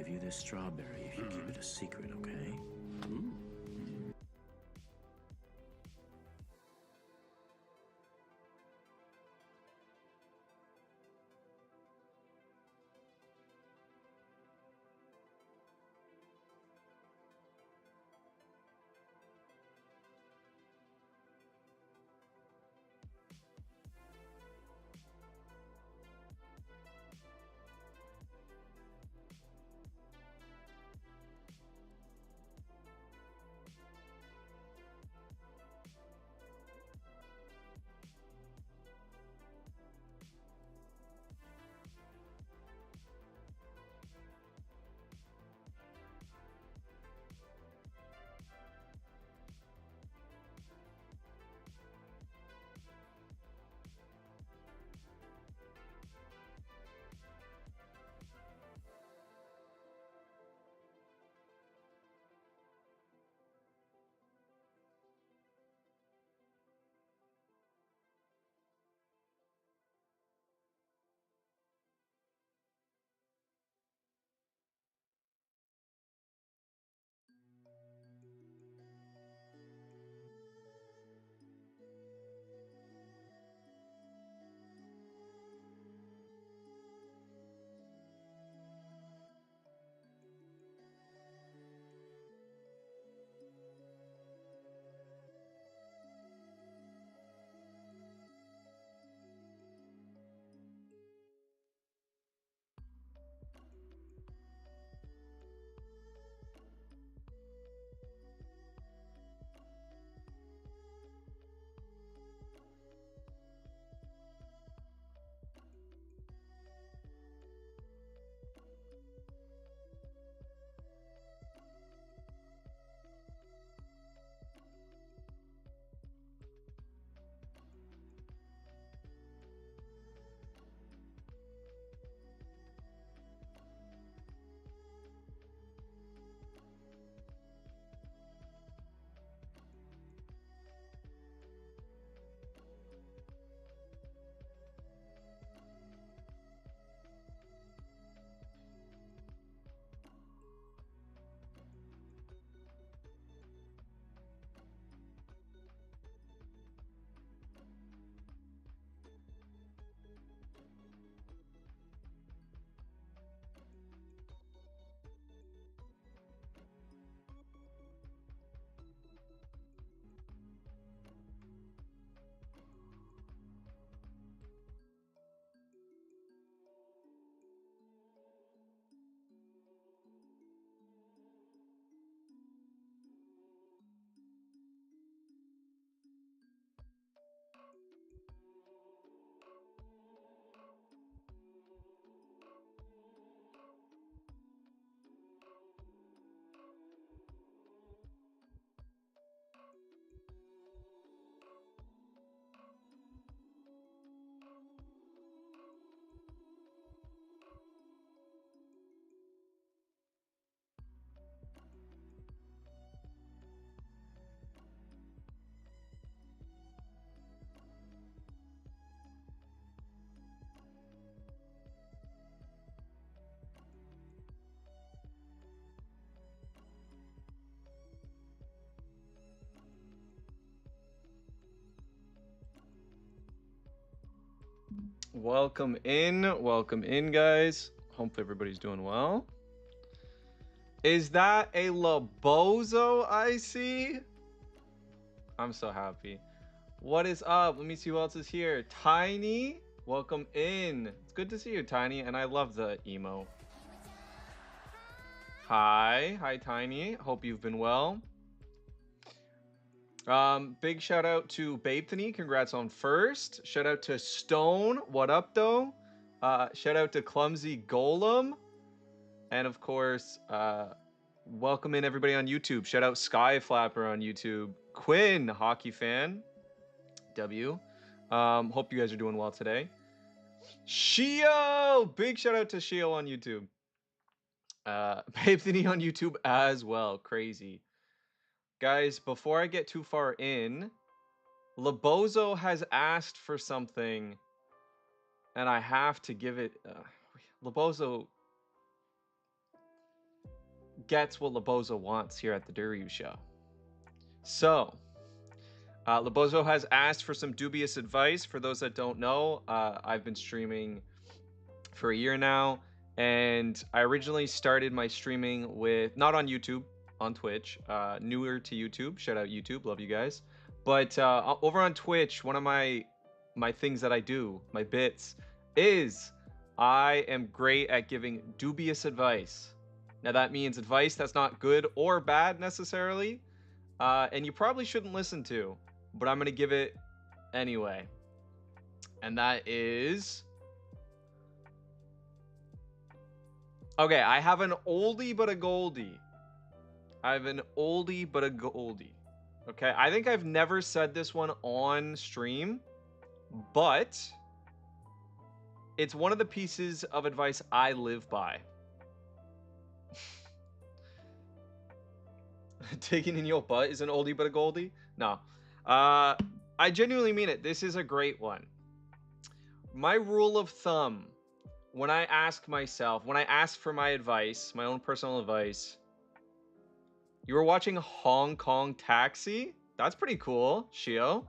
give you this strawberry if you keep it a secret, okay? Welcome in, guys. Hopefully everybody's doing well. Is that a Labozo I see? I'm so happy. What is up? Let me see who else is here. Tiny, welcome in. It's good to see you, Tiny, and I love the emo. Hi, Tiny. Hope you've been well. Big shout out to Babethany. Congrats on first. Shout out to Stone. What up, though? Shout out to Clumsy Golem. And of course, welcome in everybody on YouTube. Shout out Sky Flapper on YouTube. Quinn, hockey fan. W. Hope you guys are doing well today. Shio! Big shout out to Shio on YouTube. Babethany on YouTube as well. Crazy. Guys, before I get too far in, Labozo has asked for something, and I have to give it. Labozo, gets what Labozo wants here at the Duryu Show. So, Labozo has asked for some dubious advice. For those that don't know, I've been streaming for a year now, and I originally started my streaming with, not on YouTube, on Twitch, newer to YouTube. Shout out YouTube, love you guys. But over on Twitch, one of my things that I do, my bits, is I am great at giving dubious advice. Now that means advice that's not good or bad necessarily, and you probably shouldn't listen to, but I'm gonna give it anyway. And that is, okay, I have an oldie but a goldie. Okay, I think I've never said this one on stream, but it's one of the pieces of advice I live by. Taking in your butt is an oldie but a goldie? No. I genuinely mean it. This is a great one. My rule of thumb, when I ask for my advice, my own personal advice, you were watching Hong Kong Taxi? That's pretty cool, Shio.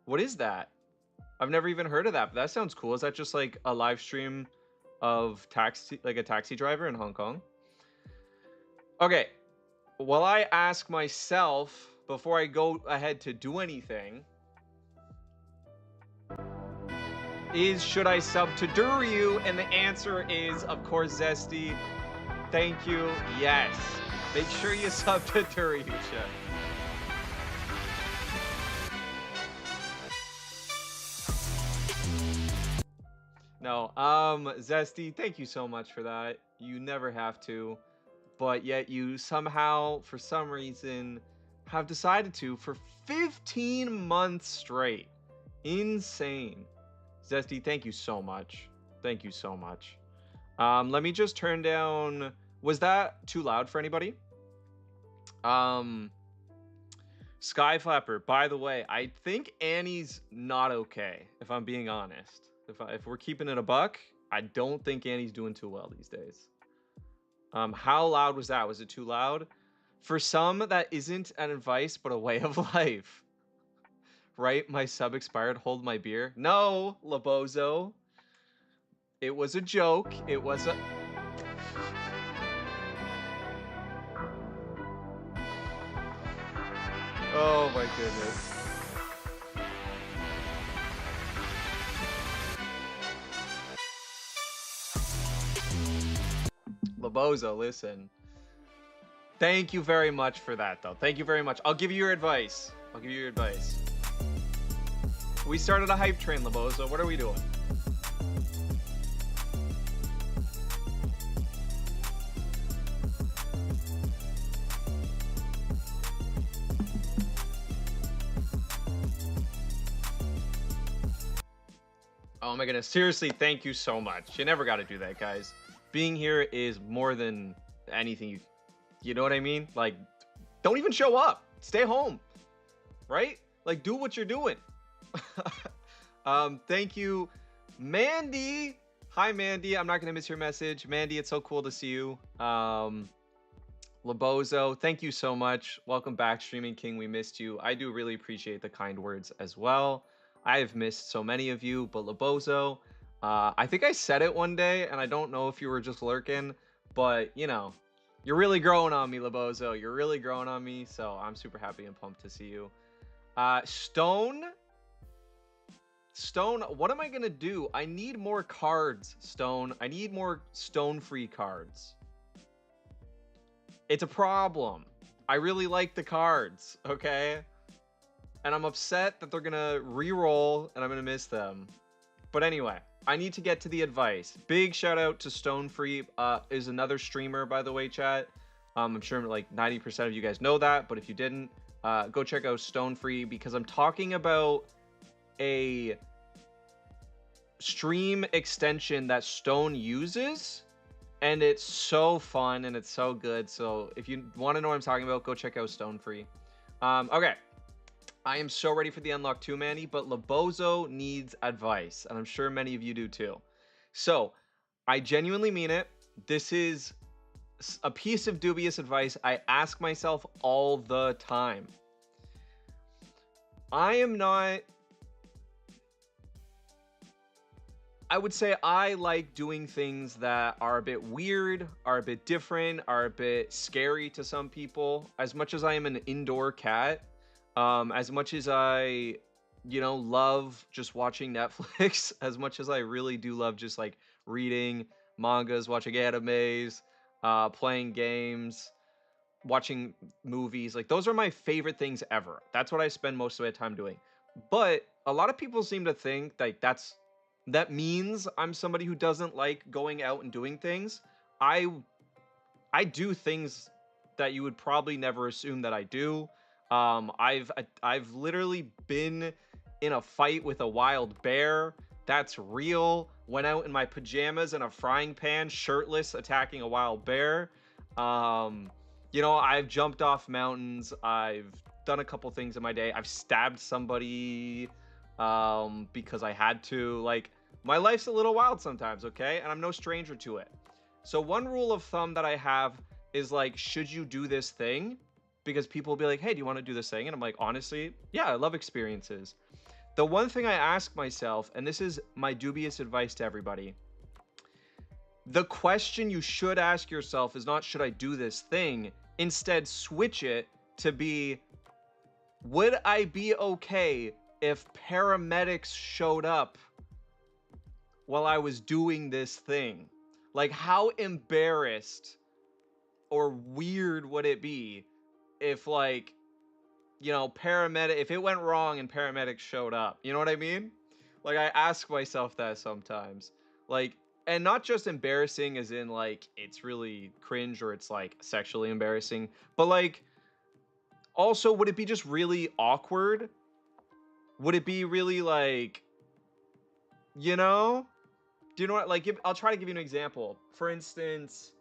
What is that? I've never even heard of that, but that sounds cool. Is that just like a live stream of taxi, like a taxi driver in Hong Kong? Okay. Well, I ask myself before I go ahead to do anything, should I sub to Duryu? And the answer is, of course, Zesty. Thank you. Yes. Make sure you sub to Duryu. No, Zesty, thank you so much for that. You never have to, but yet you somehow, for some reason, have decided to for 15 months straight. Insane. Zesty, thank you so much. Thank you so much. Let me just turn down. Was that too loud for anybody? Skyflapper, by the way, I think Annie's not okay, if I'm being honest. If we're keeping it a buck, I don't think Annie's doing too well these days. How loud was that? Was it too loud? For some, that isn't an advice, but a way of life. Right? My sub expired. Hold my beer. No, Labozo. It was a joke. It was a... Oh my goodness. Labozo, listen. Thank you very much for that, though. Thank you very much. I'll give you your advice. We started a hype train, Labozo. What are we doing? Oh my goodness. Seriously, thank you so much. You never got to do that, guys. Being here is more than anything. You know what I mean? Like, don't even show up. Stay home. Right? Like, do what you're doing. Thank you, Mandy. Hi, Mandy. I'm not going to miss your message. Mandy, it's so cool to see you. Labozo, thank you so much. Welcome back, Streaming King. We missed you. I do really appreciate the kind words as well. I have missed so many of you, but Labozo, I think I said it one day, and I don't know if you were just lurking, but, you know, you're really growing on me, Labozo. You're really growing on me, so I'm super happy and pumped to see you. Stone, what am I going to do? I need more cards, Stone. I need more stone-free cards. It's a problem. I really like the cards, okay? And I'm upset that they're going to re-roll, and I'm going to miss them. But anyway, I need to get to the advice. Big shout out to Stone Free, is another streamer, by the way, chat. I'm sure like 90% of you guys know that, but if you didn't, go check out Stone Free, because I'm talking about a stream extension that Stone uses, and it's so fun and it's so good. So if you want to know what I'm talking about, go check out Stone Free. Okay. I am so ready for the Unlock 2, Manny, but Labozo needs advice, and I'm sure many of you do too. So, I genuinely mean it. This is a piece of dubious advice I ask myself all the time. I would say I like doing things that are a bit weird, are a bit different, are a bit scary to some people. As much as I am an indoor cat, as much as I, love just watching Netflix, as much as I really do love just like reading mangas, watching animes, playing games, watching movies, like those are my favorite things ever. That's what I spend most of my time doing. But a lot of people seem to think like that means I'm somebody who doesn't like going out and doing things. I I do things that you would probably never assume that I do. I've literally been in a fight with a wild bear. That's real. Went out in my pajamas and a frying pan, shirtless, attacking a wild bear. I've jumped off mountains. I've done a couple things in my day. I've stabbed somebody because I had to. Like, my life's a little wild sometimes, okay? And I'm no stranger to it. So one rule of thumb that I have is like, should you do this thing? Because people will be like, hey, do you want to do this thing? And I'm like, honestly, yeah, I love experiences. The one thing I ask myself, and this is my dubious advice to everybody, the question you should ask yourself is not, should I do this thing? Instead, switch it to be, would I be okay if paramedics showed up while I was doing this thing? Like, how embarrassed or weird would it be if, like, if it went wrong and paramedics showed up? You know what I mean? Like, I ask myself that sometimes. Like, and not just embarrassing as in, like, it's really cringe or it's, like, sexually embarrassing, but, like, also, would it be just really awkward? Would it be really, like, you know? Do you know what? Like, I'll try to give you an example. For instance,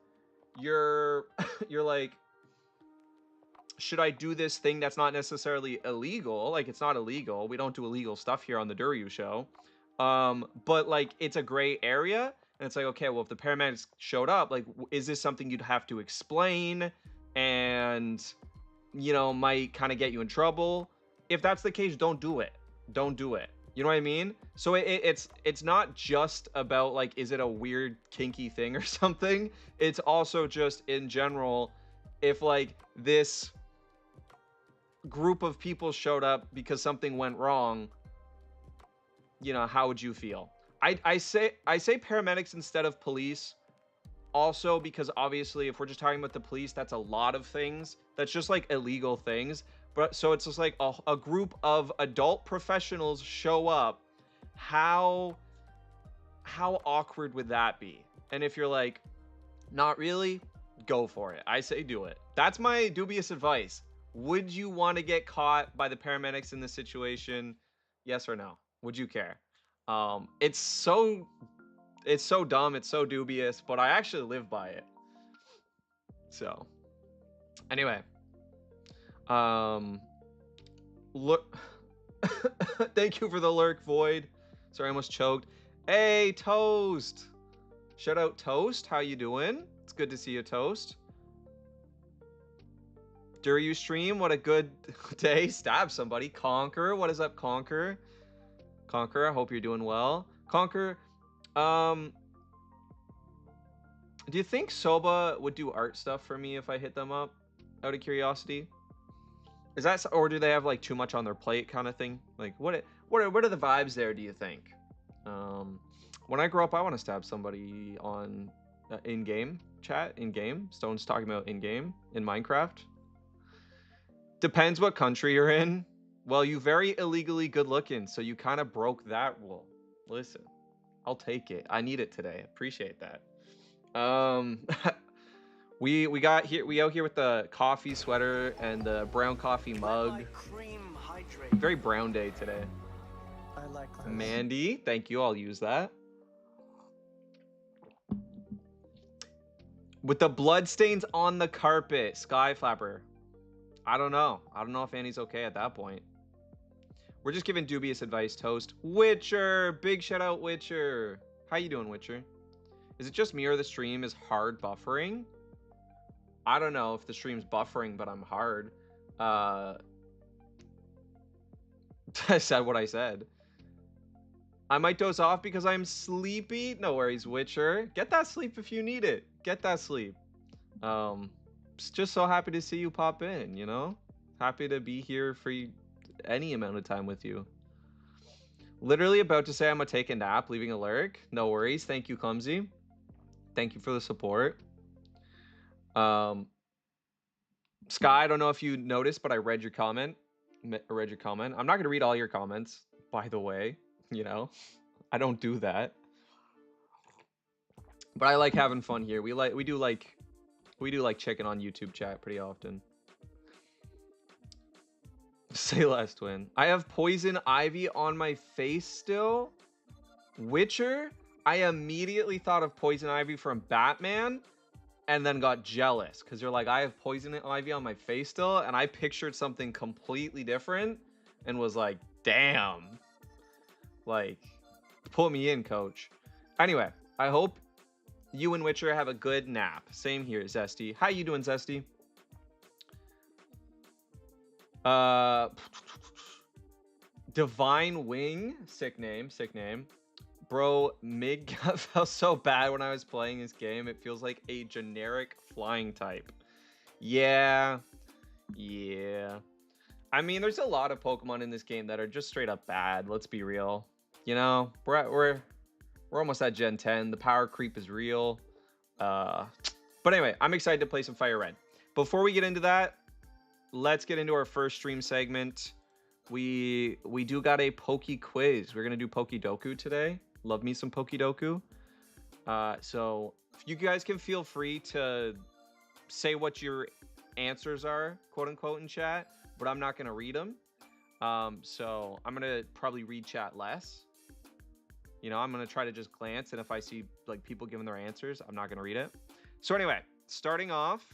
you're you're like, should I do this thing that's not necessarily illegal? Like, it's not illegal. We don't do illegal stuff here on the Duryu show. But like, it's a gray area, and it's like, okay, well, if the paramedics showed up, like, is this something you'd have to explain, and might kind of get you in trouble? If that's the case, don't do it. Don't do it. You know what I mean? So it's not just about like, is it a weird kinky thing or something? It's also just in general, if like this group of people showed up because something went wrong, how would you feel? I say paramedics instead of police, also because obviously if we're just talking about the police, that's a lot of things. That's just like illegal things. But so it's just like a group of adult professionals show up. How awkward would that be? And if you're like, not really, go for it. I say do it. That's my dubious advice. Would you want to get caught by the paramedics in this situation? Yes or no? Would you care? It's so dumb, it's so dubious, but I actually live by it. So, anyway, look, thank you for the lurk, Void. Sorry, I almost choked. Hey, Toast. Shout out, Toast. How you doing? It's good to see you, Toast. Duryu stream, what a good day. Stab somebody. Conquer, what is up, Conquer? Conquer, I hope you're doing well. Conquer, do you think Soba would do art stuff for me if I hit them up? Out of curiosity, is that, or do they have like too much on their plate, kind of thing? Like, what are the vibes there? Do you think? When I grow up, I want to stab somebody on in-game chat. In-game, Stone's talking about in-game in Minecraft. Depends what country you're in. Well, you very illegally good looking, so you kind of broke that rule. Listen, I'll take it. I need it today. Appreciate that. we out here with the coffee sweater and the brown coffee mug. Very brown day today. I like this. Mandy, thank you. I'll use that. With the blood stains on the carpet, Sky Flapper. I don't know if Annie's okay at that point. We're just giving dubious advice, Toast. Witcher, big shout out, Witcher. How you doing, Witcher? Is it just me or the stream is hard buffering? I don't know if the stream's buffering, but I'm hard. I said what I said. I might doze off because I'm sleepy. No worries, Witcher. Get that sleep if you need it. Get that sleep. Just so happy to see you pop in, you know? Happy to be here for any amount of time with you. Literally about to say I'm gonna take a nap, leaving a lurk. No worries. Thank you, Clumsy. Thank you for the support. Sky, I don't know if you noticed, but I read your comment. I'm not gonna read all your comments, by the way. You know, I don't do that. But I like having fun here. We do like chicken on YouTube chat pretty often. Say less, twin. I have poison ivy on my face still. Witcher, I immediately thought of poison ivy from Batman and then got jealous because you're like, I have poison ivy on my face still, and I pictured something completely different and was like, damn. Like, pull me in, coach. Anyway, I hope you and Witcher have a good nap. Same here, Zesty. How you doing, Zesty? Divine Wing, sick name. Bro, Mig felt so bad when I was playing this game. It feels like a generic flying type. Yeah. I mean, there's a lot of Pokemon in this game that are just straight up bad. Let's be real. You know, we're almost at Gen 10. The power creep is real. But anyway, I'm excited to play some Fire Red. Before we get into that, let's get into our first stream segment. We do got a Poke quiz. We're gonna do Pokedoku today. Love me some Pokedoku. So you guys can feel free to say what your answers are, quote unquote, in chat, but I'm not gonna read them. So I'm gonna probably read chat less. You know, I'm gonna try to just glance, and if I see like people giving their answers, I'm not gonna read it. So anyway, starting off.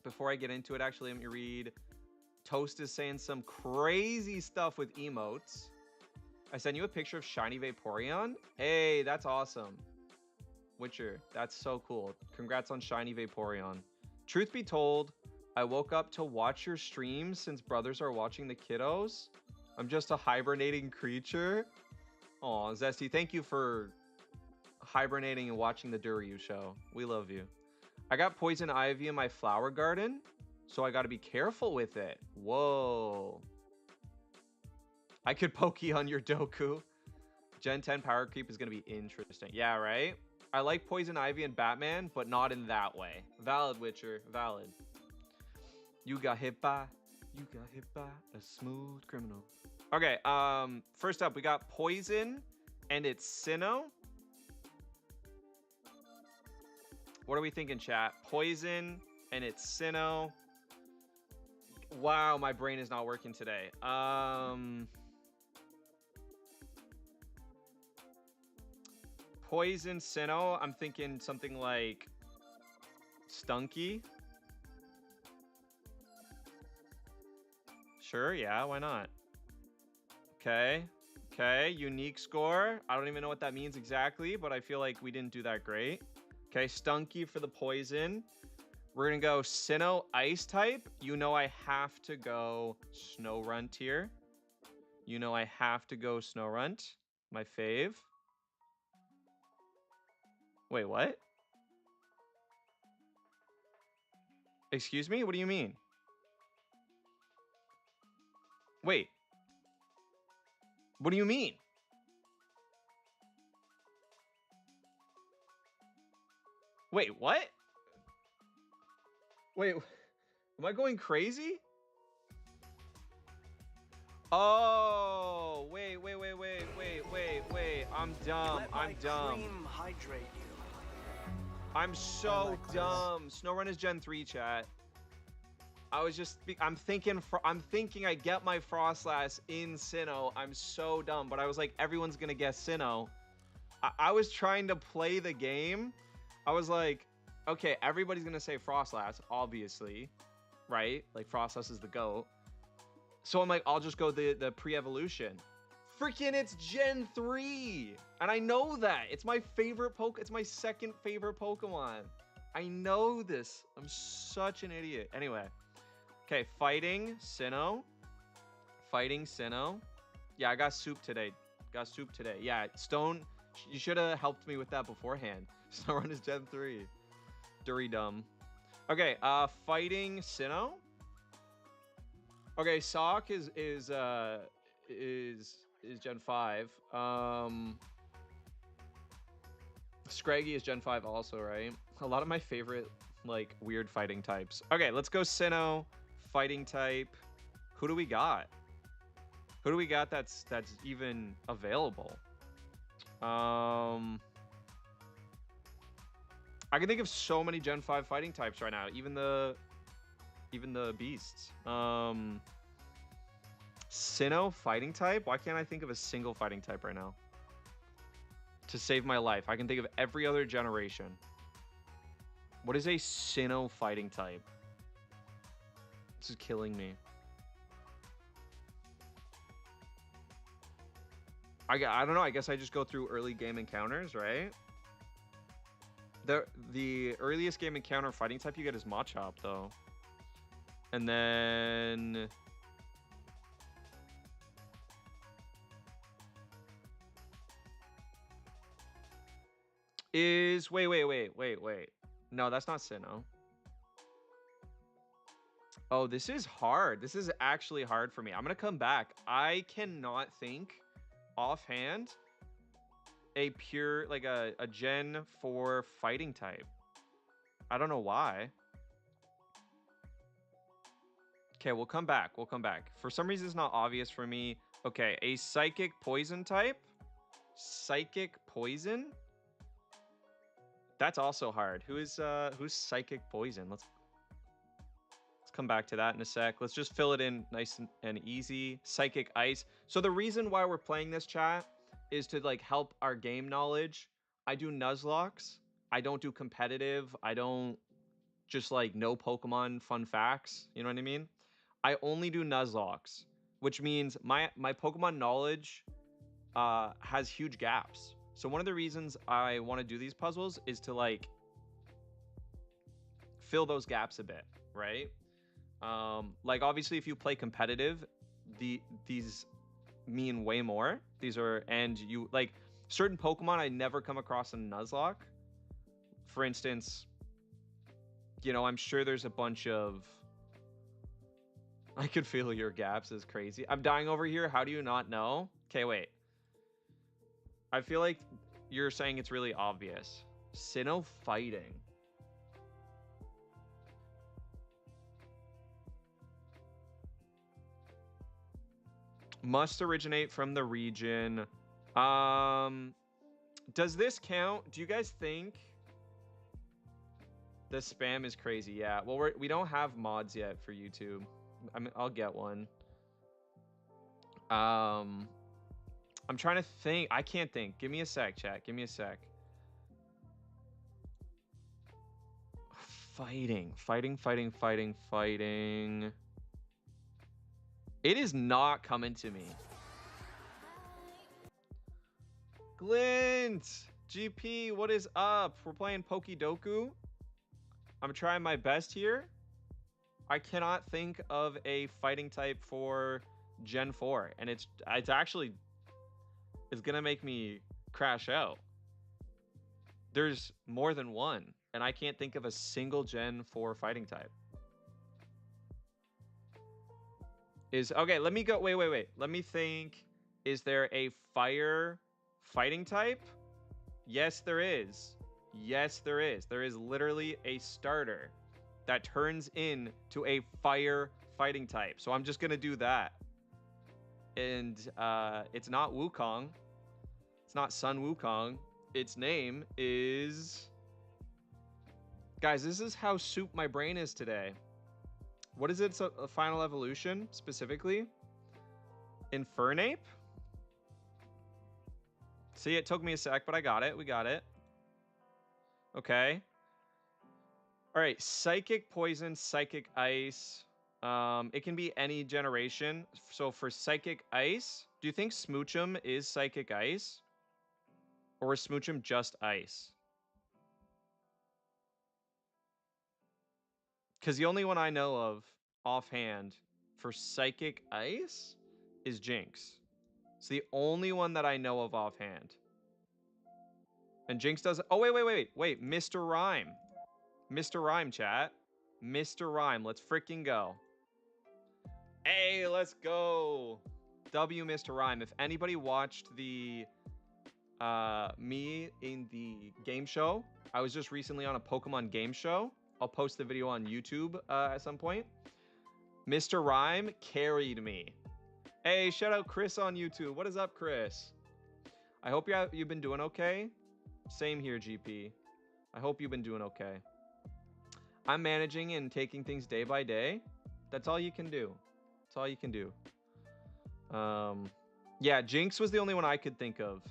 Before I get into it, actually, let me read. Toast is saying some crazy stuff with emotes. I sent you a picture of Shiny Vaporeon. Hey, that's awesome. Witcher, that's so cool. Congrats on Shiny Vaporeon. Truth be told, I woke up to watch your stream since brothers are watching the kiddos. I'm just a hibernating creature. Aw, Zesty, thank you for hibernating and watching the Duryu show. We love you. I got poison ivy in my flower garden, so I got to be careful with it. Whoa. I could poke on your Doku. Gen 10 power creep is going to be interesting. Yeah, right? I like poison ivy and Batman, but not in that way. Valid, Witcher. Valid. You got hit by a smooth criminal. Okay, first up, we got poison, and it's Sinnoh. What are we thinking, chat? Poison, and it's Sinnoh. Wow, my brain is not working today. Poison Sinnoh, I'm thinking something like Stunky. Sure, yeah, why not? Okay, unique score. I don't even know what that means exactly, but I feel like we didn't do that great. Okay, Stunky for the poison. We're gonna go Sinnoh ice type. You know I have to go Snorunt here. Snorunt. My fave. Wait, what? Excuse me? What do you mean? Wait. What do you mean? Wait, what? Wait, am I going crazy? Oh, wait. I'm dumb. I'm so dumb. Snorunt is Gen 3, chat. I'm thinking I get my Frostlass in Sinnoh. I'm so dumb, but I was like, everyone's gonna guess Sinnoh. I was trying to play the game. I was like, okay, everybody's gonna say Frostlass, obviously, right? Like Frostlass is the GOAT. So I'm like, I'll just go the pre-evolution. Freaking, it's Gen 3, and I know that it's my favorite it's my second favorite Pokemon. I know this. I'm such an idiot. Anyway. Okay, fighting Sinnoh. Fighting Sinnoh. Yeah, I got soup today. Yeah, Stone, you should have helped me with that beforehand. Snowrun is Gen 3. Dury-dum. Okay, fighting Sinnoh. Okay, Sock is Gen 5. Scraggy is Gen 5 also, right? A lot of my favorite, like, weird fighting types. Okay, let's go Sinnoh. Fighting type. Who do we got? Who do we got that's even available? I can think of so many Gen 5 fighting types right now, even the beasts. Sinnoh fighting type? Why can't I think of a single fighting type right now? To save my life. I can think of every other generation. What is a Sinnoh fighting type? This is killing me. I don't know. I guess I just go through early game encounters, right? The earliest game encounter fighting type you get is Machop, though. And then... Wait. No, that's not Sinnoh. Oh, this is hard. This is actually hard for me. I'm going to come back. I cannot think offhand a pure, like a Gen 4 fighting type. I don't know why. Okay, we'll come back. For some reason, it's not obvious for me. Okay, a Psychic Poison type. Psychic Poison? That's also hard. Who's Psychic Poison? Let's come back to that in a sec. Let's just fill it in nice and easy. Psychic Ice. So the reason why we're playing this, chat, is to like help our game knowledge. I do Nuzlocke. I don't do competitive. I don't just like know Pokemon fun facts. You know what I mean? I only do Nuzlocke, which means my Pokemon knowledge has huge gaps. So one of the reasons I want to do these puzzles is to like fill those gaps a bit, right? Like obviously if you play competitive, these mean way more. These are, and you like certain Pokemon I never come across in Nuzlocke. For instance, you know, I'm sure there's a bunch of I could feel your gaps is crazy. I'm dying over here. How do you not know? Okay, wait. I feel like you're saying it's really obvious. Sinnoh fighting. Must originate from the region. Does this count? Do you guys think the spam is crazy? Yeah. Well, we don't have mods yet for YouTube. I mean, I'll get one. I'm trying to think. I can't think. Give me a sec, chat. Give me a sec. Fighting. It is not coming to me. Glint! GP, what is up? We're playing Pokidoku. I'm trying my best here. I cannot think of a fighting type for Gen 4. And it's actually... It's gonna make me crash out. There's more than one. And I can't think of a single Gen 4 fighting type. Okay, let me go. Wait. Let me think. Is there a fire fighting type? Yes, there is. There is literally a starter that turns into a fire fighting type. So I'm just going to do that. And it's not Wukong. It's not Sun Wukong. Its name is... Guys, this is how soup my brain is today. What is its final evolution, specifically? Infernape? See, it took me a sec, but I got it. We got it. Okay. All right, Psychic Poison, Psychic Ice. It can be any generation. So for Psychic Ice, do you think Smoochum is Psychic Ice? Or is Smoochum just Ice? Because the only one I know of offhand for Psychic Ice is Jinx. It's the only one that I know of offhand. And Jinx does. Oh, wait. Mr. Rhyme. Mr. Rhyme, chat. Mr. Rhyme. Let's freaking go. Hey, let's go. W Mr. Rhyme. If anybody watched the me in the game show, I was just recently on a Pokemon game show. I'll post the video on YouTube at some point. Mr. Rhyme carried me. Hey, shout out Chris on YouTube. What is up, Chris? I hope you've been doing okay. Same here, GP. I hope you've been doing okay. I'm managing and taking things day by day. That's all you can do. That's all you can do. Yeah, Jinx was the only one I could think of.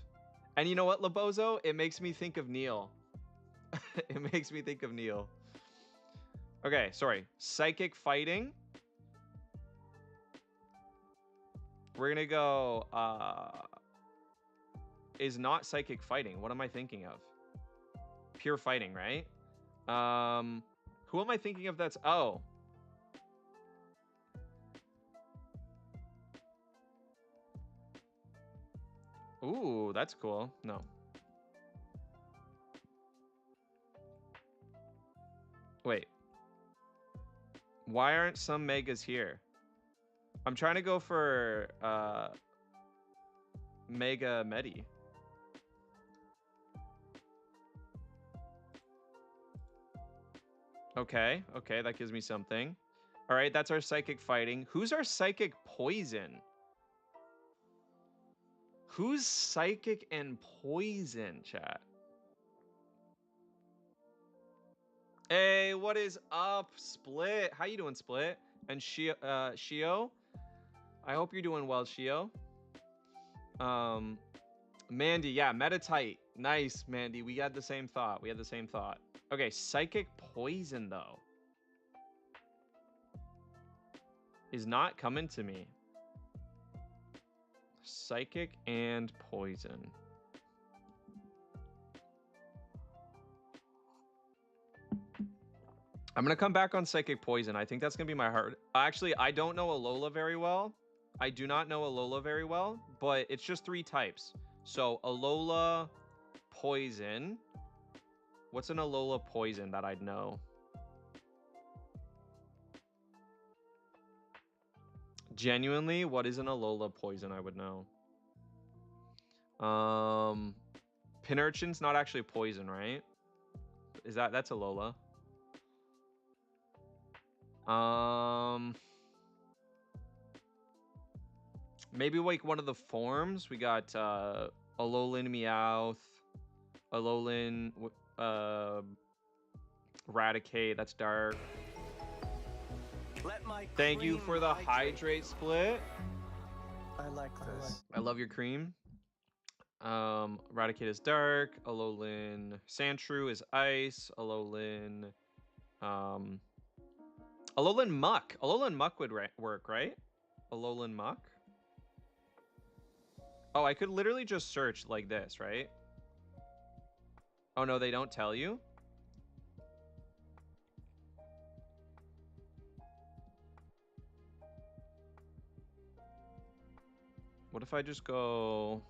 And you know what, Labozo? It makes me think of Neil. It makes me think of Neil. Okay, sorry. Psychic fighting. We're gonna go, is not psychic fighting. What am I thinking of? Pure fighting, right? Who am I thinking of that's, oh. Ooh, that's cool. No. Wait. Why aren't some megas here? I'm trying to go for Mega Medi. Okay, that gives me something. All right, that's our psychic fighting. Who's our psychic poison? Who's psychic and poison, chat? Hey, what is up, Split? How you doing, Split? And Shio? I hope you're doing well, Shio. Mandy, yeah, Metatite. Nice, Mandy. We had the same thought. Okay, psychic poison, though, is not coming to me. Psychic and poison. I'm going to come back on psychic poison. I think that's going to be my hard. Actually, I don't know Alola very well. I do not know Alola very well, but it's just 3 types. So Alola poison. What's an Alola poison that I'd know? Genuinely, what is an Alola poison I would know? Pinurchin's not actually poison, right? That's Alola. Maybe like one of the forms. We got Alolan Meowth, Alolan Raticate. That's dark. Thank you for the hydrate split. I like this. I love your cream. Raticate is dark. Alolan Sandshrew is ice. Alolan Muck. Alolan Muck would work, right? Alolan Muck. Oh, I could literally just search like this, right? Oh no, they don't tell you? What if I just go...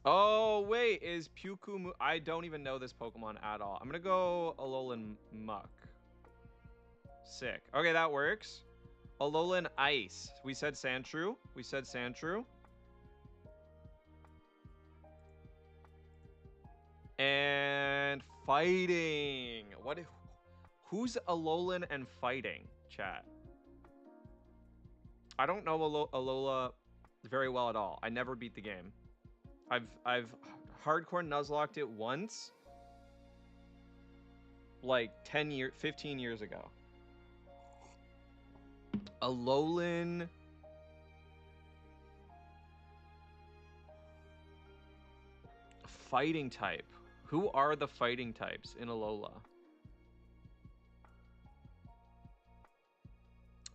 Oh, wait, is Puku... I don't even know this Pokemon at all. I'm gonna go Alolan Muck. Sick. Okay, that works. Alolan Ice. We said Sandshrew. And fighting. Who's Alolan and fighting, chat? I don't know Alola very well at all. I never beat the game. I've hardcore Nuzlocked it once, like 15 years ago. Alolan fighting type. Who are the fighting types in Alola?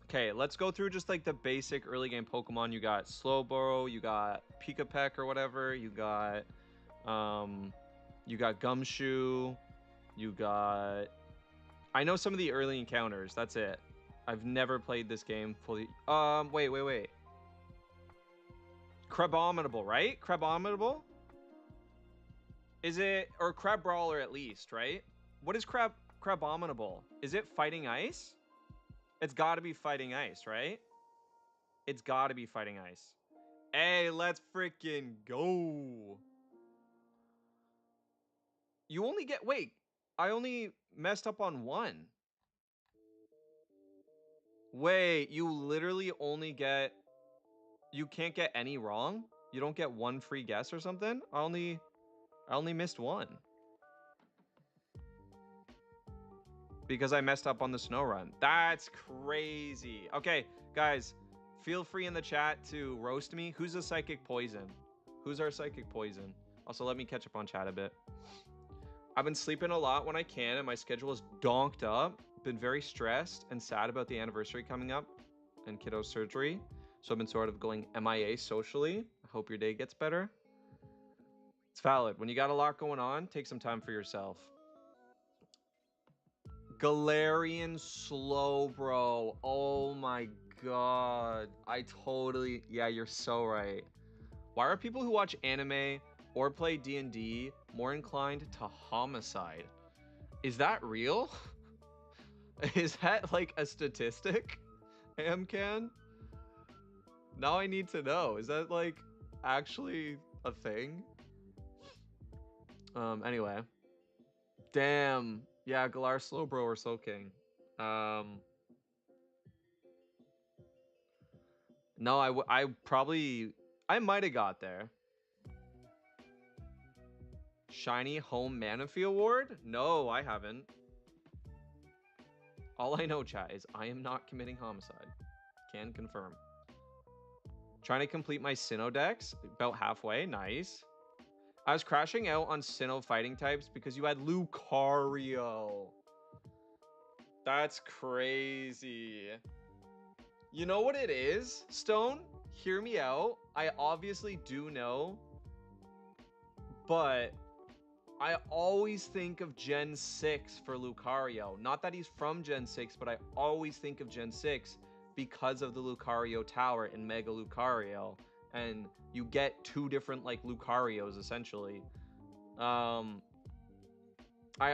Okay, let's go through just like the basic early game Pokemon. You got Slowbro, you got Pikapeck or whatever, you got Gumshoe, you got I know some of the early encounters. That's it. I've never played this game fully. Wait. Crabominable, right? Crabominable? Is it, or Crab Brawler at least, right? What is Crabominable? Is it fighting ice? It's got to be fighting ice, right? It's got to be fighting ice. Hey, let's freaking go. You only get, wait, I only messed up on one. Wait, you literally only get, you can't get any wrong? You don't get one free guess or something? I only missed one. Because I messed up on the snow run. That's crazy. Okay, guys, feel free in the chat to roast me. Who's a psychic poison? Who's our psychic poison? Also, let me catch up on chat a bit. I've been sleeping a lot when I can, and my schedule is donked up. Been very stressed and sad about the anniversary coming up and kiddo surgery. So I've been sort of going MIA socially. I hope your day gets better. It's valid. When you got a lot going on, take some time for yourself. Galarian Slowbro. Oh my god. Yeah, you're so right. Why are people who watch anime or play D&D more inclined to homicide? Is that real? Is that like a statistic? Amcan? Now I need to know. Is that like actually a thing? Anyway. Damn. Yeah, Galar Slowbro or Soul King. No, I might have got there. Shiny Home Manaphy Award? No, I haven't. All I know, chat, is I am not committing homicide. Can confirm. Trying to complete my Sinnoh decks. About halfway. Nice. I was crashing out on Sinnoh fighting types because you had Lucario. That's crazy. You know what it is, Stone? Hear me out. I obviously do know, but I always think of Gen 6 for Lucario. Not that he's from Gen 6, but I always think of Gen 6 because of the Lucario Tower in Mega Lucario. And you get two different, like, Lucarios, essentially. I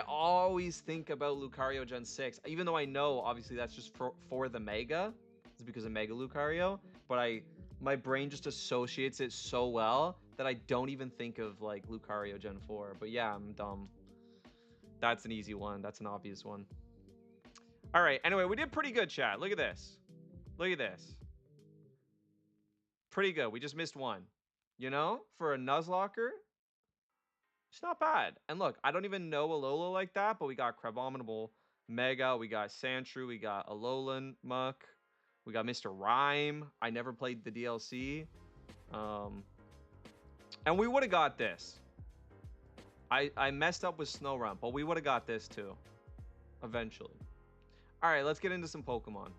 always think about Lucario Gen 6, even though I know, obviously, that's just for the Mega. It's because of Mega Lucario. But my brain just associates it so well that I don't even think of, like, Lucario Gen 4. But yeah, I'm dumb. That's an easy one. That's an obvious one. All right. Anyway, we did pretty good, chat. Look at this. Look at this. Pretty good. We just missed one. You know? For a Nuzlocke, it's not bad. And look, I don't even know Alola like that, but we got Crabominable Mega, we got Sandshrew, we got Alolan Muck, we got Mr. Rhyme. I never played the DLC. And we would have got this. I messed up with Snorunt, but we would have got this too. Eventually. Alright, let's get into some Pokemon.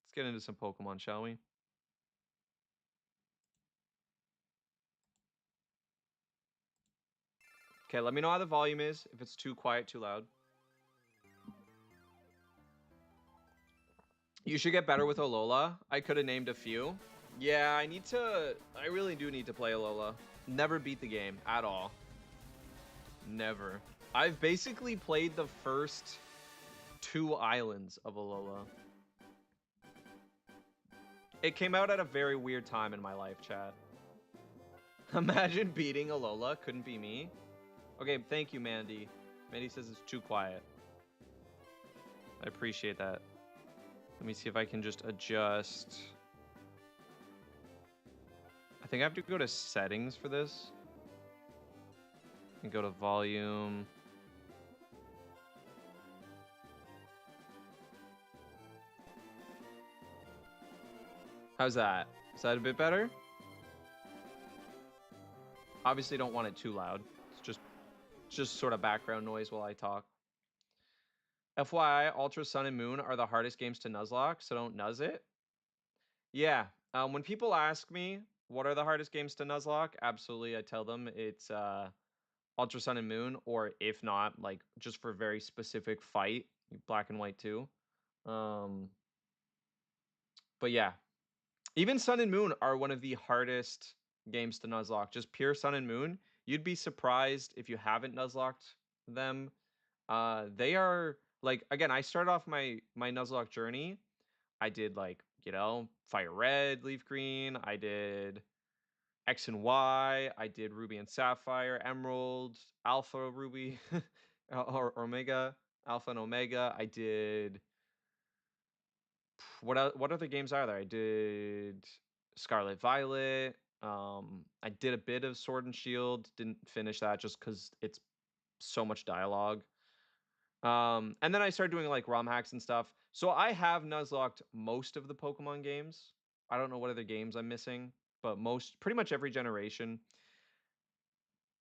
Let's get into some Pokemon, shall we? Okay, let me know how the volume is. If it's too quiet, too loud. You should get better with Alola. I could have named a few. Yeah, I really do need to play Alola. Never beat the game at all. Never. I've basically played the first 2 islands of Alola. It came out at a very weird time in my life, chat. Imagine beating Alola. Couldn't be me. Okay, thank you, Mandy. Mandy says it's too quiet. I appreciate that. Let me see if I can just adjust. I think I have to go to settings for this. And go to volume. How's that? Is that a bit better? Obviously don't want it too loud. It's just sort of background noise while I talk. FYI, Ultra Sun and Moon are the hardest games to Nuzlocke, so don't nuz it. Yeah, when people ask me what are the hardest games to Nuzlocke? Absolutely, I tell them it's Ultra Sun and Moon, or if not, like just for very specific fight, Black and White 2. But yeah, even Sun and Moon are one of the hardest games to Nuzlocke. Just pure Sun and Moon. You'd be surprised if you haven't Nuzlocked them. They are like, again, I started off my Nuzlocke journey. I did like, Fire Red, Leaf Green. I did X and Y. I did Ruby and Sapphire, Emerald, Alpha Ruby, or Omega, Alpha and Omega. I did what other games are there? I did Scarlet Violet. I did a bit of Sword and Shield. Didn't finish that just because it's so much dialogue. And then I started doing like ROM hacks and stuff. So I have Nuzlocked most of the Pokemon games. I don't know what other games I'm missing, but pretty much every generation.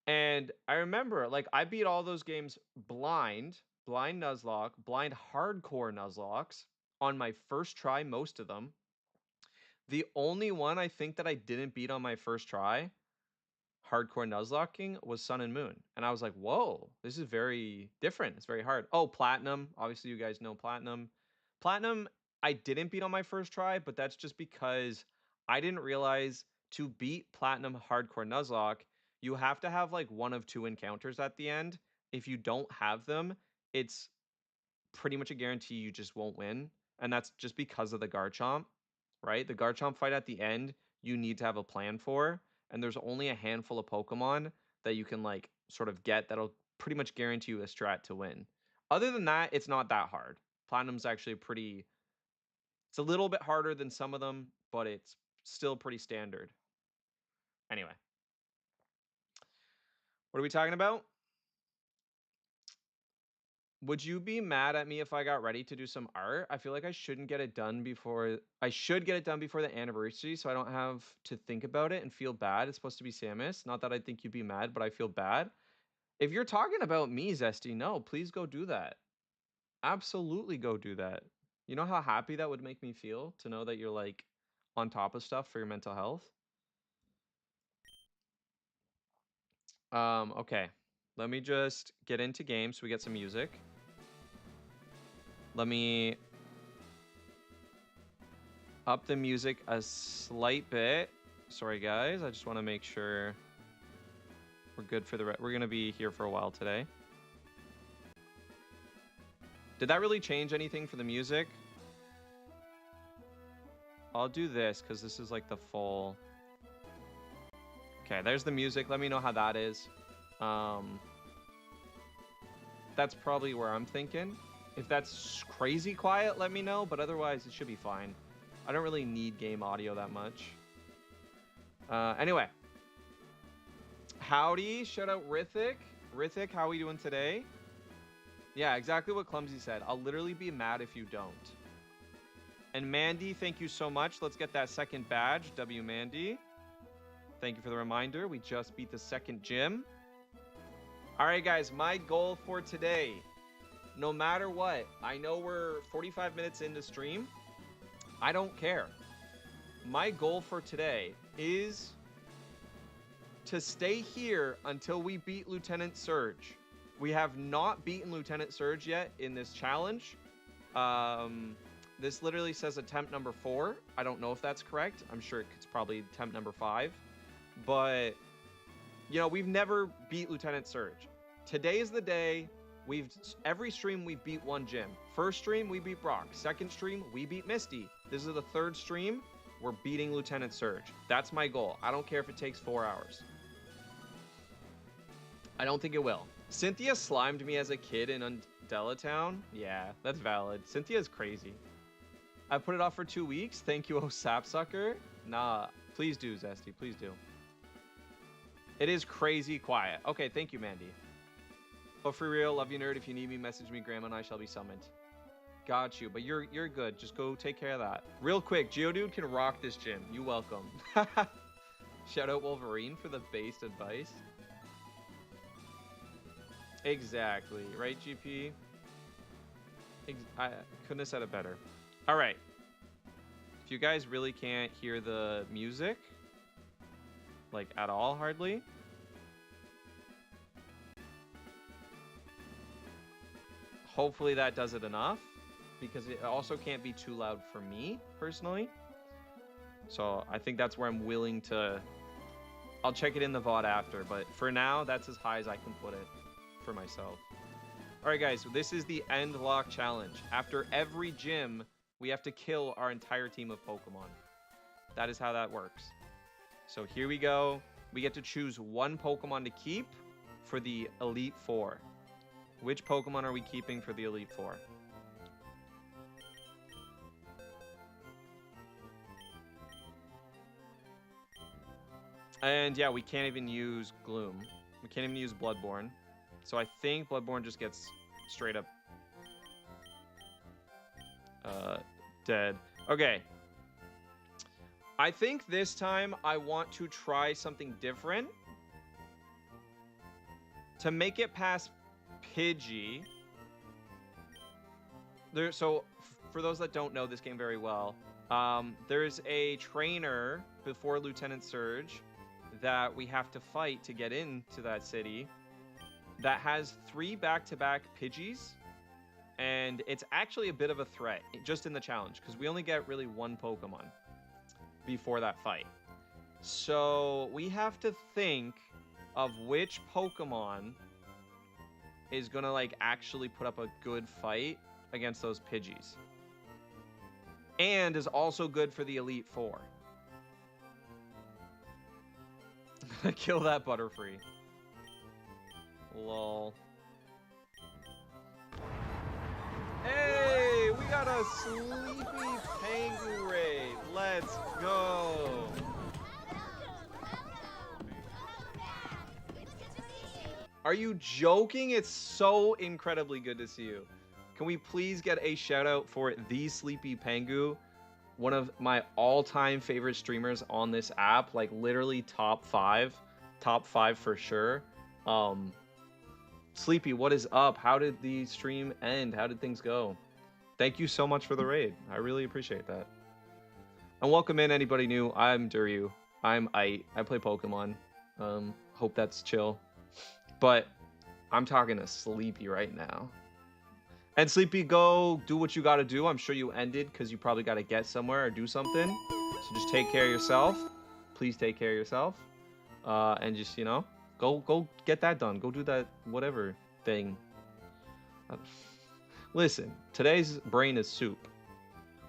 And I remember, like, I beat all those games blind Nuzlocke, blind hardcore Nuzlocks on my first try, most of them. The only one I think that I didn't beat on my first try, hardcore Nuzlocking, was Sun and Moon. And I was like, whoa, this is very different. It's very hard. Oh, Platinum. Obviously, you guys know Platinum. Platinum, I didn't beat on my first try, but that's just because I didn't realize to beat Platinum hardcore Nuzlocke, you have to have like one of two encounters at the end. If you don't have them, it's pretty much a guarantee you just won't win. And that's just because of the Garchomp, right? The Garchomp fight at the end, you need to have a plan for. And there's only a handful of Pokemon that you can like sort of get that'll pretty much guarantee you a strat to win. Other than that, it's not that hard. Platinum's actually it's a little bit harder than some of them, but it's still pretty standard. Anyway, what are we talking about? Would you be mad at me if I got ready to do some art? I feel like I shouldn't get it done before I should get it done before the anniversary so I don't have to think about it and feel bad. It's supposed to be Samus. Not that I think you'd be mad, but I feel bad. If you're talking about me, Zesty, no, please go do that. Absolutely go do that. You know how happy that would make me feel to know that you're like on top of stuff for your mental health? Okay. Let me just get into games so we get some music. Let me up the music a slight bit. Sorry, guys. I just want to make sure we're good for we're going to be here for a while today. Did that really change anything for the music? I'll do this because this is like the full... Okay, there's the music. Let me know how that is. That's probably where I'm thinking. If that's crazy quiet, let me know. But otherwise, it should be fine. I don't really need game audio that much. Anyway. Howdy. Shout out Rithik. Rithik, how are we doing today? Yeah, exactly what Clumsy said. I'll literally be mad if you don't. And Mandy, thank you so much. Let's get that second badge. W Mandy. Thank you for the reminder. We just beat the second gym. All right, guys. My goal for today, no matter what, I know we're 45 minutes into stream. I don't care. My goal for today is to stay here until we beat Lieutenant Surge. We have not beaten Lieutenant Surge yet in this challenge. This literally says attempt number 4. I don't know if that's correct. I'm sure it's probably attempt number 5. But, you know, we've never beat Lieutenant Surge. Today is the day. Every stream we beat one gym. First stream, we beat Brock. Second stream, we beat Misty. This is the third stream. We're beating Lieutenant Surge. That's my goal. I don't care if it takes 4 hours. I don't think it will. Cynthia slimed me as a kid in Undella Town. Yeah, that's valid. Cynthia's crazy. I put it off for 2 weeks. Thank you, oh sapsucker. Nah, please do, Zesty. Please do. It is crazy quiet. Okay, thank you, Mandy. But for real, love you, nerd. If you need me, message me. Grandma and I shall be summoned. Got you, but you're good. Just go take care of that. Real quick, Geodude can rock this gym. You welcome. Shout out Wolverine for the based advice. Exactly. Right, GP? I couldn't have said it better. All right. If you guys really can't hear the music, like at all, hardly. Hopefully that does it enough, because it also can't be too loud for me personally. So I think that's where I'm willing to. I'll check it in the VOD after, but for now, that's as high as I can put it for myself. All right, guys, so this is the end lock challenge. After every gym, we have to kill our entire team of Pokemon. That is how that works. So here we go. We get to choose one Pokemon to keep for the Elite Four. Which Pokemon are we keeping for the Elite Four? And yeah, we can't even use Gloom. We can't even use Bloodborne. So I think Bloodborne just gets straight up dead. Okay. I think this time I want to try something different. To make it past Pidgey. So for those that don't know this game very well, there's a trainer before Lieutenant Surge that we have to fight to get into that city that has 3 back-to-back Pidgeys, and it's actually a bit of a threat just in the challenge because we only get really 1 Pokemon before that fight. So we have to think of which Pokemon is gonna like actually put up a good fight against those Pidgeys and is also good for the Elite Four. Kill that Butterfree. Lol. Hey, we got a sleepy Pangu raid. Let's go. Are you joking? It's so incredibly good to see you. Can we please get a shout out for the Sleepy Pangu? One of my all-time favorite streamers on this app, like literally top 5 for sure. Sleepy, what is up? How did the stream end? How did things go? Thank you so much for the raid. I really appreciate that. And welcome in anybody new. I'm Duryu. I'm Ite. I play Pokemon. Hope that's chill. But I'm talking to Sleepy right now. And Sleepy, go do what you got to do. I'm sure you ended because you probably got to get somewhere or do something. So just take care of yourself. Please take care of yourself. And just, you know, go get that done. Go do that whatever thing. Listen, today's brain is soup.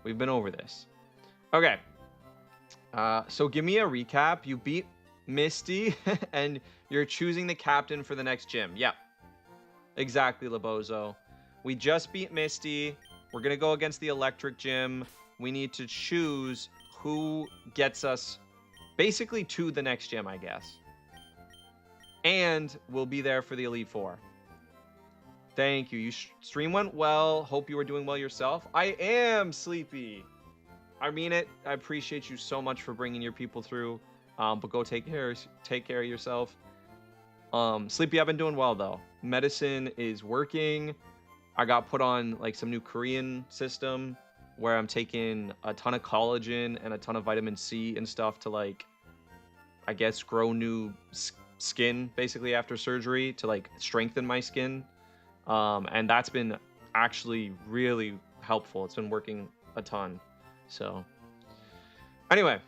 We've been over this. Okay. So give me a recap. You beat Misty and you're choosing the captain for the next gym. Yeah. Exactly, Labozo. We just beat Misty. We're going to go against the electric gym. We need to choose who gets us basically to the next gym, I guess. And we'll be there for the Elite Four. Thank you. Stream went well. Hope you were doing well yourself. I am, Sleepy. I mean it. I appreciate you so much for bringing your people through. But go take care of yourself. Sleepy, I've been doing well, though. Medicine is working. I got put on like some new Korean system where I'm taking a ton of collagen and a ton of vitamin C and stuff to like, I guess, grow new skin basically after surgery to like strengthen my skin. And that's been actually really helpful. It's been working a ton. So anyway,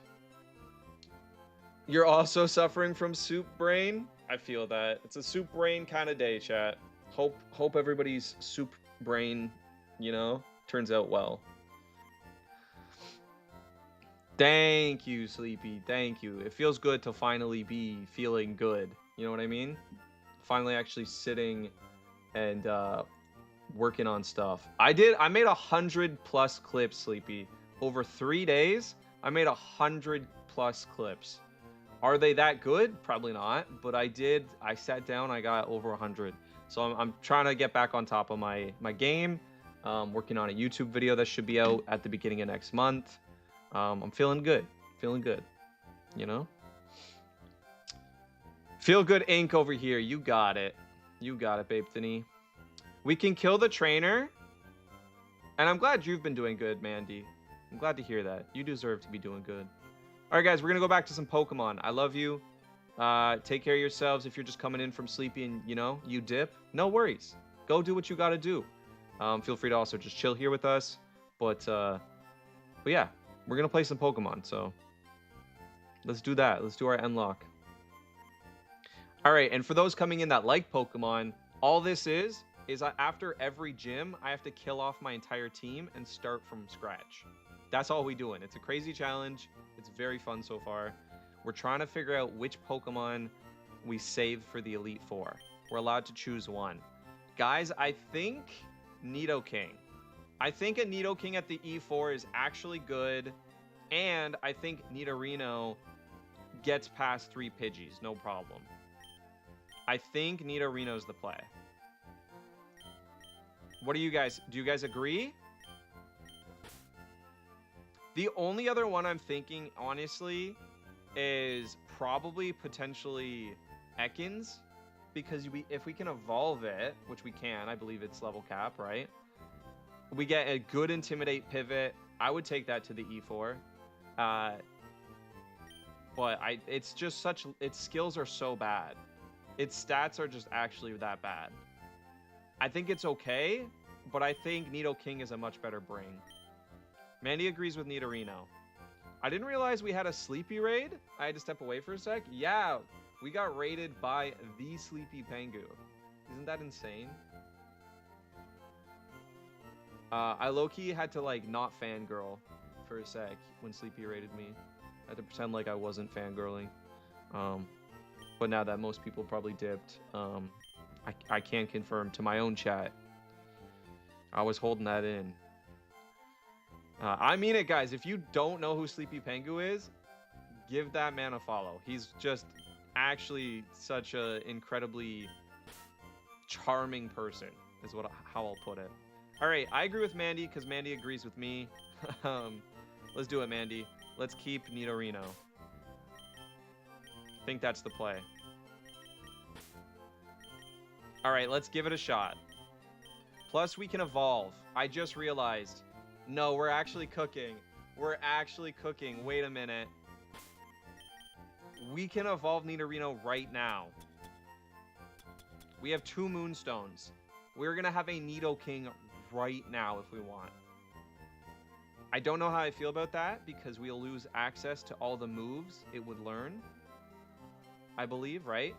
you're also suffering from soup brain. I feel that it's a soup brain kind of day, chat. Hope everybody's soup brain, you know, turns out well. Thank you, Sleepy. Thank you. It feels good to finally be feeling good. You know what I mean? Finally actually sitting and working on stuff. I made 100+ clips, Sleepy. Over 3 days, I made 100+ clips. Are they that good? Probably not. But I sat down, I got over 100. So I'm trying to get back on top of my game. Working on a YouTube video that should be out at the beginning of next month. I'm feeling good. Feeling good. You know? Feel good ink over here. You got it. You got it, Babe Thany. We can kill the trainer. And I'm glad you've been doing good, Mandy. I'm glad to hear that. You deserve to be doing good. All right, guys, we're going to go back to some Pokemon. I love you. Take care of yourselves. If you're just coming in from sleepy and, you know, you dip, no worries. Go do what you got to do. Feel free to also just chill here with us. But yeah, we're going to play some Pokemon. So let's do that. Let's do our N-Lock. All right. And for those coming in that like Pokemon, all this is after every gym, I have to kill off my entire team and start from scratch. That's all we doing. It's a crazy challenge. It's very fun so far. We're trying to figure out which Pokemon we save for the Elite Four. We're allowed to choose one. Guys, I think Nidoking. I think a Nidoking at the E4 is actually good. And I think Nidorino gets past 3 Pidgeys, no problem. I think Nidorino's the play. What do you guys agree? The only other one I'm thinking, honestly, is probably potentially Ekans, because if we can evolve it, which we can, I believe it's level cap, right? We get a good Intimidate pivot. I would take that to the E4. But it's just its skills are so bad. Its stats are just actually that bad. I think it's okay, but I think Nidoking is a much better bring. Mandy agrees with Nidorino. I didn't realize we had a Sleepy raid. I had to step away for a sec. Yeah, we got raided by the Sleepy Pengu. Isn't that insane? I low-key had to, like, not fangirl for a sec when Sleepy raided me. I had to pretend like I wasn't fangirling. But now that most people probably dipped, I can confirm to my own chat. I was holding that in. I mean it, guys. If you don't know who Sleepy Pengu is, give that man a follow. He's just actually such a incredibly charming person, is how I'll put it. All right, I agree with Mandy because Mandy agrees with me. Let's do it, Mandy. Let's keep Nidorino. I think that's the play. All right, let's give it a shot. Plus, we can evolve. I just realized. No, we're actually cooking. We're actually cooking. Wait a minute. We can evolve Nidorino right now. We have 2 Moonstones. We're going to have a Nidoking right now if we want. I don't know how I feel about that because we'll lose access to all the moves it would learn. I believe, right?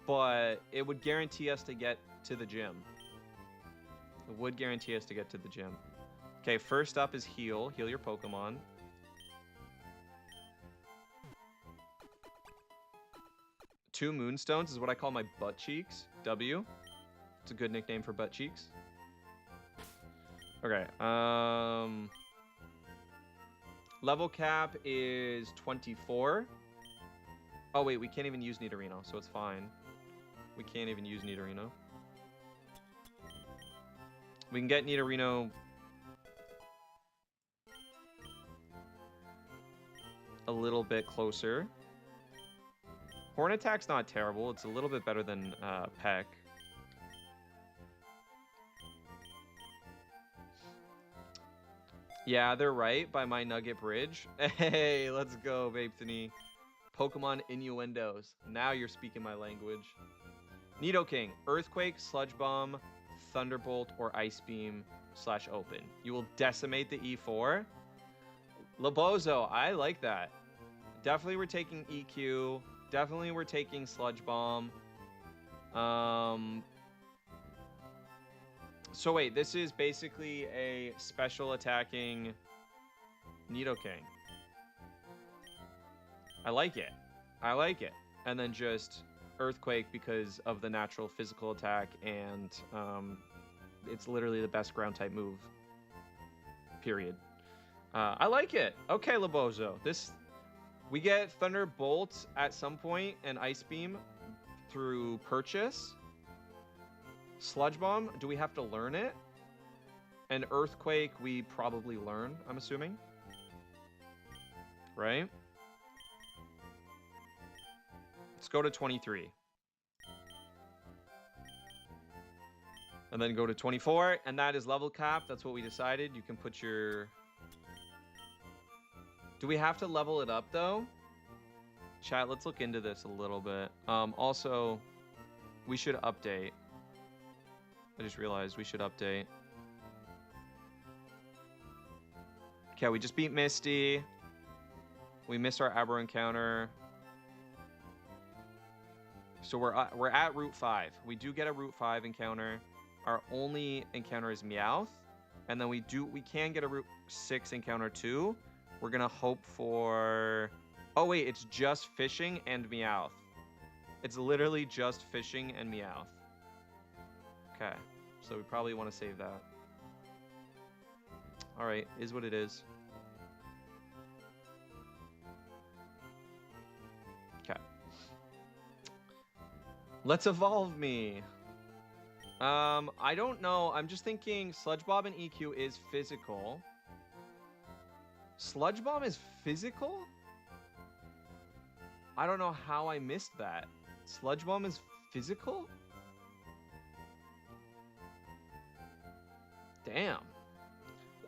But it would guarantee us to get to the gym. It would guarantee us to get to the gym. Okay, first up is heal. Heal your Pokemon. Two Moonstones is what I call my butt cheeks. W. It's a good nickname for butt cheeks. Okay. Level cap is 24. Oh, wait. We can't even use Nidorino, so it's fine. We can't even use Nidorino. We can get Nidorino a little bit closer. Horn Attack's not terrible. It's a little bit better than Peck. Yeah, they're right by my Nugget Bridge. Hey, let's go, Vapethany. Pokemon innuendos. Now you're speaking my language. Nidoking, Earthquake, Sludge Bomb, Thunderbolt, or Ice Beam / Open. You will decimate the E4. Labozo, I like that. Definitely we're taking EQ. Definitely we're taking Sludge Bomb. So wait, this is basically a special attacking Nidoking. I like it. I like it. And then just Earthquake because of the natural physical attack, and it's literally the best ground type move. Period. I like it. Okay, Labozo. We get Thunderbolt at some point and Ice Beam through purchase. Sludge Bomb, do we have to learn it? And Earthquake, we probably learn, I'm assuming. Right? Let's go to 23. And then go to 24, and that is level cap. That's what we decided. You can put your... Do we have to level it up, though? Chat, let's look into this a little bit. Also, we should update. I just realized we should update. Okay, we just beat Misty. We missed our Abra encounter. So we're at Route 5. We do get a Route 5 encounter. Our only encounter is Meowth. And then we can get a Route 6 encounter too. We're gonna hope for... Oh wait, it's just fishing and Meowth. It's literally just fishing and Meowth. Okay, so we probably want to save that. Alright, is what it is. Okay. Let's evolve me. I don't know. I'm just thinking Sludge Bomb and EQ is physical. Sludge Bomb is physical? I don't know how I missed that. Sludge Bomb is physical? Damn.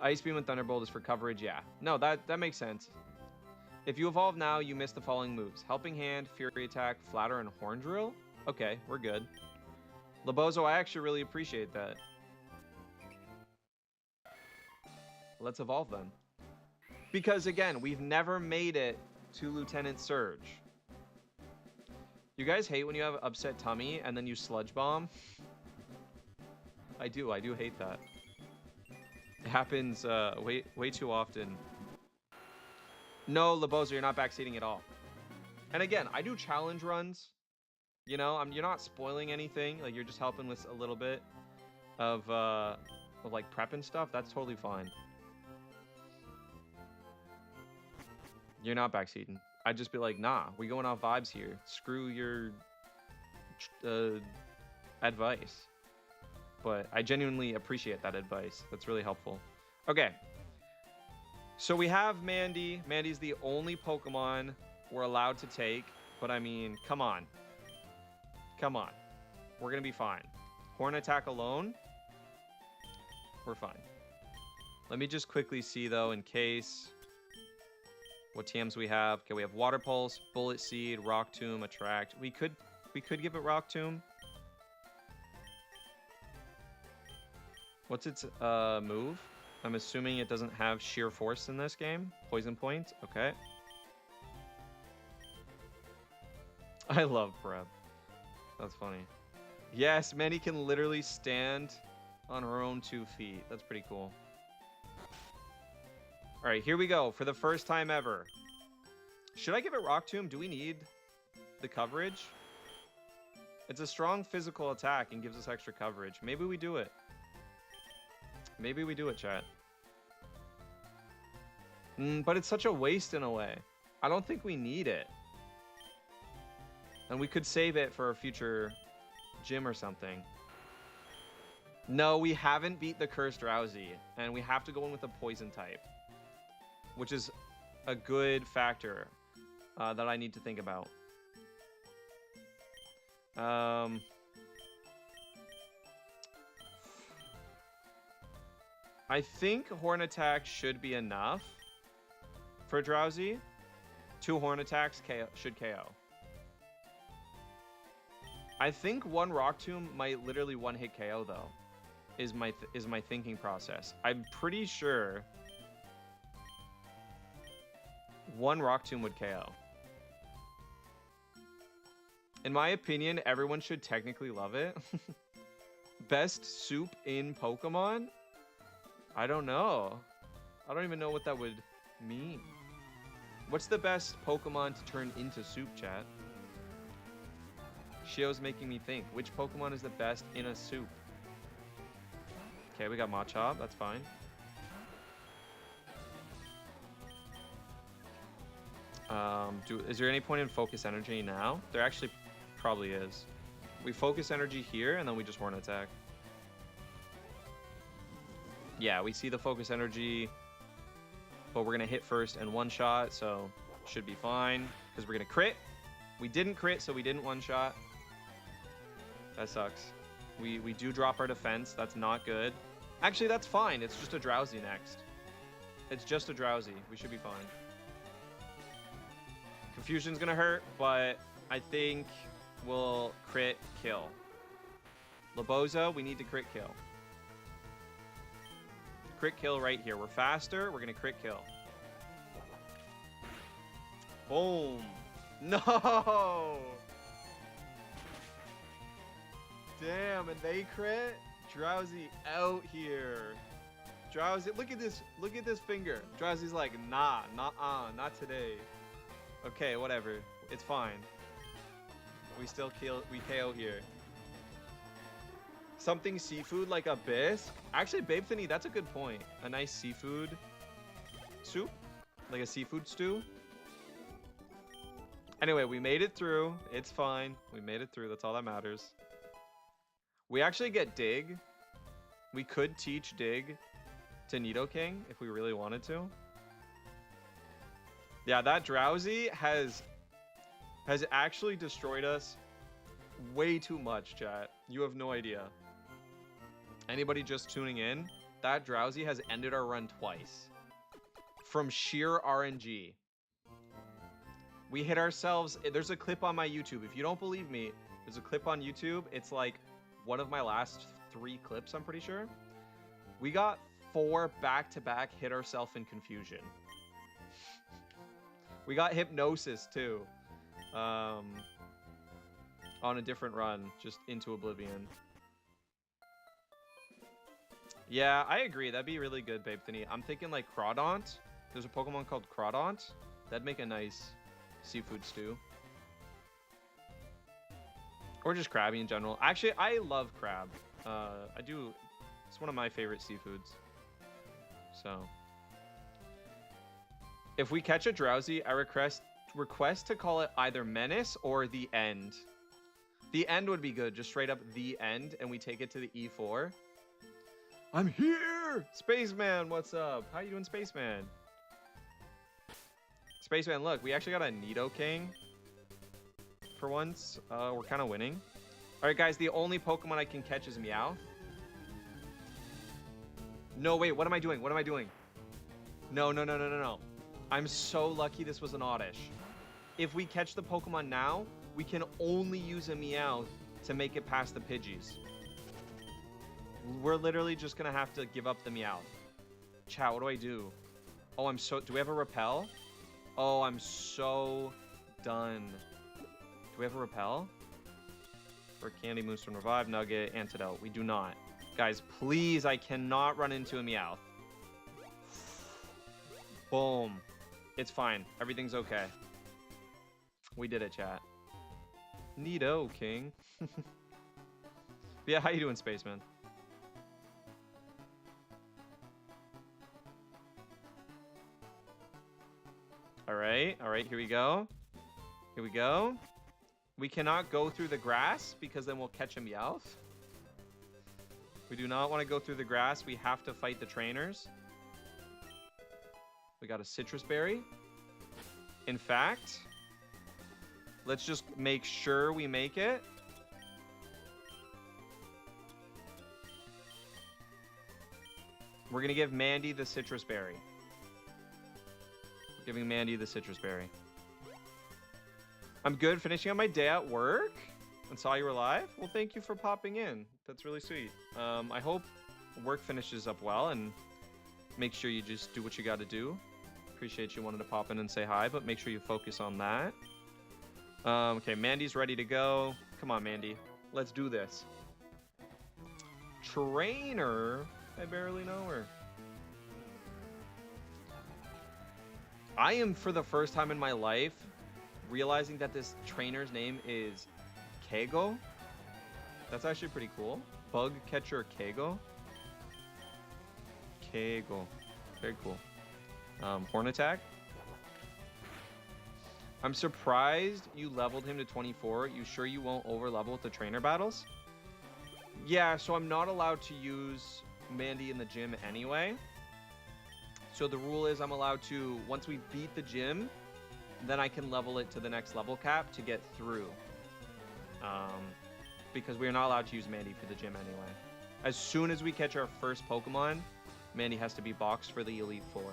Ice Beam and Thunderbolt is for coverage, yeah. No, that makes sense. If you evolve now, you miss the following moves. Helping Hand, Fury Attack, Flatter, and Horn Drill. Okay, we're good. Labozo, I actually really appreciate that. Let's evolve then. Because again, we've never made it to Lieutenant Surge. You guys hate when you have upset tummy and then you Sludge Bomb? I do hate that. It happens way too often. No, Labozo, you're not backseating at all. And again, I do challenge runs. You know, you're not spoiling anything. Like, you're just helping with a little bit of like prep and stuff. That's totally fine. You're not backseating. I'd just be like, nah, we going off vibes here. Screw your advice. But I genuinely appreciate that advice. That's really helpful. Okay. So we have Mandy. Mandy's the only Pokemon we're allowed to take. But I mean, come on. Come on. We're going to be fine. Horn Attack alone, we're fine. Let me just quickly see, though, in case... what TMs we have. Okay, we have Water Pulse, Bullet Seed, Rock Tomb, Attract. We could give it Rock Tomb. What's its move? I'm assuming it doesn't have Sheer Force in this game. Poison Point. Okay. I love Prep. That's funny. Yes, Manny can literally stand on her own 2 feet. That's pretty cool. All right, here we go. For the first time ever. Should I give it Rock Tomb? Do we need the coverage? It's a strong physical attack and gives us extra coverage. Maybe we do it. Maybe we do it, chat. But it's such a waste in a way. I don't think we need it. And we could save it for a future gym or something. No, we haven't beat the Cursed Drowsy. And we have to go in with a poison type. Which is a good factor that I need to think about. I think Horn Attack should be enough for Drowsy. 2 Horn Attacks should KO. I think 1 Rock Tomb might literally 1-hit KO though. Is my thinking process. I'm pretty sure 1 Rock Tomb would KO. In my opinion, everyone should technically love it. Best soup in Pokemon? I don't know. I don't even know what that would mean. What's the best Pokemon to turn into soup, chat? Shio's making me think. Which Pokemon is the best in a soup? Okay, we got Machop. That's fine. Is there any point in Focus Energy now? There actually probably is. We Focus Energy here, and then we just Horn Attack. Yeah, we see the Focus Energy, but we're going to hit first and one-shot, so should be fine, because we're going to crit. We didn't crit, so we didn't one-shot. That sucks. We do drop our defense. That's not good. Actually, that's fine. It's just a Drowsy next. It's just a Drowsy. We should be fine. Confusion's gonna hurt, but I think we'll crit kill. Laboza, we need to crit kill. Crit kill right here. We're faster. We're gonna crit kill. Boom. No. Damn, and they crit. Drowsy out here. Drowsy, look at this. Look at this finger. Drowsy's like, nah, not today. Okay, whatever. It's fine. We still kill. We KO here. Something seafood like a bisque. Actually, Babe Thinny, that's a good point. A nice seafood soup, like a seafood stew. Anyway, we made it through. It's fine. We made it through. That's all that matters. We actually get Dig. We could teach Dig to Nidoking if we really wanted to. Yeah, that Drowsy has actually destroyed us way too much, chat. You have no idea. Anybody just tuning in, that Drowsy has ended our run twice. From sheer RNG. We hit ourselves. There's a clip on my YouTube. If you don't believe me, there's a clip on YouTube. It's like one of my last 3 clips, I'm pretty sure. We got 4 back-to-back hit ourselves in confusion. We got Hypnosis too. On a different run, just into Oblivion. Yeah, I agree. That'd be really good, Babe Thinny. I'm thinking like Crawdaunt. There's a Pokemon called Crawdaunt. That'd make a nice seafood stew. Or just Krabby in general. Actually, I love crab. I do. It's one of my favorite seafoods. So, if we catch a Drowsy, I request to call it either Menace or The End. The End would be good. Just straight up The End, and we take it to the E4. I'm here! Spaceman, what's up? How you doing, Spaceman? Spaceman, look, we actually got a Nidoking. For once, we're kind of winning. Alright, guys, the only Pokemon I can catch is Meowth. No, wait, what am I doing? What am I doing? No. I'm so lucky this was an Oddish. If we catch the Pokemon now, we can only use a Meowth to make it past the Pidgeys. We're literally just gonna have to give up the Meowth. Chat, what do I do? Oh, do we have a Repel? Oh, I'm so done. Do we have a Repel? For Candy, Moonstone, Revive, Nugget, Antidote. We do not. Guys, please, I cannot run into a Meowth. Boom. It's fine. Everything's okay. We did it, chat. Nidoking. Yeah, how you doing, Spaceman? Alright, here we go. Here we go. We cannot go through the grass because then we'll catch a Meowth. We do not want to go through the grass. We have to fight the trainers. We got a Citrus Berry. In fact, let's just make sure we make it. We're going to give Mandy the Citrus Berry. We're giving Mandy the Citrus Berry. I'm good. Finishing up my day at work and saw you were live. Well, thank you for popping in. That's really sweet. I hope work finishes up well and make sure you just do what you got to do. Appreciate you wanting to pop in and say hi, but make sure you focus on that. Okay, Mandy's ready to go. Come on, Mandy. Let's do this. Trainer. I barely know her. I am, for the first time in my life, realizing that this trainer's name is Kago. That's actually pretty cool. Bug Catcher Kago. Kago. Very cool. Horn Attack. I'm surprised you leveled him to 24. You sure you won't over level with the trainer battles? Yeah, so I'm not allowed to use Mandy in the gym anyway. So the rule is I'm allowed to, once we beat the gym, then I can level it to the next level cap to get through. Because we're not allowed to use Mandy for the gym anyway. As soon as we catch our first Pokemon, Mandy has to be boxed for the Elite Four.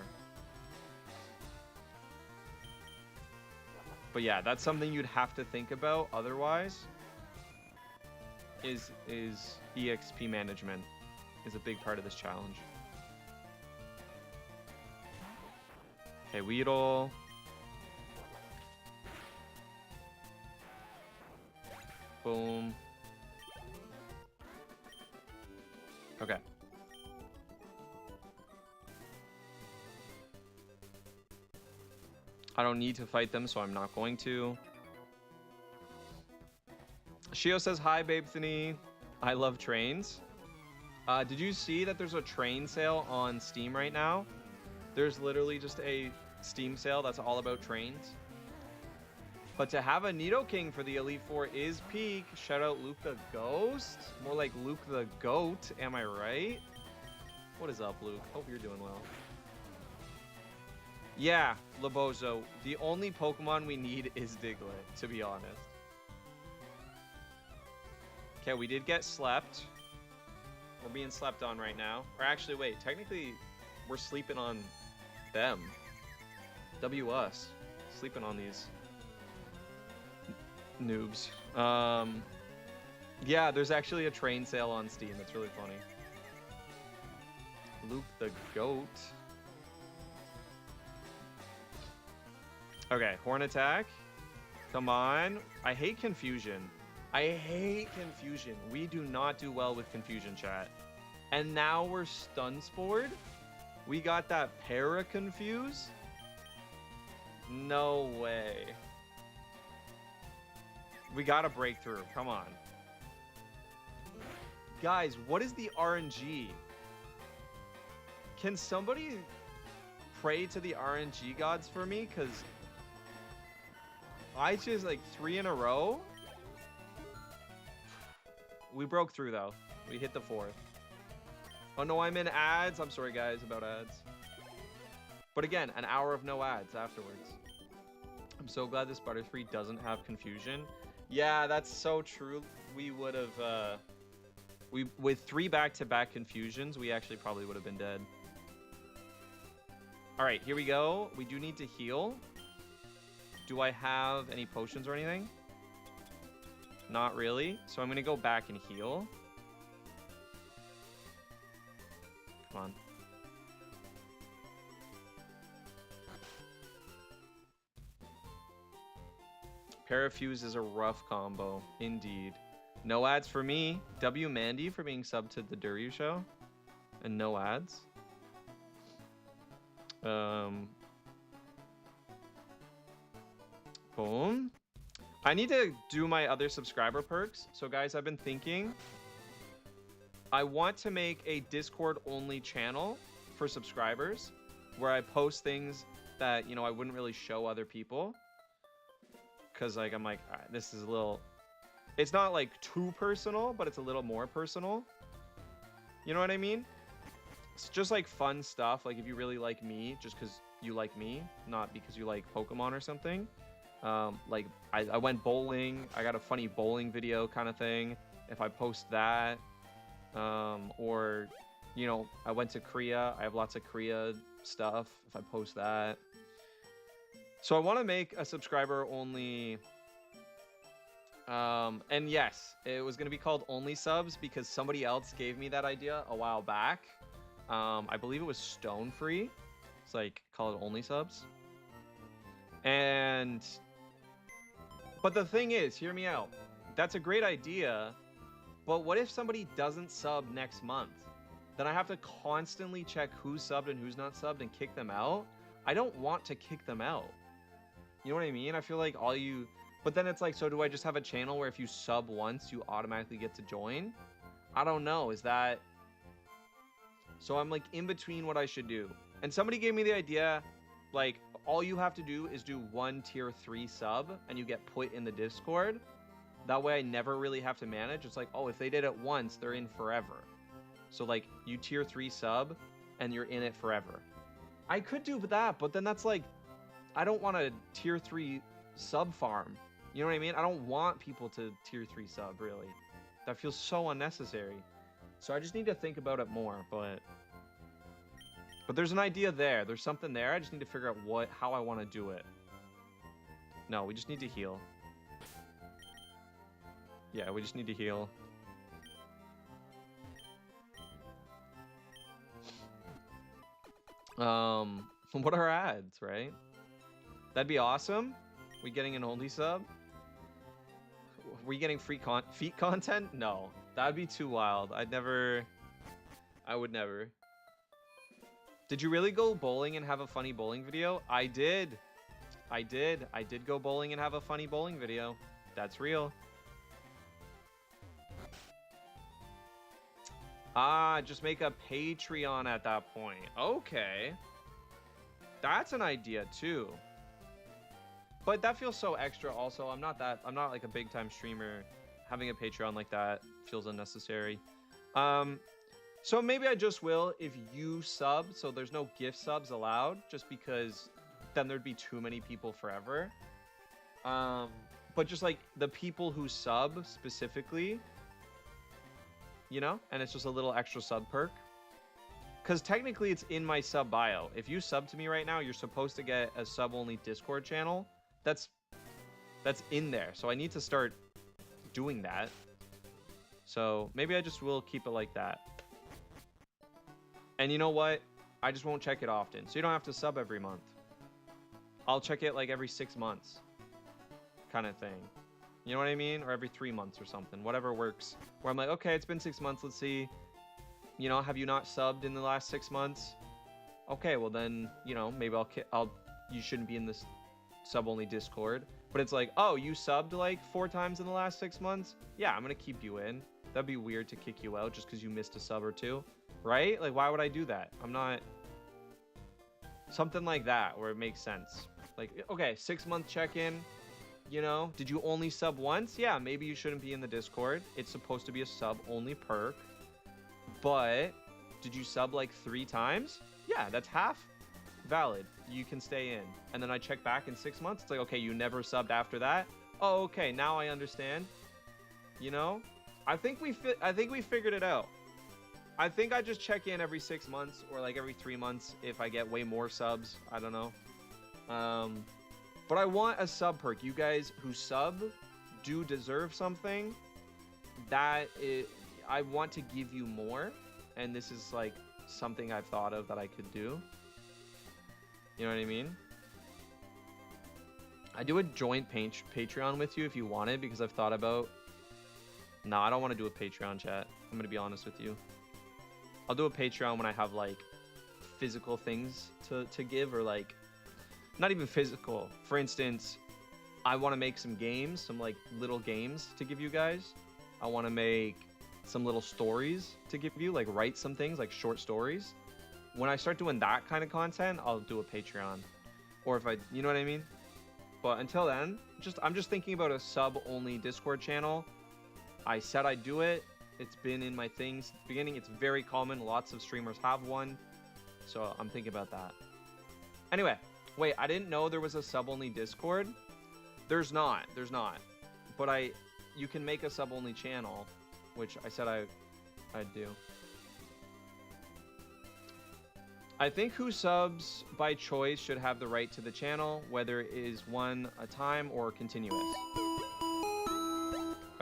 But yeah, that's something you'd have to think about. Otherwise, is EXP management is a big part of this challenge. Okay, Weedle. Boom. Okay. I don't need to fight them, so I'm not going to. Shio says, hi, Babethany. I love trains. Did you see that there's a train sale on Steam right now? There's literally just a Steam sale that's all about trains. But to have a Nidoking for the Elite Four is peak. Shout out Luke the Ghost. More like Luke the Goat, am I right? What is up, Luke? Hope you're doing well. Yeah, Labozo. The only Pokemon we need is Diglett, to be honest. Okay, we did get slept. We're being slept on right now. Or actually, wait, technically, we're sleeping on them. W us. Sleeping on these noobs. Yeah, there's actually a train sale on Steam. It's really funny. Luke the Goat. Okay, Horn Attack. Come on. I hate Confusion. I hate Confusion. We do not do well with Confusion, chat. And now we're Stun Spored? We got that Para Confuse? No way. We got a breakthrough. Come on. Guys, what is the RNG? Can somebody pray to the RNG gods for me? Because I just like 3 in a row. We broke through though. We hit the 4th. Oh no, I'm in ads. I'm sorry guys about ads. But again, an hour of no ads afterwards. I'm so glad this Butterfree doesn't have Confusion. Yeah, that's so true. We would have, with 3 back-to-back Confusions, we actually probably would have been dead. All right, here we go. We do need to heal. Do I have any potions or anything? Not really. So I'm going to go back and heal. Come on. Parafuse is a rough combo, indeed. No ads for me. W Mandy for being subbed to the Duryu show. And no ads. Boom. I need to do my other subscriber perks. So guys, I've been thinking. I want to make a Discord only channel for subscribers where I post things that, you know, I wouldn't really show other people. Cause like, I'm like, this is a little, it's not like too personal, but it's a little more personal. You know what I mean? It's just like fun stuff. Like if you really like me, just cause you like me, not because you like Pokemon or something. Like I went bowling. I got a funny bowling video kind of thing. If I post that, or, you know, I went to Korea. I have lots of Korea stuff. If I post that. So I want to make a subscriber only, and yes, it was going to be called Only Subs because somebody else gave me that idea a while back. I believe it was Stone Free. It's like, call it Only Subs. And, but the thing is, hear me out. That's a great idea, but what if somebody doesn't sub next month? Then I have to constantly check who's subbed and who's not subbed and kick them out. I don't want to kick them out. You know what I mean? I feel like all you... But then it's like, so do I just have a channel where if you sub once, you automatically get to join? I don't know. Is that... So I'm like in between what I should do. And somebody gave me the idea, like, all you have to do is do 1 tier 3 sub and you get put in the Discord. That way I never really have to manage. It's like, oh, if they did it once, they're in forever. So like you tier 3 sub and you're in it forever. I could do that, but then that's like, I don't want a tier 3 sub farm. You know what I mean? I don't want people to tier 3 sub, really. That feels so unnecessary. So I just need to think about it more, but there's an idea there. There's something there. I just need to figure out how I want to do it. No, we just need to heal. Yeah, we just need to heal. What are ads, right? That'd be awesome. We getting an only sub? We getting free feet content? No, that'd be too wild. I would never. Did you really go bowling and have a funny bowling video? I did. I did go bowling and have a funny bowling video. That's real. Ah, just make a Patreon at that point. Okay. That's an idea too. But that feels so extra also. I'm not like a big time streamer. Having a Patreon like that feels unnecessary. So maybe I just will if you sub, so there's no gift subs allowed, just because then there'd be too many people forever. But just like the people who sub specifically, you know, and it's just a little extra sub perk. Because technically it's in my sub bio. If you sub to me right now, you're supposed to get a sub only Discord channel. That's in there. So I need to start doing that. So maybe I just will keep it like that. And you know what? I just won't check it often. So you don't have to sub every month. I'll check it like every 6 months kind of thing. You know what I mean? Or every 3 months or something. Whatever works. Where I'm like, okay, it's been 6 months. Let's see. You know, have you not subbed in the last 6 months? Okay, well then, you know, maybe you shouldn't be in this sub-only Discord. But it's like, oh, you subbed like 4 times in the last 6 months? Yeah, I'm going to keep you in. That'd be weird to kick you out just because you missed a sub or 2. Right? Like, why would I do that? I'm not... Something like that, where it makes sense. Like, okay, 6-month check-in. You know, did you only sub once? Yeah, maybe you shouldn't be in the Discord. It's supposed to be a sub-only perk. But, did you sub like 3 times? Yeah, that's half valid. You can stay in. And then I check back in 6 months. It's like, okay, you never subbed after that? Oh, okay, now I understand. You know? I think we figured it out. I think I just check in every 6 months or like every 3 months if I get way more subs. I don't know. But I want a sub perk. You guys who sub do deserve something. I want to give you more. And this is like something I've thought of that I could do. You know what I mean? I do a joint Patreon with you if you want it, because I've thought about... No, I don't want to do a Patreon, chat. I'm going to be honest with you. I'll do a Patreon when I have like physical things to give, or like not even physical. For instance, I want to make some games, some like little games to give you guys. I want to make some little stories to give you, like write some things like short stories. When I start doing that kind of content, I'll do a Patreon. Or if you know what I mean? But until then, I'm just thinking about a sub-only Discord channel. I said I'd do it. It's been in my things at the beginning. It's very common. Lots of streamers have one. So I'm thinking about that. Anyway, wait, I didn't know there was a sub-only Discord. There's not. But you can make a sub-only channel, which I said I'd do. I think who subs by choice should have the right to the channel, whether it is one a time or continuous.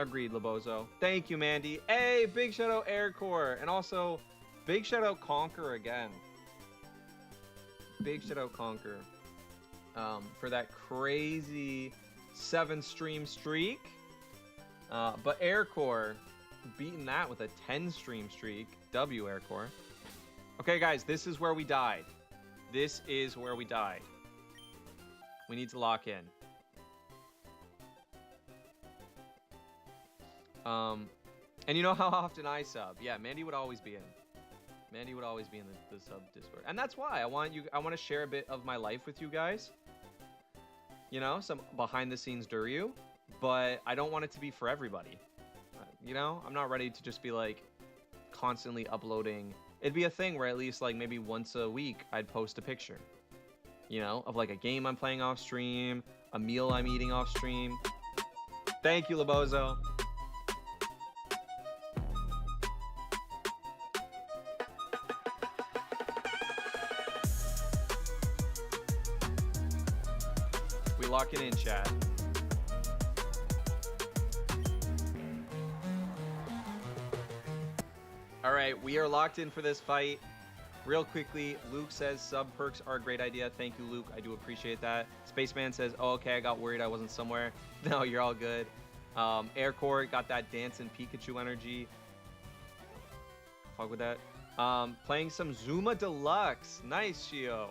Agreed, Labozo. Thank you, Mandy. Hey, big shout out Aircore. And also, big shout out Conquer again. Big shout out Conquer. For that crazy 7-stream streak. But Aircore beating that with a 10-stream streak. W Aircore. Okay, guys, this is where we died. This is where we died. We need to lock in. And you know how often I sub? Yeah, Mandy would always be in. Mandy would always be in the sub Discord. And that's why I want to share a bit of my life with you guys. You know, some behind the scenes Duryu, but I don't want it to be for everybody. You know, I'm not ready to just be like constantly uploading. It'd be a thing where at least like maybe once a week I'd post a picture, you know, of like a game I'm playing off stream, a meal I'm eating off stream. Thank you, Labozo. We locking in, chat? All right, we are locked in for this fight. Real quickly, Luke says sub perks are a great idea. Thank you, Luke. I do appreciate that. Spaceman says, oh, okay, I got worried I wasn't somewhere. No, you're all good. Aircore got that dancing Pikachu energy. Fuck with that. Playing some Zuma Deluxe. Nice, Shio.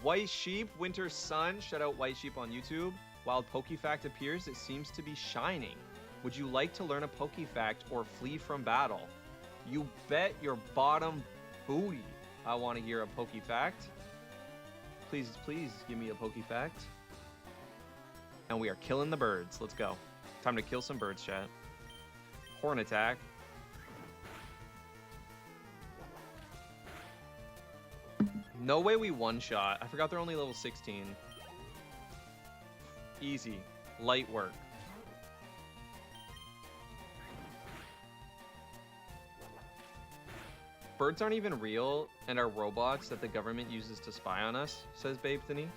White Sheep, Winter Sun. Shout out White Sheep on YouTube. While Pokefact appears, it seems to be shining. Would you like to learn a Pokefact or flee from battle? You bet your bottom booty I want to hear a Pokefact. Please, please give me a Pokefact. And we are killing the birds. Let's go. Time to kill some birds, chat. Horn attack. No way we one-shot. I forgot they're only level 16. Easy. Light work. Birds aren't even real and are robots that the government uses to spy on us, says Babe Thinny.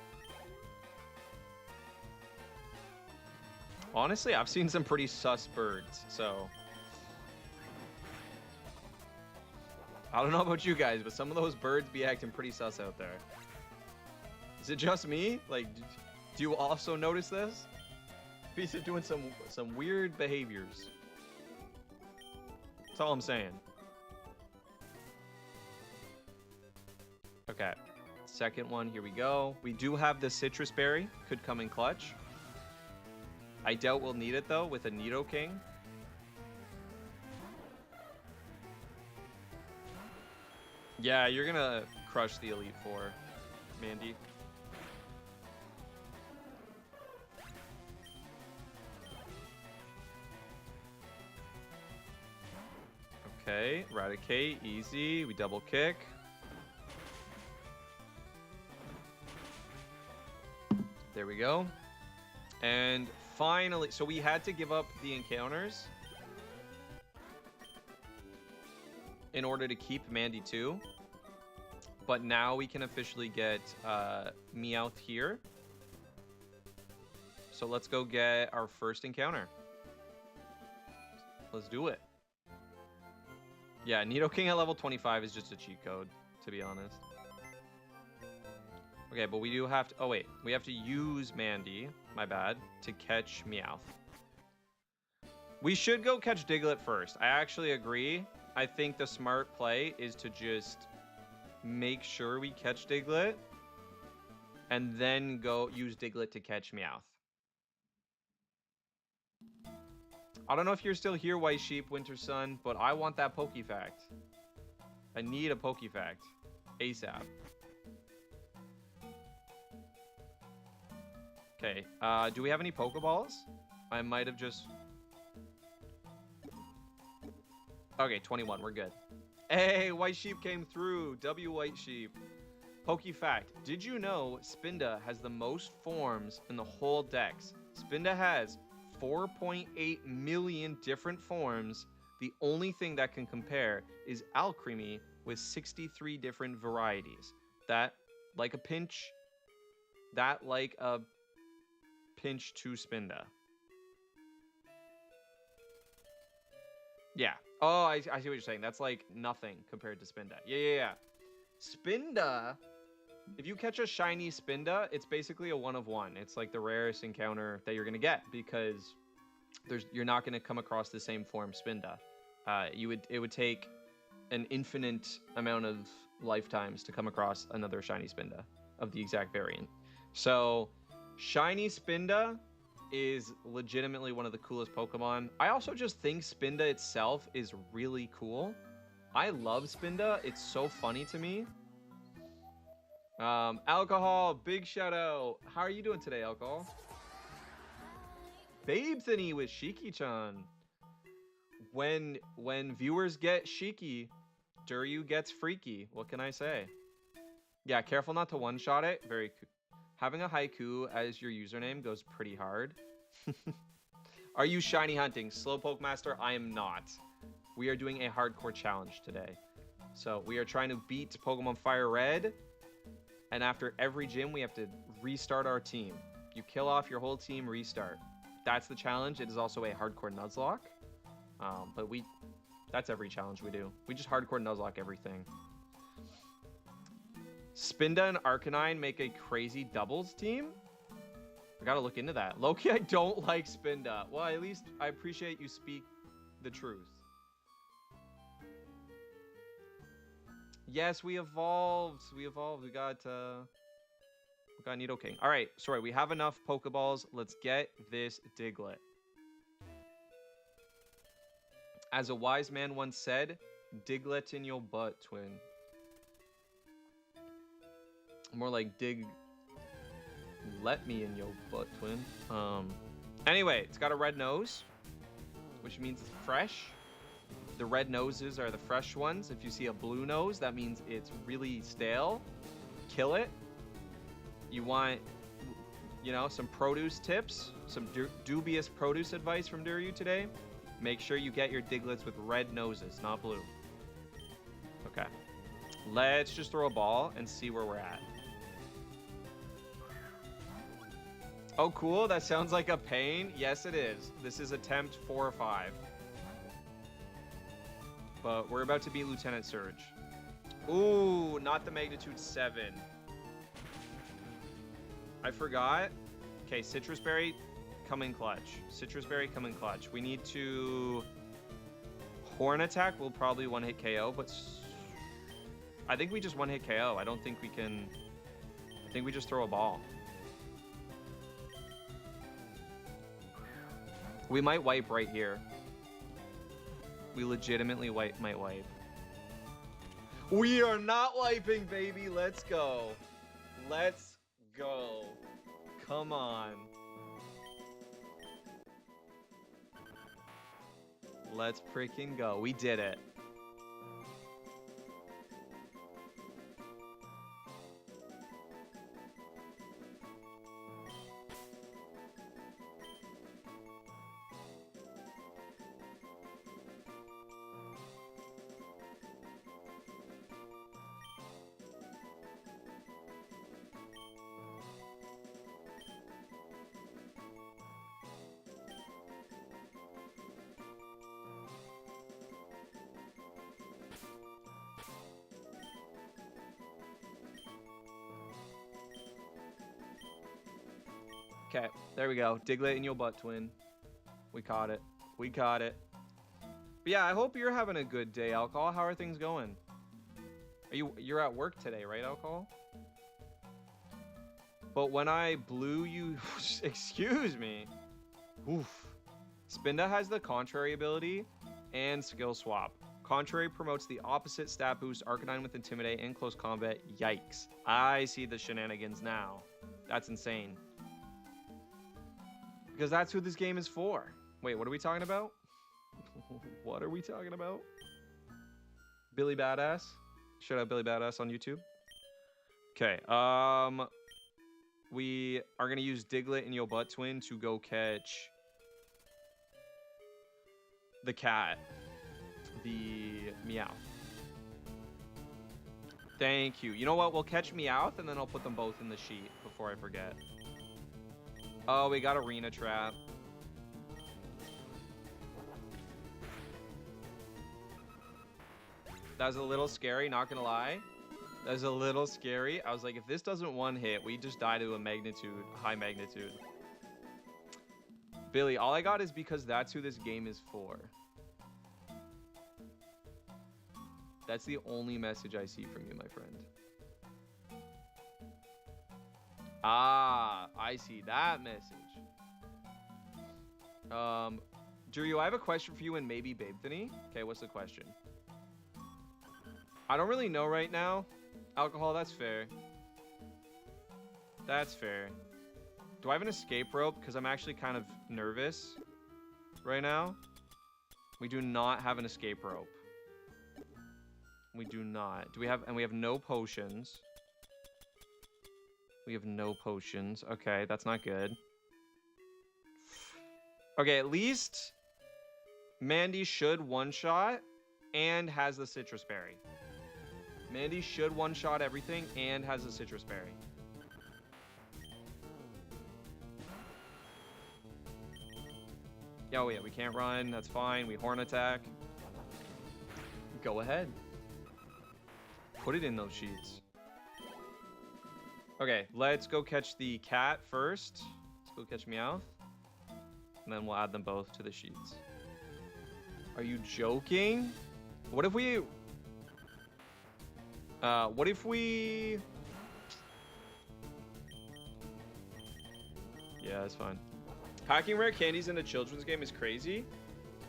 Honestly, I've seen some pretty sus birds, so... I don't know about you guys, but some of those birds be acting pretty sus out there. Is it just me? Like, do you also notice this? These are doing some weird behaviors. That's all I'm saying. Okay, second one, here we go. We do have the Citrus Berry, could come in clutch. I doubt we'll need it though with a Nidoking. Yeah, you're gonna crush the Elite Four, Mandy. Okay, Raticate, easy. We double kick. There we go. And finally, so we had to give up the encounters in order to keep Mandy 2. But now we can officially get Meowth here. So let's go get our first encounter. Let's do it. Yeah, Nidoking at level 25 is just a cheat code, to be honest. Okay, but we do have to... Oh, wait. We have to use Mandy, my bad, to catch Meowth. We should go catch Diglett first. I actually agree. I think the smart play is to just make sure we catch Diglett and then go use Diglett to catch Meowth. I don't know if you're still here, White Sheep, Winter Sun, but I want that Pokefact. I need a Pokefact. ASAP. Okay, do we have any Pokeballs? I might have just... Okay, 21, we're good. Hey, White Sheep came through. W White Sheep. Pokefact, did you know Spinda has the most forms in the whole Dex? Spinda has 4.8 million different forms. The only thing that can compare is Alcremie with 63 different varieties. That, like a pinch, that like a pinch to Spinda. Yeah. Oh, I see what you're saying. That's like nothing compared to Spinda. Yeah. Spinda, if you catch a shiny Spinda, it's basically a 1 of 1. It's like the rarest encounter that you're going to get because you're not going to come across the same form Spinda. It would take an infinite amount of lifetimes to come across another shiny Spinda of the exact variant. So, shiny Spinda is legitimately one of the coolest Pokemon. I also just think Spinda itself is really cool. I love Spinda. It's so funny to me. Alcohol, big shout out. How are you doing today, Alcohol? Babe Thinny with Shiki-chan. When viewers get Shiki, Duryu gets freaky. What can I say? Yeah, careful not to one-shot it. Very cool. Having a haiku as your username goes pretty hard. Are you shiny hunting? Slowpoke Master, I am not. We are doing a hardcore challenge today. So we are trying to beat Pokemon Fire Red. And after every gym, we have to restart our team. You kill off your whole team, restart. That's the challenge. It is also a hardcore Nuzlocke. But that's every challenge we do. We just hardcore Nuzlocke everything. Spinda and Arcanine make a crazy doubles team? I gotta look into that. Loki, I don't like Spinda. Well, at least I appreciate you speak the truth. Yes, we evolved. We got Nidoking. All right, sorry, we have enough Pokeballs. Let's get this Diglett. As a wise man once said, Diglett in your butt, twin. More like let me in your butt, twin. Anyway, it's got a red nose, which means it's fresh. The red noses are the fresh ones. If you see a blue nose, that means it's really stale. Kill it. You want, you know, some produce tips, some dubious produce advice from Duryu today. Make sure you get your Digletts with red noses, not blue. Okay. Let's just throw a ball and see where we're at. Oh, cool. That sounds like a pain. Yes, it is. This is attempt 4 or 5. But we're about to be Lieutenant Surge. Ooh, not the magnitude 7. I forgot. Okay, Citrus Berry, come in clutch. Citrus Berry, come in clutch. We need to... Horn Attack will probably one-hit KO, but... I think we just one-hit KO. I don't think we can... I think we just throw a ball. We might wipe right here. We legitimately might wipe. We are not wiping, baby. Let's go. Let's go. Come on. Let's freaking go. We did it. Okay, there we go. Diglett in your butt, twin. We caught it. We caught it. But yeah, I hope you're having a good day, Alcohol. How are things going? You're at work today, right, Alcohol? But when I blew you... Excuse me. Oof. Spinda has the Contrary ability and Skill Swap. Contrary promotes the opposite stat boost, Arcanine with Intimidate and Close Combat. Yikes. I see the shenanigans now. That's insane. Because that's who this game is for. Wait, what are we talking about? What are we talking about? Billy Badass. Shout out Billy Badass on YouTube. Okay, we are gonna use Diglett and Yo Butt Twin to go catch the cat. The Meowth. Thank you. You know what? We'll catch Meowth and then I'll put them both in the sheet before I forget. Oh, we got Arena Trap. That was a little scary, not gonna lie. That was a little scary. I was like, if this doesn't one hit, we just die to a magnitude, high magnitude. Billy, all I got is because that's who this game is for. That's the only message I see from you, my friend. Ah, I see that message. Drew, I have a question for you and maybe Babethany. Okay, what's the question? I don't really know right now. Alcohol, that's fair. That's fair. Do I have an escape rope? Because I'm actually kind of nervous right now. We do not have an escape rope. We do not. Do we have... And we have no potions. We have no potions. Okay, that's not good. Okay, at least Mandy should one-shot and has the Citrus Berry. Mandy should one-shot everything and has the Citrus Berry. Oh yeah, we can't run. That's fine. We horn attack. Go ahead. Put it in those sheets. Okay, let's go catch the cat first. Let's go catch Meowth. And then we'll add them both to the sheets. Are you joking? What if we... What if we... Yeah, that's fine. Packing rare candies in a children's game is crazy.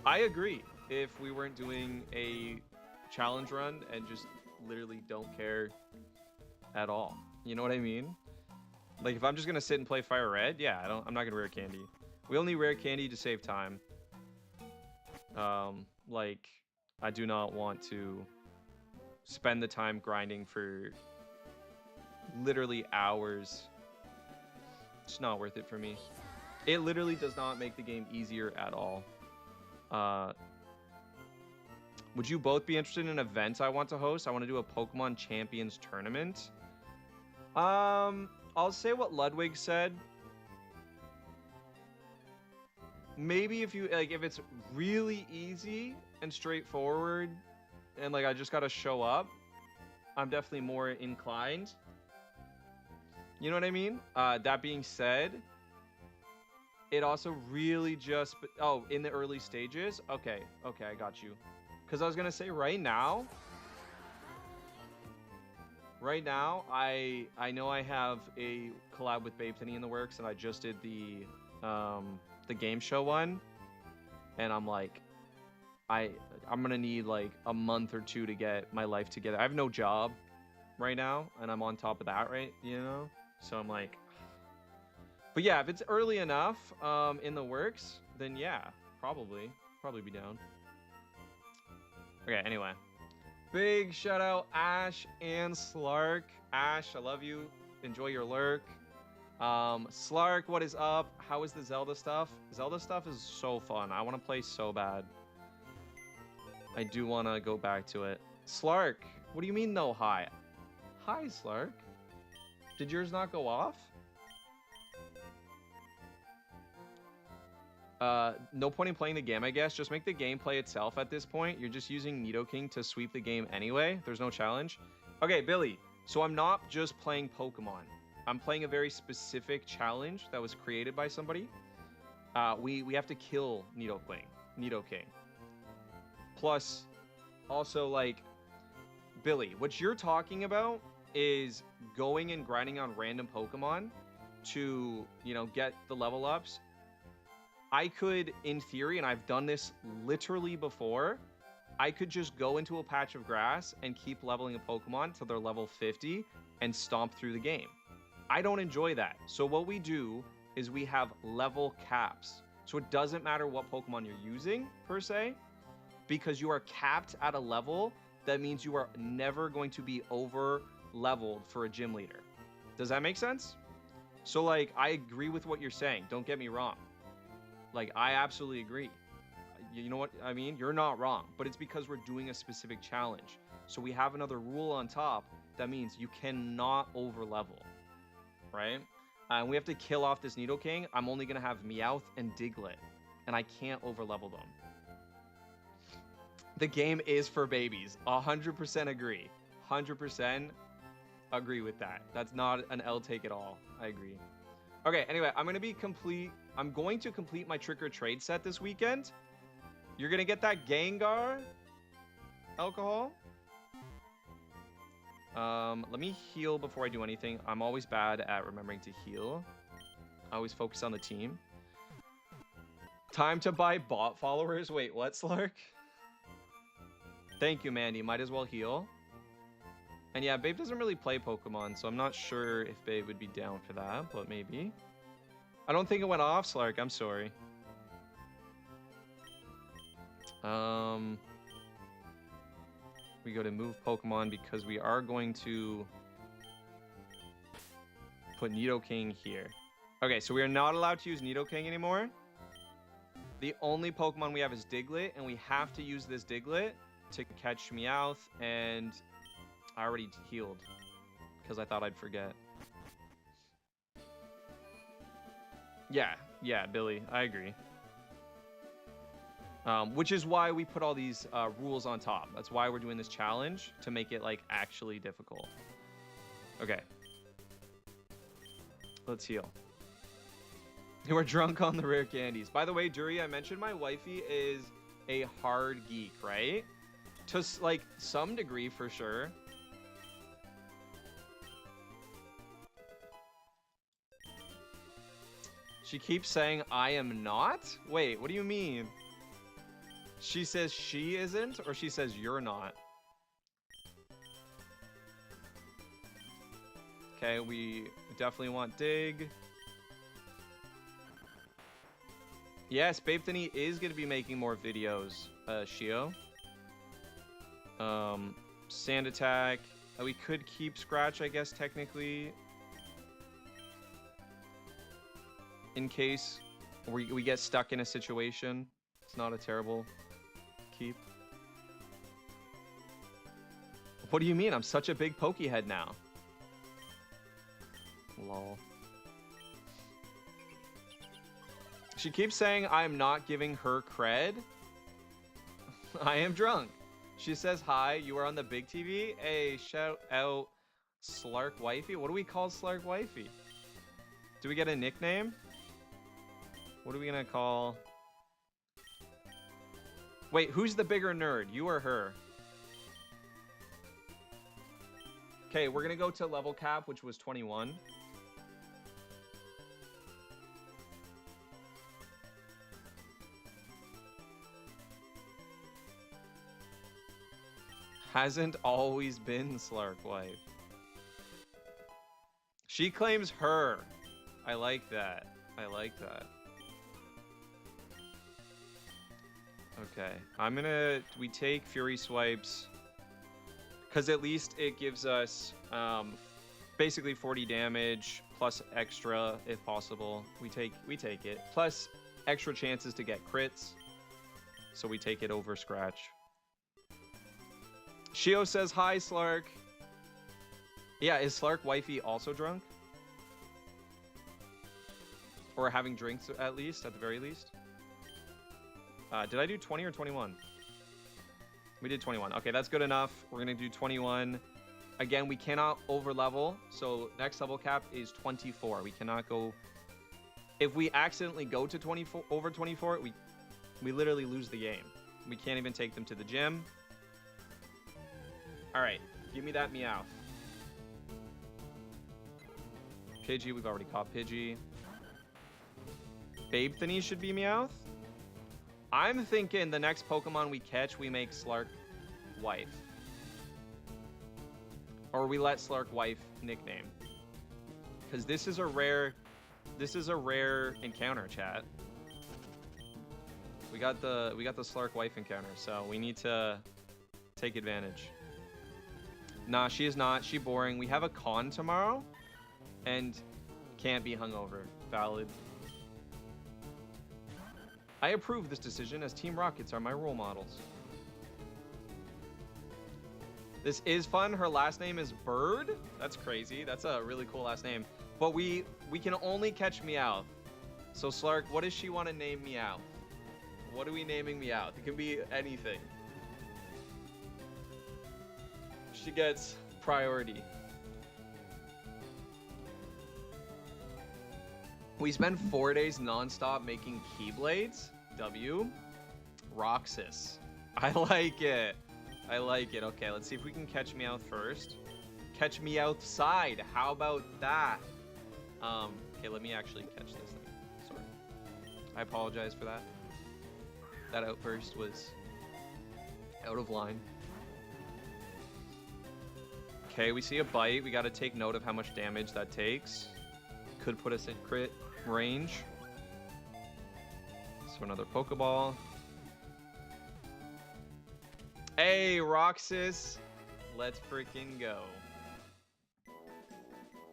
I agree. If we weren't doing a challenge run and just literally don't care at all. You know what I mean? Like if I'm just gonna sit and play Fire Red, yeah, I'm not gonna rare candy. We only rare candy to save time. Like I do not want to spend the time grinding for literally hours. It's not worth it for me. It literally does not make the game easier at all. Would you both be interested in an event I want to host? I want to do a Pokemon Champions tournament. I'll say what Ludwig said. Maybe if you if it's really easy and straightforward and like I just gotta show up, I'm definitely more inclined. You know what I mean? That being said, it also really just... Oh, in the early stages? Okay, I got you. Because I was going to say right now, I know I have a collab with Babe Tinny in the works, and I just did the game show one. And I'm like, I'm going to need like a month or two to get my life together. I have no job right now, and I'm on top of that, right? You know? So I'm like, but yeah, if it's early enough in the works, then yeah, probably be down. Okay, anyway, big shout out Ash and Slark. Ash, I love you. Enjoy your lurk. Slark, what is up? How is the Zelda stuff? Zelda stuff is so fun. I want to play so bad. I do want to go back to it. Slark, what do you mean no hi? Hi, Slark. Did yours not go off? No point in playing the game, I guess. Just make the game play itself at this point. You're just using Nidoking to sweep the game anyway. There's no challenge. Okay, Billy. So I'm not just playing Pokemon. I'm playing a very specific challenge that was created by somebody. We have to kill Nidoking. Plus, also, like, Billy, what you're talking about is going and grinding on random Pokemon to, you know, get the level ups. I could, in theory, and I've done this literally before, I could just go into a patch of grass and keep leveling a Pokemon till they're level 50 and stomp through the game. I don't enjoy that. So what we do is we have level caps. So it doesn't matter what Pokemon you're using, per se, because you are capped at a level that means you are never going to be over leveled for a gym leader. Does that make sense? So like, I agree with what you're saying. Don't get me wrong. Like, I absolutely agree. You know what I mean? You're not wrong, but it's because we're doing a specific challenge. So we have another rule on top that means you cannot over level, right? And we have to kill off this Nidoking. I'm only gonna have Meowth and Diglett, and I can't over level them. The game is for babies. 100% agree. 100% agree with that. That's not an L take at all. I agree. Okay, anyway, I'm going to complete my Trick or Trade set this weekend. You're going to get that Gengar alcohol. Let me heal before I do anything. I'm always bad at remembering to heal. I always focus on the team. Time to buy bot followers. Wait, what, Slark? Thank you, Mandy. Might as well heal. And yeah, Babe doesn't really play Pokemon, so I'm not sure if Babe would be down for that, but maybe. I don't think it went off, Slark. I'm sorry. We go to move Pokemon because we are going to put Nidoking here. Okay, so we are not allowed to use Nidoking anymore. The only Pokemon we have is Diglett, and we have to use this Diglett to catch Meowth, and I already healed because I thought I'd forget. Yeah, Billy, I agree. Which is why we put all these rules on top. That's why we're doing this challenge, to make it like actually difficult. Okay. Let's heal. You are drunk on the rare candies. By the way, Duri, I mentioned my wifey is a hard geek, right? To like some degree for sure. She keeps saying I am not? Wait, what do you mean? She says she isn't, or she says you're not? Okay, we definitely want dig. Yes, Babethany is going to be making more videos, Shio. Sand attack. We could keep Scratch, I guess, technically. In case we get stuck in a situation. It's not a terrible keep. What do you mean? I'm such a big Pokehead now. Lol. She keeps saying I'm not giving her cred. I am drunk. She says hi, you are on the big TV. Hey, shout out Slark Wifey. What do we call Slark Wifey? Do we get a nickname? What are we gonna call? Wait, who's the bigger nerd? You or her? Okay, we're gonna go to level cap, which was 21. Hasn't always been Slark Wife. She claims her. I like that. I like that. Okay, we take Fury Swipes, because at least it gives us basically 40 damage plus extra if possible. We take it, plus extra chances to get crits, so we take it over Scratch. Shio says hi, Slark. Yeah, is Slark Wifey also drunk? Or having drinks at least, at the very least? Did I do 20 or 21? We did 21. Okay, that's good enough. We're gonna do 21. Again, we cannot over level, so next level cap is 24. We cannot go. If we accidentally go to 24 over 24, we literally lose the game. We can't even take them to the gym. All right, give me that Meowth. Pidgey, we've already caught Pidgey. Babethany should be Meowth. I'm thinking the next Pokemon we catch, we make Slark Wife. Or we let Slark Wife nickname. Because this is a rare encounter, chat. We got the Slark Wife encounter, so we need to take advantage. Nah, she is not. She boring. We have a con tomorrow, and can't be hungover. Valid. I approve this decision as Team Rockets are my role models. This is fun. Her last name is Bird. That's crazy. That's a really cool last name. But we can only catch Meowth. So Slark, what does she want to name Meowth? What are we naming Meowth? It can be anything. She gets priority. We spent 4 days non-stop making Keyblades. W. Roxas. I like it. I like it. Okay, let's see if we can catch Meowth first. Catch me outside. How about that? Okay, let me actually catch this thing. Sorry. I apologize for that. That outburst was out of line. Okay, we see a bite. We got to take note of how much damage that takes. Could put us in crit range. So another Pokeball. Hey, Roxas. Let's freaking go.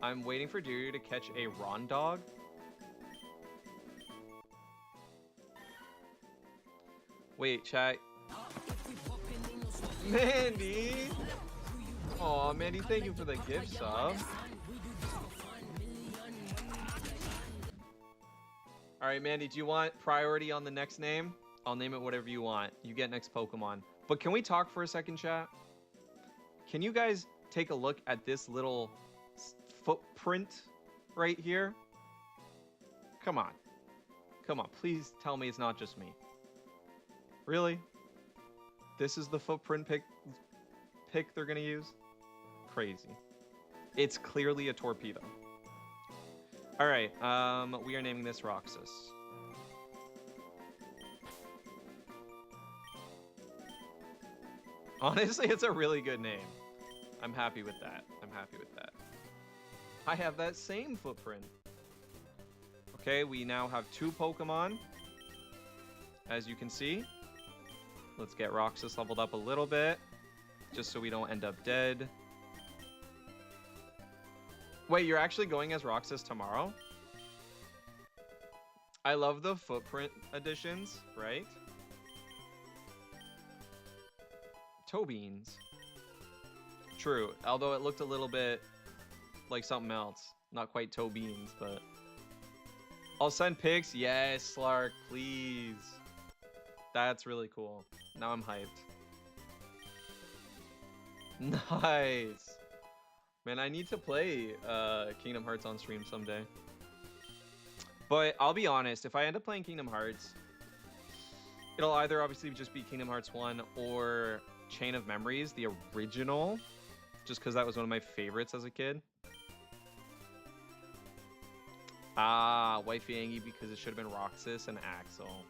I'm waiting for Deer to catch a Rondog. Wait, chat. Mandy! Aw, Mandy, thank you for the gift sub. Alright, Mandy, do you want priority on the next name? I'll name it whatever you want. You get next Pokemon. But can we talk for a second, chat? Can you guys take a look at this little footprint right here? Come on. Come on. Please tell me it's not just me. Really? This is the footprint pick they're going to use? Crazy. It's clearly a torpedo. All right. We are naming this Roxas. Honestly, it's a really good name. I'm happy with that. I'm happy with that. I have that same footprint. Okay, we now have 2 Pokemon. As you can see. Let's get Roxas leveled up a little bit. Just so we don't end up dead. Wait, you're actually going as Roxas tomorrow? I love the footprint additions, right? Toe beans. True, although it looked a little bit like something else. Not quite toe beans, but... I'll send pics. Yes, Slark, please. That's really cool. Now I'm hyped. Nice. Man, I need to play Kingdom Hearts on stream someday. But I'll be honest, if I end up playing Kingdom Hearts, it'll either obviously just be Kingdom Hearts 1 or Chain of Memories, the original, just because that was one of my favorites as a kid. Ah, Wifey Angie because it should have been Roxas and Axel.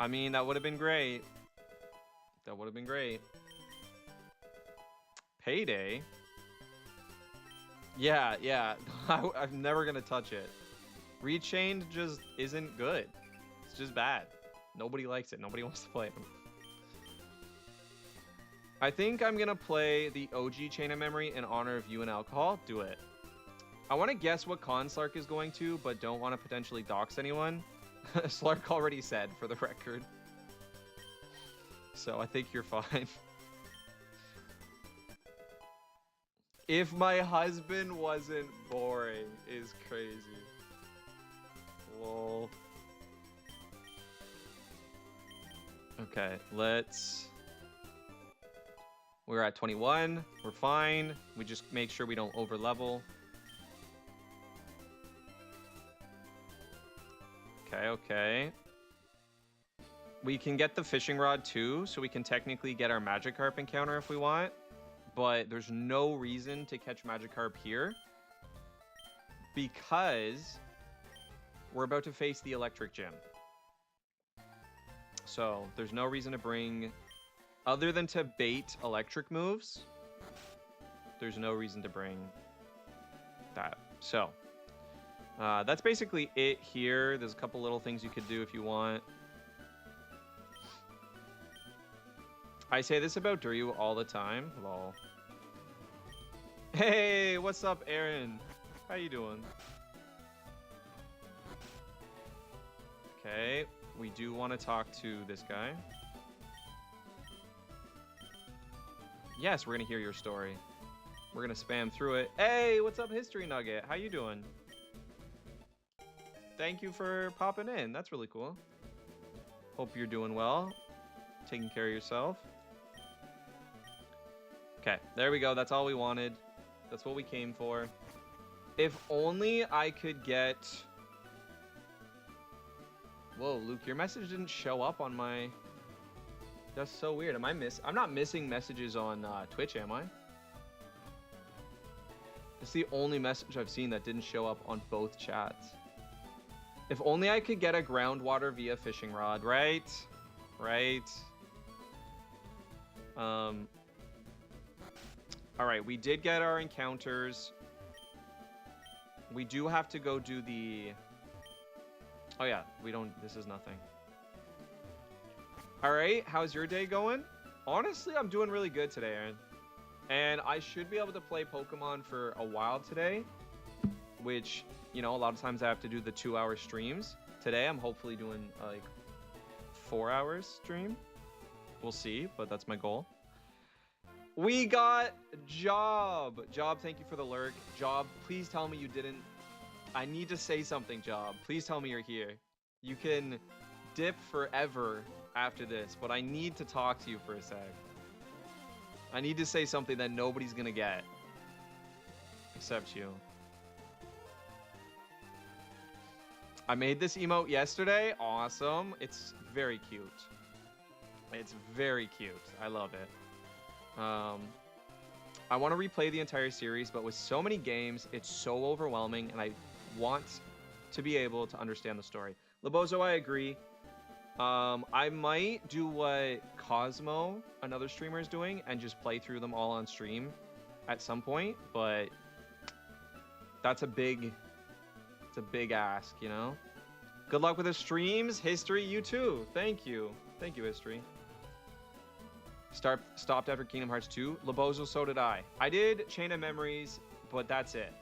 I mean, that would have been great. That would have been great. Payday? Yeah. I'm never going to touch it. Rechained just isn't good. It's just bad. Nobody likes it. Nobody wants to play it. I think I'm going to play the OG Chain of Memory in honor of you and alcohol. Do it. I want to guess what con Slark is going to, but don't want to potentially dox anyone. Slark already said, for the record. So I think you're fine. If my husband wasn't boring is crazy. Lol. Okay, let's... We're at 21. We're fine. We just make sure we don't over level. Okay. We can get the fishing rod too, so we can technically get our Magikarp encounter if we want. But there's no reason to catch Magikarp here because we're about to face the Electric Gym. So there's no reason to bring, other than to bait electric moves, there's no reason to bring that. So that's basically it here. There's a couple little things you could do if you want. I say this about Drew all the time. Lol. Hey, what's up, Aaron? How you doing? Okay, we do want to talk to this guy. Yes, we're gonna hear your story. We're gonna spam through it. Hey, what's up, History Nugget? How you doing? Thank you for popping in. That's really cool. Hope you're doing well. Taking care of yourself. Okay, there we go. That's all we wanted. That's what we came for. If only I could get... Whoa, Luke, your message didn't show up on my... That's so weird. I'm not missing messages on Twitch, am I? It's the only message I've seen that didn't show up on both chats. If only I could get a groundwater via fishing rod, right? Right. All right, we did get our encounters. We do have to go do the... Oh yeah, this is nothing. All right, how's your day going? Honestly, I'm doing really good today, Aaron. And I should be able to play Pokemon for a while today, which, you know, a lot of times I have to do the 2-hour streams. Today, I'm hopefully doing like 4 hours stream. We'll see, but that's my goal. We got Job. Job, thank you for the lurk. Job, please tell me you didn't... I need to say something, Job. Please tell me you're here. You can dip forever after this, but I need to talk to you for a sec. I need to say something that nobody's gonna get. Except you. I made this emote yesterday. Awesome. It's very cute. It's very cute. I love it. I want to replay the entire series, but with so many games, it's so overwhelming, and I want to be able to understand the story. Labozo, I agree. I might do what Cosmo, another streamer, is doing, and just play through them all on stream at some point, but that's a big ask, you know? Good luck with the streams. History, you too. Thank you. Thank you, History. Stopped after Kingdom Hearts 2. Labozo, so did I. I did Chain of Memories, but that's it.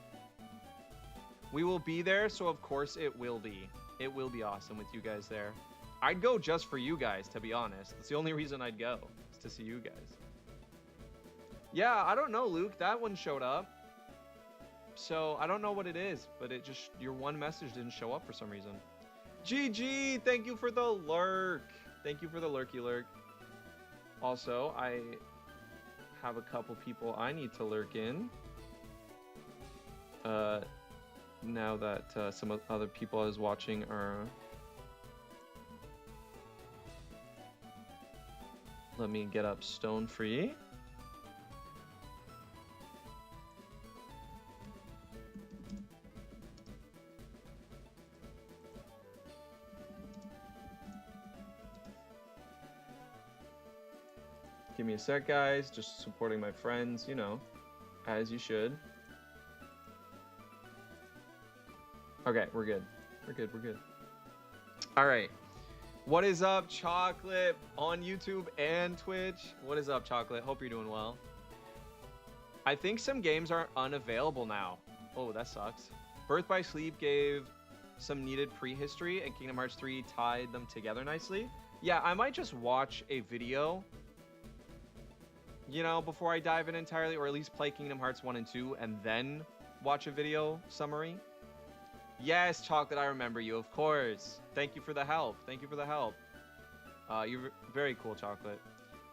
We will be there, so of course it will be. It will be awesome with you guys there. I'd go just for you guys, to be honest. That's the only reason I'd go, is to see you guys. Yeah, I don't know, Luke. That one showed up. So, I don't know what it is, but it just, your one message didn't show up for some reason. GG, thank you for the lurk. Thank you for the lurky lurk. Also, I have a couple people I need to lurk in. Now that some other people I was watching are... Let me get up Stone Free. Give me a sec, guys. Just supporting my friends, you know, as you should. Okay, we're good. We're good, we're good. All right. What is up, Chocolate, on YouTube and Twitch? What is up, Chocolate? Hope you're doing well. I think some games are unavailable now. Oh, that sucks. Birth by Sleep gave some needed prehistory, and Kingdom Hearts 3 tied them together nicely. Yeah, I might just watch a video, you know, before I dive in entirely, or at least play Kingdom Hearts 1 and 2, and then watch a video summary. Yes, Chocolate, I remember you, of course. Thank you for the help. Thank you for the help. You're very cool, Chocolate.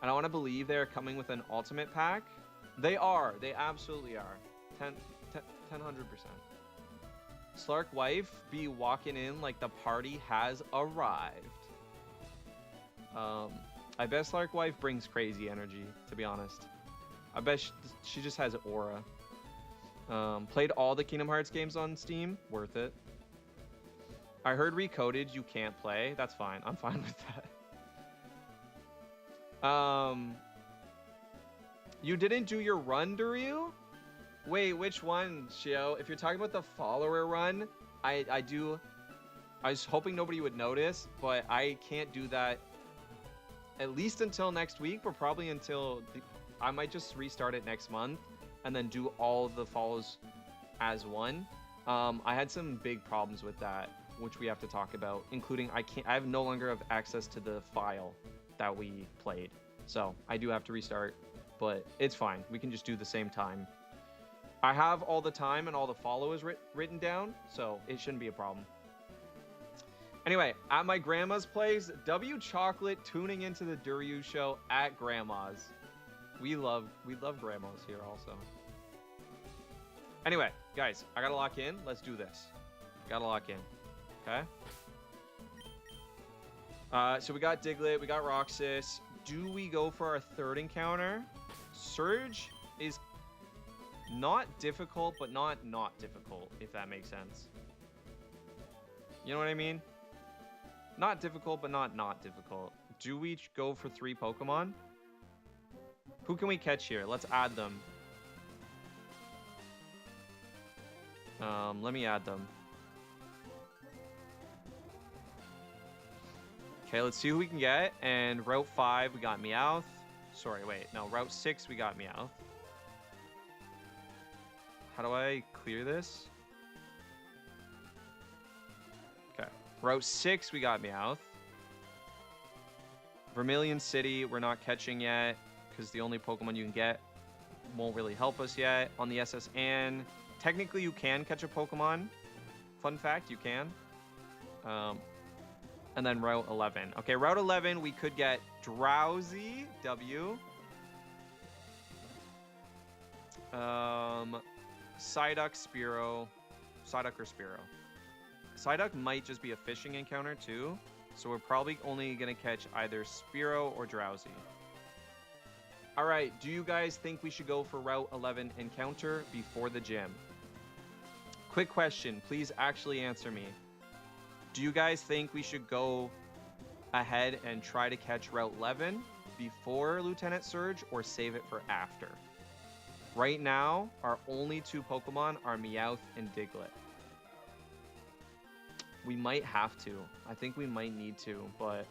And I want to believe they're coming with an ultimate pack. They are. They absolutely are. 100%. Slark Wife be walking in like the party has arrived. I bet Slark Wife brings crazy energy, to be honest. I bet she just has aura. Played all the Kingdom Hearts games on Steam. Worth it. I heard Recoded you can't play. That's fine. I'm fine with that. You didn't do your run, Duryu? Wait, which one, Shio? If you're talking about the follower run, I do. I was hoping nobody would notice, but I can't do that at least until next week, but probably until I might just restart it next month and then do all the follows as one. I had some big problems with that, which we have to talk about, including I have no longer have access to the file that we played. So I do have to restart, but it's fine. We can just do the same time. I have all the time and all the follows written down, so it shouldn't be a problem. Anyway, at my grandma's place, W Chocolate tuning into the Duryu show at grandma's. We love grandmas here also. Anyway, guys, I gotta lock in. Let's do this. Gotta lock in. Okay. So we got Diglett, we got Roxas. Do we go for our third encounter? Surge is not difficult, but not difficult, if that makes sense. You know what I mean? Not difficult, but not difficult. Do we go for 3 Pokemon? Who can we catch here? Let's add them. Let me add them. Okay, let's see who we can get. And Route 5, we got Meowth. Sorry, wait. No, Route 6, we got Meowth. How do I clear this? Okay. Route 6, we got Meowth. Vermilion City, we're not catching yet, because the only Pokemon you can get won't really help us yet. On the SS Anne, technically you can catch a Pokemon. Fun fact, you can. and then Route 11. Okay, Route 11, we could get Drowsy, W. Psyduck, Spearow. Psyduck or Spearow. Psyduck might just be a fishing encounter too, so we're probably only gonna catch either Spearow or Drowsy. All right, do you guys think we should go for Route 11 encounter before the gym? Quick question, please actually answer me. Do you guys think we should go ahead and try to catch Route 11 before Lieutenant Surge or save it for after? Right now, our only two Pokemon are Meowth and Diglett. We might have to. I think we might need to, but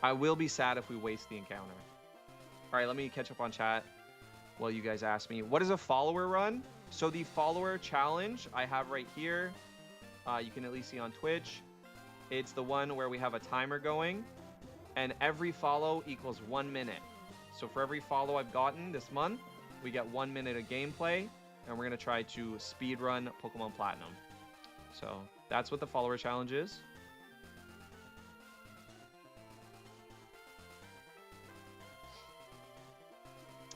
I will be sad if we waste the encounter. All right, let me catch up on chat while you guys ask me. What is a follower run? So the follower challenge I have right here, you can at least see on Twitch. It's the one where we have a timer going, and every follow equals 1 minute. So for every follow I've gotten this month, we get 1 minute of gameplay, and we're gonna try to speedrun Pokemon Platinum. So that's what the follower challenge is.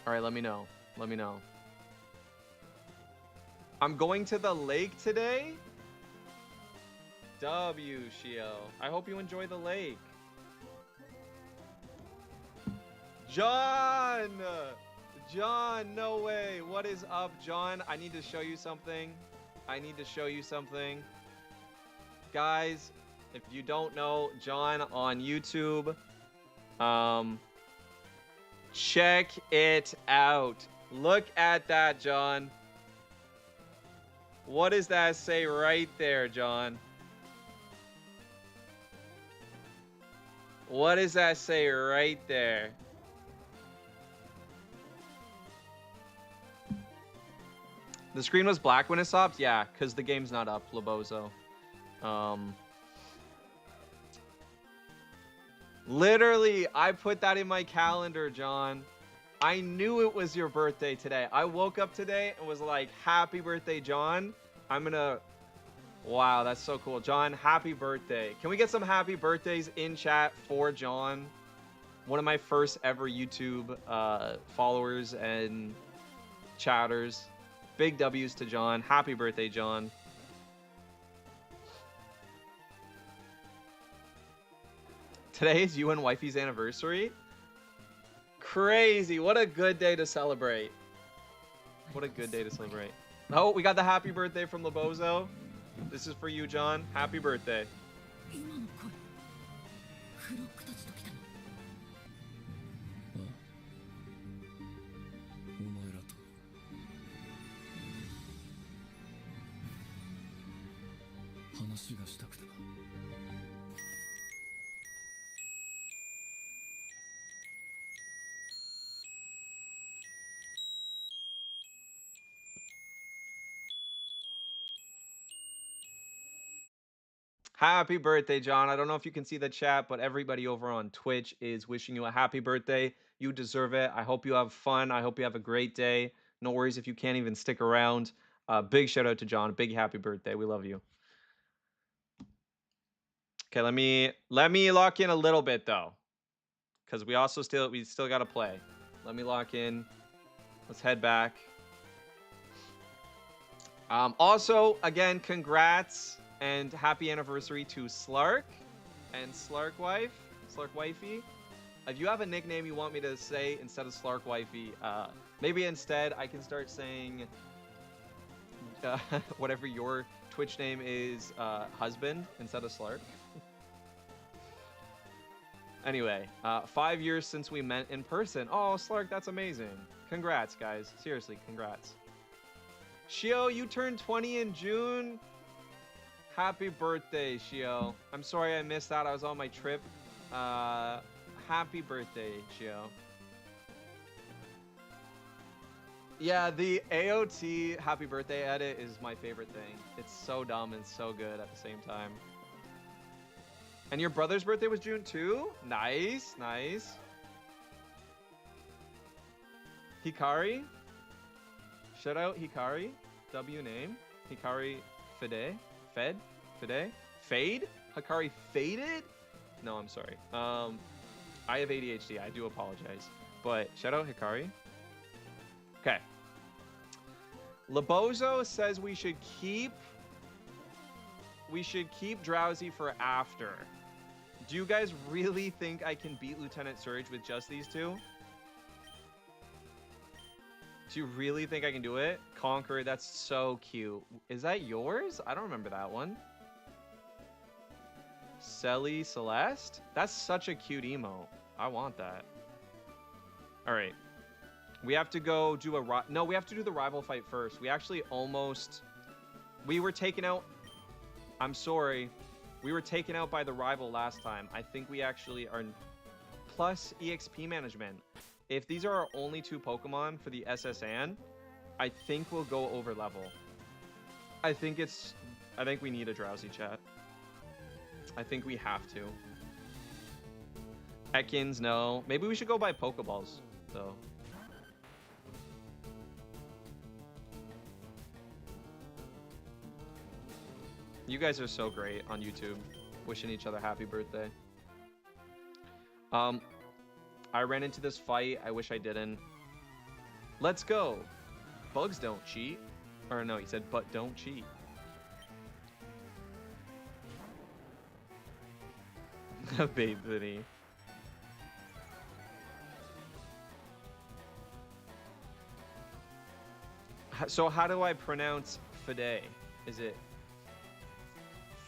All right, let me know. Let me know. I'm going to the lake today. W, Shio. I hope you enjoy the lake. John! John, no way. What is up, John? I need to show you something. I need to show you something. Guys, if you don't know, John on YouTube, check it out. Look at that, John. What does that say right there, John? What does that say right there? The screen was black when it stopped? Yeah, because the game's not up, Labozo. Literally, I put that in my calendar, John. I knew it was your birthday today. I woke up today and was like, happy birthday, John. I'm gonna... Wow, that's so cool. John, happy birthday. Can we get some happy birthdays in chat for John? One of my first ever YouTube followers and chatters. Big W's to John. Happy birthday, John. Today is you and wifey's anniversary. Crazy. What a good day to celebrate. What a good day to celebrate. Oh, we got the happy birthday from Labozo. This is for you, John. Happy birthday. 今の声フロックたちと来たのあお前らと話がしたくてな。Happy birthday, John. I don't know if you can see the chat, but everybody over on Twitch is wishing you a happy birthday. You deserve it. I hope you have fun. I hope you have a great day. No worries if you can't even stick around. Big shout out to John. Big happy birthday. We love you. Okay, let me lock in a little bit though, because we still got to play. Let me lock in. Let's head back. Also, again, congrats and happy anniversary to Slark and Slark Wifey. If you have a nickname you want me to say instead of Slark Wifey, maybe instead I can start saying whatever your Twitch name is, husband instead of Slark. Anyway, 5 years since we met in person. Oh, Slark, that's amazing. Congrats, guys. Seriously, congrats. Shio, you turned 20 in June. Happy birthday, Shio. I'm sorry I missed that. I was on my trip. Happy birthday, Shio. Yeah, the AOT happy birthday edit is my favorite thing. It's so dumb and so good at the same time. And your brother's birthday was June too? Nice, nice. Hikari? Shout out Hikari. W name. Hikari Fede? Fed? Fede? Fade? Hikari faded? No, I'm sorry. I have ADHD. I do apologize. But shout out Hikari. Okay. Labozo says we should keep Drowsy for after. Do you guys really think I can beat Lieutenant Surge with just these two? Do you really think I can do it? Conquer, that's so cute. Is that yours? I don't remember that one. Selly Celeste? That's such a cute emote. I want that. All right. We have to go do a... No, we have to do the rival fight first. We actually almost... We were taken out... I'm sorry. We were taken out by the rival last time. I think we actually are... Plus EXP management. If these are our only two Pokemon for the SSN, I think we'll go over level. I think we need a Drowsy chat. I think we have to. Ekans, no. Maybe we should go buy Pokeballs, though. You guys are so great on YouTube, wishing each other happy birthday. I ran into this fight. I wish I didn't. Let's go. Bugs don't cheat. Or no, he said, but don't cheat. Baby. So how do I pronounce Fide? Is it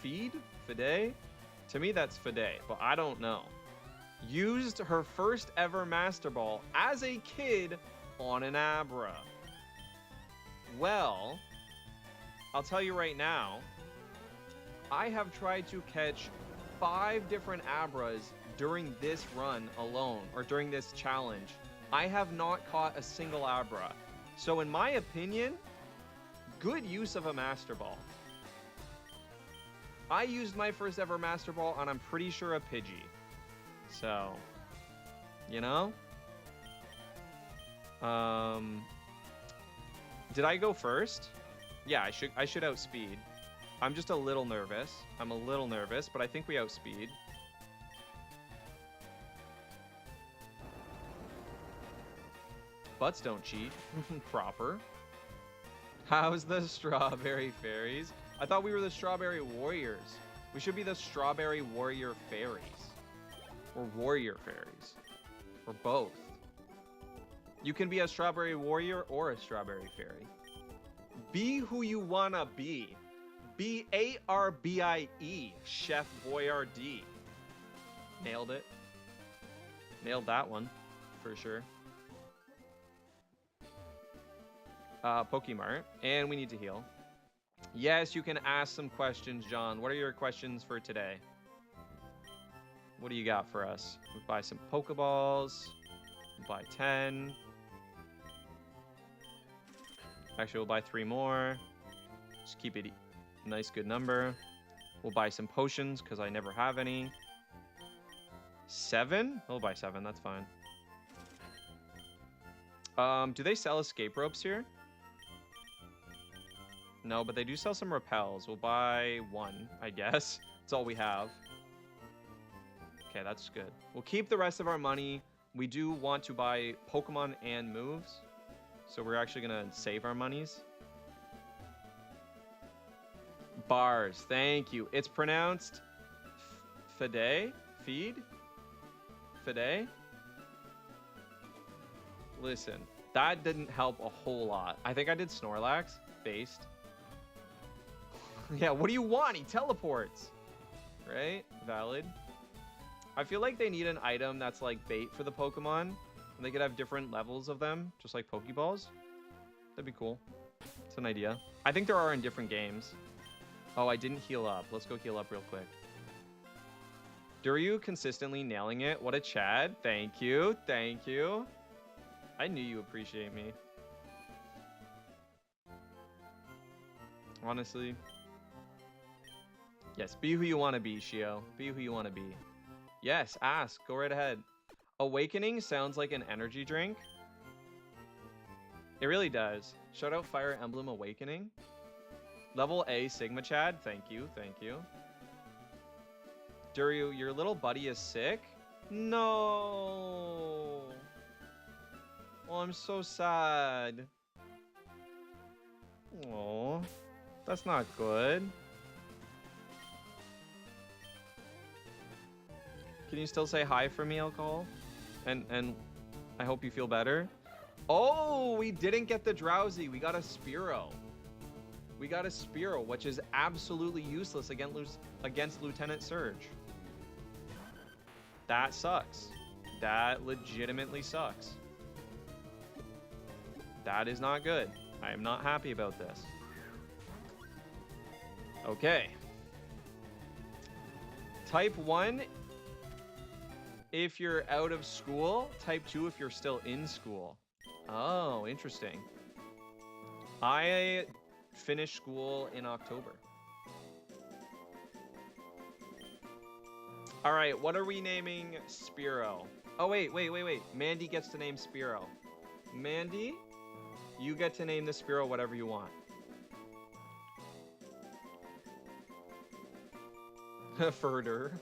Feed? Fide? To me, that's Fide, but I don't know. Used her first ever Master Ball as a kid on an Abra. Well, I'll tell you right now, I have tried to catch 5 different Abras during this run alone, or during this challenge. I have not caught a single Abra. So in my opinion, good use of a Master Ball. I used my first ever Master Ball on, I'm pretty sure, a Pidgey. So, you know? Did I go first? Yeah, I should outspeed. I'm just a little nervous. I'm a little nervous, but I think we outspeed. Butts don't cheat. Proper. How's the Strawberry Fairies? I thought we were the Strawberry Warriors. We should be the Strawberry Warrior Fairies. Or Warrior Fairies. Or both. You can be a Strawberry Warrior or a Strawberry Fairy. Be who you wanna be. Be A-R-B-I-E. Chef Boyardee. Nailed it. Nailed that one. For sure. Pokemart. And we need to heal. Yes, you can ask some questions, John. What are your questions for today? What do you got for us? We'll buy some Pokeballs. We'll buy 10. Actually, we'll buy 3 more. Just keep it a nice, good number. We'll buy some potions, because I never have any. 7? We'll buy 7, that's fine. Do they sell escape ropes here? No, but they do sell some repels. We'll buy 1, I guess. That's all we have. Okay, that's good. We'll keep the rest of our money. We do want to buy Pokemon and moves. So we're actually going to save our monies. Bars, thank you. It's pronounced Fide? Feed? Fide? Listen, that didn't help a whole lot. I think I did Snorlax based. Yeah, what do you want? He teleports. Right? Valid. I feel like they need an item that's like bait for the Pokemon. And they could have different levels of them, just like Pokeballs. That'd be cool. It's an idea. I think there are in different games. Oh, I didn't heal up. Let's go heal up real quick. Duryu consistently nailing it. What a Chad. Thank you. Thank you. I knew you appreciate me. Honestly. Yes, be who you want to be, Shio. Be who you want to be. Yes, ask. Go right ahead. Awakening sounds like an energy drink. It really does. Shout out Fire Emblem Awakening. Level A Sigma Chad. Thank you. Thank you. Duryu, your little buddy is sick? No. Oh, I'm so sad. Oh, that's not good. Can you still say hi for me, alcohol? And I hope you feel better. Oh, we didn't get the Drowsy. We got a Spearow. We got a Spearow, which is absolutely useless against Lieutenant Surge. That sucks. That legitimately sucks. That is not good. I am not happy about this. Okay. Type 1 if you're out of school. Type 2 if you're still in school. Oh, interesting. I finished school in October. All right, what are we naming Spearow? Oh, wait. Mandy gets to name Spearow. Mandy, you get to name the Spearow whatever you want. Further.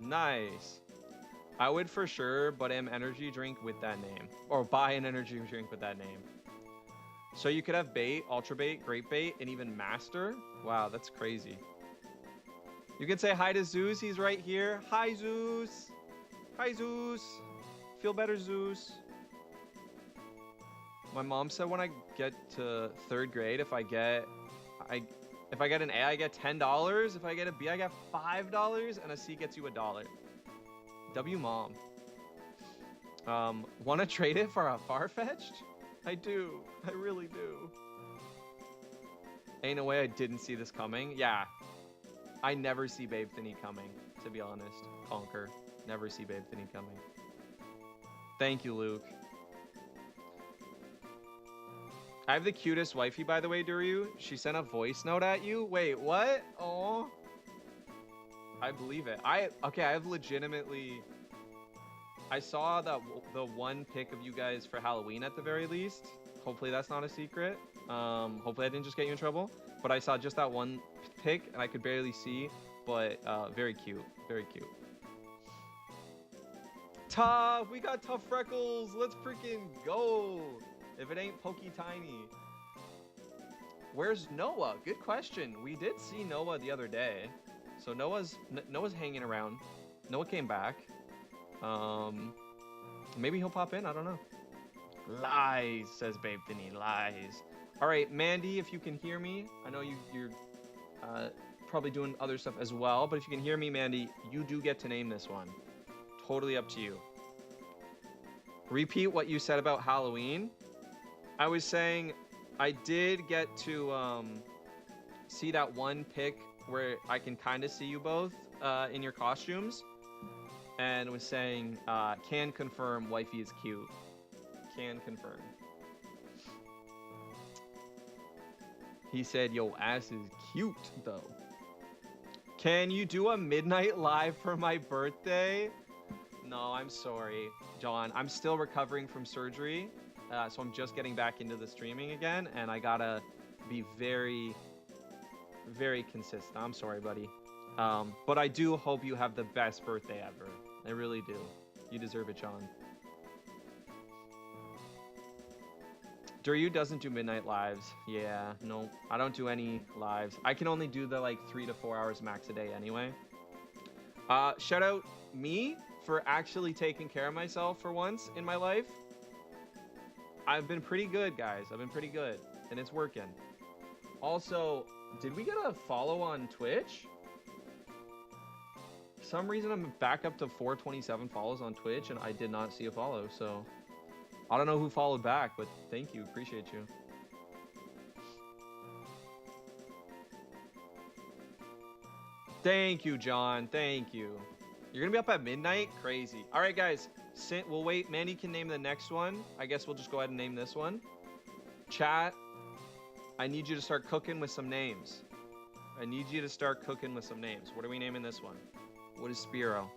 Nice. I would for sure, but am energy drink with that name. Or buy an energy drink with that name. So you could have bait, ultra bait, great bait, and even master. Wow, that's crazy. You can say hi to Zeus. He's right here. Hi, Zeus. Hi, Zeus. Feel better, Zeus. My mom said when I get to 3rd grade, if I get an A, I get $10. If I get a B, I get $5, and a C gets you $1. W mom. Want to trade it for a Farfetch'd? I do. I really do. Ain't no way I didn't see this coming. Yeah. I never see Babe Thinny coming, to be honest. Conquer. Never see Babe Thinny coming. Thank you, Luke. I have the cutest wifey, by the way, Duryu. She sent a voice note at you. Wait, what? Oh. I believe it. I have legitimately... I saw the one pic of you guys for Halloween at the very least. Hopefully that's not a secret. Hopefully I didn't just get you in trouble. But I saw just that one pic and I could barely see. But very cute. Very cute. Tough! We got Tough Freckles! Let's freaking go! If it ain't Pokey Tiny. Where's Noah? Good question. We did see Noah the other day. So Noah's hanging around. Noah came back. Maybe he'll pop in. I don't know. Lies, says Babe Thinny. Lies. All right, Mandy, if you can hear me. I know you're probably doing other stuff as well. But if you can hear me, Mandy, you do get to name this one. Totally up to you. Repeat what you said about Halloween. I was saying I did get to see that one pic where I can kind of see you both in your costumes, and was saying can confirm wifey is cute. Can confirm. He said yo ass is cute though. Can you do a midnight live for my birthday? No, I'm sorry, John. I'm still recovering from surgery. So I'm just getting back into the streaming again, and I gotta be very, very consistent. I'm sorry, buddy. But I do hope you have the best birthday ever. I really do. You deserve it, John. Duryu doesn't do midnight lives. Yeah, no, I don't do any lives. I can only do the like 3 to 4 hours max a day anyway. Shout out me for actually taking care of myself for once in my life. I've been pretty good, guys. I've been pretty good, and it's working. Also, did we get a follow on Twitch? For some reason, I'm back up to 427 follows on Twitch, and I did not see a follow, so... I don't know who followed back, but thank you. Appreciate you. Thank you, John. Thank you. You're gonna be up at midnight? Crazy. All right, guys. We'll wait. Mandy can name the next one. I guess we'll just go ahead and name this one. Chat, I need you to start cooking with some names. I need you to start cooking with some names. What are we naming this one? What is Spearow?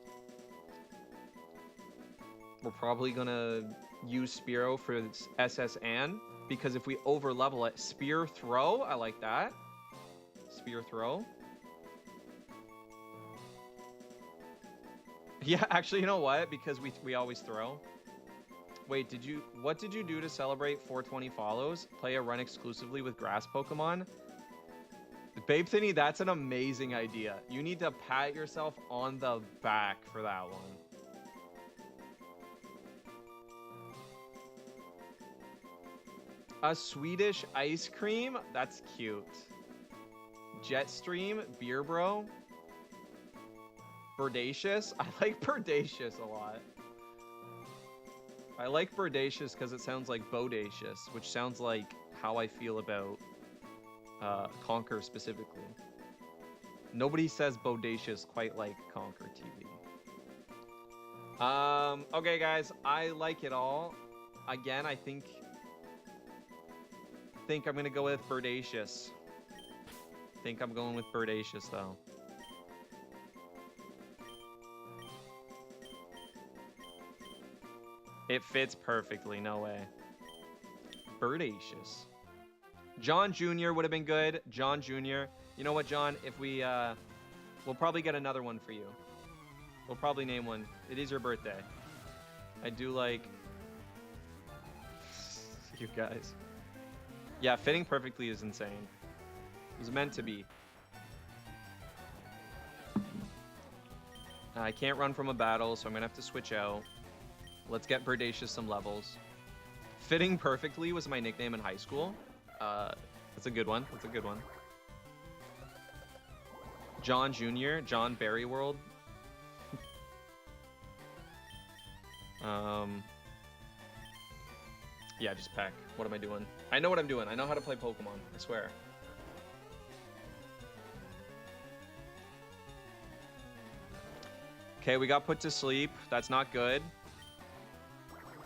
We're probably gonna use Spearow for SS Ann, because if we over level it, Spear Throw, I like that. Spear Throw. Yeah, actually, you know what? Because we always throw. Wait, what did you do to celebrate 420 follows? Play a run exclusively with grass Pokemon? Babe Thinny, that's an amazing idea. You need to pat yourself on the back for that one. A Swedish ice cream? That's cute. Jetstream, Beer Bro. Birdacious? I like Birdacious a lot. I like Birdacious because it sounds like Bodacious, which sounds like how I feel about Conquer specifically. Nobody says Bodacious quite like Conquer TV. Okay, guys, I like it all. Again, I think I'm gonna go with Birdacious. Think I'm going with Birdacious though. It fits perfectly, no way. Birdacious. John Jr. would have been good. John Jr. You know what, John? If we, we'll probably get another one for you. We'll probably name one. It is your birthday. I do like you guys. Yeah, fitting perfectly is insane. It was meant to be. I can't run from a battle, so I'm gonna have to switch out. Let's get Birdacious some levels. Fitting perfectly was my nickname in high school. That's a good one. That's a good one. John Jr., John Berryworld. Yeah, just Peck. What am I doing? I know what I'm doing. I know how to play Pokemon. I swear. Okay, we got put to sleep. That's not good.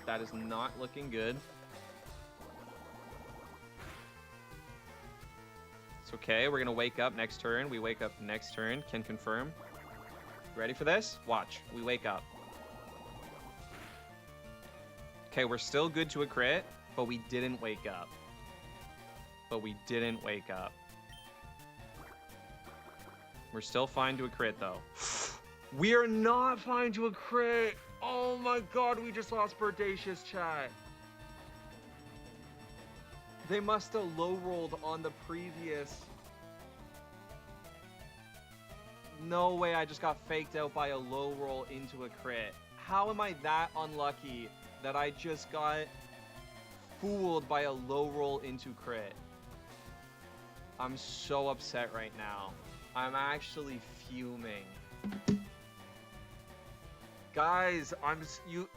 That is not looking good. It's okay. We're going to wake up next turn. We wake up next turn. Can confirm. Ready for this? Watch. We wake up. Okay, we're still good to a crit, but we didn't wake up. We're still fine to a crit, though. We are not fine to a crit. Oh my god, we just lost Birdacious, chat. They must have low-rolled on the previous. No way, I just got faked out by a low roll into a crit. How am I that unlucky that I just got fooled by a low roll into crit? I'm so upset right now. I'm actually fuming. Guys,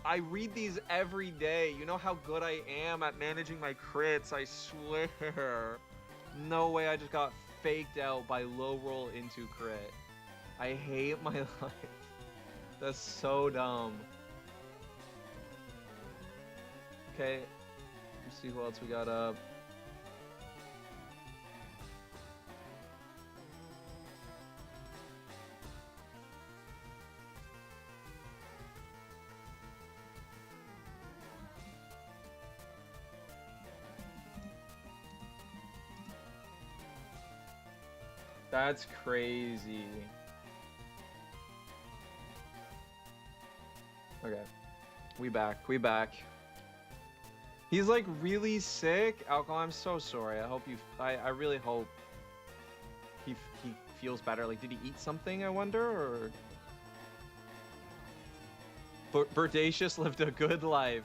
I read these every day. You know how good I am at managing my crits, I swear. No way I just got faked out by low roll into crit. I hate my life. That's so dumb. Okay, let's see who else we got up. That's crazy. Okay. We back. He's like really sick. Alcohol, I'm so sorry. I really hope he feels better. Like, did he eat something, I wonder? Or Birdacious lived a good life.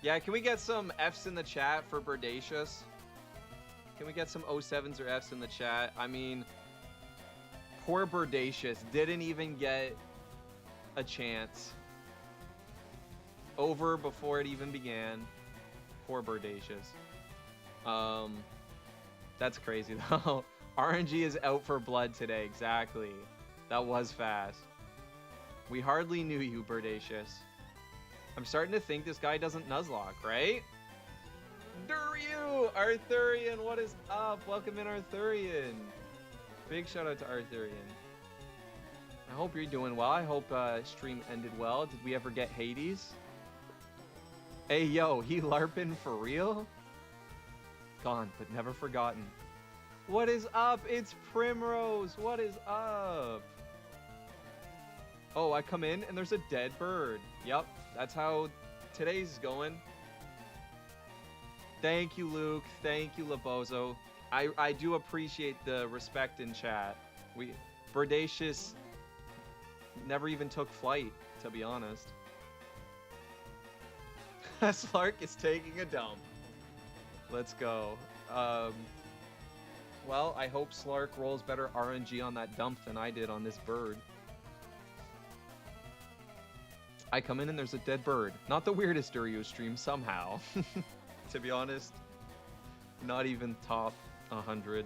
Yeah, can we get some F's in the chat for Birdacious? Can we get some 07s or F's in the chat? I mean, poor Birdacious didn't even get a chance. Over before it even began. Poor Birdacious. That's crazy though. RNG is out for blood today, exactly. That was fast. We hardly knew you, Birdacious. I'm starting to think this guy doesn't Nuzlocke, right? Duryu! Arthurian, what is up? Welcome in, Arthurian. Big shout out to Arthurian. I hope you're doing well. I hope stream ended well. Did we ever get Hades? Hey, yo, he LARPing for real? Gone, but never forgotten. What is up? It's Primrose. What is up? Oh, I come in and there's a dead bird. Yep, that's how today's going. Thank you, Luke. Thank you, Labozo. I do appreciate the respect in chat. Birdacious never even took flight, to be honest. Slark is taking a dump. Let's go. Well, I hope Slark rolls better RNG on that dump than I did on this bird. I come in and there's a dead bird. Not the weirdest Durio stream somehow. To be honest, not even top 100.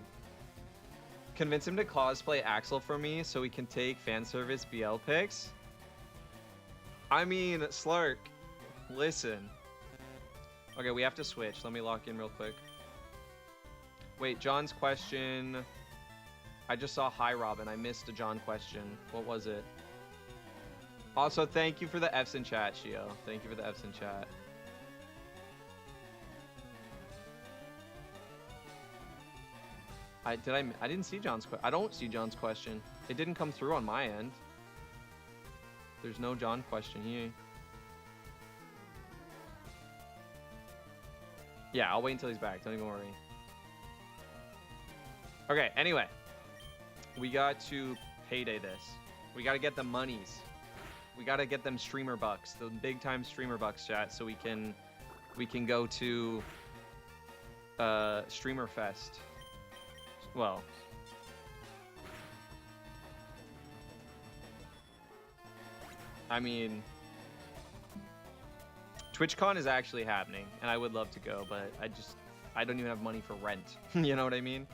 Convince him to cosplay Axel for me so we can take fan service BL pics. I mean, Slark, listen. Okay, we have to switch. Let me lock in real quick. Wait, John's question. I just saw hi, Robin. I missed a John question. What was it? Also, thank you for the F's in chat, Shio. Thank you for the F's in chat. I didn't see John's question. I don't see John's question. It didn't come through on my end. There's no John question here. Yeah, I'll wait until he's back. Don't even worry. Okay, anyway. We got to payday this. We got to get the monies. We got to get them streamer bucks, the big time streamer bucks, chat, so we can go to Streamer Fest. Well, I mean, TwitchCon is actually happening, and I would love to go, but I don't even have money for rent. You know what I mean?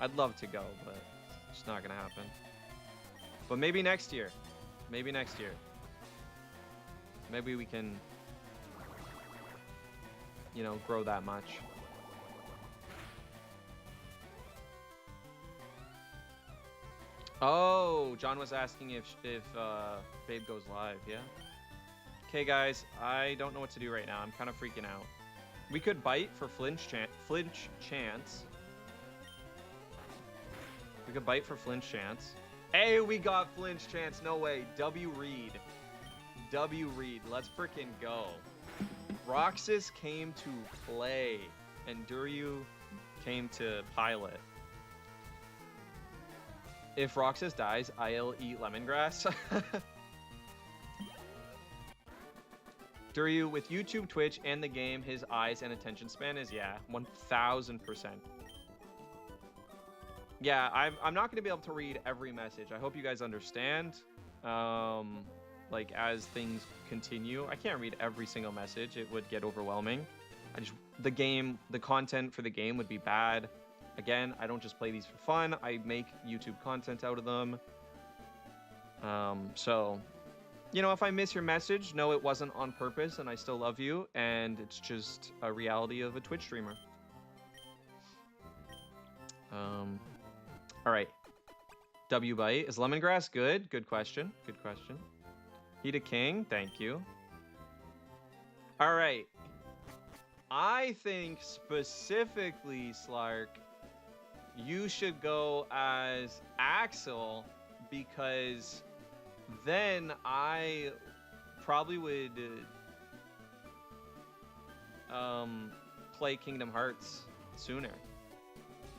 I'd love to go, but it's not gonna happen. But maybe next year. Maybe next year. Maybe we can, you know, grow that much. Oh, John was asking if Babe goes live, yeah? Okay, guys, I don't know what to do right now. I'm kind of freaking out. We could bite for flinch chance. We could bite for flinch chance. Hey, we got flinch chance. No way. W Reed. W Reed. Let's freaking go. Roxas came to play, and Duryu came to pilot. If Roxas dies, I'll eat lemongrass. Duryu, with YouTube, Twitch, and the game, his eyes and attention span is, yeah, 1000%. Yeah, I'm not going to be able to read every message. I hope you guys understand. Like, as things continue, I can't read every single message. It would get overwhelming. The content for the game would be bad. Again, I don't just play these for fun. I make YouTube content out of them. So, you know, if I miss your message, know it wasn't on purpose and I still love you. And it's just a reality of a Twitch streamer. All right. W bite. Is lemongrass good? Good question. Good question. Heat a king. Thank you. All right. I think specifically, Slark, you should go as Axel, because then I probably would play Kingdom Hearts sooner.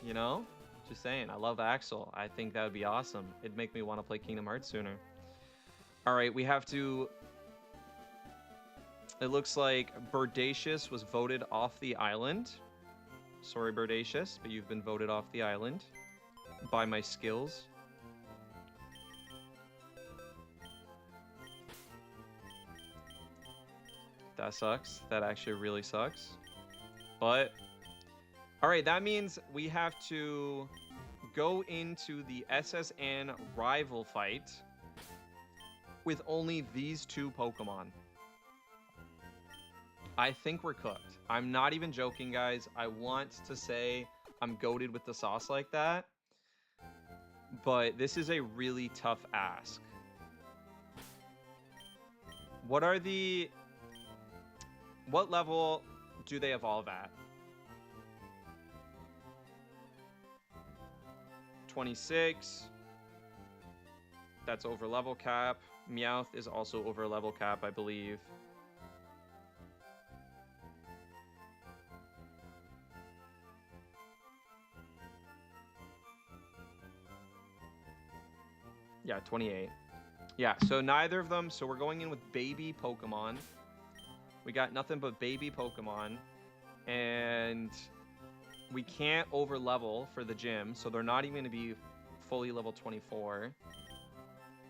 You know? Just saying. I love Axel. I think that would be awesome. It'd make me want to play Kingdom Hearts sooner. All right, we have to... It looks like Birdacious was voted off the island. Sorry, Birdacious, but you've been voted off the island by my skills. That sucks. That actually really sucks. But, all right, that means we have to go into the SSN rival fight with only these two Pokemon. I think we're cooked. I'm not even joking, guys. I want to say I'm goated with the sauce like that, but this is a really tough ask. What level do they evolve at? 26. That's over level cap. Meowth is also over level cap, I believe. Yeah, 28. Yeah, so neither of them. So we're going in with baby Pokemon. We got nothing but baby Pokemon. And we can't over level for the gym, so they're not even going to be fully level 24.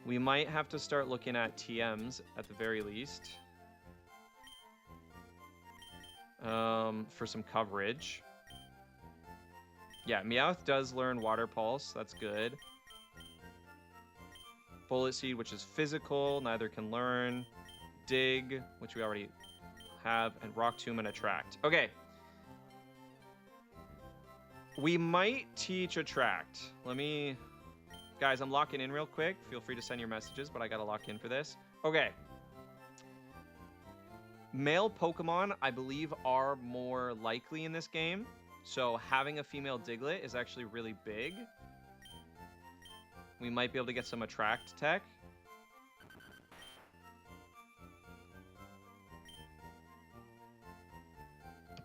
We might have to start looking at TMs at the very least. For some coverage. Yeah, Meowth does learn Water Pulse. That's good. Bullet Seed, which is physical, neither can learn. Dig, which we already have, and Rock Tomb and Attract. Okay. We might teach Attract. Guys, I'm locking in real quick. Feel free to send your messages, but I gotta lock in for this. Okay. Male Pokemon, I believe, are more likely in this game. So having a female Diglett is actually really big. We might be able to get some Attract tech.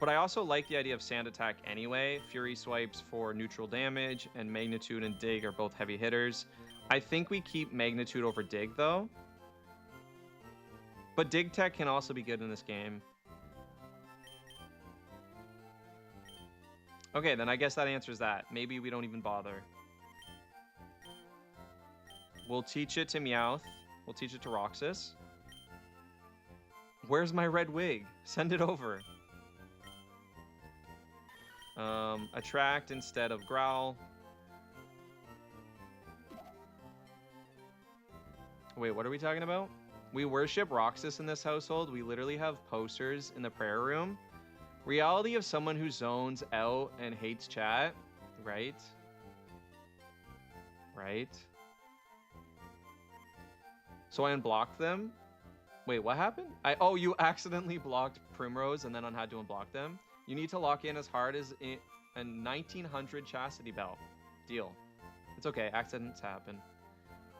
But I also like the idea of Sand Attack anyway. Fury Swipes for neutral damage, and Magnitude and Dig are both heavy hitters. I think we keep Magnitude over Dig, though. But Dig Tech can also be good in this game. Okay, then I guess that answers that. Maybe we don't even bother. We'll teach it to Meowth. We'll teach it to Roxas. Where's my red wig? Send it over. Attract instead of Growl. Wait, what are we talking about? We worship Roxas in this household. We literally have posters in the prayer room. Reality of someone who zones out and hates chat. Right? Right? So I unblocked them. Wait, what happened? Oh, you accidentally blocked Primrose and then had to unblock them. You need to lock in as hard as a 1900 Chastity Belt. Deal. It's okay, accidents happen.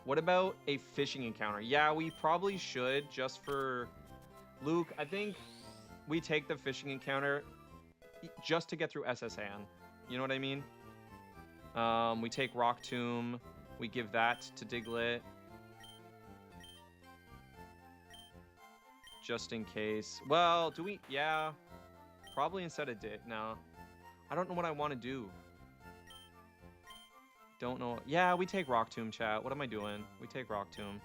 What about a fishing encounter? Yeah, we probably should, just for Luke. I think we take the fishing encounter just to get through SSN. You know what I mean? We take Rock Tomb. We give that to Diglett. Just in case. Well, do we? Yeah. Probably instead of Dig. No. I don't know what I want to do. Don't know. Yeah, we take Rock Tomb, chat. What am I doing? We take Rock Tomb.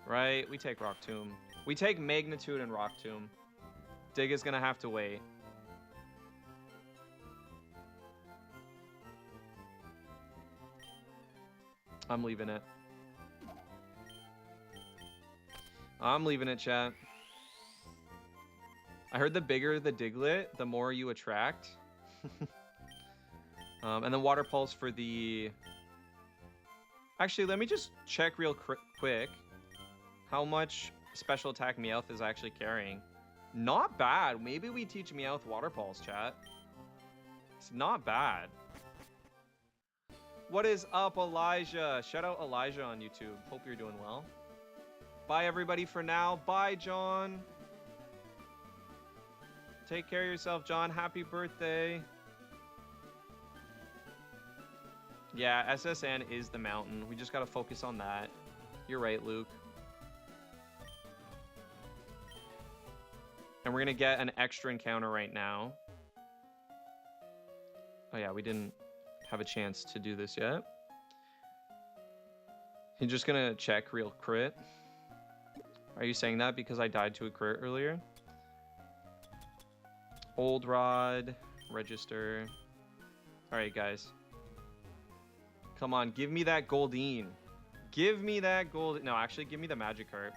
Right? We take Rock Tomb. We take Magnitude and Rock Tomb. Dig is going to have to wait. I'm leaving it. I'm leaving it, chat. I heard the bigger the Diglett, the more you attract. And then Water Pulse for the... Actually, let me just check real quick how much special attack Meowth is actually carrying. Not bad. Maybe we teach Meowth Water Pulse, chat. It's not bad. What is up, Elijah? Shout out Elijah on YouTube. Hope you're doing well. Bye, everybody, for now. Bye, John. Take care of yourself, John. Happy birthday. Yeah, SSN is the mountain. We just got to focus on that. You're right, Luke. And we're going to get an extra encounter right now. Oh, yeah, we didn't have a chance to do this yet. You're just going to check real crit. Are you saying that because I died to a crit earlier? Old Rod, register. All right, guys. Come on, give me that Goldeen. Give me that gold. No, actually, give me the Magikarp.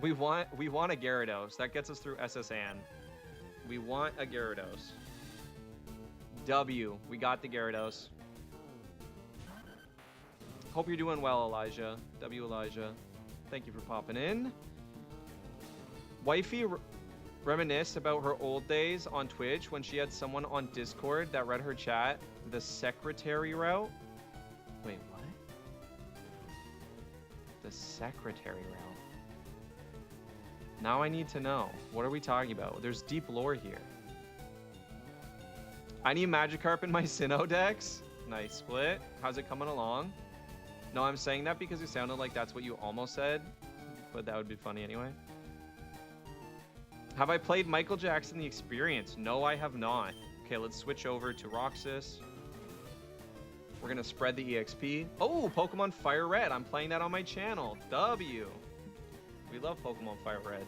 We want a Gyarados. That gets us through SSN. We want a Gyarados. W. We got the Gyarados. Hope you're doing well, Elijah. W. Elijah. Thank you for popping in. Wifey reminisce about her old days on Twitch when she had someone on Discord that read her chat the secretary route. Wait, what? The secretary realm. Now I need to know. What are we talking about? There's deep lore here. I need Magikarp in my Sinnoh decks. Nice split. How's it coming along? No, I'm saying that because it sounded like that's what you almost said, but that would be funny anyway. Have I played Michael Jackson The Experience? No, I have not. Okay, let's switch over to Roxas. We're gonna spread the EXP. Oh, Pokemon Fire Red. I'm playing that on my channel. W. We love Pokemon Fire Red.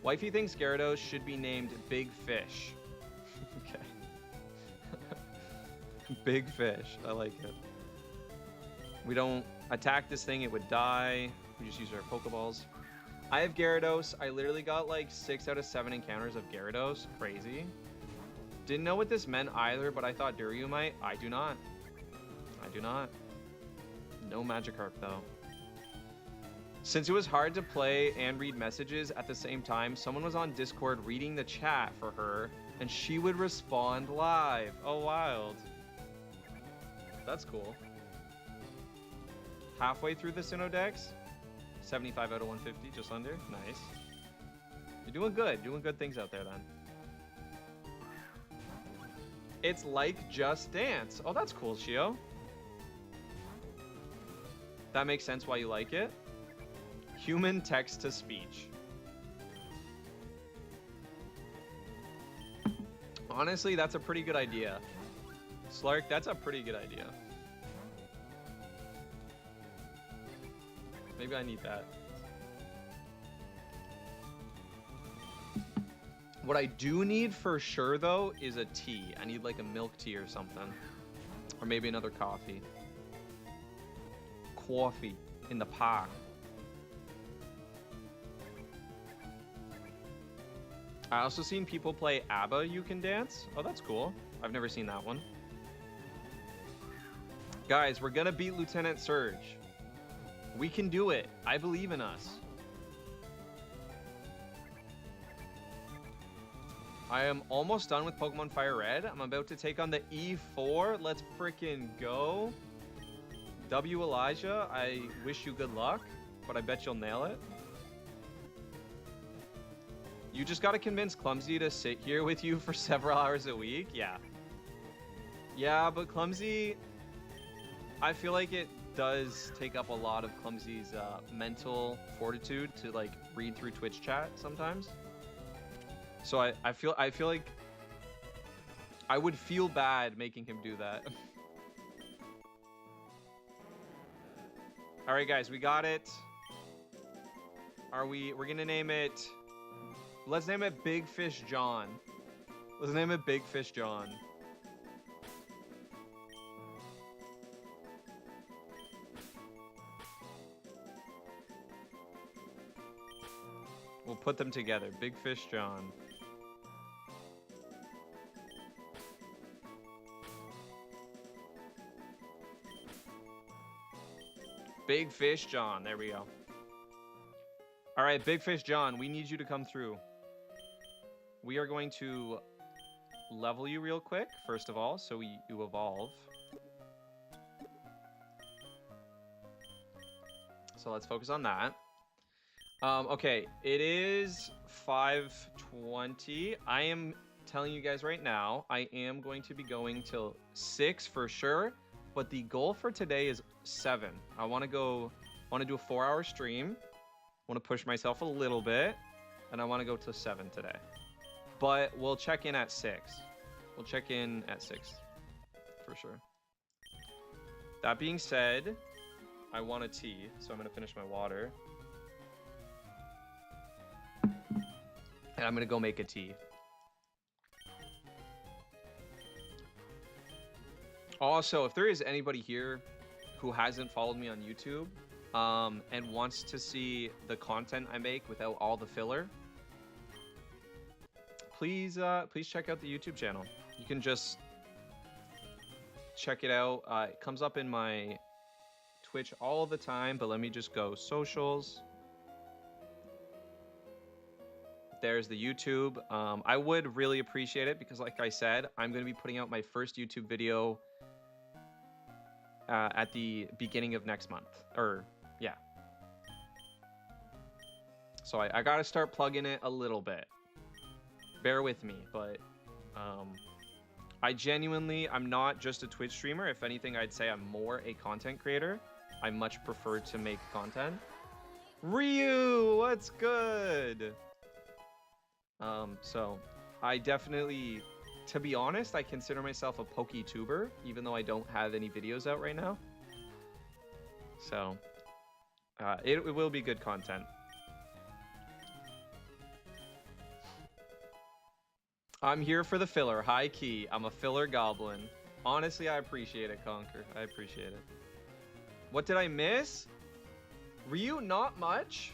Wifey thinks Gyarados should be named Big Fish. Okay. Big Fish. I like it. We don't attack this thing, it would die. We just use our Pokeballs. I have Gyarados. I literally got like 6 out of 7 encounters of Gyarados. Crazy. Didn't know what this meant either, but I thought Duryu might. I do not. I do not. No Magikarp though. Since it was hard to play and read messages at the same time, someone was on Discord reading the chat for her, and she would respond live. Oh, wild. That's cool. Halfway through the Sinnoh decks. 75 out of 150, just under. Nice. You're doing good. Doing good things out there then. It's like Just Dance. Oh, that's cool, Shio. That makes sense why you like it. Human text to speech. Honestly, that's a pretty good idea. Slark, that's a pretty good idea. Maybe I need that. What I do need for sure, though, is a tea. I need like a milk tea or something. Or maybe another coffee. Coffee in the park. I also seen people play ABBA You Can Dance. Oh, that's cool. I've never seen that one. Guys, we're gonna beat Lieutenant Surge. We can do it. I believe in us. I am almost done with Pokemon Fire Red. I'm about to take on the E4. Let's freaking go. W Elijah, I wish you good luck, but I bet you'll nail it. You just gotta convince Clumsy to sit here with you for several hours a week. Yeah. Yeah, but Clumsy, I feel like it does take up a lot of Clumsy's mental fortitude to like read through Twitch chat sometimes. So I feel like I would feel bad making him do that. All right, guys, we got it. We're gonna name it. Let's name it Big Fish John. Let's name it Big Fish John. We'll put them together. Big Fish John. Big Fish John. There we go. All right, Big Fish John, we need you to come through. We are going to level you real quick, first of all, so you evolve. So let's focus on that. Okay, it is 5:20. I am telling you guys right now, I am going to be going till 6 for sure, but the goal for today is 7. I want to do a 4-hour stream. I want to push myself a little bit, and I want to go to 7 today. But we'll check in at 6. We'll check in at 6 for sure. That being said, I want a tea, so I'm gonna finish my water. And I'm gonna go make a tea. Also, if there is anybody here who hasn't followed me on YouTube and wants to see the content I make without all the filler, please check out the YouTube channel. You can just check it out. It comes up in my Twitch all the time, but let me just go socials. There's the YouTube. I would really appreciate it because, like I said, I'm going to be putting out my first YouTube video at the beginning of next month. Or, yeah, So I gotta start plugging it a little bit. Bear with me, but I'm not just a Twitch streamer. If anything, I'd say I'm more a content creator. I much prefer to make content. Ryu, what's good? So I definitely, to be honest, I consider myself a PokeTuber, even though I don't have any videos out right now. So it will be good content. I'm here for the filler, high key. I'm a filler goblin. Honestly, I appreciate it, Conquer. I appreciate it. What did I miss? Ryu, not much.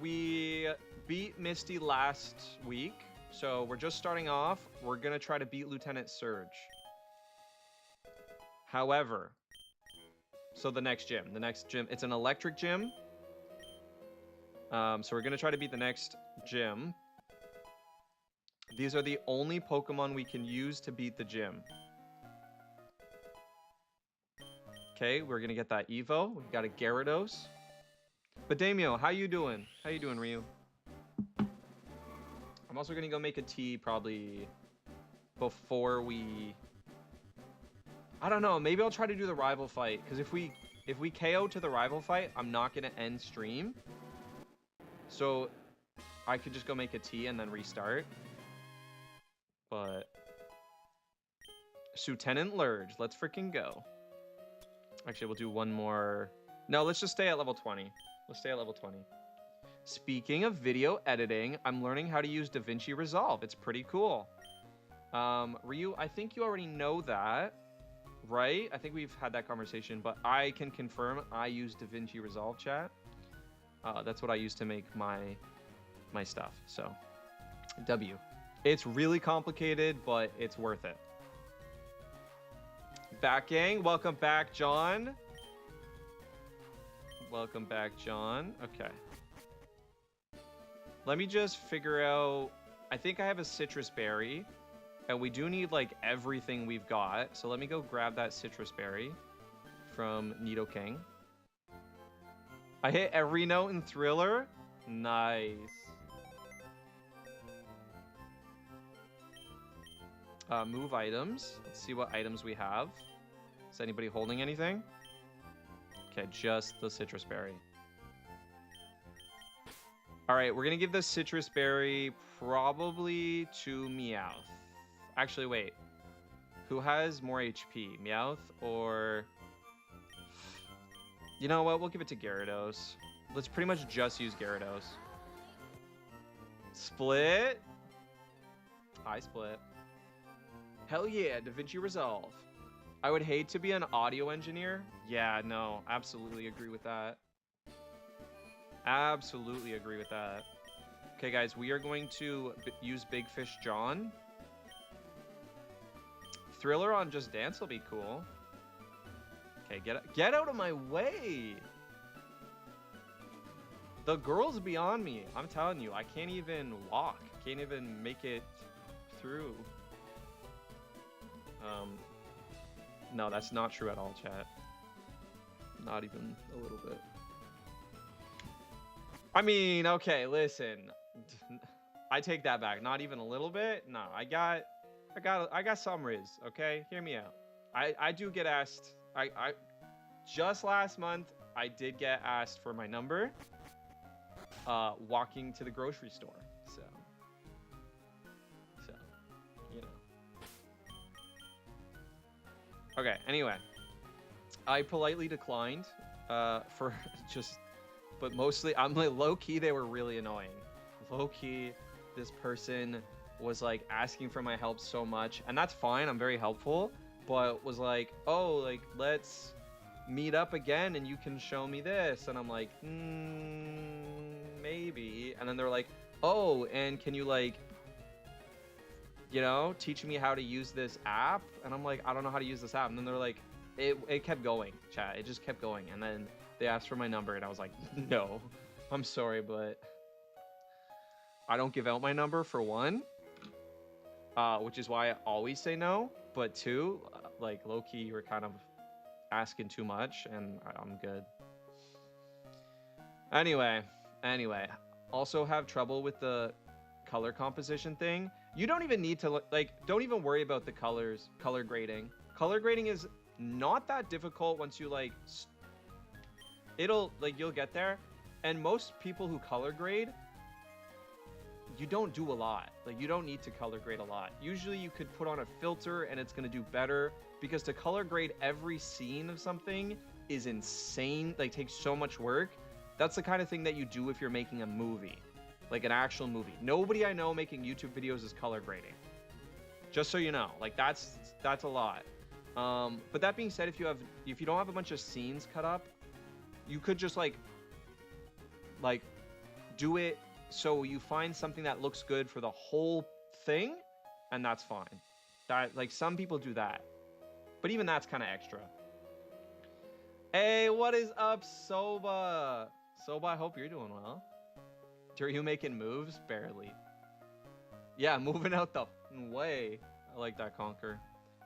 We beat Misty last week, so we're just starting off. We're gonna try to beat Lieutenant Surge. However, so the next gym, it's an electric gym. So we're gonna try to beat the next gym. These are the only Pokemon we can use to beat the gym. Okay, we're gonna get that Evo. We got a Gyarados. But Damio, how you doing? How you doing, Ryu? I'm also gonna go make a tea probably before we... I don't know, maybe I'll try to do the rival fight. Because if we KO to the rival fight, I'm not gonna end stream. So I could just go make a tea and then restart. But Lieutenant Lurge, let's freaking go. Actually, we'll do one more. No, let's just stay at level 20. Let's stay at level 20. Speaking of video editing, I'm learning how to use DaVinci Resolve. It's pretty cool. Ryu, I think you already know that, right? I think we've had that conversation, but I can confirm I use DaVinci Resolve, chat. That's what I use to make my stuff. So, W. It's really complicated, but it's worth it. Back gang, welcome back, John. Welcome back, John. Okay. Let me just figure out... I think I have a citrus berry, and we do need, like, everything we've got. So let me go grab that citrus berry from Nidoking. I hit every note in Thriller. Nice. Move items. Let's see what items we have. Is anybody holding anything? Okay, just the citrus berry. All right, we're gonna give the citrus berry probably to Meowth. Actually, wait. Who has more HP, Meowth or... You know what? We'll give it to Gyarados. Let's pretty much just use Gyarados. Split. I split. Hell yeah, DaVinci Resolve. I would hate to be an audio engineer. Yeah, no, absolutely agree with that. Absolutely agree with that. Okay, guys, we are going to use Big Fish John. Thriller on Just Dance will be cool. Okay, get out of my way. The girl's beyond me. I'm telling you, I can't even walk. Can't even make it through. No, that's not true at all, chat. Not even a little bit. I mean, okay, listen. I take that back. Not even a little bit. No, I got some riz. Okay, hear me out. I do get asked. I just last month I did get asked for my number. Walking to the grocery store. So you know. Okay. Anyway, I politely declined. For just. But mostly, I'm like, low-key, they were really annoying. Low-key, this person was, like, asking for my help so much. And that's fine, I'm very helpful. But was like, oh, like, let's meet up again and you can show me this. And I'm like, maybe. And then they're like, oh, and can you, like, you know, teach me how to use this app? And I'm like, I don't know how to use this app. And then they're like, it kept going, chat. It just kept going. And then... they asked for my number and I was like, no, I'm sorry, but I don't give out my number for one, which is why I always say no. But two, like low-key, you were kind of asking too much and I'm good. Anyway, also have trouble with the color composition thing, you don't even need to like, don't even worry about the colors, color grading. Color grading is not that difficult once you like, it'll like, you'll get there. And most people who color grade, you don't do a lot. Like, you don't need to color grade a lot. Usually you could put on a filter and it's gonna do better, because to color grade every scene of something is insane, like takes so much work. That's the kind of thing that you do if you're making a movie, like an actual movie. Nobody I know making YouTube videos is color grading. Just so you know, like that's a lot. But that being said, if you don't have a bunch of scenes cut up, you could just like do it so you find something that looks good for the whole thing, and that's fine. That, like, some people do that, but even that's kind of extra. Hey, what is up, Soba? Soba, I hope you're doing well. Are you making moves? Barely. Yeah, moving out the way. I like that, Conquer.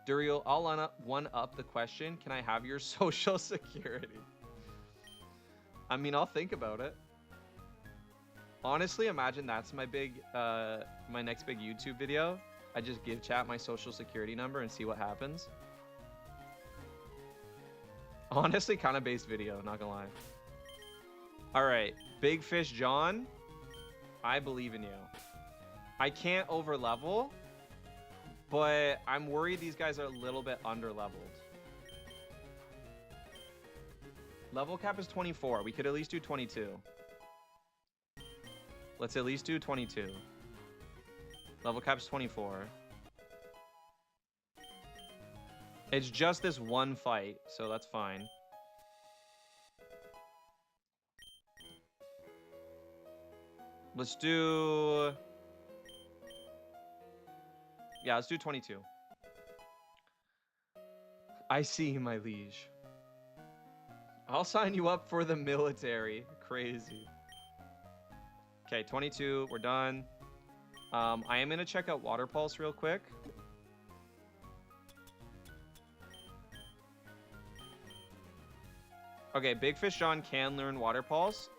Duriel, I'll one up the question. Can I have your social security? I mean, I'll think about it. Honestly, imagine that's my next big YouTube video. I just give chat my social security number and see what happens. Honestly, kind of base video, not gonna lie. All right, Big Fish John, I believe in you. I can't over level, but I'm worried these guys are a little bit under leveled. Level cap is 24. We could at least do 22. Let's at least do 22. Level cap's 24. It's just this one fight, so that's fine. Let's do... Yeah, let's do 22. I see you, my liege. I'll sign you up for the military. Crazy. Okay, 22, we're done. I am gonna check out Water Pulse real quick. Okay, Big Fish John can learn Water Pulse.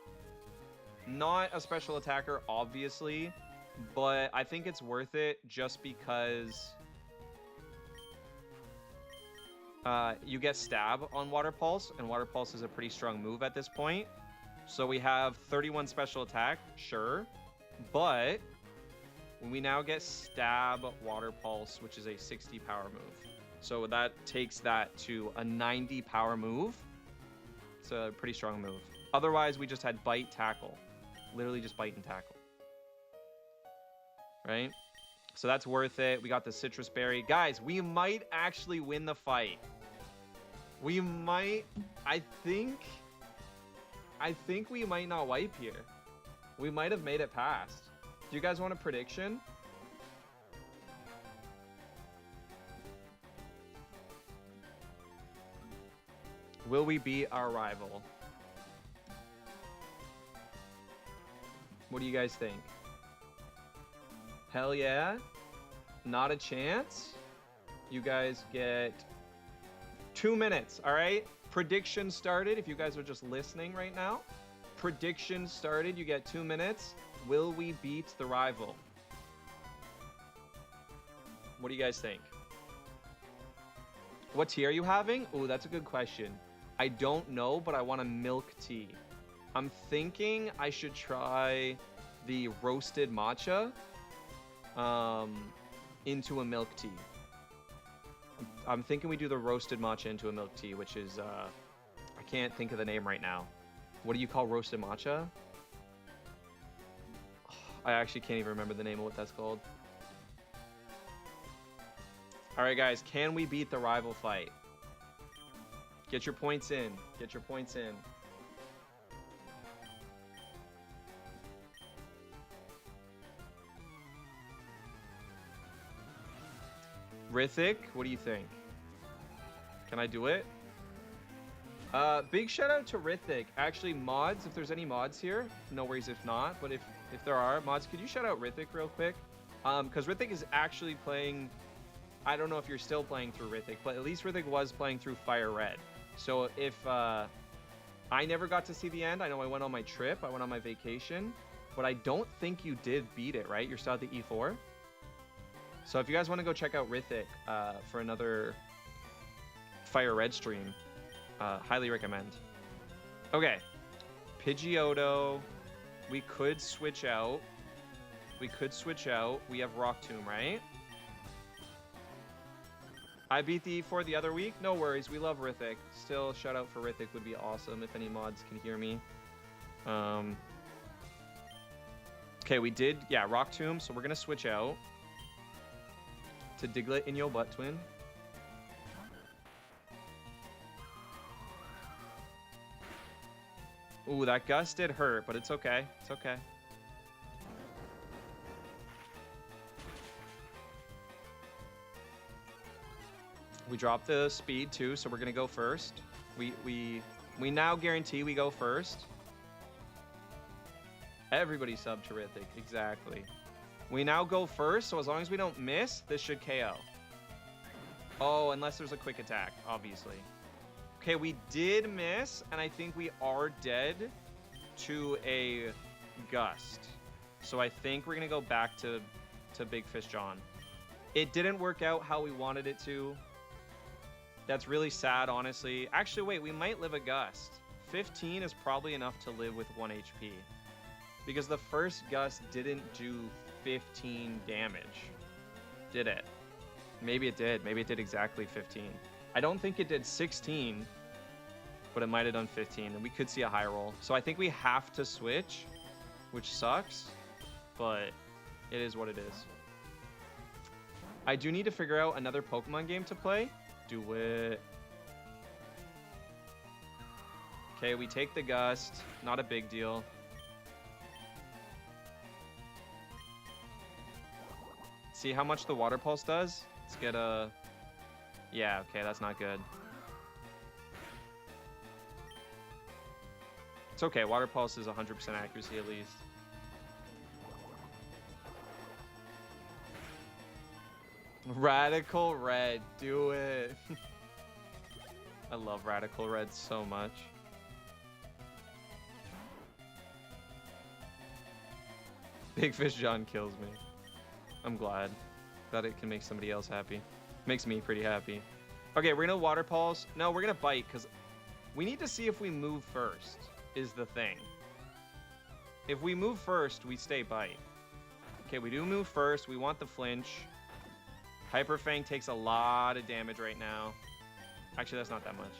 Not a special attacker, obviously, but I think it's worth it just because you get stab on Water Pulse, and Water Pulse is a pretty strong move at this point. So we have 31 special attack, sure, but we now get stab Water Pulse, which is a 60 power move. So that takes that to a 90 power move. It's a pretty strong move. Otherwise, we just had bite, tackle. Literally just bite and tackle. Right? So that's worth it. We got the citrus berry. Guys, we might actually win the fight. We might, I think we might not wipe here. We might have made it past. Do you guys want a prediction? Will we beat our rival? What do you guys think? Hell yeah. Not a chance. You guys get 2 minutes, all right? Prediction started. If you guys are just listening right now, prediction started. You get 2 minutes. Will we beat the rival? What do you guys think? What tea are you having? Oh, that's a good question. I don't know, but I want a milk tea. I'm thinking I should try the roasted matcha into a milk tea. I'm thinking we do the roasted matcha into a milk tea, which is, I can't think of the name right now. What do you call roasted matcha? I actually can't even remember the name of what that's called. All right, guys, can we beat the rival fight? Get your points in. Get your points in. Rithik, what do you think? Can I do it? Big shout out to Rithik. Actually, mods, if there's any mods here, no worries if not, but if there are mods, could you shout out Rithik real quick? Because Rithik is actually playing, I don't know if you're still playing through Rithik, but at least Rithik was playing through Fire Red. So if I never got to see the end, I know I went on my trip, I went on my vacation, but I don't think you did beat it, right? You're still at the E4. So if you guys want to go check out Rithik for another Fire Red stream, highly recommend. Okay, Pidgeotto. We could switch out. We have Rock Tomb, right? I beat the E4 the other week. No worries. We love Rithik. Still, shout out for Rithik would be awesome if any mods can hear me. Okay, we did, yeah, Rock Tomb. So we're going to switch out to Diglett in your butt twin. Ooh, that gust did hurt, but it's okay. It's okay. We dropped the speed too, so we're gonna go first. We now guarantee we go first. Everybody sub terrific, exactly. We now go first, so as long as we don't miss, this should KO. Oh, unless there's a quick attack, obviously. Okay, we did miss, and I think we are dead to a gust. So I think we're gonna go back to Big Fish John. It didn't work out how we wanted it to. That's really sad, honestly. Actually, wait, we might live a gust. 15 is probably enough to live with 1 HP. Because the first gust didn't do 15 damage. Did it? Maybe it did. Maybe it did exactly 15. I don't think it did 16, but it might have done 15, and we could see a high roll. So I think we have to switch, which sucks, but it is what it is. I do need to figure out another Pokemon game to play. Do it. Okay, we take the gust. Not a big deal. See how much the Water Pulse does? Let's get a... Yeah, okay, that's not good. It's okay, Water Pulse is 100% accuracy at least. Radical Red, do it. I love Radical Red so much. Big Fish John kills me. I'm glad that it can make somebody else happy. Makes me pretty happy. Okay, we're gonna Water Pulse. No, we're gonna Bite because we need to see if we move first is the thing. If we move first, we stay Bite. Okay, we do move first. We want the flinch. Hyper Fang takes a lot of damage right now. Actually, that's not that much.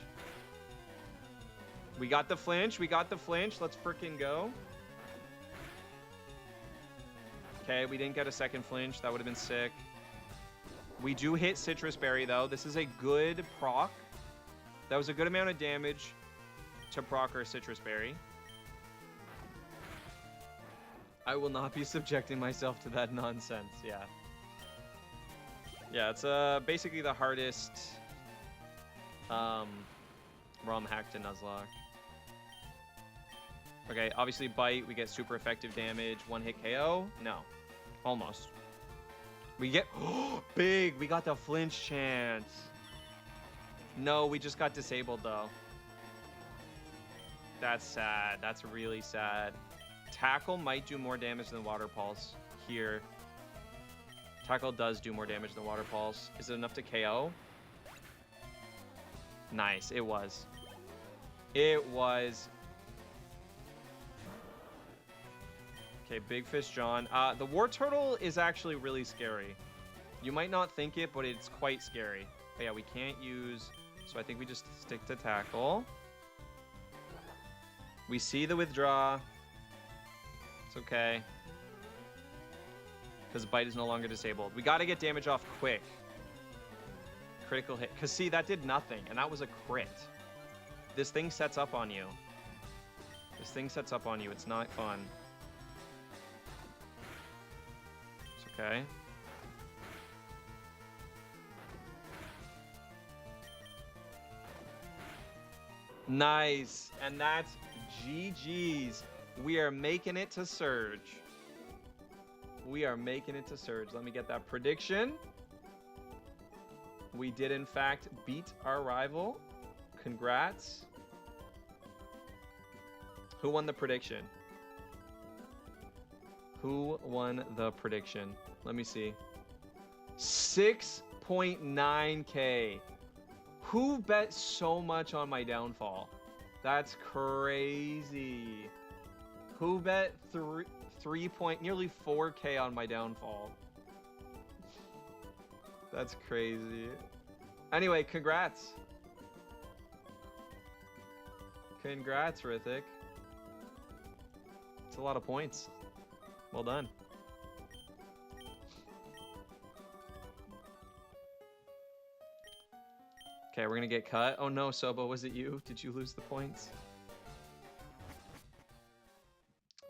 We got the flinch. We got the flinch. Let's freaking go. Okay, we didn't get a second flinch. That would have been sick. We do hit Citrus Berry, though. This is a good proc. That was a good amount of damage to proc our Citrus Berry. I will not be subjecting myself to that nonsense. Yeah. Yeah, it's basically the hardest ROM hack to Nuzlocke. Okay, obviously Bite, we get super effective damage. 1-hit KO? No. Almost. We get... Big! We got the flinch chance. No, we just got disabled, though. That's sad. That's really sad. Tackle might do more damage than Water Pulse here. Tackle does do more damage than Water Pulse. Is it enough to KO? Nice. It was. It was. Okay, Big Fish John. The War Turtle is actually really scary. You might not think it, but it's quite scary. But yeah, we can't use... So I think we just stick to Tackle. We see the withdraw. It's okay. Because Bite is no longer disabled. We got to get damage off quick. Critical hit. Because see, that did nothing. And that was a crit. This thing sets up on you. This thing sets up on you. It's not fun. It's okay. Nice. And that's GG's. We are making it to Surge. We are making it to Surge. Let me get that prediction. We did, in fact, beat our rival. Congrats. Who won the prediction? Who won the prediction? Let me see. 6.9k. Who bet so much on my downfall? That's crazy. Who bet nearly 4k on my downfall? That's crazy. Anyway, congrats. Congrats, Rithik. It's a lot of points. Well done. Okay, we're gonna get cut. Oh no, Soba, was it you? Did you lose the points?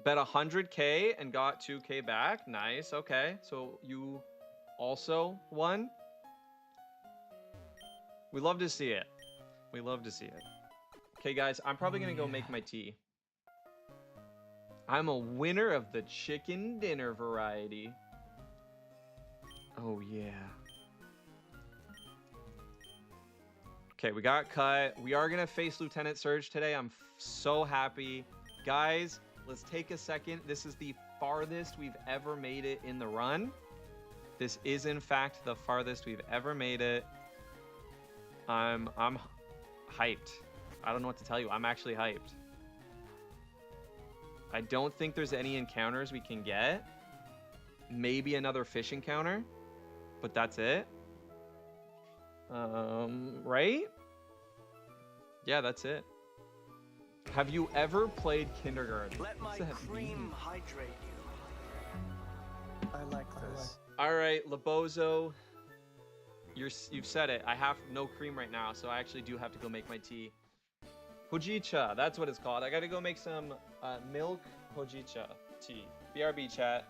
Bet 100k and got 2k back. Nice, okay. So you also won? We love to see it. We love to see it. Okay, guys, I'm probably gonna go make my tea. I'm a winner of the chicken dinner variety. Oh, yeah. Okay, we got cut. We are gonna face Lieutenant Surge today. I'm so happy. Guys, let's take a second. This is the farthest we've ever made it in the run. This is, in fact, the farthest we've ever made it. I'm hyped. I don't know what to tell you. I'm actually hyped. I don't think there's any encounters we can get. Maybe another fish encounter, but that's it. Right? Yeah, that's it. Have you ever played Kindergarten? Let my cream hydrate you. I like this. All right, Labozo. You've said it. I have no cream right now, so I actually do have to go make my tea. Hojicha, that's what it's called. I gotta go make some milk hojicha tea. BRB chat.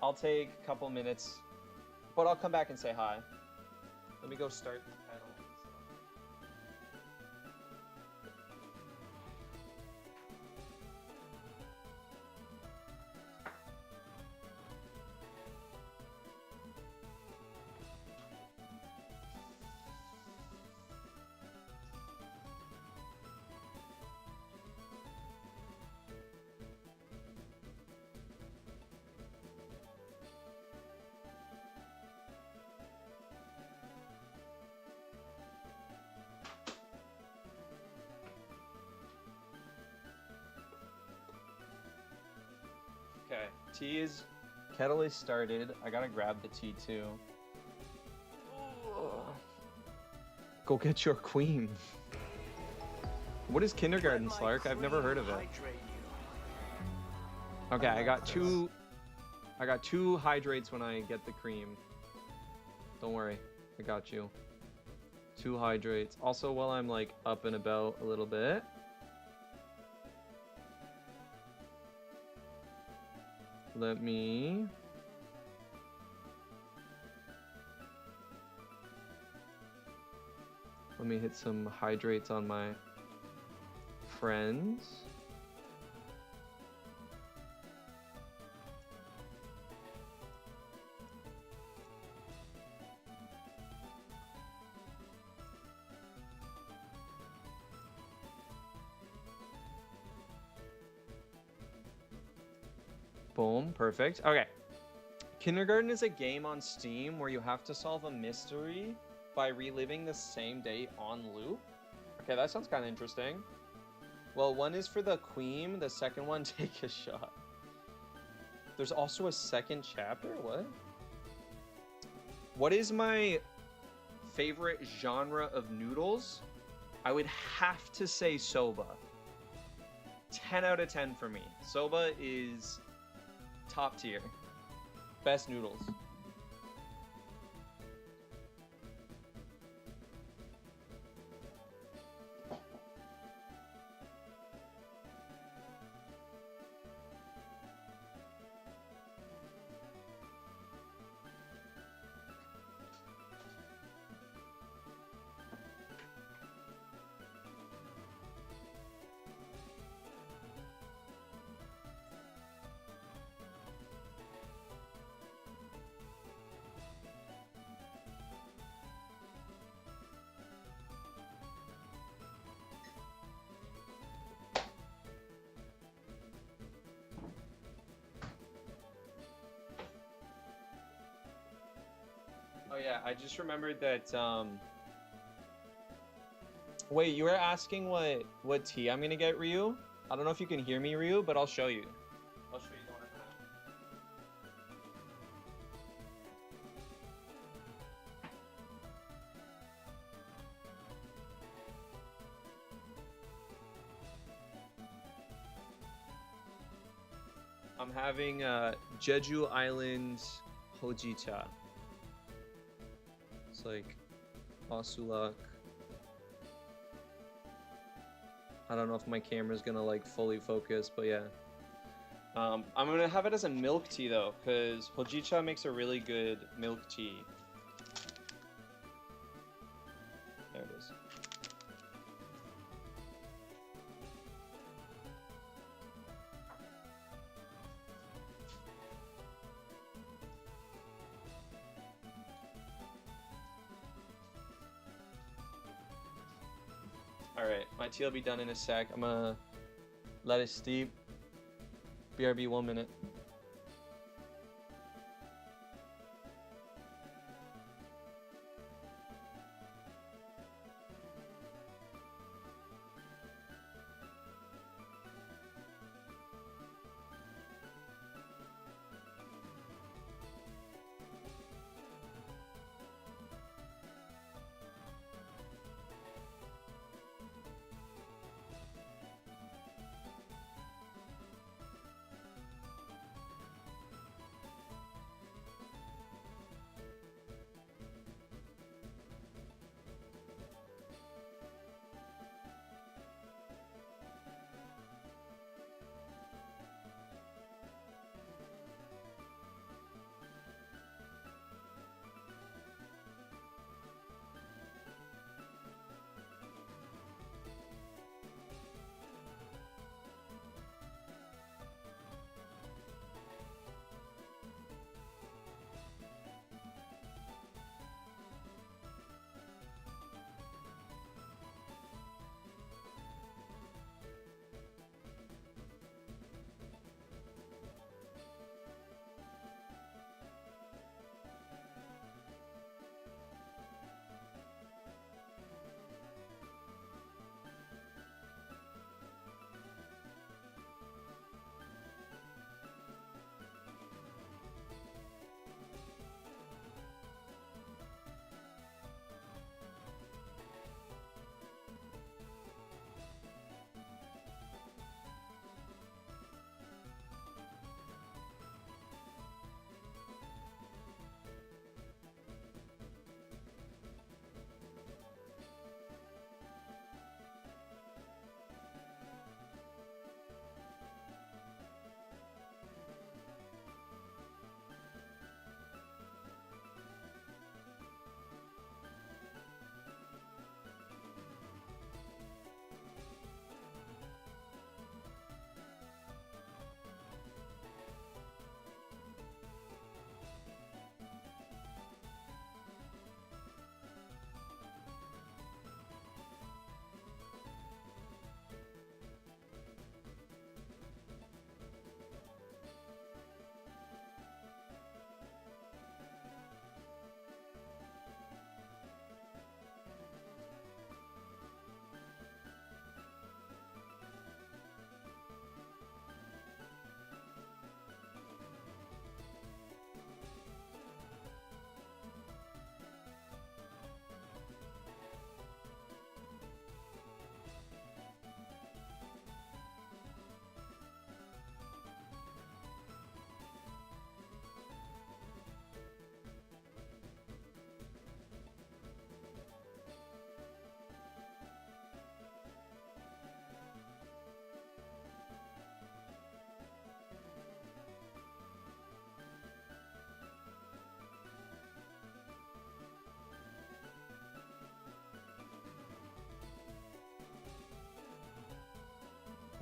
I'll take a couple minutes, but I'll come back and say hi. Let me go start the pedal. Okay, tea is, kettle is started. I gotta grab the tea too. Go get your queen. What is Kindergarten, Slark? I've never heard of it. Okay, I got two hydrates when I get the cream. Don't worry, I got you. 2 hydrates. Also, while I'm like up and about a little bit. Let me hit some hydrates on my friends. Boom, perfect. Okay. Kindergarten is a game on Steam where you have to solve a mystery by reliving the same day on loop. Okay, that sounds kind of interesting. Well, one is for the queen, the second one, take a shot. There's also a second chapter? What is my favorite genre of noodles? I would have to say soba. 10 out of 10 for me. Soba is top tier. Best noodles. Oh yeah, I just remembered that. Wait, you were asking what tea I'm gonna get, Ryu? I don't know if you can hear me, Ryu, but I'll show you. I'll show you the one I'm having Jeju Island Hojicha. It's like Asulak. I don't know if my camera's gonna like fully focus, but yeah. I'm gonna have it as a milk tea though, because Hojicha makes a really good milk tea. There it is. Alright, my tea will be done in a sec. I'm gonna let it steep. BRB 1 minute.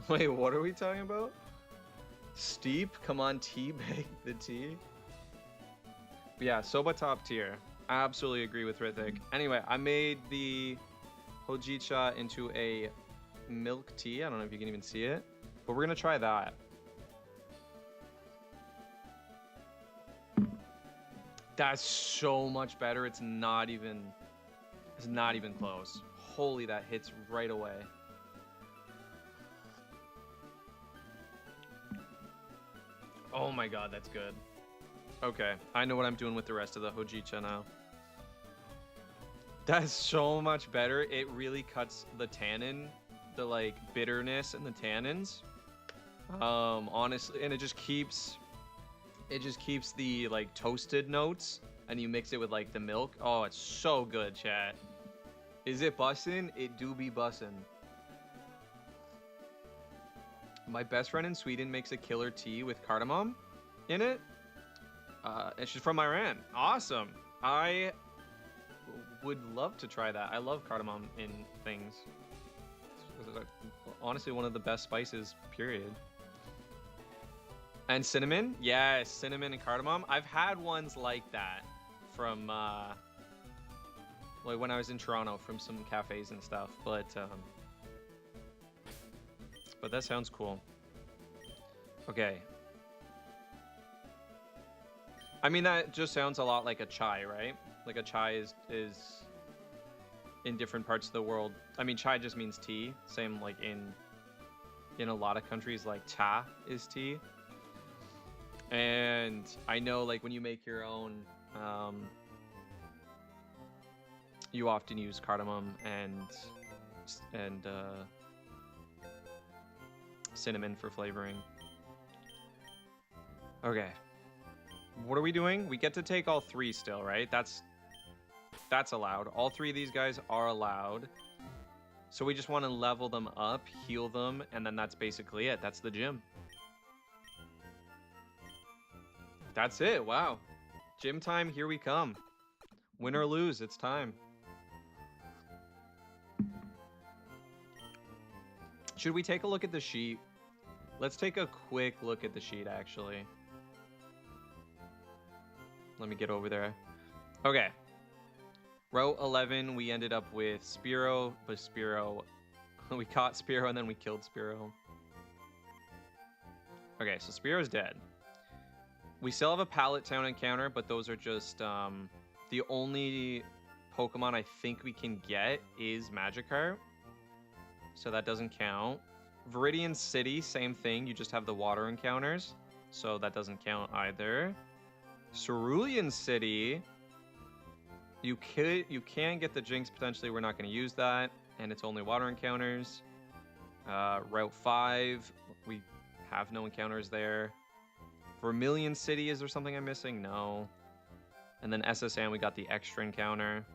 Wait, what are we talking about? Steep? Come on, teabag the tea. But yeah, soba top tier. I absolutely agree with Rithik. Anyway, I made the Hojicha into a milk tea. I don't know if you can even see it, but we're gonna try that. That's so much better. It's not even close. Holy, that hits right away. Oh my god, that's good. Okay, I know what I'm doing with the rest of the Hojicha now. That's so much better. It really cuts the tannin, the like bitterness and the tannins. Honestly, and it just keeps the like toasted notes, and you mix it with like the milk. Oh, it's so good, chat. Is it bussin'? It do be bussin'. My best friend in Sweden makes a killer tea with cardamom in it. And she's from Iran. Awesome. I would love to try that. I love cardamom in things. It's honestly one of the best spices, period. And cinnamon? Yes, cinnamon and cardamom. I've had ones like that from like when I was in Toronto from some cafes and stuff, but that sounds cool. Okay. I mean, that just sounds a lot like a chai, right? Like a chai is in different parts of the world. I mean, chai just means tea. Same like in a lot of countries, like cha is tea. And I know like when you make your own, you often use cardamom and cinnamon for flavoring. Okay. What are we doing? We get to take all three still, right? That's allowed. All three of these guys are allowed. So we just want to level them up, heal them, and then that's basically it. That's the gym. That's it. Wow. Gym time, here we come. Win or lose, it's time. Should we take a look at the sheet? Let's take a quick look at the sheet, actually. Let me get over there. Okay. Route 11, we ended up with Spearow, but Spearow... we caught Spearow and then we killed Spearow. Okay, so Spearow's dead. We still have a Pallet Town encounter, but those are just... the only Pokemon I think we can get is Magikarp. So that doesn't count. Viridian City, same thing. You just have the water encounters. So that doesn't count either. Cerulean City, you can get the Jinx potentially. We're not going to use that, and it's only water encounters. Route 5, we have no encounters there. Vermilion City, is there something I'm missing? No. And then SSN, we got the extra encounter.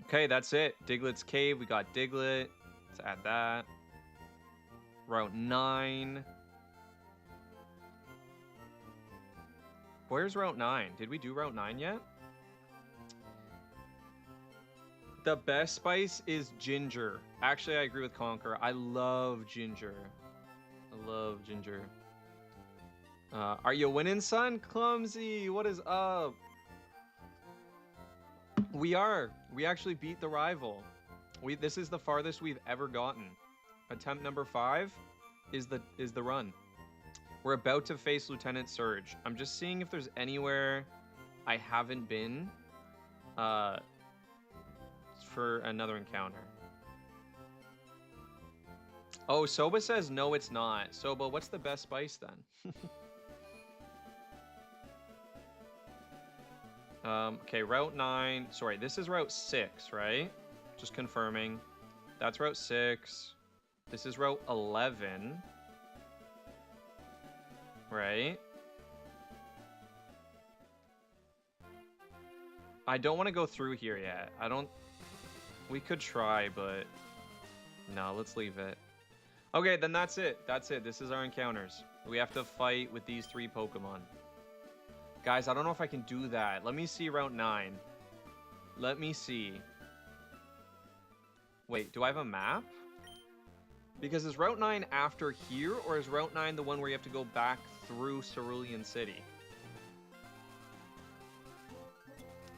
Okay, that's it. Diglett's Cave, we got Diglett. Let's add that. Route 9. Where's Route 9? Did we do Route 9 yet? The best spice is ginger. Actually, I agree with Conquer. I love ginger. I love ginger. Are you winning, son? Clumsy, what is up? We are. We actually beat the rival. This is the farthest we've ever gotten. Attempt number 5 is the run. We're about to face Lieutenant Surge. I'm just seeing if there's anywhere I haven't been for another encounter. Oh, Soba says no, it's not. Soba, what's the best spice then? Okay, Route 9. Sorry, this is Route 6, right? Just confirming. That's Route 6. This is Route 11. Right? I don't want to go through here yet. We could try, but no, let's leave it. Okay, then that's it. That's it. This is our encounters. We have to fight with these 3 Pokemon. Guys, I don't know if I can do that. Let me see Route 9. Let me see. Wait, do I have a map? Because is Route 9 after here, or is Route 9 the one where you have to go back through Cerulean City?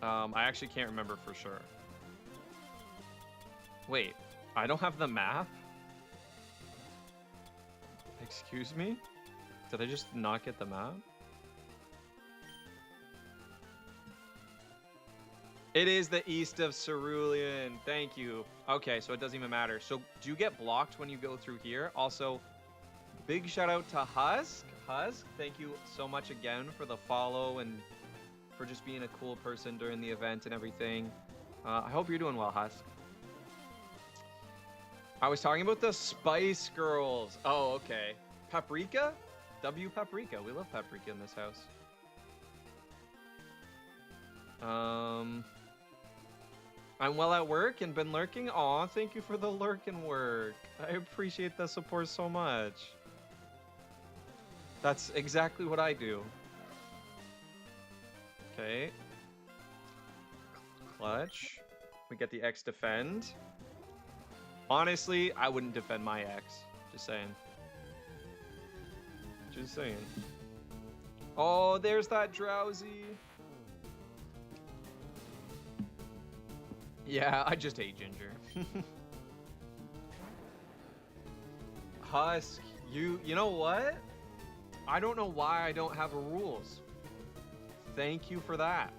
I actually can't remember for sure. Wait, I don't have the map? Excuse me? Did I just not get the map? It is the east of Cerulean. Thank you. Okay, so it doesn't even matter. So do you get blocked when you go through here? Also, big shout out to Husk. Husk, thank you so much again for the follow and for just being a cool person during the event and everything. I hope you're doing well, Husk. I was talking about the Spice Girls. Oh, okay. Paprika? W Paprika. We love paprika in this house. I'm well at work and been lurking. Aw, thank you for the lurk and work. I appreciate the support so much. That's exactly what I do. Okay. Clutch. We get the X defend. Honestly, I wouldn't defend my X. Just saying. Just saying. Oh, there's that Drowsy. Yeah, I just hate Ginger. Husk, you know what? I don't know why I don't have a rules. Thank you for that.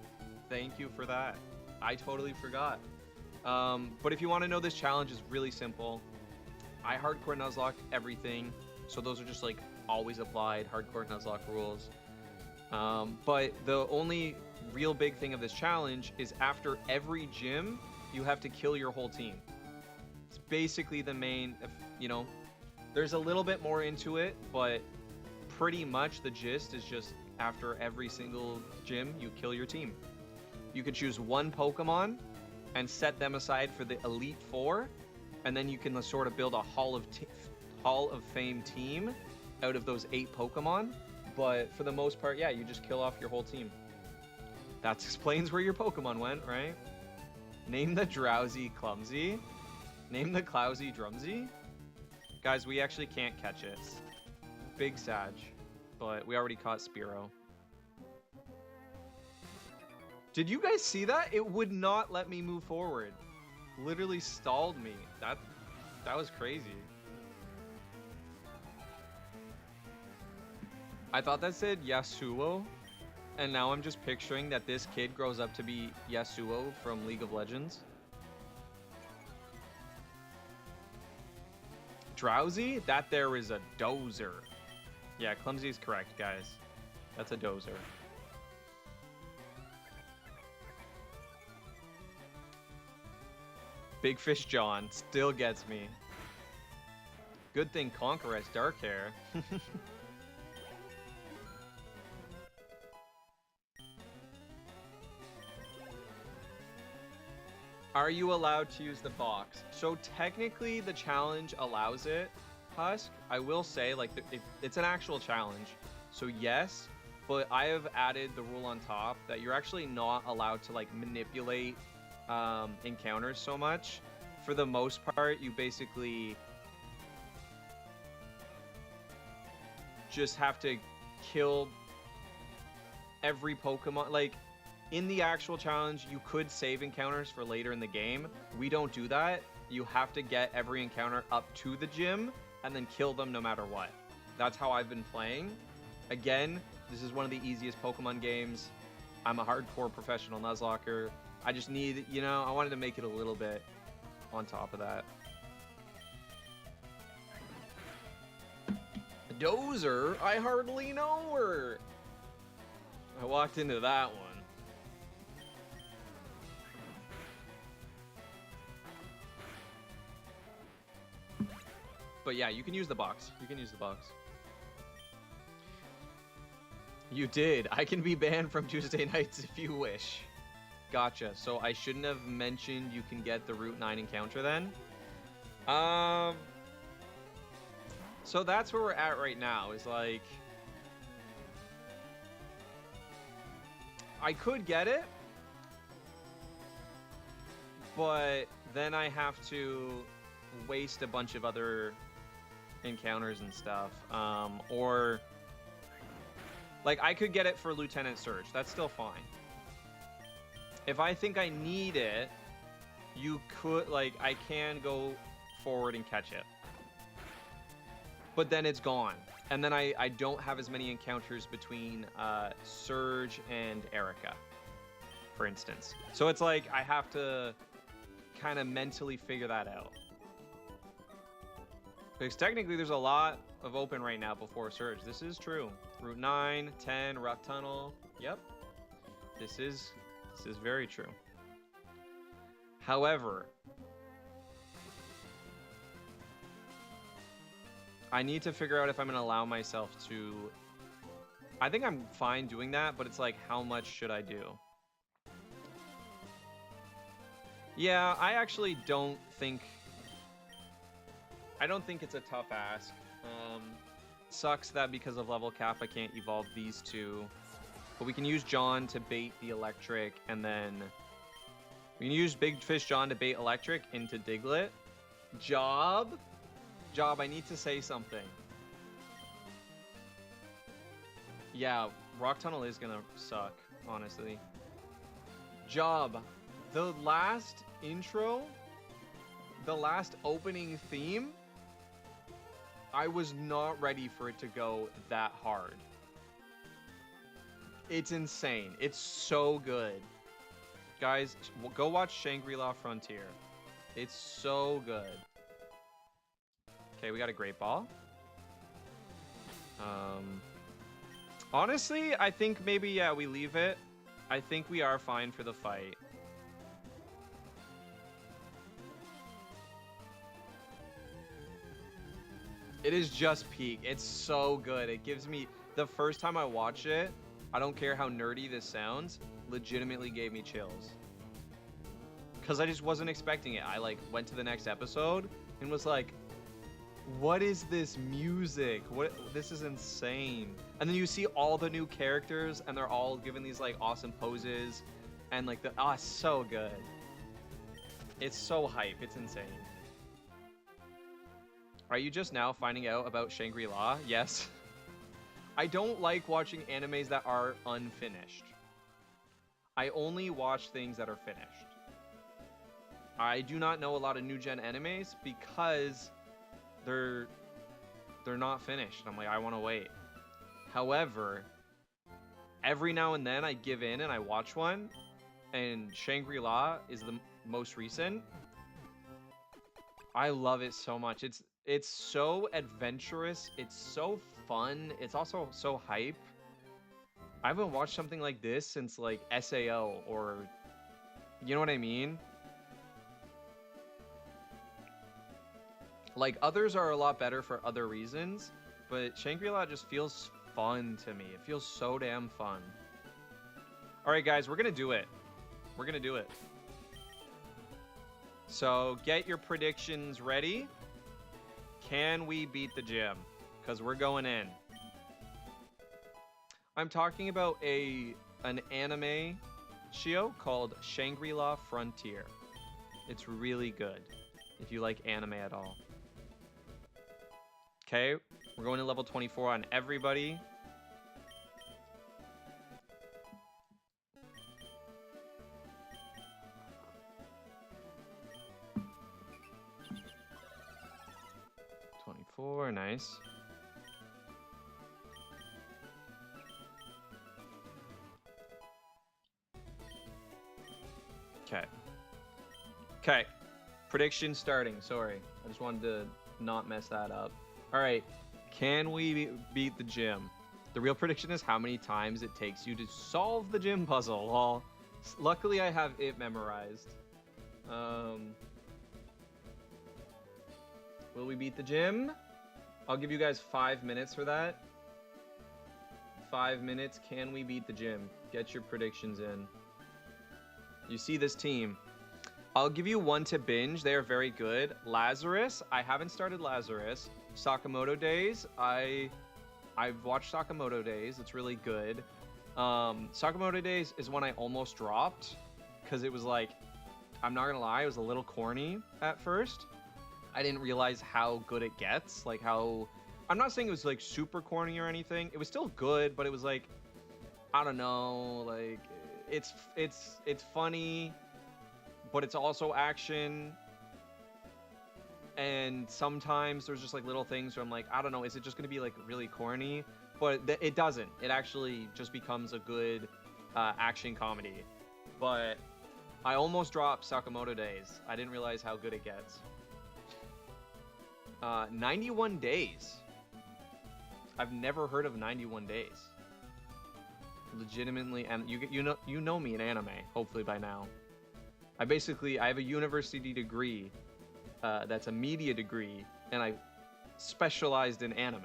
Thank you for that. I totally forgot. But if you want to know, this challenge is really simple. I hardcore Nuzlocke everything, so those are just like always applied hardcore Nuzlocke rules. But the only real big thing of this challenge is after every gym, you have to kill your whole team. It's basically the main, you know, there's a little bit more into it, but pretty much the gist is just after every single gym, you kill your team. You can choose one Pokemon and set them aside for the Elite Four, and then you can sort of build a Hall of Fame team out of those 8 Pokemon. But for the most part, yeah, you just kill off your whole team. That explains where your Pokemon went, right? Name the Drowsy Clumsy. Name the Clousy Drumsy. Guys, we actually can't catch it. Big Sag. But we already caught Spearow. Did you guys see that? It would not let me move forward. Literally stalled me. That was crazy. I thought that said Yasuo, and now I'm just picturing that this kid grows up to be Yasuo from League of Legends. Drowsy? That there is a dozer. Yeah, Clumsy is correct, guys. That's a dozer. Big Fish John still gets me. Good thing Conqueror has dark hair. Are you allowed to use the box? So technically the challenge allows it, Husk. I will say, like, it's an actual challenge. So yes, but I have added the rule on top that you're actually not allowed to, like, manipulate encounters so much. For the most part, you basically just have to kill every Pokemon. Like, in the actual challenge, you could save encounters for later in the game. We don't do that. You have to get every encounter up to the gym and then kill them no matter what. That's how I've been playing. Again, this is one of the easiest Pokemon games. I'm a hardcore professional Nuzlocker. I just need, you know, I wanted to make it a little bit on top of that. Dozer? I hardly know her. I walked into that one. But yeah, you can use the box. You can use the box. You did. I can be banned from Tuesday nights if you wish. Gotcha. So I shouldn't have mentioned you can get the Route 9 encounter then. So that's where we're at right now, is like, I could get it, but then I have to waste a bunch of other encounters and stuff. Or like, I could get it for Lieutenant Surge. That's still fine. If I think I need it, you could, like, I can go forward and catch it. But then it's gone. And then I don't have as many encounters between Surge and Erica. for instance. So it's like I have to kind of mentally figure that out. Because technically there's a lot of open right now before Surge. This is true. Route 9, 10, Rough Tunnel. Yep. This is very true. However, I need to figure out if I'm going to allow myself to... I think I'm fine doing that, but it's like, how much should I do? Yeah, I actually don't think... I don't think it's a tough ask. Sucks that because of level cap, I can't evolve these two. But we can use John to bait the electric, and then... we can use Big Fish John to bait electric into Diglett. Job, I need to say something. Yeah, Rock Tunnel is gonna suck, honestly. Job, the last intro, the last opening theme, I was not ready for it to go that hard. It's insane. It's so good. Guys, go watch Shangri-La Frontier. It's so good. Okay, we got a Great Ball. Honestly, I think maybe, yeah, we leave it. I think we are fine for the fight. It is just peak. It's so good. It gives me... the first time I watch it, I don't care how nerdy this sounds, legitimately gave me chills. Because I just wasn't expecting it. I, like, went to the next episode and was like, what is this music? This is insane. And then you see all the new characters, and they're all given these, like, awesome poses. And, like, it's so good. It's so hype. It's insane. Are you just now finding out about Shangri-La? Yes. I don't like watching animes that are unfinished. I only watch things that are finished. I do not know a lot of new gen animes because they're not finished. I'm like, I want to wait. However, every now and then I give in and I watch one, and Shangri-La is the most recent. I love it so much. It's so adventurous. It's so fun. It's also so hype. I haven't watched something like this since like SAO, or you know what I mean? Like, others are a lot better for other reasons, but Shangri-La just feels fun to me. It feels so damn fun. All right, guys, we're gonna do it. We're gonna do it. So get your predictions ready. Can we beat the gym? Because we're going in. I'm talking about an anime show called Shangri-La Frontier. It's really good if you like anime at all. Okay, we're going to level 24 on everybody. Nice. Okay. Prediction starting. Sorry. I just wanted to not mess that up. All right. Can we beat the gym? The real prediction is how many times it takes you to solve the gym puzzle. Well, luckily I have it memorized. Will we beat the gym? I'll give you guys 5 minutes for that. 5 minutes. Can we beat the gym? Get your predictions in. You see this team. I'll give you one to binge. They are very good. Lazarus. I haven't started Lazarus. Sakamoto Days. I've watched Sakamoto Days. It's really good. Sakamoto Days is one I almost dropped because it was like, I'm not gonna lie, it was a little corny at first. I didn't realize how good it gets. Like how, I'm not saying it was like super corny or anything. It was still good, but it was like, I don't know, like it's funny, but it's also action. And sometimes there's just like little things where I'm like, I don't know, is it just gonna be like really corny? But it doesn't. It actually just becomes a good action comedy. but I almost dropped Sakamoto Days. I didn't realize how good it gets. 91 Days. I've never heard of 91 Days. Legitimately, and you know me in anime, hopefully by now. I have a university degree that's a media degree, and I specialized in anime.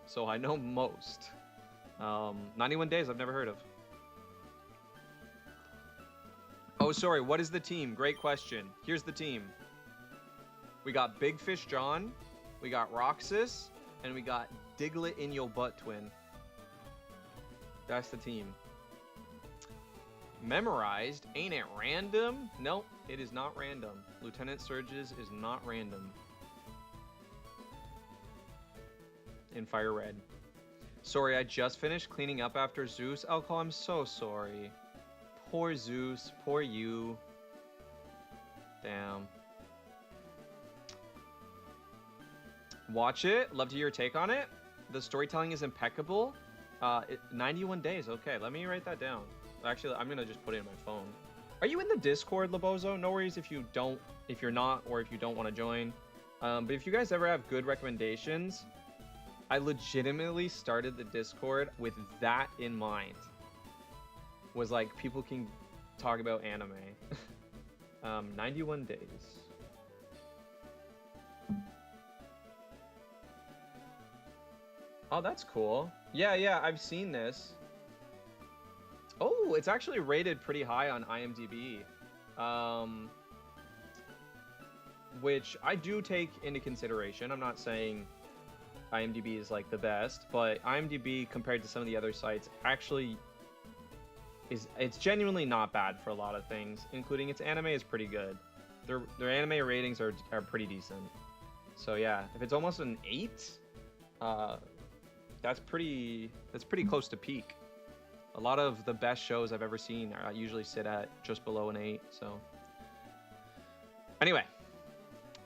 So I know most. 91 Days I've never heard of. Oh, sorry, what is the team? Great question. Here's the team. We got Big Fish John, we got Roxas, and we got Diglett in your butt twin. That's the team. Memorized? Ain't it random? Nope, it is not random. Lieutenant Surge's is not random. In Fire Red. Sorry, I just finished cleaning up after Zeus. Alco, I'm so sorry. Poor Zeus, poor you. Damn. Watch it. Love to hear your take on it. The storytelling is impeccable. 91 days. Okay, let me write that down. Actually, I'm gonna just put it in my phone. Are you in the Discord, Labozo? No worries if you're not, or if you don't want to join. But if you guys ever have good recommendations, I legitimately started the Discord with that in mind. Was like, people can talk about anime. 91 days. Oh, that's cool. Yeah, I've seen this. Oh, it's actually rated pretty high on IMDb. Which I do take into consideration. I'm not saying IMDb is like the best, but IMDb compared to some of the other sites actually it's genuinely not bad for a lot of things, including its anime is pretty good. Their anime ratings are pretty decent. So yeah, if it's almost an 8, that's pretty close to peak. A lot of the best shows I've ever seen usually sit at just below an 8. So anyway,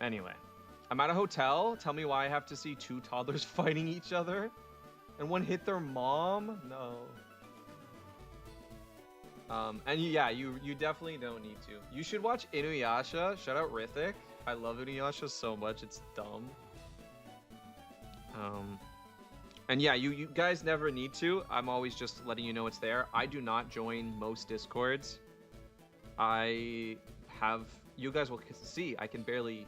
I'm at a hotel. Tell me why I have to see 2 toddlers fighting each other, and one hit their mom. No. And yeah, you definitely don't need to. You should watch Inuyasha. Shout out Rithik. I love Inuyasha so much. It's dumb. And yeah, you guys never need to. I'm always just letting you know it's there. I do not join most Discords. You guys will see, I can barely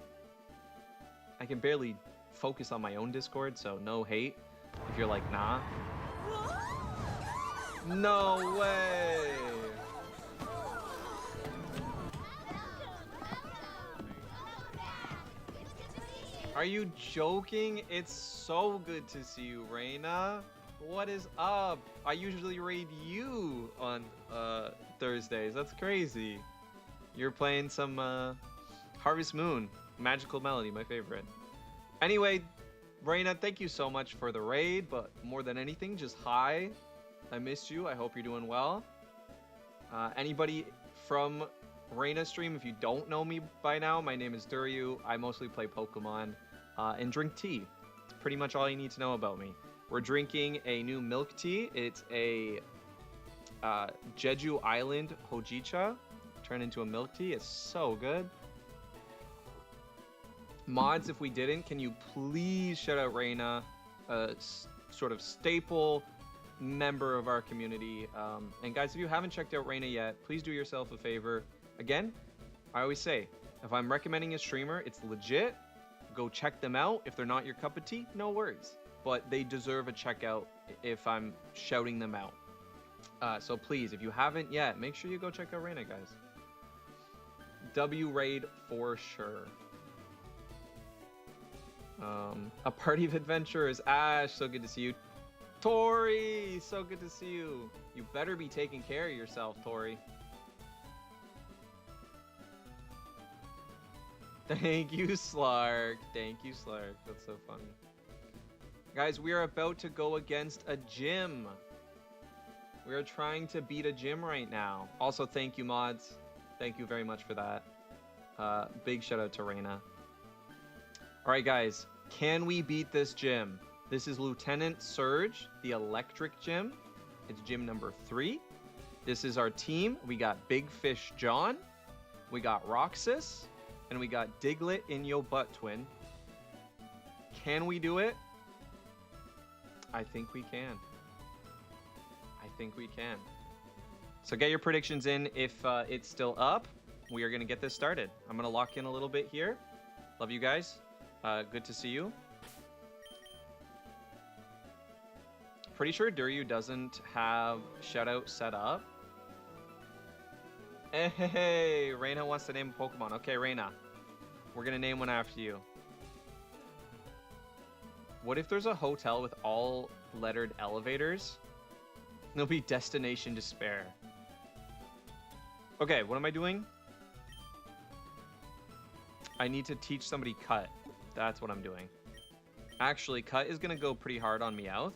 focus on my own Discord, so no hate if you're like, nah. No way! Are you joking? It's so good to see you, Reina. What is up? I usually raid you on Thursdays. That's crazy. You're playing some Harvest Moon. Magical Melody, my favorite. Anyway, Reina, thank you so much for the raid, but more than anything, just hi. I missed you. I hope you're doing well. Anybody from Reina stream, if you don't know me by now, my name is Duryu. I mostly play Pokemon and drink tea. It's pretty much all you need to know about me. We're drinking a new milk tea. It's a Jeju Island Hojicha turned into a milk tea. It's so good. Mods, if we didn't, can you please shout out Reina, a sort of staple member of our community. And guys, if you haven't checked out Reina yet, please do yourself a favor. Again, I always say, if I'm recommending a streamer, it's legit. Go check them out. If they're not your cup of tea, no worries. But they deserve a check out if I'm shouting them out. So please, if you haven't yet, make sure you go check out Reina, guys. W raid for sure. A party of adventurers. Ash, so good to see you. Tori, so good to see you. You better be taking care of yourself, Tori. Thank you, Slark. Thank you, Slark. That's so funny. Guys, we are about to go against a gym. We are trying to beat a gym right now. Also, thank you, mods. Thank you very much for that. Big shout out to Reina. All right, guys. Can we beat this gym? This is Lieutenant Surge, the electric gym. It's gym number 3. This is our team. We got Big Fish John, we got Roxas, and we got Diglett in yo butt twin. Can we do it? I think we can. I think we can. So get your predictions in if it's still up. We are going to get this started. I'm going to lock in a little bit here. Love you guys. Good to see you. Pretty sure Duryu doesn't have shoutout set up. Hey, Reina wants to name a Pokemon. Okay, Reina. We're going to name one after you. What if there's a hotel with all lettered elevators? There'll be Destination Despair. Okay, what am I doing? I need to teach somebody Cut. That's what I'm doing. Actually, Cut is going to go pretty hard on Meowth.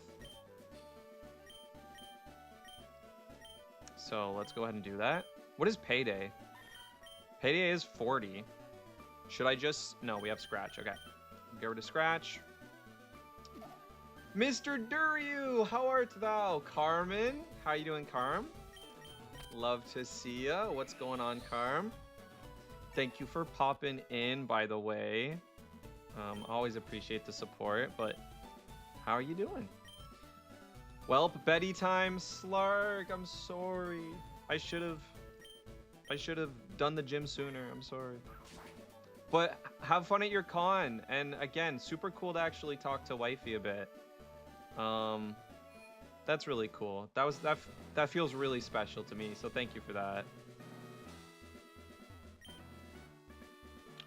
So let's go ahead and do that. What is Payday? Payday is 40. Should I just... No, we have Scratch. Okay. Get rid of Scratch. Mr. Duryu, how art thou? Carmen, how you doing, Carm? Love to see ya. What's going on, Carm? Thank you for popping in, by the way. Always appreciate the support, but how are you doing? Well, Betty time, Slark. I'm sorry. I should have done the gym sooner. I'm sorry. But have fun at your con. And again, super cool to actually talk to Wifey a bit. That's really cool. That feels really special to me. So thank you for that.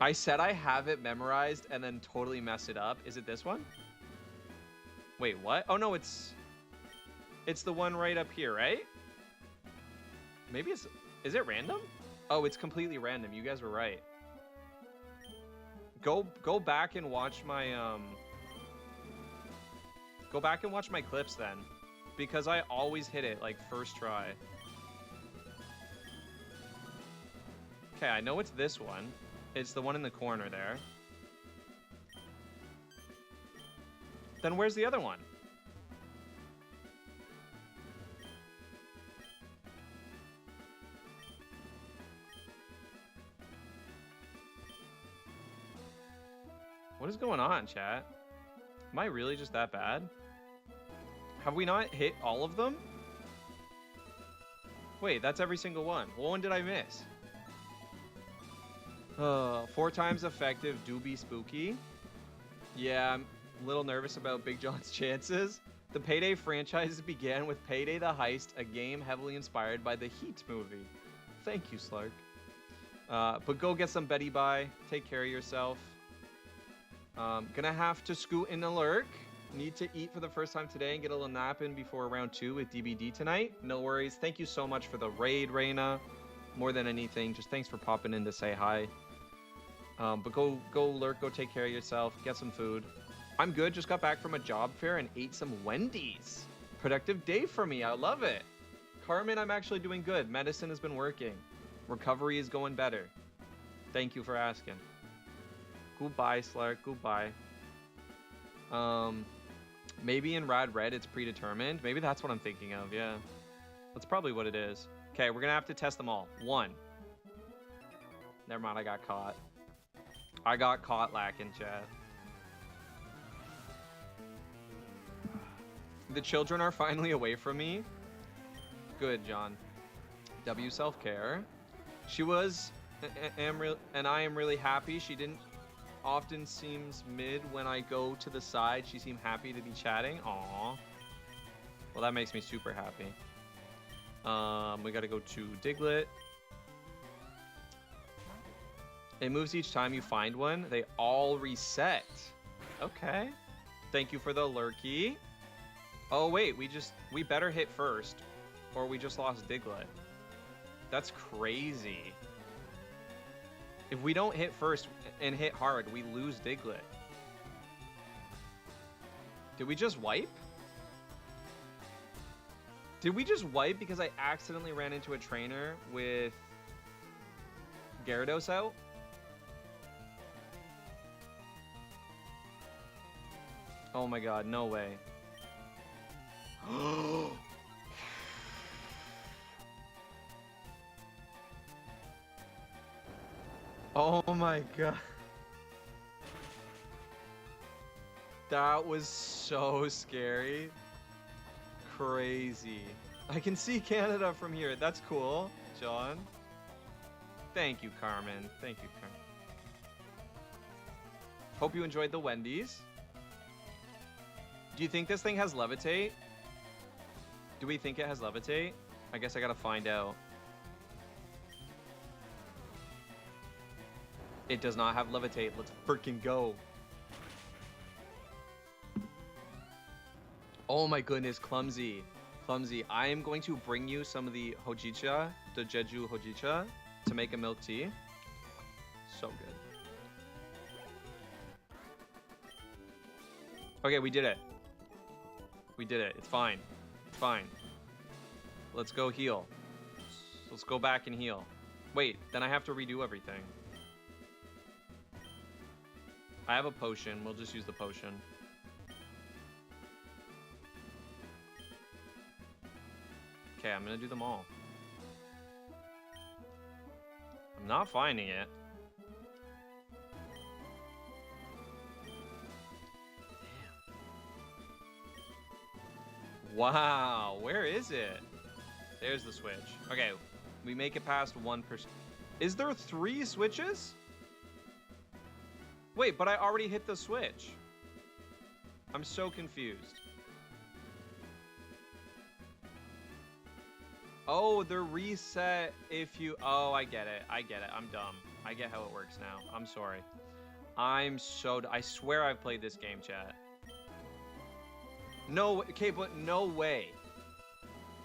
I said I have it memorized and then totally mess it up. Is it this one? Wait, what? Oh no, it's the one right up here, right? Maybe is it random? Oh, it's completely random. You guys were right. Go back and watch my go back and watch my clips then, because I always hit it like first try. Okay, I know it's this one. It's the one in the corner there. Then where's the other one? What is going on, chat? Am I really just that bad? Have we not hit all of them? Wait, that's every single one. What one did I miss? 4 times effective do be spooky. Yeah, I'm a little nervous about Big John's chances. The Payday franchise began with Payday the Heist, a game heavily inspired by the Heat movie. Thank you, Slark. But go get some Betty Bye. Take care of yourself. Gonna have to scoot in a lurk. Need to eat for the first time today and get a little nap in before round 2 with DBD tonight. No worries. Thank you so much for the raid, Reina. More than anything, just thanks for popping in to say hi. But go lurk, go take care of yourself, get some food. I'm good, just got back from a job fair and ate some Wendy's. Productive day for me, I love it. Carmen, I'm actually doing good. Medicine has been working. Recovery is going better. Thank you for asking. Goodbye, Slark, goodbye. Maybe in Rad Red it's predetermined. Maybe that's what I'm thinking of, yeah. That's probably what it is. Okay, we're gonna have to test them all. 1. Never mind, I got caught. I got caught lacking, chat. The children are finally away from me. Good, John. W self-care. She was, and I am really happy. She didn't often seems mid when I go to the side. She seemed happy to be chatting. Aww. Well, that makes me super happy. We gotta go to Diglett. It moves each time you find one. They all reset. Okay. Thank you for the lurky. Oh wait, we better hit first, or we just lost Diglett. That's crazy. If we don't hit first and hit hard, we lose Diglett. Did we just wipe? Did we just wipe because I accidentally ran into a trainer with Gyarados out? Oh my god, no way. Oh my god. That was so scary. Crazy. I can see Canada from here. That's cool, John. Thank you, Carmen. Thank you, Carmen. Hope you enjoyed the Wendy's. Do you think this thing has levitate? Do we think it has levitate? I guess I gotta find out. It does not have levitate. Let's freaking go. Oh my goodness, Clumsy. Clumsy, I am going to bring you some of the hojicha, the Jeju hojicha, to make a milk tea. So good. Okay, we did it. We did it. It's fine. It's fine. Let's go heal. Let's go back and heal. Wait, then I have to redo everything. I have a potion. We'll just use the potion. Okay, I'm gonna do them all. I'm not finding it. Wow, where is it? There's the switch. Okay, we make it past 1%. Is there 3 switches? Wait, but I already hit the switch. I'm so confused. Oh, they're reset if you... Oh, I get it. I get it. I'm dumb. I get how it works now. I'm sorry. I'm so... I swear I've played this game, chat. No, okay, but no way.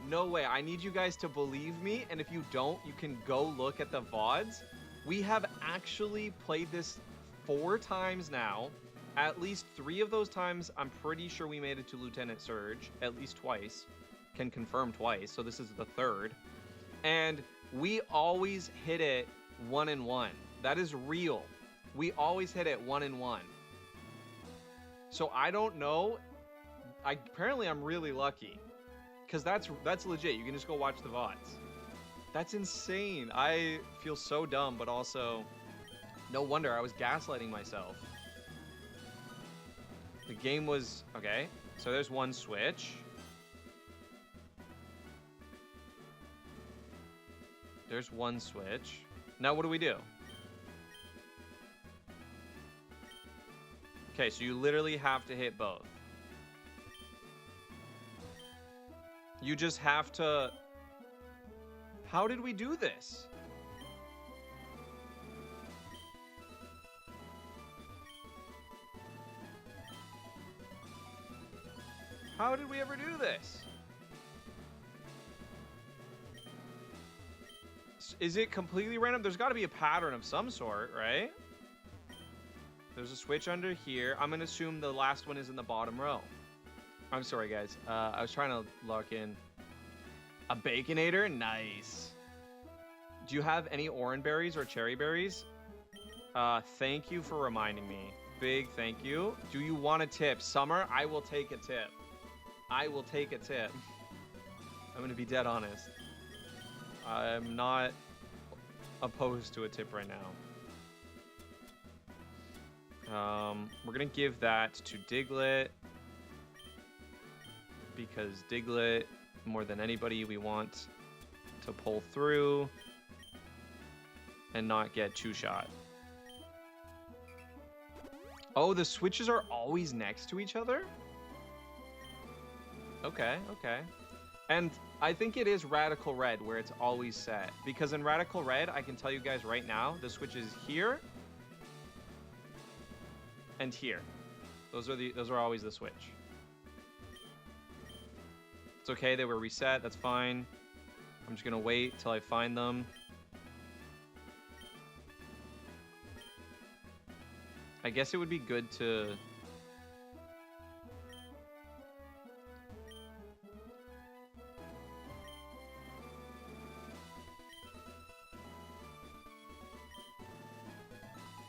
No way. I need you guys to believe me, and if you don't, you can go look at the VODs. We have actually played this 4 times now. At least 3 of those times, I'm pretty sure we made it to Lieutenant Surge. At least twice. Can confirm twice, so this is the 3rd. And we always hit it 1-1. That is real. We always hit it 1-1. So I don't know. Apparently I'm really lucky. Because that's legit. You can just go watch the VODs. That's insane. I feel so dumb, but also no wonder I was gaslighting myself. The game was... Okay, so there's 1 switch. There's 1 switch. Now what do we do? Okay, so you literally have to hit both. You just have to... How did we do this? How did we ever do this? Is it completely random? There's got to be a pattern of some sort, right? There's a switch under here. I'm going to assume the last one is in the bottom row. I'm sorry, guys. I was trying to lock in. A Baconator? Nice. Do you have any orange berries or cherry berries? Thank you for reminding me. Big thank you. Do you want a tip? Summer, I will take a tip. I will take a tip. I'm going to be dead honest. I'm not opposed to a tip right now. We're going to give that to Diglett. Because Diglett, more than anybody, we want to pull through and not get 2-shot. Oh, the switches are always next to each other? Okay, okay. And I think it is Radical Red where it's always set. Because in Radical Red, I can tell you guys right now, the switch is here and here. Those are always the switch. It's okay, they were reset, that's fine. I'm just gonna wait till I find them. I guess it would be good to...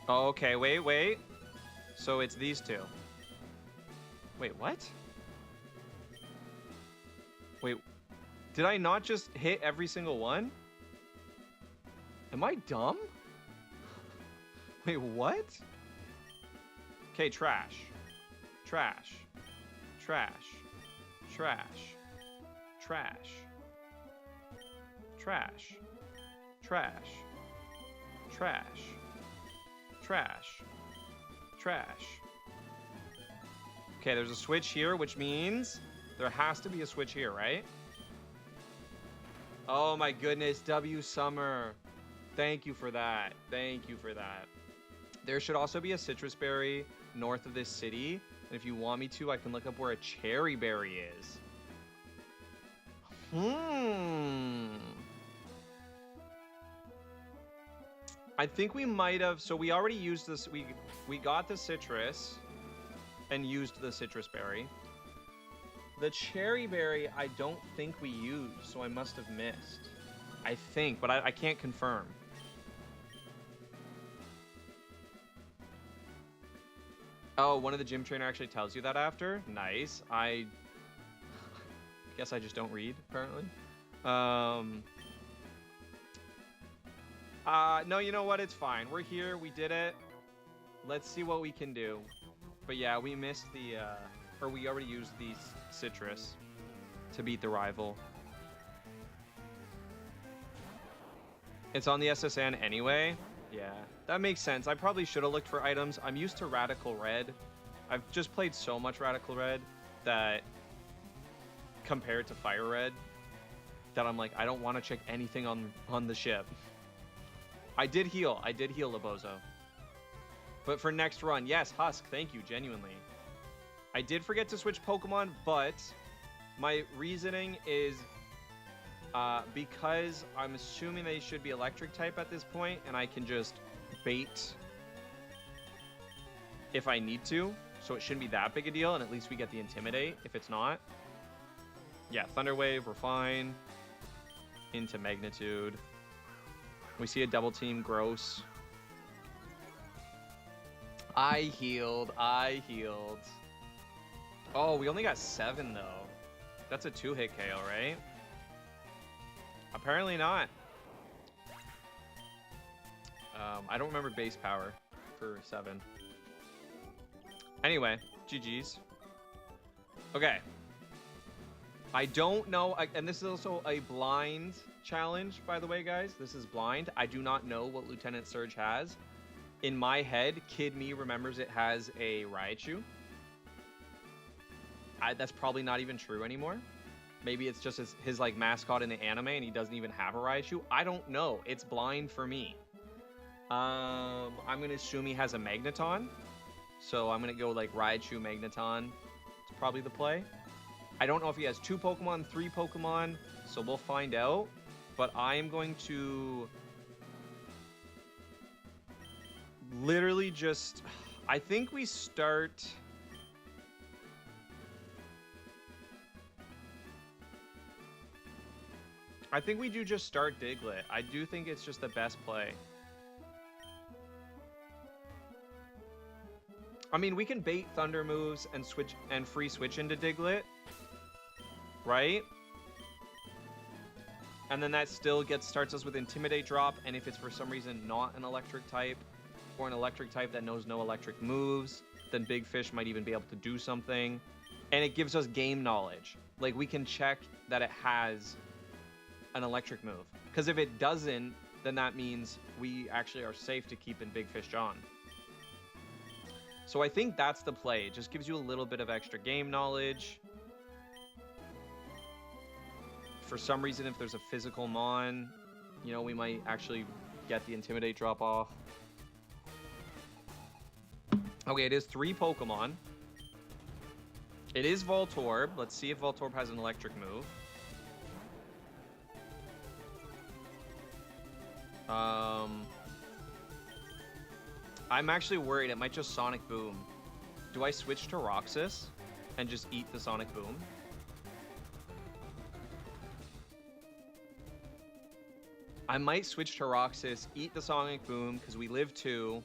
Oh, okay, wait. So it's these 2. Wait, what? Wait, did I not just hit every single one? Am I dumb? Wait, what? Okay, trash. Trash. Trash. Trash. Trash. Trash. Trash. Trash. Trash. Trash. Okay, there's a switch here, which means there has to be a switch here, right? Oh my goodness, W Summer. Thank you for that. Thank you for that. There should also be a citrus berry north of this city. And if you want me to, I can look up where a cherry berry is. I think we might have, so we already used this, we got the citrus and used the citrus berry. The cherry berry, I don't think we used, so I must have missed. I think, but I can't confirm. Oh, one of the gym trainer actually tells you that after? Nice. I guess I just don't read, apparently. No, you know what? It's fine. We're here. We did it. Let's see what we can do. But yeah, we missed the, or we already used the citrus to beat the rival. It's on the SSN anyway. Yeah, that makes sense. I probably should have looked for items. I'm used to Radical Red. I've just played so much Radical Red that compared to Fire Red that I'm like, I don't want to check anything on the ship. I did heal Labozo. But for next run, yes, Husk, thank you, genuinely. I did forget to switch Pokemon, but my reasoning is because I'm assuming they should be electric type at this point, and I can just bait if I need to, so it shouldn't be that big a deal, and at least we get the Intimidate if it's not. Yeah, Thunder Wave, we're fine. Into Magnitude. We see a double team, gross. I healed. Oh, we only got 7 though. That's a 2-hit KO, right? Apparently not. I don't remember base power for 7. Anyway, GG's. Okay. I don't know, and this is also a blind challenge, by the way, guys. This is blind. I do not know what Lieutenant Surge has. In my head, Kid Me remembers it has a Raichu. That's probably not even true anymore. Maybe it's just his like mascot in the anime and he doesn't even have a Raichu. I don't know. It's blind for me. I'm going to assume he has a Magneton. So I'm going to go like Raichu, Magneton. It's probably the play. I don't know if he has 2 Pokemon, 3 Pokemon. So we'll find out. But I am going to literally just... I think we start... I think we do just start Diglett. I do think it's just the best play. I mean, we can bait Thunder moves and switch and free switch into Diglett, right? And then that still starts us with Intimidate drop, and if it's for some reason not an electric type, or an electric type that knows no electric moves, then Big Fish might even be able to do something. And it gives us game knowledge. Like, we can check that it has an electric move. Because if it doesn't, then that means we actually are safe to keep in Big Fish John. So I think that's the play. It just gives you a little bit of extra game knowledge. For some reason, if there's a physical Mon, you know, we might actually get the Intimidate drop off. Okay, it is 3 Pokemon. It is Voltorb. Let's see if Voltorb has an electric move. I'm actually worried it might just Sonic Boom. Do I switch to Roxas and just eat the Sonic Boom? I might switch to Roxas, eat the Sonic Boom, because we live 2.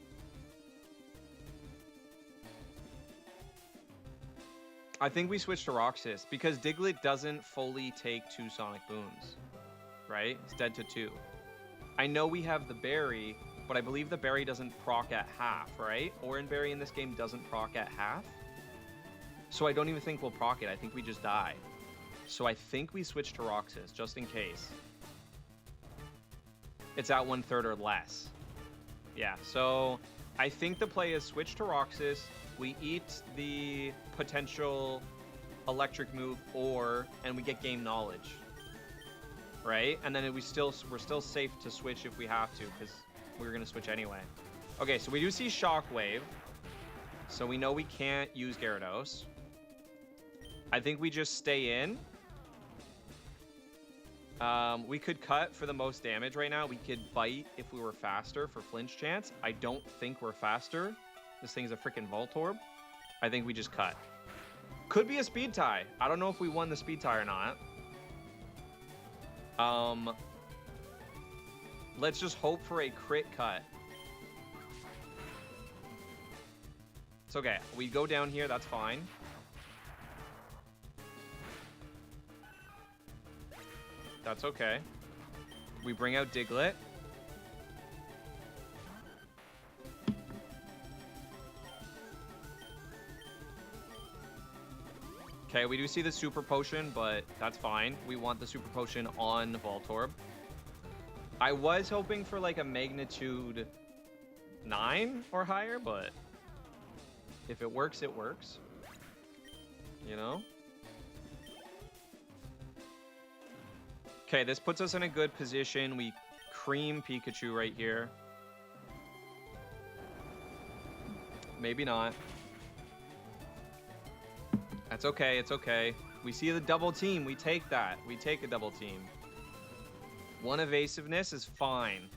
I think we switch to Roxas, because Diglett doesn't fully take 2 Sonic Booms, right? It's dead to 2. I know we have the berry, but I believe the berry doesn't proc at half, right? Oran berry in this game doesn't proc at half. So I don't even think we'll proc it. I think we just die. So I think we switch to Roxas, just in case. It's at 1/3 or less. Yeah, so I think the play is switch to Roxas. We eat the potential electric move and we get game knowledge. Right? And then we're still safe to switch if we have to, because we're going to switch anyway. Okay, so we do see Shockwave. So we know we can't use Gyarados. I think we just stay in. We could cut for the most damage right now. We could bite if we were faster for flinch chance. I don't think we're faster. This thing's a freaking Voltorb. I think we just cut. Could be a speed tie. I don't know if we won the speed tie or not. Let's just hope for a crit cut. It's okay. We go down here. That's fine. That's okay. We bring out Diglett. Okay, we do see the Super Potion, but that's fine. We want the Super Potion on Voltorb. I was hoping for like a magnitude 9 or higher, but if it works, it works. You know? Okay, this puts us in a good position. We cream Pikachu right here. Maybe not. That's okay, it's okay. We see the double team. We take that. We take a double team. One evasiveness is fine.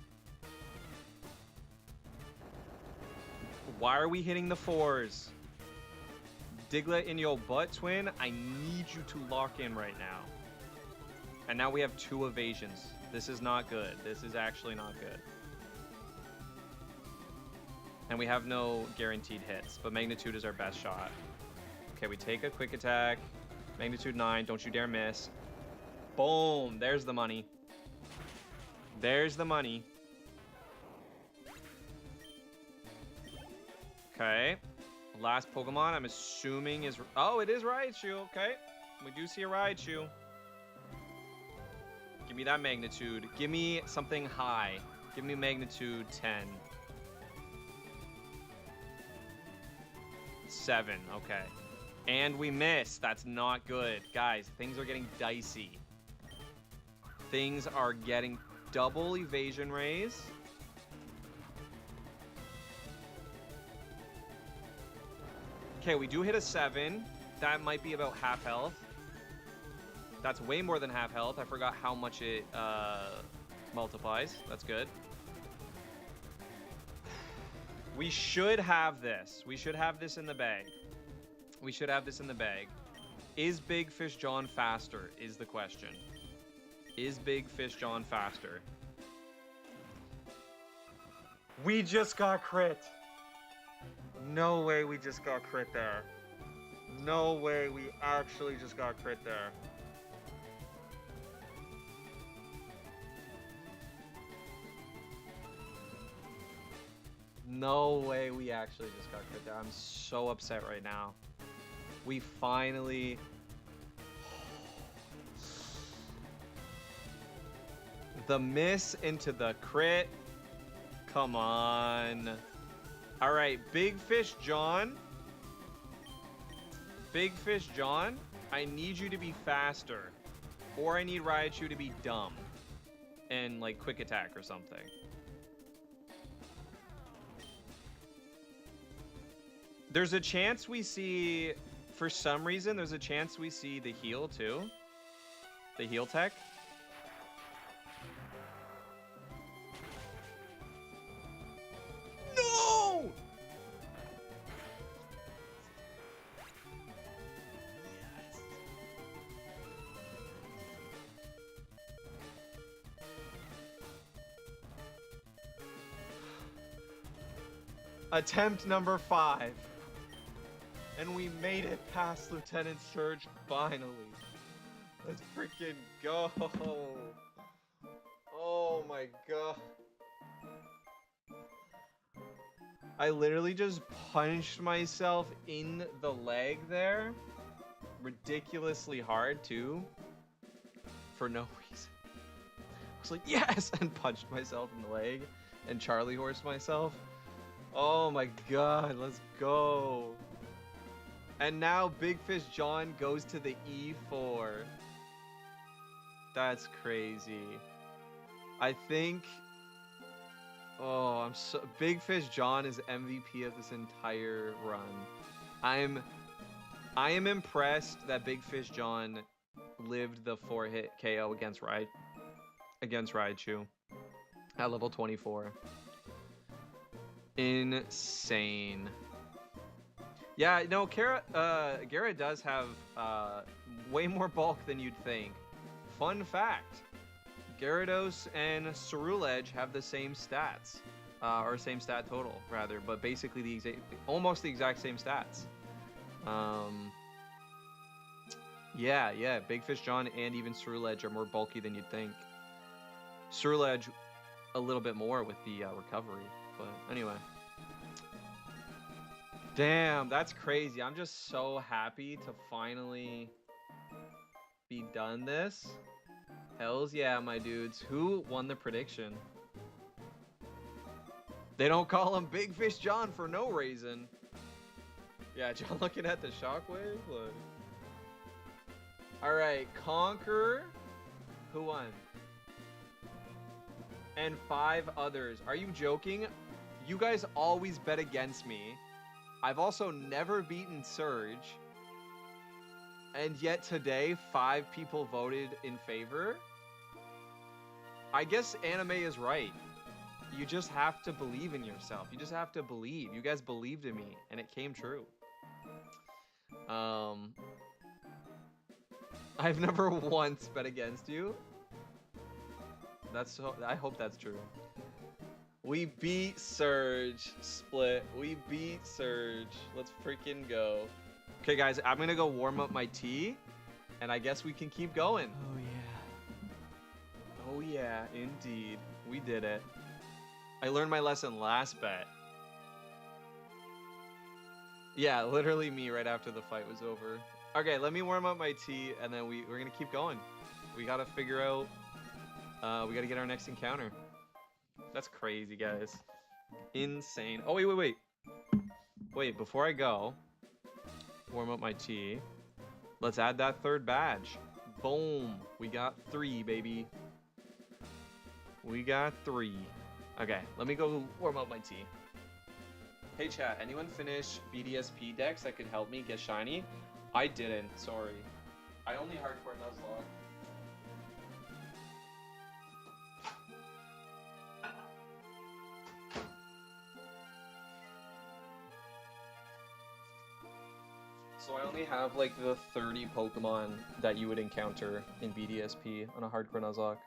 Why are we hitting the 4s? Diglett in your butt, twin. I need you to lock in right now. And now we have 2 evasions. This is not good. This is actually not good. And we have no guaranteed hits, but Magnitude is our best shot. Okay, we take a quick attack. Magnitude 9, don't you dare miss. Boom, there's the money. There's the money. Okay, last Pokemon I'm assuming is... Oh, it is Raichu, okay. We do see a Raichu. Give me that Magnitude. Give me something high. Give me Magnitude 10. 7, okay. And we miss. That's not good. Guys, things are getting dicey. Things are getting double evasion raise. Okay, we do hit a 7. That might be about half health. That's way more than half health. I forgot how much it multiplies. That's good. We should have this. We should have this in the bag. We should have this in the bag. Is Big Fish John faster is the question. Is Big Fish John faster? We just got crit. No way we just got crit there. No way we actually just got crit there. No way we actually just got crit there. I'm so upset right now. We finally... The miss into the crit. Come on. All right, Big Fish John. Big Fish John, I need you to be faster. Or I need Raichu to be dumb. And like quick attack or something. There's a chance we see, for some reason, there's a chance we see the heal too. The heal tech. No! Attempt number 5. And we made it past Lieutenant Surge finally. Let's freaking go. Oh my god. I literally just punched myself in the leg there. Ridiculously hard, too. For no reason. I was like, yes! And punched myself in the leg. And Charlie horsed myself. Oh my god, let's go. And now Big Fish John goes to the E4. That's crazy. I think... Oh, I'm so... Big Fish John is MVP of this entire run. I am impressed that Big Fish John lived the 4-hit KO against Raichu at level 24. Insane. Yeah, no, Garrett does have way more bulk than you'd think. Fun fact, Gyarados and Ceruledge have the same stats, or same stat total, rather, but basically almost the exact same stats. Yeah, Big Fish John and even Ceruledge are more bulky than you'd think. Ceruledge a little bit more with the recovery, but anyway. Damn, that's crazy. I'm just so happy to finally be done this. Hells yeah, my dudes. Who won the prediction? They don't call him Big Fish John for no reason. Yeah, John looking at the shockwave. Look. Alright, Conqueror. Who won? And 5 others. Are you joking? You guys always bet against me. I've also never beaten Surge. And yet today, 5 people voted in favor. I guess anime is right. You just have to believe in yourself. You just have to believe. You guys believed in me, and it came true. I've never once bet against you. I hope that's true. We beat Surge, Split. We beat Surge. Let's freaking go. Okay, guys, I'm gonna go warm up my tea, and I guess we can keep going. Oh yeah. Oh yeah, indeed. We did it. I learned my lesson last bet. Yeah, literally me right after the fight was over. Okay, let me warm up my tea, and then we're gonna keep going. We gotta figure out... we gotta get our next encounter. That's crazy, guys. Insane. Oh, wait. Wait, before I go, warm up my tea. Let's add that 3rd badge. Boom. We got 3, baby. We got 3. Okay, let me go warm up my tea. Hey, chat. Anyone finish BDSP decks that could help me get shiny? I didn't. Sorry. I only hardcore Nuzlocke. So I only have like the 30 Pokemon that you would encounter in BDSP on a hardcore Nuzlocke.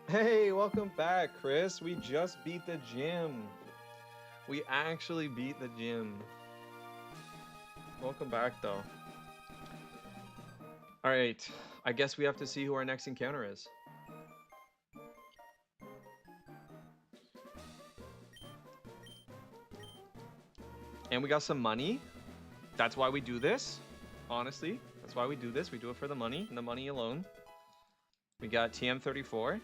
Hey, welcome back, Chris. We just beat the gym. We actually beat the gym. Welcome back, though. Alright, I guess we have to see who our next encounter is. And we got some money. That's why we do this. Honestly, that's why we do this. We do it for the money, and the money alone. We got TM34.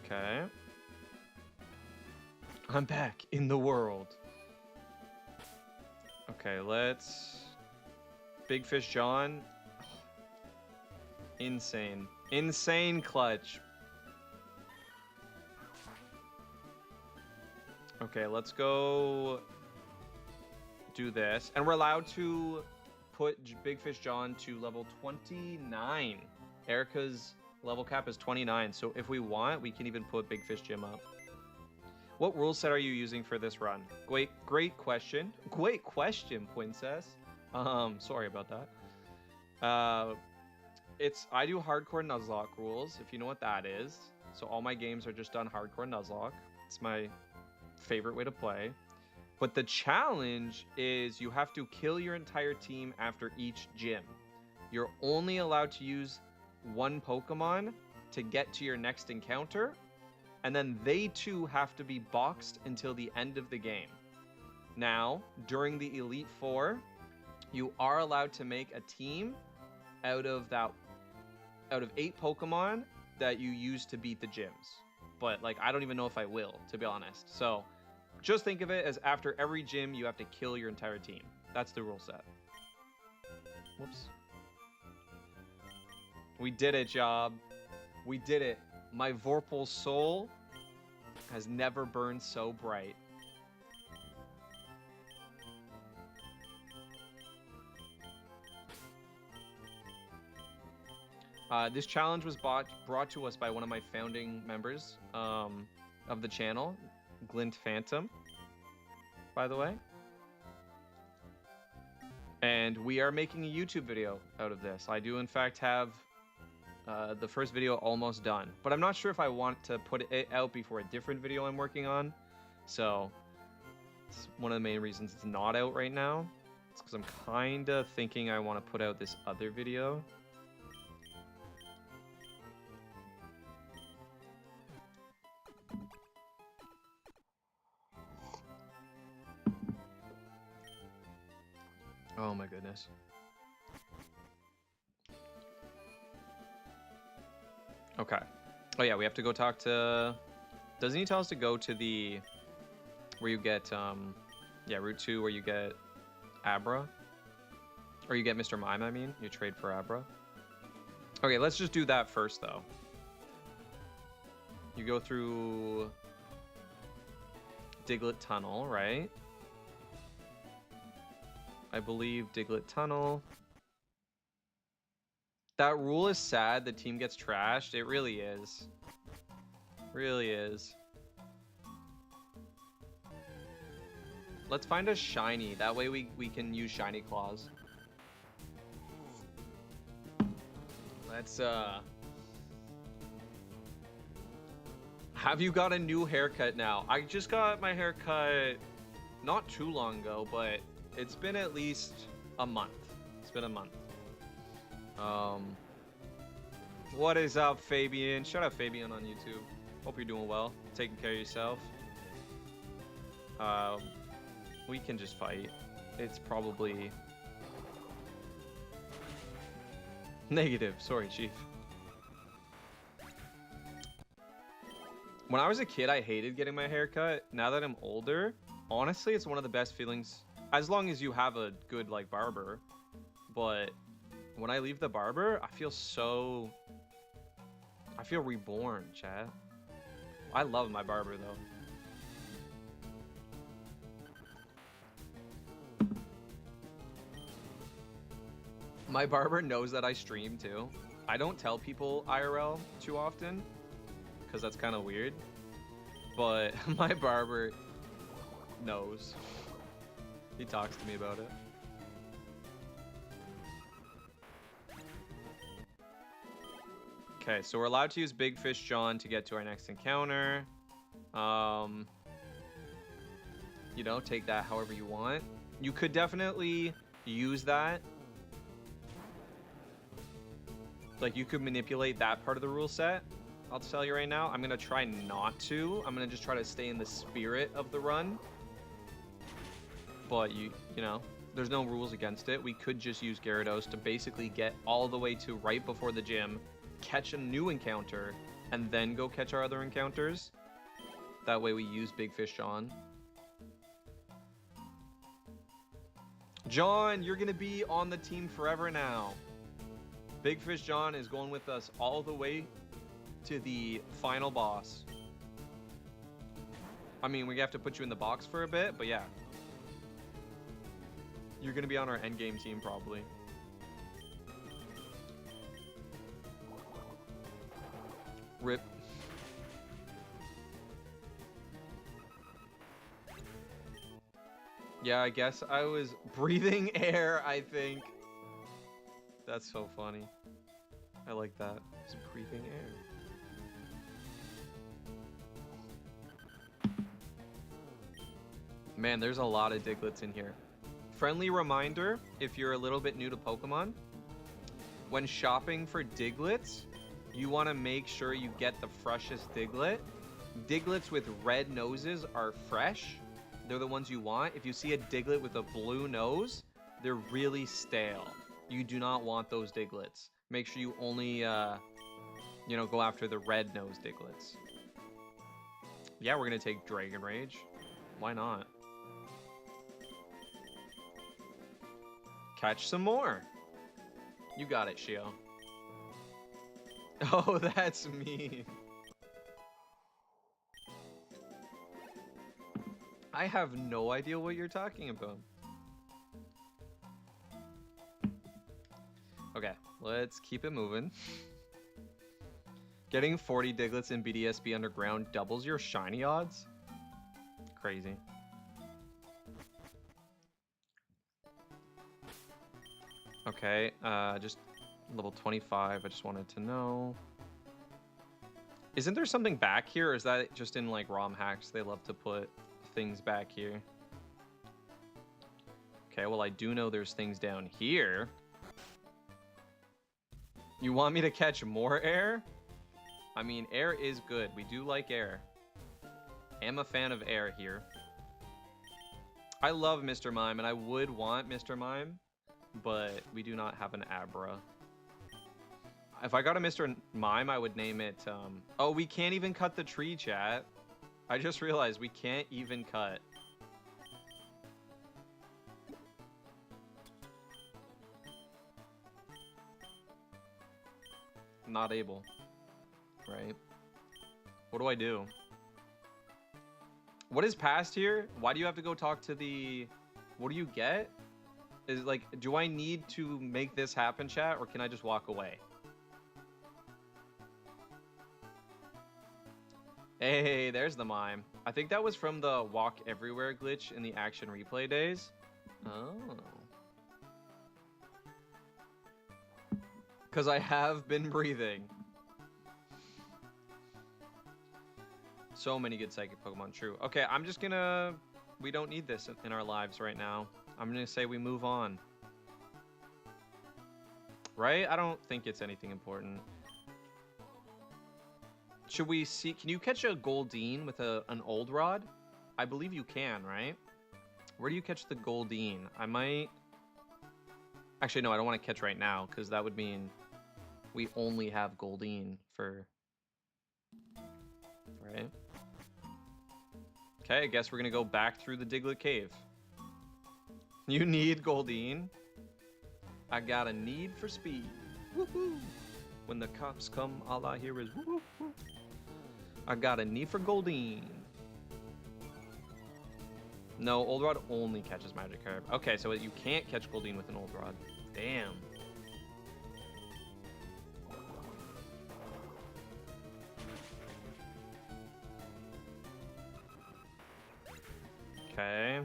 Okay. I'm back in the world. Okay, let's... Big Fish John. Insane. Insane clutch. Okay, let's go do this. And we're allowed to put Big Fish John to level 29. Erica's level cap is 29, so if we want, we can even put Big Fish Jim up. What rule set are you using for this run? Great question. Great question, Princess. Sorry about that. I do hardcore Nuzlocke rules, if you know what that is. So all my games are just done hardcore Nuzlocke. It's my favorite way to play. But the challenge is you have to kill your entire team after each gym. You're only allowed to use one Pokemon to get to your next encounter, and then they too have to be boxed until the end of the game. Now, during the Elite Four, you are allowed to make a team out of 8 Pokemon that you use to beat the gyms. But like, I don't even know if I will, to be honest. So just think of it as after every gym, you have to kill your entire team. That's the rule set. Whoops. We did it, Job. We did it. My Vorpal soul has never burned so bright. This challenge was brought to us by one of my founding members of the channel, Glint Phantom, by the way. And we are making a YouTube video out of this. I do, in fact, have the first video almost done. But I'm not sure if I want to put it out before a different video I'm working on. So it's one of the main reasons it's not out right now. It's because I'm kind of thinking I want to put out this other video. Oh my goodness. Okay. Oh yeah, we have to go talk to... Doesn't he tell us to go to the... Where you get, yeah, Route 2, where you get Abra? Or you get Mr. Mime, I mean. You trade for Abra. Okay, let's just do that first, though. You go through... Diglett Tunnel, right? I believe Diglett Tunnel. That rule is sad. The team gets trashed. It really is. Really is. Let's find a shiny. That way we can use shiny claws. Let's have you got a new haircut now? I just got my haircut not too long ago, but it's been at least a month. It's been a month. What is up, Fabian? Shout out Fabian on YouTube. Hope you're doing well. Taking care of yourself. We can just fight. It's probably... Negative. Sorry, Chief. When I was a kid, I hated getting my hair cut. Now that I'm older, honestly, it's one of the best feelings. As long as you have a good, like, barber. But when I leave the barber, I feel so... I feel reborn, chat. I love my barber, though. My barber knows that I stream, too. I don't tell people IRL too often, because that's kind of weird. But my barber knows. He talks to me about it. Okay, so we're allowed to use Big Fish John to get to our next encounter. You know, take that however you want. You could definitely use that. Like, you could manipulate that part of the rule set. I'll tell you right now, I'm gonna try not to. I'm gonna just try to stay in the spirit of the run. But you know, there's no rules against it. We could just use Gyarados to basically get all the way to right before the gym, catch a new encounter, and then go catch our other encounters. That way we use Big Fish John. John, you're gonna be on the team forever now. Big Fish John is going with us all the way to the final boss. I mean, we have to put you in the box for a bit, but yeah. You're gonna be on our endgame team, probably. RIP. Yeah, I guess I was breathing air, I think. That's so funny. I like that. It's breathing air. Man, there's a lot of Diglets in here. Friendly reminder, if you're a little bit new to Pokemon, when shopping for Diglets, you want to make sure you get the freshest Diglett. Diglets with red noses are fresh. They're the ones you want. If you see a Diglett with a blue nose, they're really stale. You do not want those Diglets. Make sure you only, you know, go after the red nose Diglets. Yeah, we're going to take Dragon Rage. Why not? Catch some more. You got it, Shio. Oh, that's mean. I have no idea what you're talking about. Okay, let's keep it moving. Getting 40 Diglets in BDSP Underground doubles your shiny odds? Crazy. Okay, just level 25, I just wanted to know. Isn't there something back here, or is that just in like ROM hacks? They love to put things back here. Okay, well I do know there's things down here. You want me to catch more air? I mean, air is good. We do like air. I'm a fan of air here. I love Mr. Mime, and I would want Mr. Mime, but we do not have an Abra. If I got a Mr. Mime, I would name it, oh, we can't even cut the tree, chat. I just realized we can't even cut. Not able. Right? What do I do? What is past here? Why do you have to go talk to the... What do you get? Is like, do I need to make this happen, chat, or can I just walk away? Hey, there's the mime. I think that was from the walk everywhere glitch in the action replay days. Oh. Because I have been breathing. So many good psychic Pokemon, true. Okay, I'm just gonna... We don't need this in our lives right now. I'm gonna say we move on. Right? I don't think it's anything important. Should we see... Can you catch a Goldeen with an Old Rod? I believe you can, right? Where do you catch the Goldeen? I might... Actually, no, I don't want to catch right now, because that would mean we only have Goldeen for... Right? Okay, I guess we're going to go back through the Diglett Cave. You need Goldeen? I got a need for speed. Woohoo! When the cops come, all I hear is woo woo. I got a need for Goldeen. No, Old Rod only catches Magikarp. Okay, so you can't catch Goldeen with an Old Rod. Damn. Okay.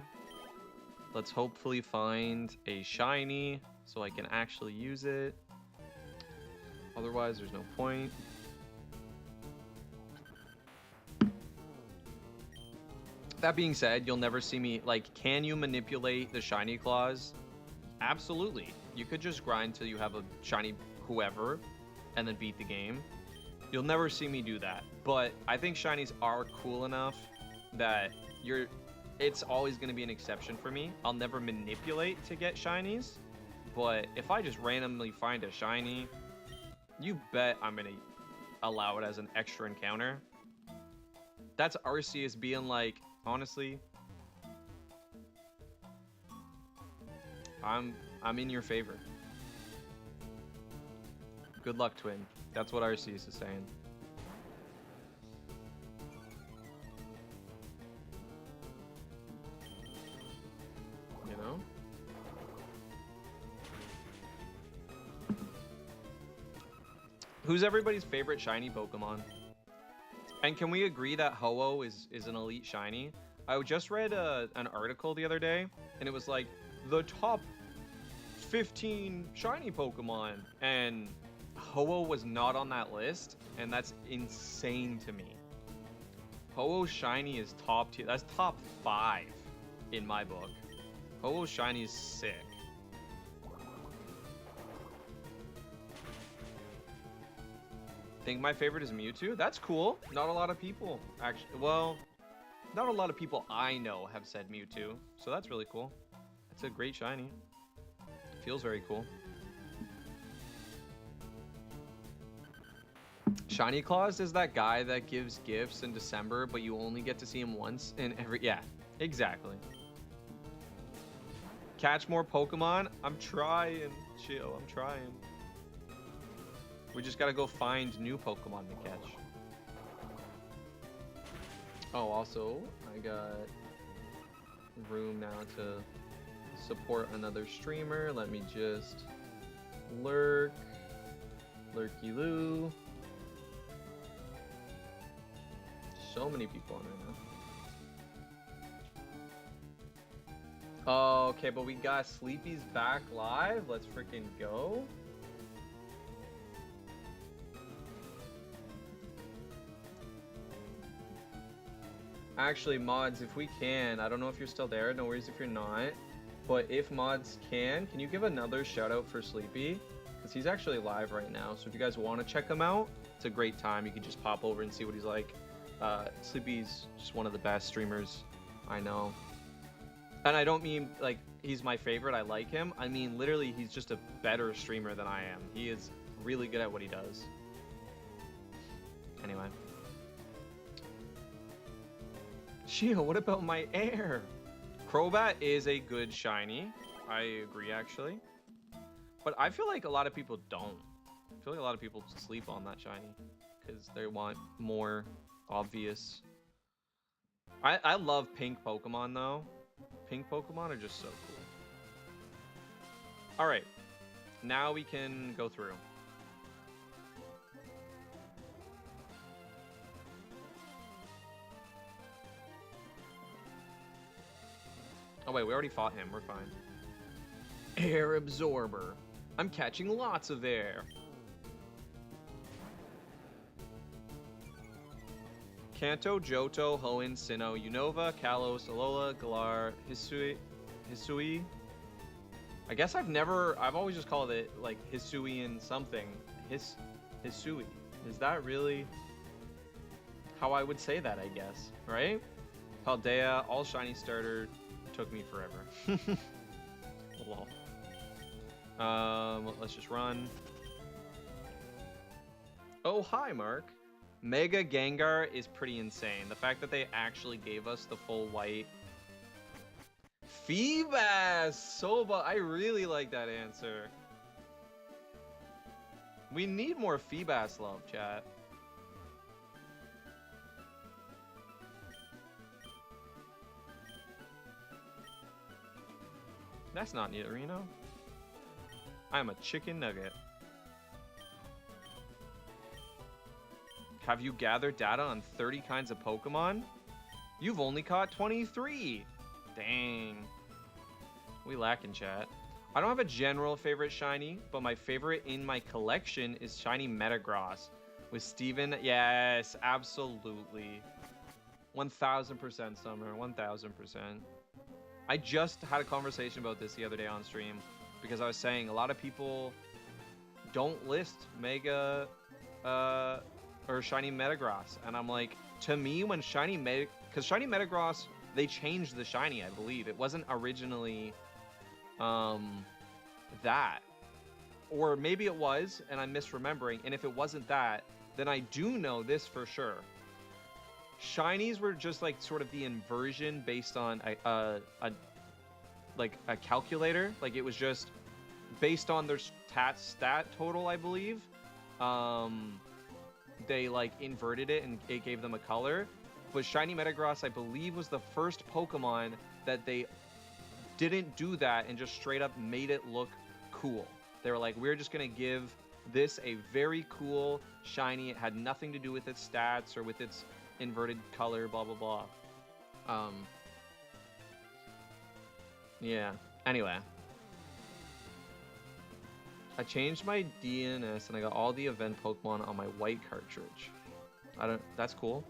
Let's hopefully find a shiny so I can actually use it. Otherwise, there's no point. That being said, you'll never see me, like, can you manipulate the shiny claws? Absolutely. You could just grind till you have a shiny whoever and then beat the game. You'll never see me do that. But I think shinies are cool enough that it's always going to be an exception for me. I'll never manipulate to get shinies. But if I just randomly find a shiny, you bet I'm going to allow it as an extra encounter. That's Arceus being like, honestly, I'm in your favor. Good luck, twin. That's what Arceus is saying. You know? Who's everybody's favorite shiny Pokemon? And can we agree that Ho-Oh is an elite shiny? I just read an article the other day, and it was like the top 15 shiny Pokemon, and Ho-Oh was not on that list, and that's insane to me. Ho-Oh shiny is top tier. That's top 5 in my book. Ho-Oh shiny is sick. Think my favorite is Mewtwo? That's cool. Not a lot of people actually. Well, not a lot of people I know have said Mewtwo, so that's really cool. It's a great shiny. Feels very cool. Shiny Claus is that guy that gives gifts in December, but you only get to see him once in every... Yeah, exactly. Catch more Pokemon? I'm trying, Chill. I'm trying. We just gotta go find new Pokemon to catch. Oh, also, I got room now to support another streamer. Let me just lurky Lou. So many people on right now. Oh, okay, but we got Sleepy's back live. Let's freaking go. Actually, mods, if we can, I don't know if you're still there. No worries if you're not. But if mods can you give another shout out for Sleepy? Because he's actually live right now. So if you guys want to check him out, it's a great time. You can just pop over and see what he's like. Sleepy's just one of the best streamers I know. And I don't mean like he's my favorite, I like him. I mean literally he's just a better streamer than I am. He is really good at what he does. Anyway. Shio, what about my air? Crobat is a good shiny. I agree actually. But I feel like a lot of people don't. I feel like a lot of people sleep on that shiny because they want more obvious. I love pink Pokemon though. Pink Pokemon are just so cool. Alright. Now we can go through. Oh wait, we already fought him. We're fine. Air Absorber. I'm catching lots of air. Kanto, Johto, Hoenn, Sinnoh, Unova, Kalos, Alola, Galar, Hisui. I guess I've always just called it like Hisuian something. Hisui. Is that really how I would say that, I guess, right? Paldea, all shiny starter, took me forever. Lol. Let's just run. Oh, hi, Mark. Mega Gengar is pretty insane. The fact that they actually gave us the full white. Feebas! Soba, I really like that answer. We need more Feebas love, chat. That's not Nidorino. I'm a chicken nugget. Have you gathered data on 30 kinds of Pokemon? You've only caught 23. Dang. We lack in chat. I don't have a general favorite shiny, but my favorite in my collection is shiny Metagross. With Steven, yes, absolutely. 1000% Summer, 1000%. I just had a conversation about this the other day on stream because I was saying a lot of people don't list Mega or Shiny Metagross, and I'm like, to me, when because Shiny Metagross, they changed the shiny, I believe. It wasn't originally that, or maybe it was, and I'm misremembering. And if it wasn't that, then I do know this for sure. Shinies were just like sort of the inversion based on a calculator. Like it was just based on their stat total, I believe. They like inverted it and it gave them a color. But Shiny Metagross, I believe, was the first Pokemon that they didn't do that and just straight up made it look cool. They were like, we're just gonna give this a very cool shiny. It had nothing to do with its stats or with its inverted color, blah blah blah. Yeah. Anyway. I changed my DNS and I got all the event Pokemon on my white cartridge. That's cool.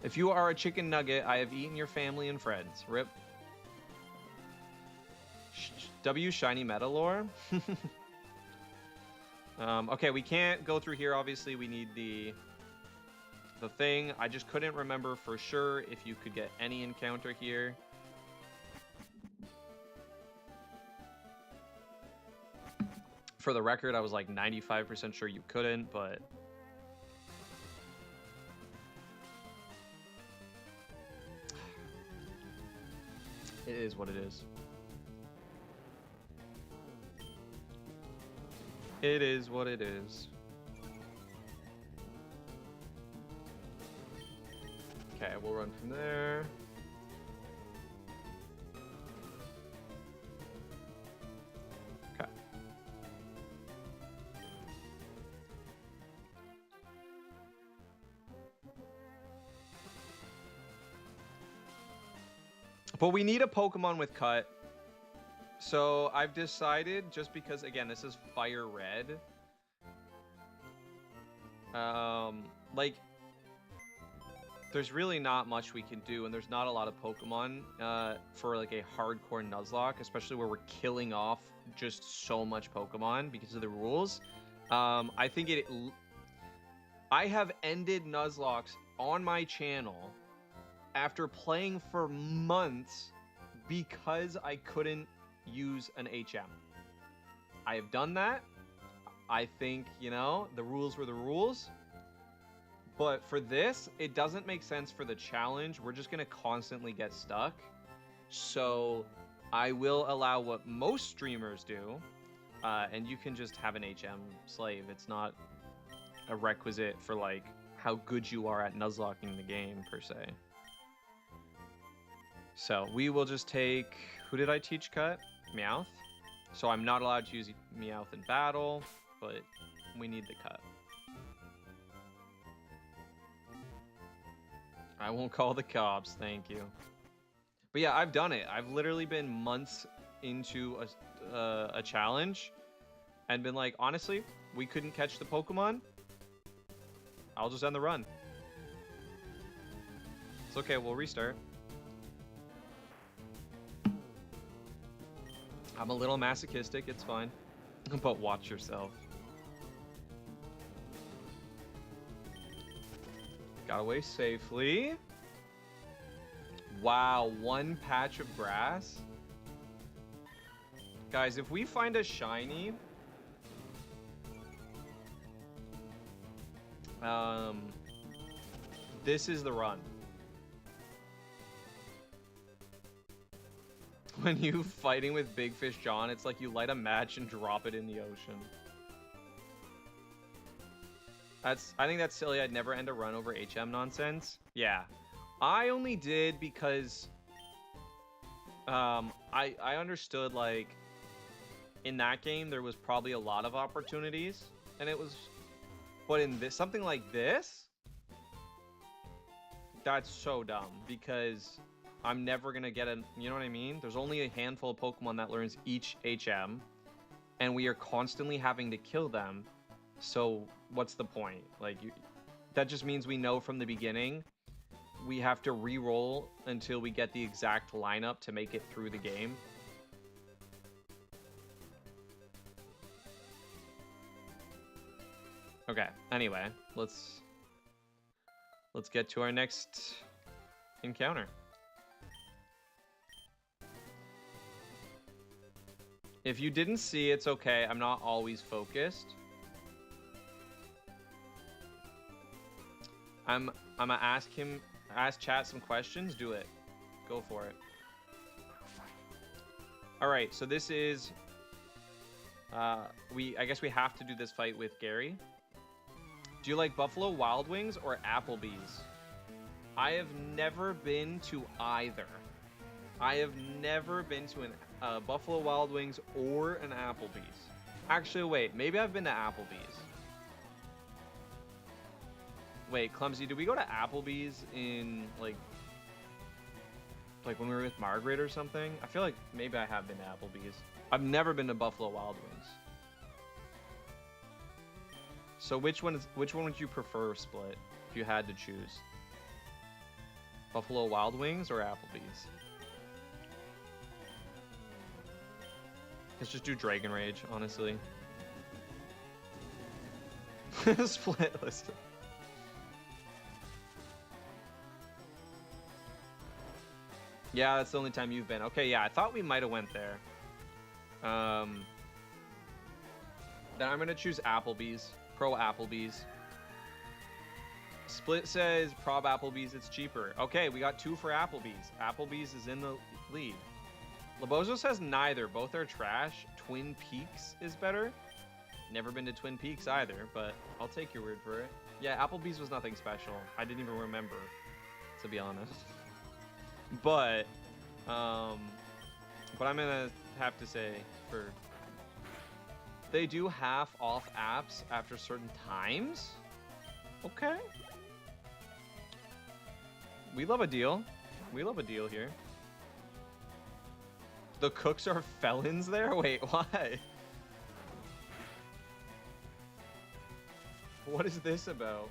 If you are a chicken nugget, I have eaten your family and friends. Rip. W shiny Metalore. Okay, we can't go through here. Obviously, we need the thing. I just couldn't remember for sure if you could get any encounter here. For the record, I was like 95% sure you couldn't, but it is what it is. It is what it is. Okay, we'll run from there. Okay. But we need a Pokemon with cut. So I've decided, just because, again, this is Fire Red. Like, there's really not much we can do, and there's not a lot of Pokemon for like a hardcore Nuzlocke, especially where we're killing off just so much Pokemon because of the rules. I think I have ended Nuzlocks on my channel after playing for months because I couldn't use an HM. I have done that. I think, you know, the rules were the rules. But for this, it doesn't make sense for the challenge. We're just going to constantly get stuck. So I will allow what most streamers do. And you can just have an HM slave. It's not a requisite for, like, how good you are at Nuzlocking the game, per se. So we will just take... Who did I teach cut? Meowth. So I'm not allowed to use Meowth in battle, but we need the cut. I won't call the cops, thank you. But yeah, I've done it. I've literally been months into a challenge and been like, honestly, we couldn't catch the Pokemon. I'll just end the run. It's okay, we'll restart. I'm a little masochistic, it's fine. But watch yourself. Got away safely. Wow, one patch of grass. Guys, if we find a shiny... this is the run. When you fighting with Big Fish John, it's like you light a match and drop it in the ocean. I think that's silly. I'd never end a run over HM nonsense. Yeah. I only did because I understood, like, in that game there was probably a lot of opportunities, and it was, but in this, something like this, that's so dumb because I'm never gonna get you know what I mean? There's only a handful of Pokemon that learns each HM, and we are constantly having to kill them. So what's the point? Like, that just means we know from the beginning we have to re-roll until we get the exact lineup to make it through the game. Okay, anyway, let's get to our next encounter. If you didn't see, it's okay. I'm not always focused. I'm gonna ask chat some questions. Do it. Go for it. All right, so this is I guess we have to do this fight with Gary. Do you like Buffalo Wild Wings or Applebee's? I have never been to either. I have never been to an Buffalo Wild Wings or an Applebee's. Actually, wait, maybe I've been to Applebee's. Wait, Clumsy, did we go to Applebee's in, like... Like when we were with Margaret or something. I feel like maybe I have been to Applebee's. I've never been to Buffalo Wild Wings. So which one would you prefer, Split, if you had to choose? Buffalo Wild Wings or Applebee's? Let's just do Dragon Rage, honestly. Split, listen. Yeah, that's the only time you've been. Okay, yeah, I thought we might have went there. Then I'm gonna choose Applebee's. Pro Applebee's. Split says Prob Applebee's, it's cheaper. Okay, we got 2 for Applebee's. Applebee's is in the lead. Labozo says neither. Both are trash. Twin Peaks is better. Never been to Twin Peaks either, but I'll take your word for it. Yeah, Applebee's was nothing special. I didn't even remember, to be honest. But I'm gonna have to say they do half off apps after certain times. Okay. We love a deal. We love a deal here. The cooks are felons there? Wait, why? What is this about?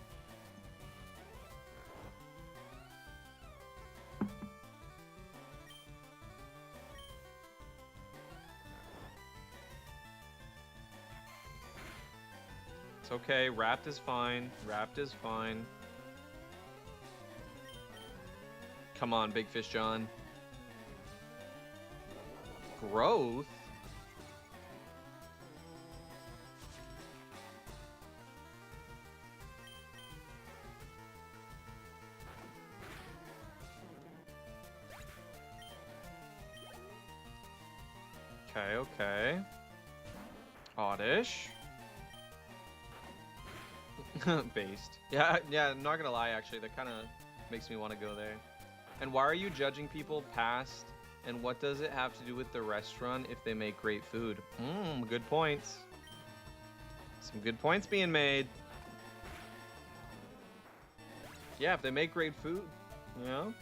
It's okay. Wrapped is fine. Wrapped is fine. Come on, Big Fish John. Growth? Okay, okay. Oddish. Based. Yeah, not gonna lie, actually, that kind of makes me want to go there. And why are you judging people past, and what does it have to do with the restaurant if they make great food? Good points. Some good points being made. Yeah, if they make great food, you know?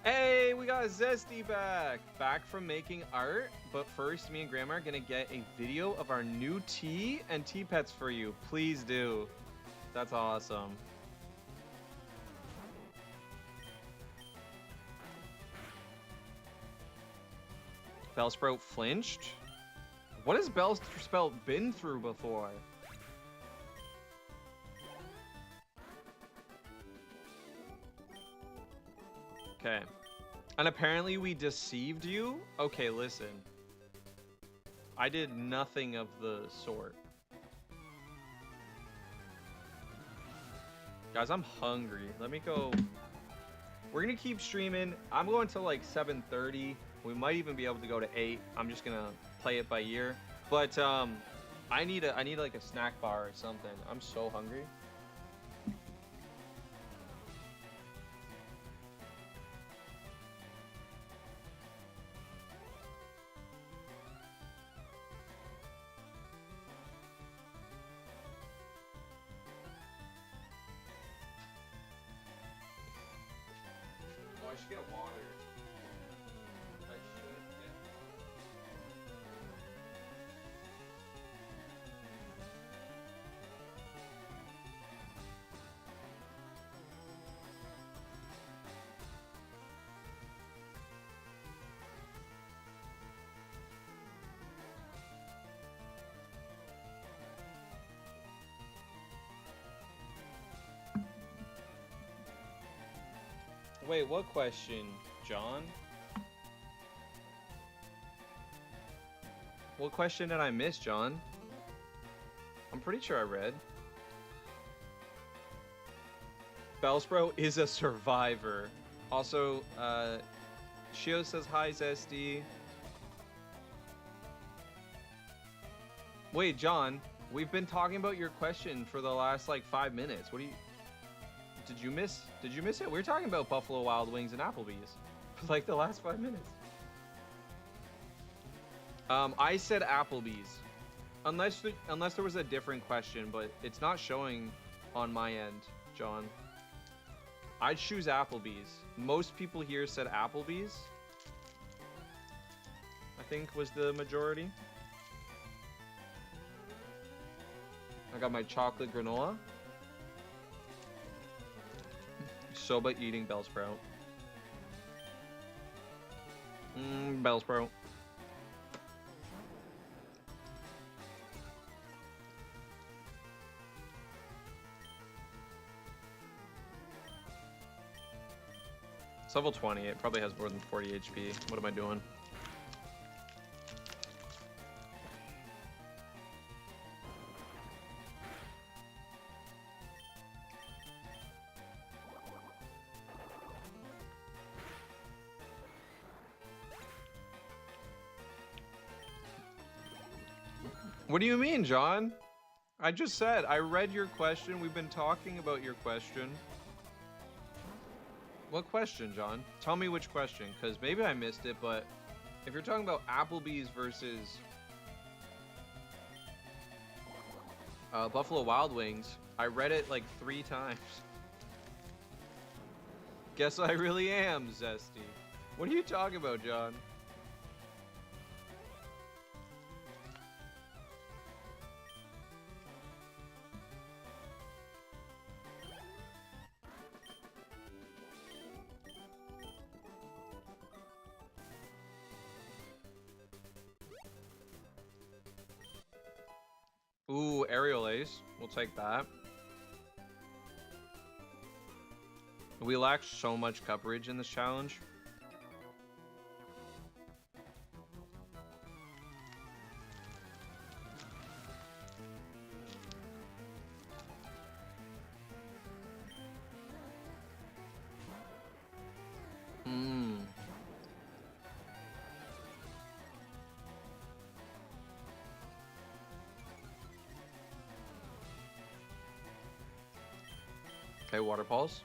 Hey, we got Zesty back from making art. But first, me and Grandma are gonna get a video of our new tea and tea pets for you. Please do. That's awesome. Bellsprout flinched? What has Bellsprout been through before? Okay. And apparently we deceived you? Okay, listen. I did nothing of the sort. Guys, I'm hungry. Let me go. We're gonna keep streaming. I'm going to like 7:30. We might even be able to go to 8. I'm just gonna play it by ear. But I need like a snack bar or something. I'm so hungry. I should get water. I should get... Wait, what question, John? What question did I miss, John? I'm pretty sure I read. Bellsprout is a survivor. Also, Shio says hi, Zesty. Wait, John, we've been talking about your question for the last like 5 minutes. What do you... Did you miss it? We were talking about Buffalo Wild Wings and Applebee's for like the last 5 minutes. I said Applebee's. Unless there was a different question, but it's not showing on my end, John. I'd choose Applebee's. Most people here said Applebee's. I think was the majority. I got my chocolate granola. Soba eating Bellsprout. Bellsprout. It's level 20. It probably has more than 40 HP. What am I doing? What do you mean, John? I just said, I read your question. We've been talking about your question. What question, John? Tell me which question, because maybe I missed it, but if you're talking about Applebee's versus Buffalo Wild Wings, I read it like 3 times. Guess I really am zesty. What are you talking about, John? Ooh, aerial ace. We'll take that. We lack so much coverage in this challenge. Okay, water pulse.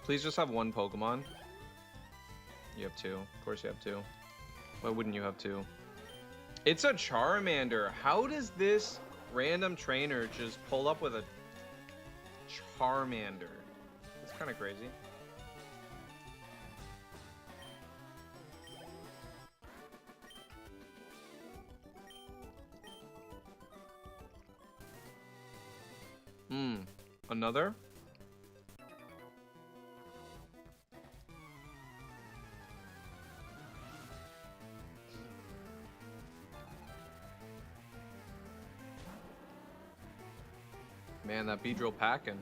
Please just have one Pokemon. You have 2. Of course you have 2. Why wouldn't you have 2? It's a Charmander. How does this random trainer just pull up with a Charmander? That's kind of crazy. Another? Man, that Beedrill packing.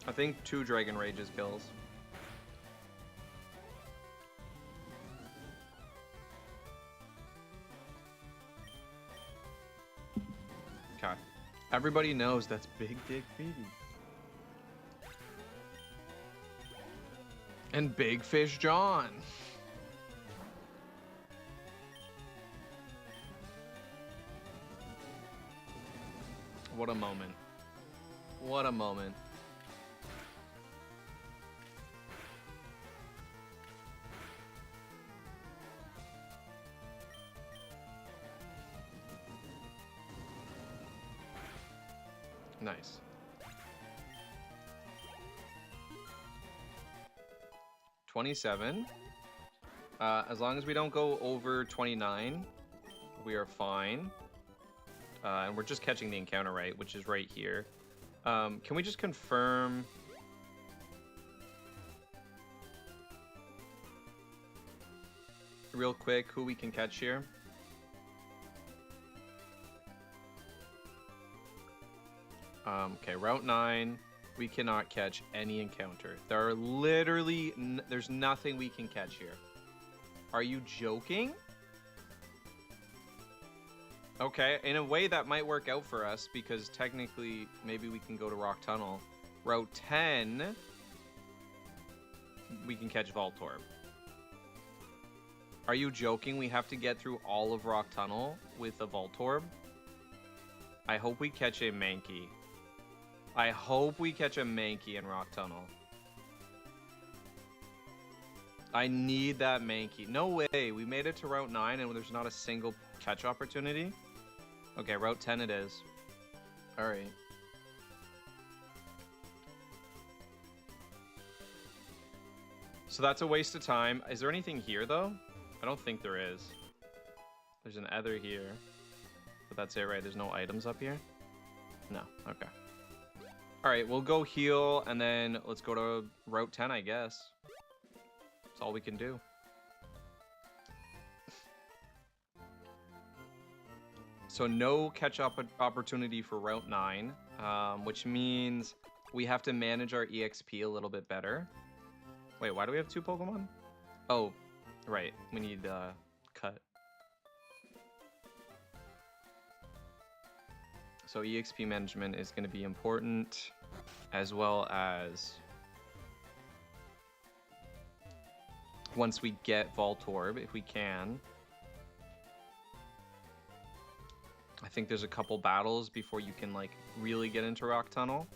I think 2 Dragon Rages kills. Okay. Everybody knows that's Big Dick Phoebe. And Big Fish John. What a moment. What a moment. Nice. $27. As long as we don't go over 29, we are fine. And we're just catching the encounter right, which is right here. Can we just confirm? Real quick, who we can catch here? Okay, Route 9. We cannot catch any encounter. There are literally there's nothing we can catch here. Are you joking? Okay, in a way that might work out for us because technically maybe we can go to Rock Tunnel. Route 10, we can catch Voltorb. Are you joking? We have to get through all of Rock Tunnel with a Voltorb? I hope we catch a Mankey. I hope we catch a Mankey in Rock Tunnel. I need that Mankey. No way. We made it to Route 9 and there's not a single catch opportunity. Okay, Route 10 it is. Alright. So that's a waste of time. Is there anything here, though? I don't think there is. There's an ether here. But that's it, right? There's no items up here? No. Okay. Alright, we'll go heal, and then let's go to Route 10, I guess. That's all we can do. So no catch-up opportunity for Route 9, which means we have to manage our EXP a little bit better. Wait, why do we have 2 Pokemon? Oh, right. We need cut. So EXP management is going to be important, as well as once we get Voltorb, if we can. I think there's a couple battles before you can like really get into Rock Tunnel.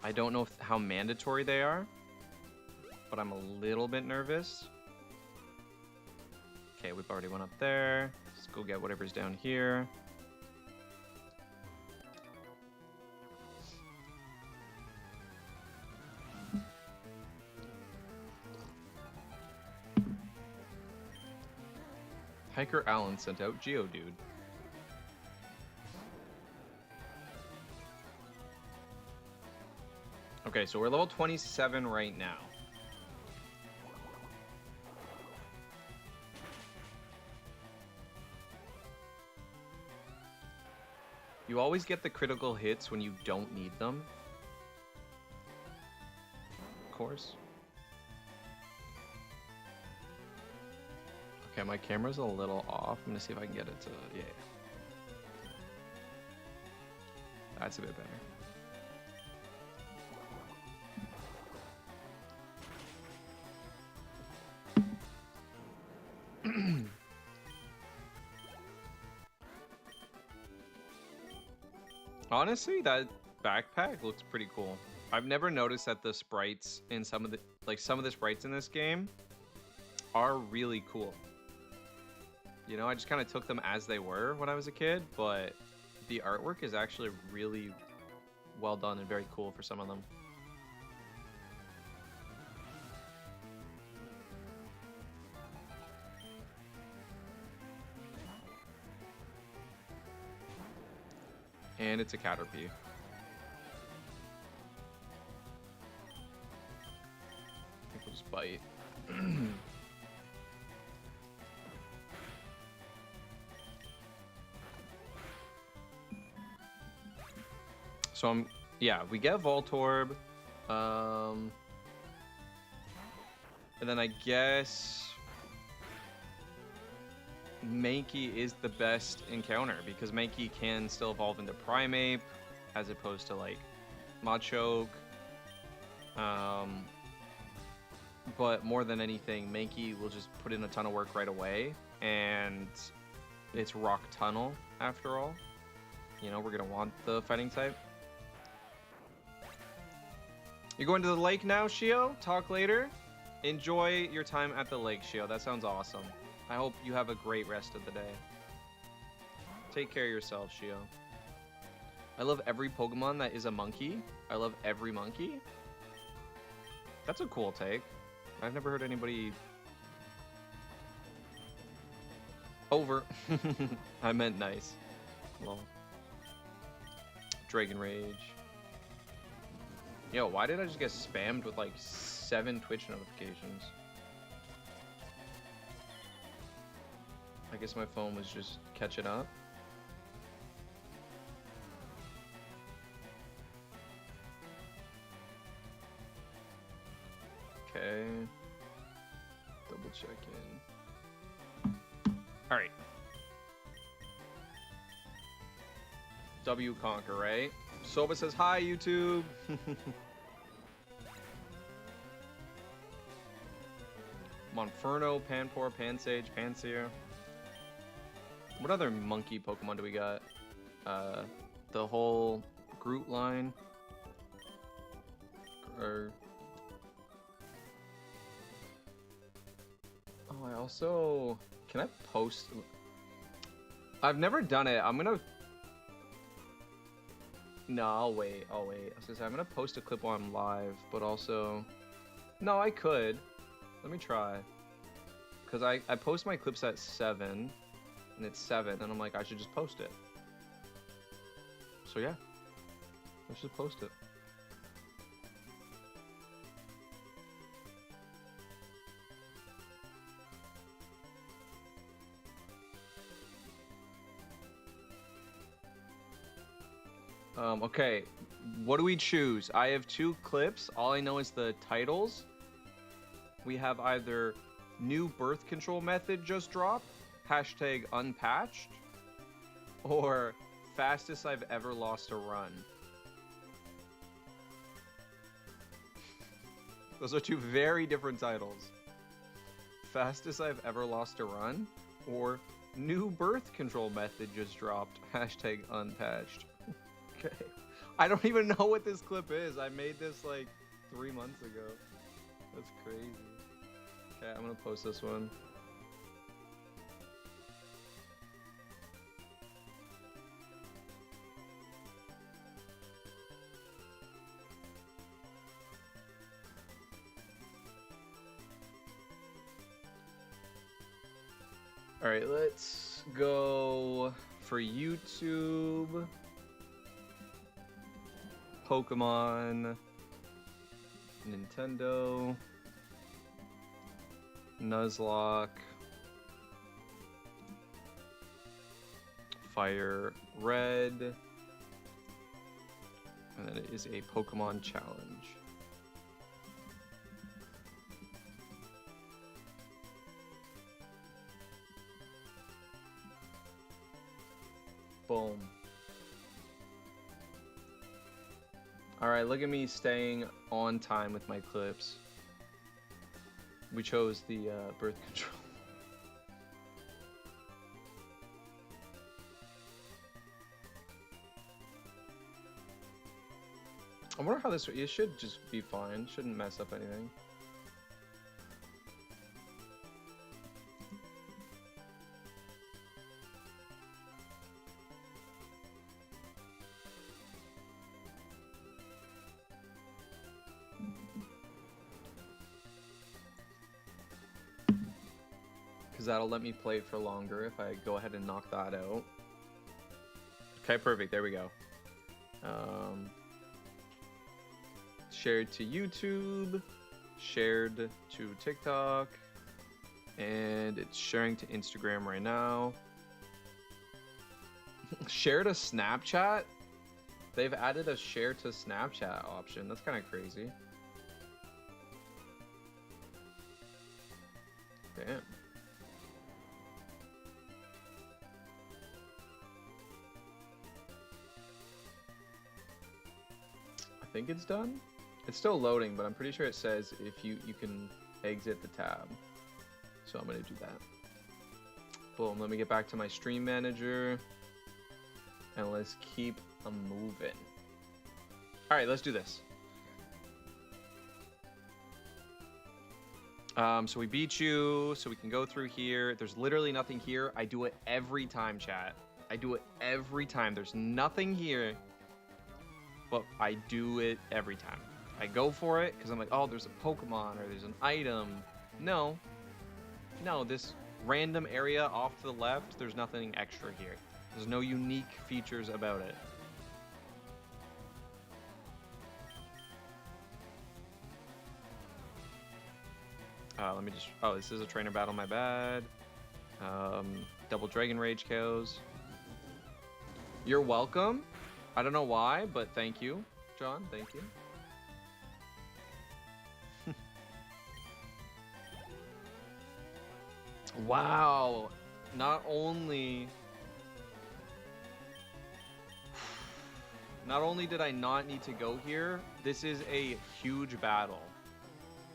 I don't know how mandatory they are, but I'm a little bit nervous. Okay, we've already went up there. Let's go get whatever's down here. Hiker Allen sent out Geodude. Okay, so we're level 27 right now. You always get the critical hits when you don't need them. Of course. Okay, my camera's a little off. I'm gonna see if I can get it to, yeah. That's a bit better. Honestly, that backpack looks pretty cool. I've never noticed that the sprites in some of the sprites in this game are really cool. You know, I just kind of took them as they were when I was a kid, but the artwork is actually really well done and very cool for some of them. And it's a Caterpie. I think we'll just bite. So yeah, we get Voltorb. And then I guess Mankey is the best encounter because Mankey can still evolve into Primeape as opposed to like Machoke. But more than anything, Mankey will just put in a ton of work right away, and it's Rock Tunnel after all. You know, we're gonna want the fighting type. You're going to the lake now, Shio? Talk later. Enjoy your time at the lake, Shio. That sounds awesome. I hope you have a great rest of the day. Take care of yourself, Shio. I love every Pokemon that is a monkey. I love every monkey. That's a cool take. I've never heard anybody... Over. I meant nice. Lol. Dragon Rage. Yo, why did I just get spammed with like 7 Twitch notifications? I guess my phone was just catching up. Okay. Double check in. Alright. W Conquer, right? Soba says, hi, YouTube. Monferno, Panpour, Pansage, Pansear. What other monkey Pokemon do we got? The whole Groot line. Or... Oh, I also... Can I post... I've never done it. I'm gonna... No, I'll wait. I was gonna say, I'm gonna post a clip while I'm live, but also... No, I could. Let me try. Because I post my clips at 7, and it's 7, and I'm like, I should just post it. So yeah, let's just post it. Okay, what do we choose? I have 2 clips. All I know is the titles. We have either new birth control method just dropped, hashtag unpatched, or fastest I've ever lost a run. Those are 2 very different titles. Fastest I've ever lost a run, or new birth control method just dropped, hashtag unpatched. Okay. I don't even know what this clip is. I made this like 3 months ago. That's crazy. Okay, I'm gonna post this one. All right, let's go for YouTube. Pokemon, Nintendo, Nuzlocke, Fire Red, and then it is a Pokemon challenge. Boom. Alright, look at me staying on time with my clips. We chose the birth control. I wonder how this... It should just be fine. Shouldn't mess up anything. Because that'll let me play it for longer if I go ahead and knock that out. Okay, perfect. There we go. Shared to YouTube, shared to TikTok, and it's sharing to Instagram right now. Share to Snapchat? They've added a share to Snapchat option. That's kind of crazy. Damn. I think it's done. It's still loading, but I'm pretty sure it says if you can exit the tab. So I'm gonna do that. Boom, let me get back to my stream manager. And let's keep a moving. Alright, let's do this. So we beat you, so we can go through here. There's literally nothing here. I do it every time, chat. I do it every time. There's nothing here, but I do it every time. I go for it because I'm like, oh, there's a Pokemon or there's an item. No, this random area off to the left, there's nothing extra here. There's no unique features about it. Let me just... Oh, this is a trainer battle, my bad. Double Dragon Rage KOs. You're welcome. I don't know why, but thank you, John. Thank you. Wow. Not only did I not need to go here, this is a huge battle.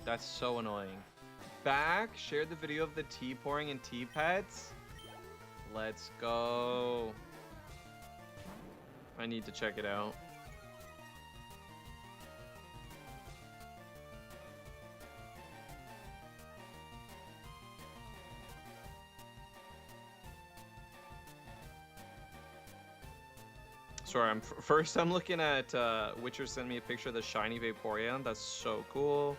That's so annoying. Back, shared the video of the tea pouring and tea pets. Let's go. I need to check it out. Sorry, first I'm looking at Witcher sent me a picture of the shiny Vaporeon. That's so cool.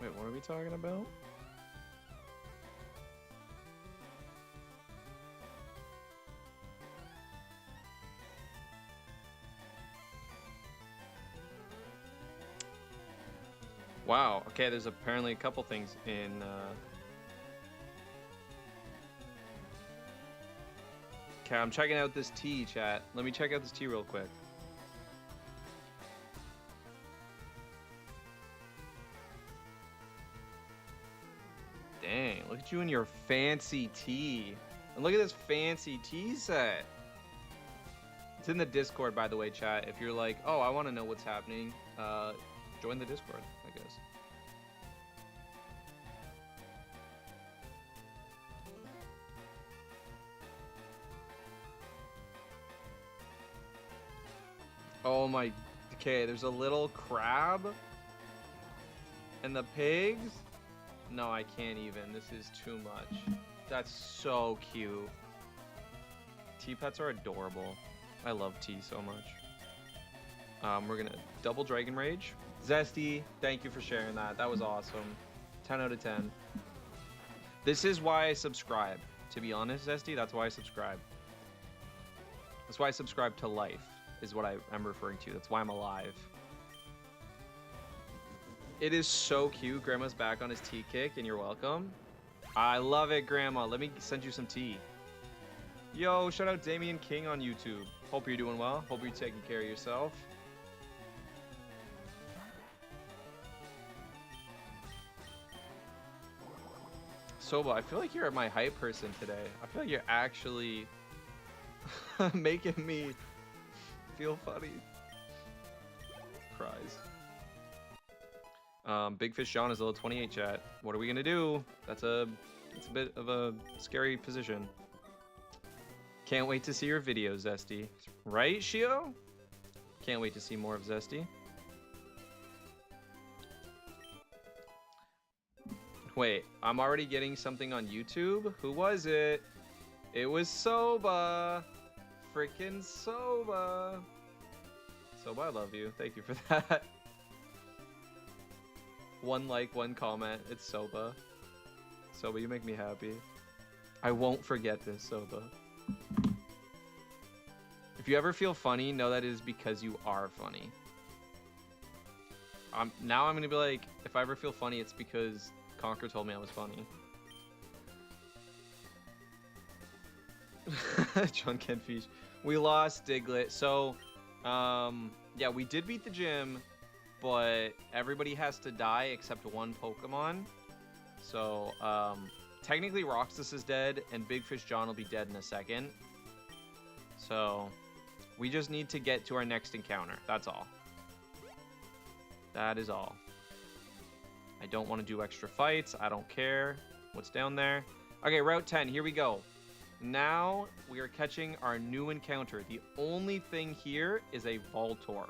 Wait, what are we talking about? Wow, okay, there's apparently a couple things in Okay, I'm checking out this tea, chat. Let me check out this tea real quick. Dang, look at you in your fancy tea. And look at this fancy tea set. It's in the Discord, by the way, chat. If you're like, oh, I want to know what's happening, join the Discord, I guess. Oh my, okay, there's a little crab. And the pigs? No, I can't even. This is too much. That's so cute. Tea pets are adorable. I love tea so much. We're gonna double Dragon Rage. Zesty, thank you for sharing that. That was awesome. 10 out of 10. This is why I subscribe. To be honest, Zesty, that's why I subscribe. That's why I subscribe to life, is what I'm referring to. That's why I'm alive. It is so cute. Grandma's back on his tea kick, and you're welcome. I love it, Grandma. Let me send you some tea. Yo, shout out Damien King on YouTube. Hope you're doing well. Hope you're taking care of yourself. Soba, I feel like you're my hype person today. I feel like you're actually making me feel funny. Cries. Big Fish John is level 28, chat. What are we gonna do? It's a bit of a scary position. Can't wait to see your videos, Zesty. Right, Shio? Can't wait to see more of Zesty. Wait, I'm already getting something on YouTube? Who was it? It was Soba. Freaking Soba. Soba, I love you. Thank you for that. One like, one comment. It's Soba. Soba, you make me happy. I won't forget this, Soba. If you ever feel funny, know that it is because you are funny. Now I'm gonna be like, if I ever feel funny, it's because Conker told me I was funny. John Kenfish. We lost Diglett. So, yeah, we did beat the gym, but everybody has to die except one Pokemon. So, technically Roxas is dead, and Big Fish John will be dead in a second. So, we just need to get to our next encounter. That's all. That is all. I don't want to do extra fights. I don't care what's down there. Okay, Route 10. Here we go. Now we are catching our new encounter. The only thing here is a Voltorb.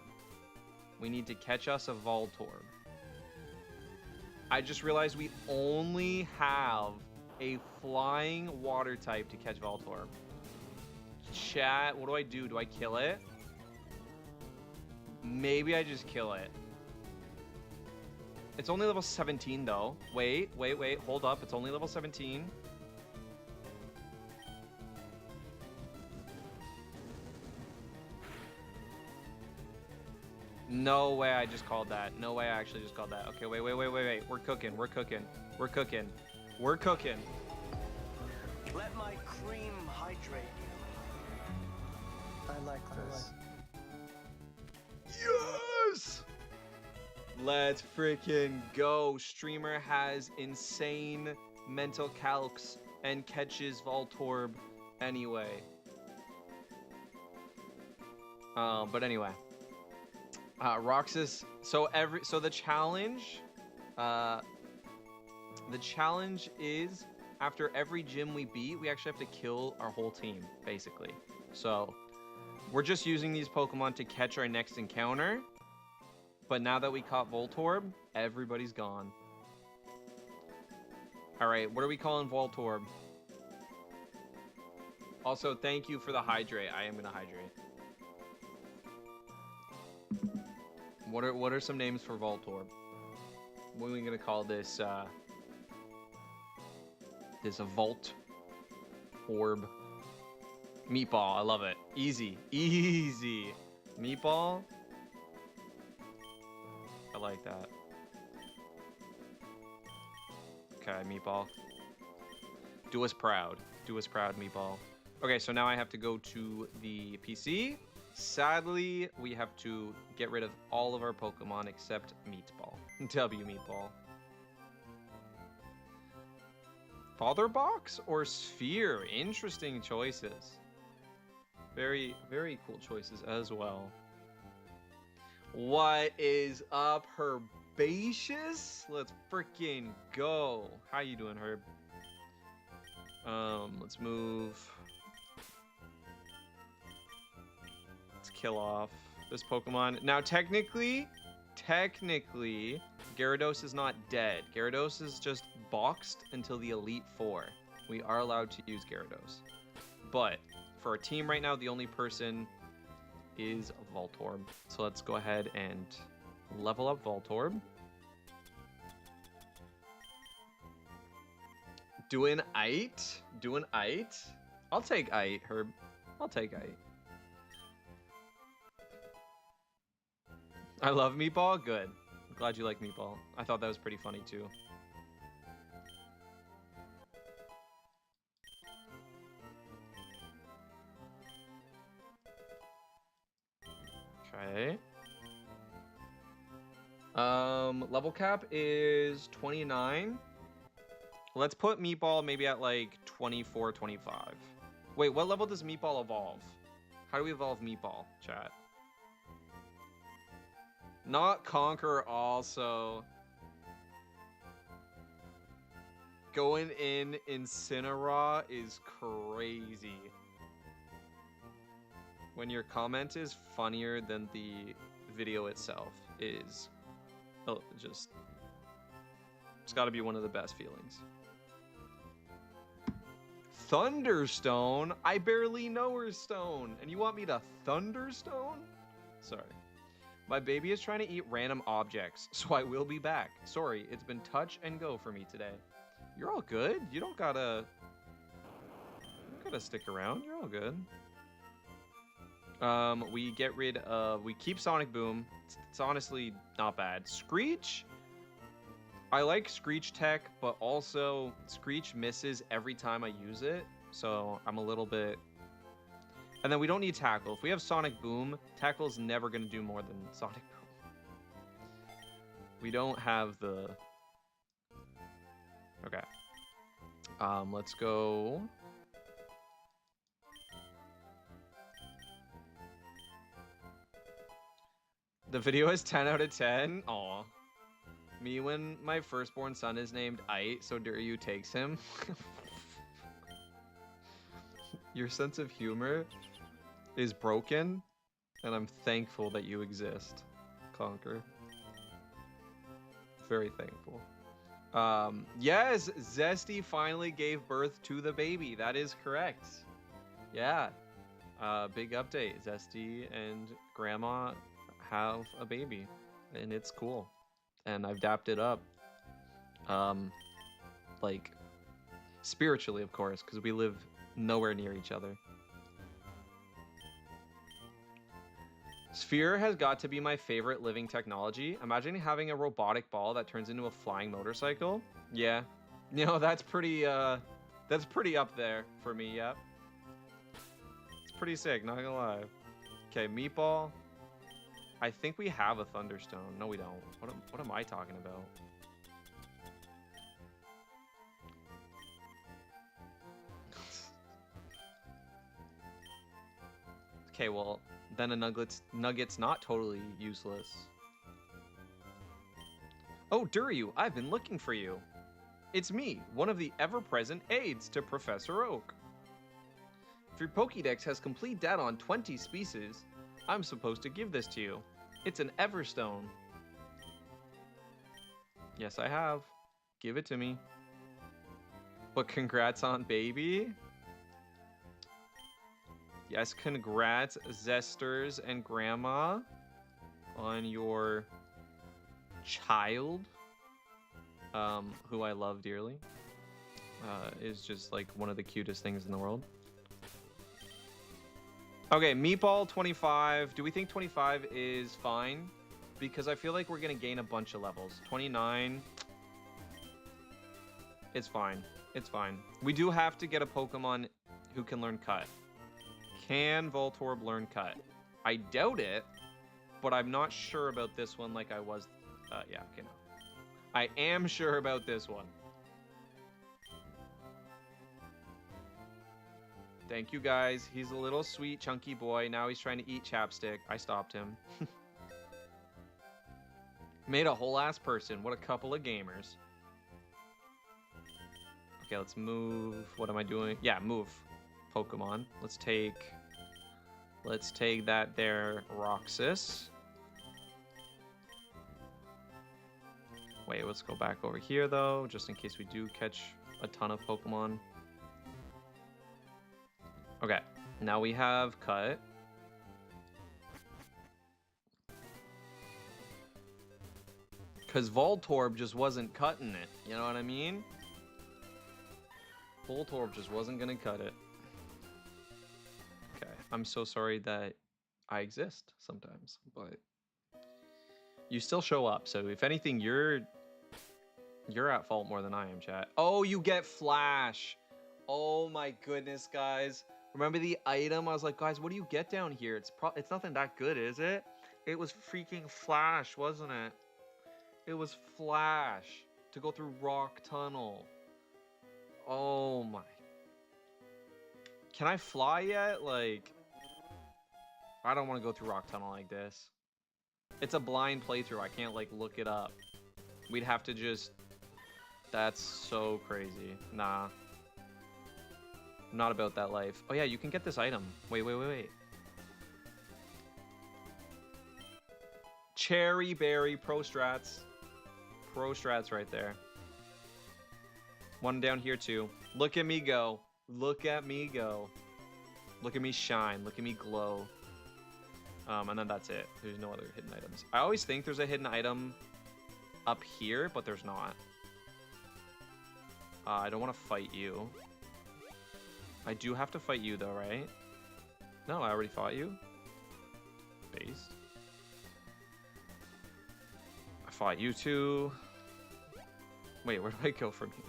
We need to catch us a Voltorb. I just realized we only have a flying water type to catch Voltorb. Chat, what do I do? Do I kill it? Maybe I just kill it. It's only level 17 though. Wait, hold up. It's only level 17. No way I just called that. No way I actually just called that. Okay, wait. We're cooking. Let my cream hydrate you. I like this. Yes! Let's freaking go. Streamer has insane mental calcs and catches Voltorb anyway. But anyway. Roxas. So the challenge, the challenge is after every gym we beat, we actually have to kill our whole team, basically. So we're just using these Pokemon to catch our next encounter. But now that we caught Voltorb, everybody's gone. All right, what are we calling Voltorb? Also, thank you for the hydrate. I am gonna hydrate. What are some names for Voltorb? What are we gonna call this? This a Volt Orb. Meatball. I love it. Easy, easy. Meatball. I like that. Okay, Meatball. Do us proud. Do us proud, Meatball. Okay, so now I have to go to the PC. Sadly, we have to get rid of all of our Pokemon except Meatball. W Meatball. Father Box or Sphere? Interesting choices. Very, very cool choices as well. What is up, Herbaceous? Let's freaking go. How you doing, Herb? Let's move. Let's kill off this Pokemon. Now, technically, Gyarados is not dead. Gyarados is just boxed until the Elite Four. We are allowed to use Gyarados. But for our team right now, the only person is Voltorb. So let's go ahead and level up Voltorb. Doing Ite? Doing Ite? I'll take Ite, Herb. I'll take Ite. I love Meatball? Good. I'm glad you like Meatball. I thought that was pretty funny too. Okay. Level cap is 29. Let's put Meatball maybe at like 24, 25. Wait, what level does Meatball evolve? How do we evolve Meatball, chat? Not Conquer also. Going in Incineroar is crazy. When your comment is funnier than the video itself is, oh, it's got to be one of the best feelings. Thunderstone? I barely know her stone, and you want me to Thunderstone? Sorry. My baby is trying to eat random objects, so I will be back. Sorry, it's been touch and go for me today. You're all good. You don't gotta stick around. You're all good. We keep Sonic Boom. It's honestly not bad. Screech? I like Screech tech, but also Screech misses every time I use it, so I'm a little bit... And then we don't need Tackle. If we have Sonic Boom, Tackle's never going to do more than Sonic Boom. We don't have the... Okay. Let's go... The video is 10 out of 10? Aw. Me when my firstborn son is named Ite, so Diryu takes him. Your sense of humor is broken, and I'm thankful that you exist, Conquer. Very thankful. Yes, Zesty finally gave birth to the baby. That is correct. Yeah. Big update. Zesty and Grandma have a baby, and it's cool. And I've dapped it up. Like, spiritually, of course, because we live nowhere near each other. Sphere has got to be my favorite living technology. Imagine having a robotic ball that turns into a flying motorcycle. Yeah. You know, that's pretty up there for me, yep. It's pretty sick, not gonna lie. Okay, Meatball. I think we have a Thunderstone. No, we don't. What am I talking about? Okay, well, then a nugget's not totally useless. Oh, Duryu, I've been looking for you. It's me, one of the ever-present aides to Professor Oak. If your Pokédex has complete data on 20 species, I'm supposed to give this to you. It's an Everstone. Yes, I have. Give it to me. But congrats on baby. Yes, congrats, Zesters and Grandma, on your child, who I love dearly. Is just like one of the cutest things in the world. Okay, Meatball 25. Do we think 25 is fine? Because I feel like we're gonna gain a bunch of levels. 29. It's fine. It's fine. We do have to get a Pokemon who can learn Cut. Can Voltorb learn Cut? I doubt it, but I'm not sure about this one like I was. Yeah, okay, no. I am sure about this one. Thank you, guys. He's a little sweet, chunky boy. Now he's trying to eat chapstick. I stopped him. Made a whole ass person. What a couple of gamers. Okay, let's move. What am I doing? Yeah, move. Pokemon. Let's take that there Roxas. Wait, let's go back over here though, just in case we do catch a ton of Pokemon. Okay, now we have Cut. Because Voltorb just wasn't cutting it, you know what I mean? Voltorb just wasn't gonna cut it. Okay, I'm so sorry that I exist sometimes, but you still show up. So if anything, you're at fault more than I am, chat. Oh, you get Flash. Oh my goodness, guys. Remember the item? I was like, guys, what do you get down here? It's nothing that good, is it? It was freaking Flash, wasn't it? It was Flash to go through Rock Tunnel. Oh my. Can I fly yet? Like, I don't want to go through Rock Tunnel like this. It's a blind playthrough. I can't like look it up. We'd have to just... That's so crazy. Nah. I'm not about that life. Oh yeah, you can get this item. Wait. Cherry Berry Pro Strats. Pro Strats right there. One down here too. Look at me go. Look at me go. Look at me shine. Look at me glow. And then that's it. There's no other hidden items. I always think there's a hidden item up here, but there's not. I don't want to fight you. I do have to fight you though, right? No, I already fought you. Base. I fought you too. Wait, where do I go from here?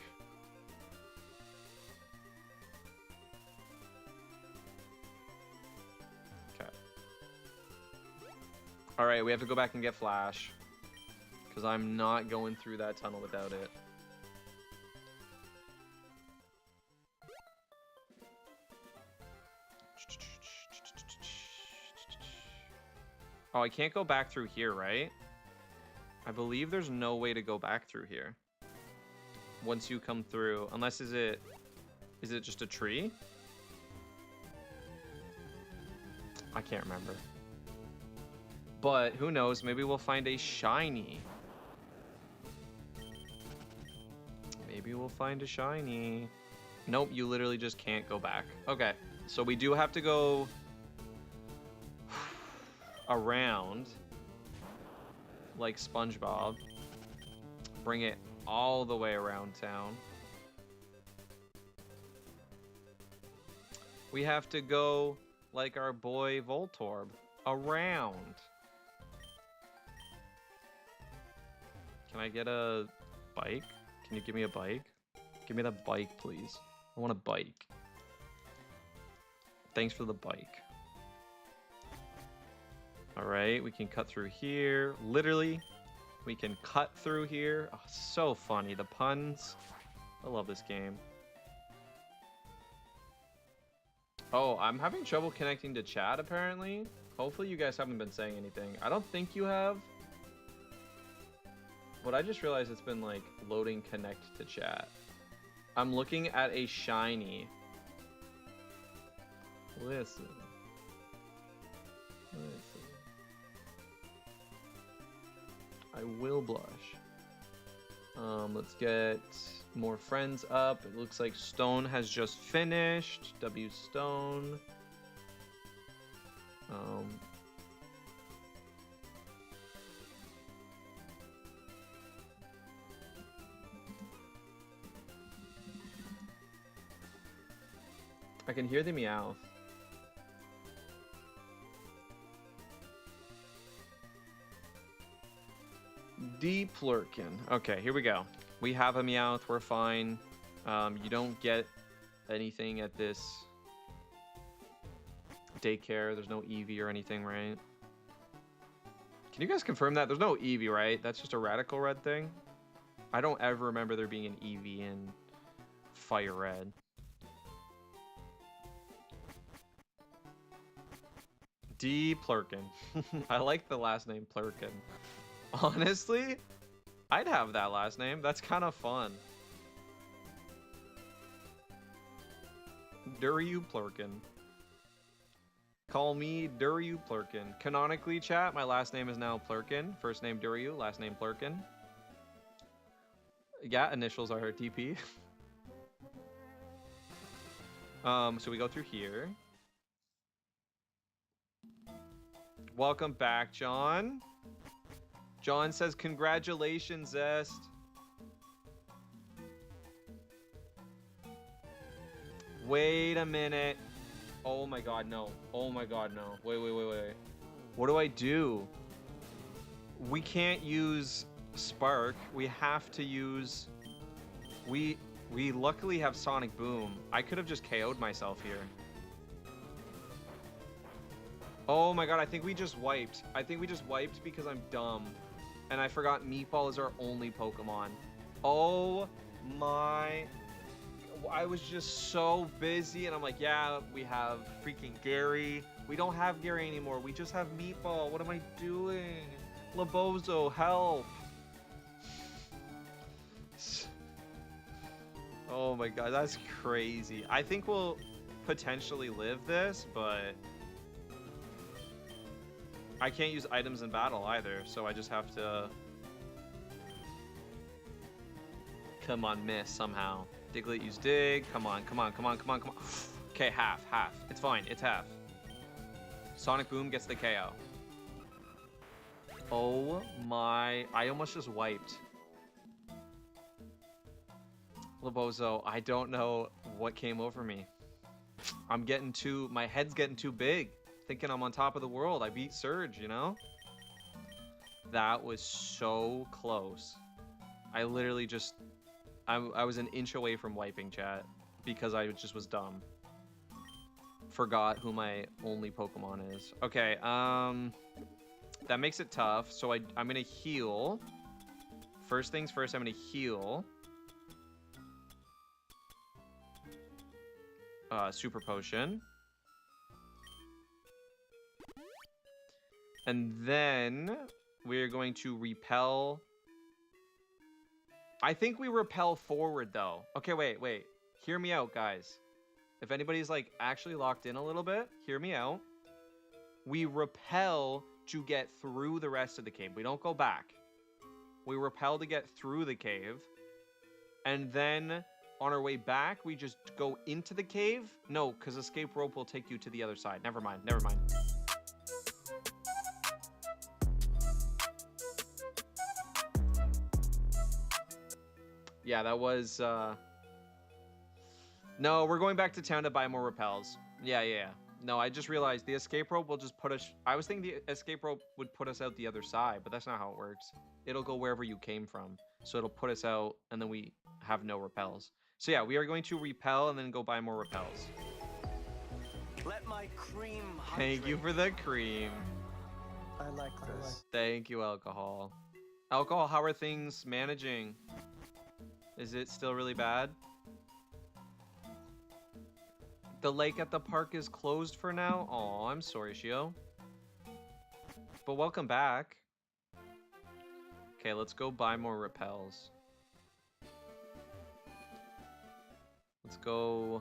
Okay. Alright, we have to go back and get Flash. Because I'm not going through that tunnel without it. Oh, I can't go back through here, right? I believe there's no way to go back through here. Once you come through, unless is it just a tree? I can't remember. But who knows, maybe we'll find a shiny. Maybe we'll find a shiny. Nope, you literally just can't go back. Okay, so we do have to go around like SpongeBob. Bring it all the way around town. We have to go like our boy Voltorb around. Can I get a bike? Can you give me a bike? Give me that bike, please. I want a bike. Thanks for the bike. All right, we can cut through here. Literally, we can cut through here. Oh, so funny, the puns. I love this game. Oh, I'm having trouble connecting to chat apparently. Hopefully you guys haven't been saying anything. I don't think you have. But I just realized it's been like loading connect to chat. I'm looking at a shiny. Listen. I will blush. Let's get more friends up. It looks like Stone has just finished. W Stone. I can hear the meow. Deplurkin. Okay, here we go. We have a Meowth, we're fine. You don't get anything at this daycare. There's no Eevee or anything, right? Can you guys confirm that? There's no Eevee, right? That's just a Radical Red thing? I don't ever remember there being an Eevee in Fire Red. Deplurkin. I like the last name Plurkin. Honestly, I'd have that last name. That's kind of fun. Duryu Plurkin. Call me Duryu Plurkin. Canonically, chat, my last name is now Plurkin. First name Duryu, last name Plurkin. Yeah, initials are TP. So we go through here. Welcome back, John. John says, congratulations, Zest. Wait a minute. Oh my god, no. Oh my god, no. Wait. What do I do? We can't use Spark. We have to use... We luckily have Sonic Boom. I could have just KO'd myself here. Oh my god, I think we just wiped. I think we just wiped because I'm dumb. And I forgot Meatball is our only Pokemon. Oh my... I was just so busy and I'm like, yeah, we have freaking Gary. We don't have Gary anymore. We just have Meatball. What am I doing? Labozo, help. Oh my god, that's crazy. I think we'll potentially live this, but... I can't use items in battle either, so I just have to... Come on, miss somehow. Diglett use dig. Come on. Okay, half. It's fine, it's half. Sonic Boom gets the KO. Oh my... I almost just wiped. Labozo, I don't know what came over me. I'm getting too... My head's getting too big. Thinking I'm on top of the world. I beat Surge, you know? That was so close. I literally just... I was an inch away from wiping, chat. Because I just was dumb. Forgot who my only Pokemon is. Okay, that makes it tough. So I'm gonna heal. First things first, I'm gonna heal. Super Potion. And then we're going to repel. I think we repel forward though. Okay, wait. Hear me out, guys. If anybody's like actually locked in a little bit, hear me out. We repel to get through the rest of the cave. We don't go back. We repel to get through the cave. And then on our way back, we just go into the cave. No, because escape rope will take you to the other side. Never mind. Yeah, that was, No, we're going back to town to buy more repels. Yeah. No, I just realized the escape rope will just put us... I was thinking the escape rope would put us out the other side, but that's not how it works. It'll go wherever you came from. So it'll put us out, and then we have no repels. So yeah, we are going to repel and then go buy more repels. Let my cream Thank you for the cream. I like this. Thank you, Alcohol. Alcohol, how are things managing? Is it still really bad? The lake at the park is closed for now. Oh, I'm sorry, Shio. But welcome back. Okay, let's go buy more repels. Let's go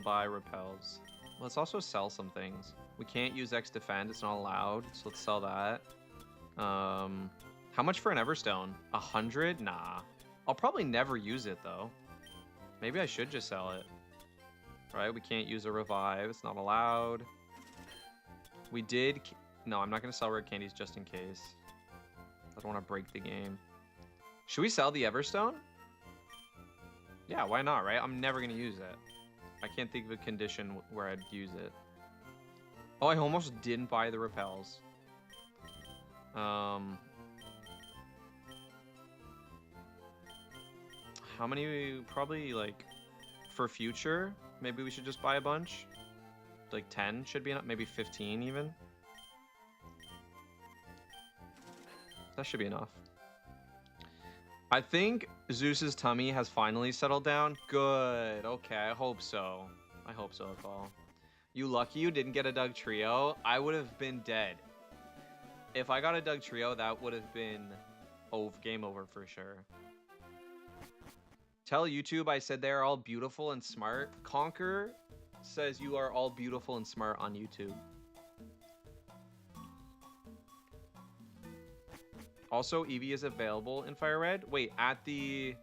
buy repels. Let's also sell some things. We can't use X defend, it's not allowed, so let's sell that. How much for an Everstone? 100? Nah. I'll probably never use it though. Maybe I should just sell it. Right, we can't use a revive, it's not allowed. We did, no, I'm not gonna sell rare candies just in case. I don't wanna break the game. Should we sell the Everstone? Yeah, why not, right? I'm never gonna use it. I can't think of a condition where I'd use it. Oh, I almost didn't buy the repels. How many? Probably like for future. Maybe we should just buy a bunch. Like 10 should be enough. Maybe 15 even. That should be enough. I think Zeus's tummy has finally settled down. Good. Okay, I hope so. I hope so, that's all. You lucky you didn't get a Doug Trio. I would have been dead. If I got a Doug Trio, that would have been game over for sure. Tell YouTube I said they're all beautiful and smart. Conquer says you are all beautiful and smart on YouTube. Also, Eevee is available in Fire Red. Wait, at the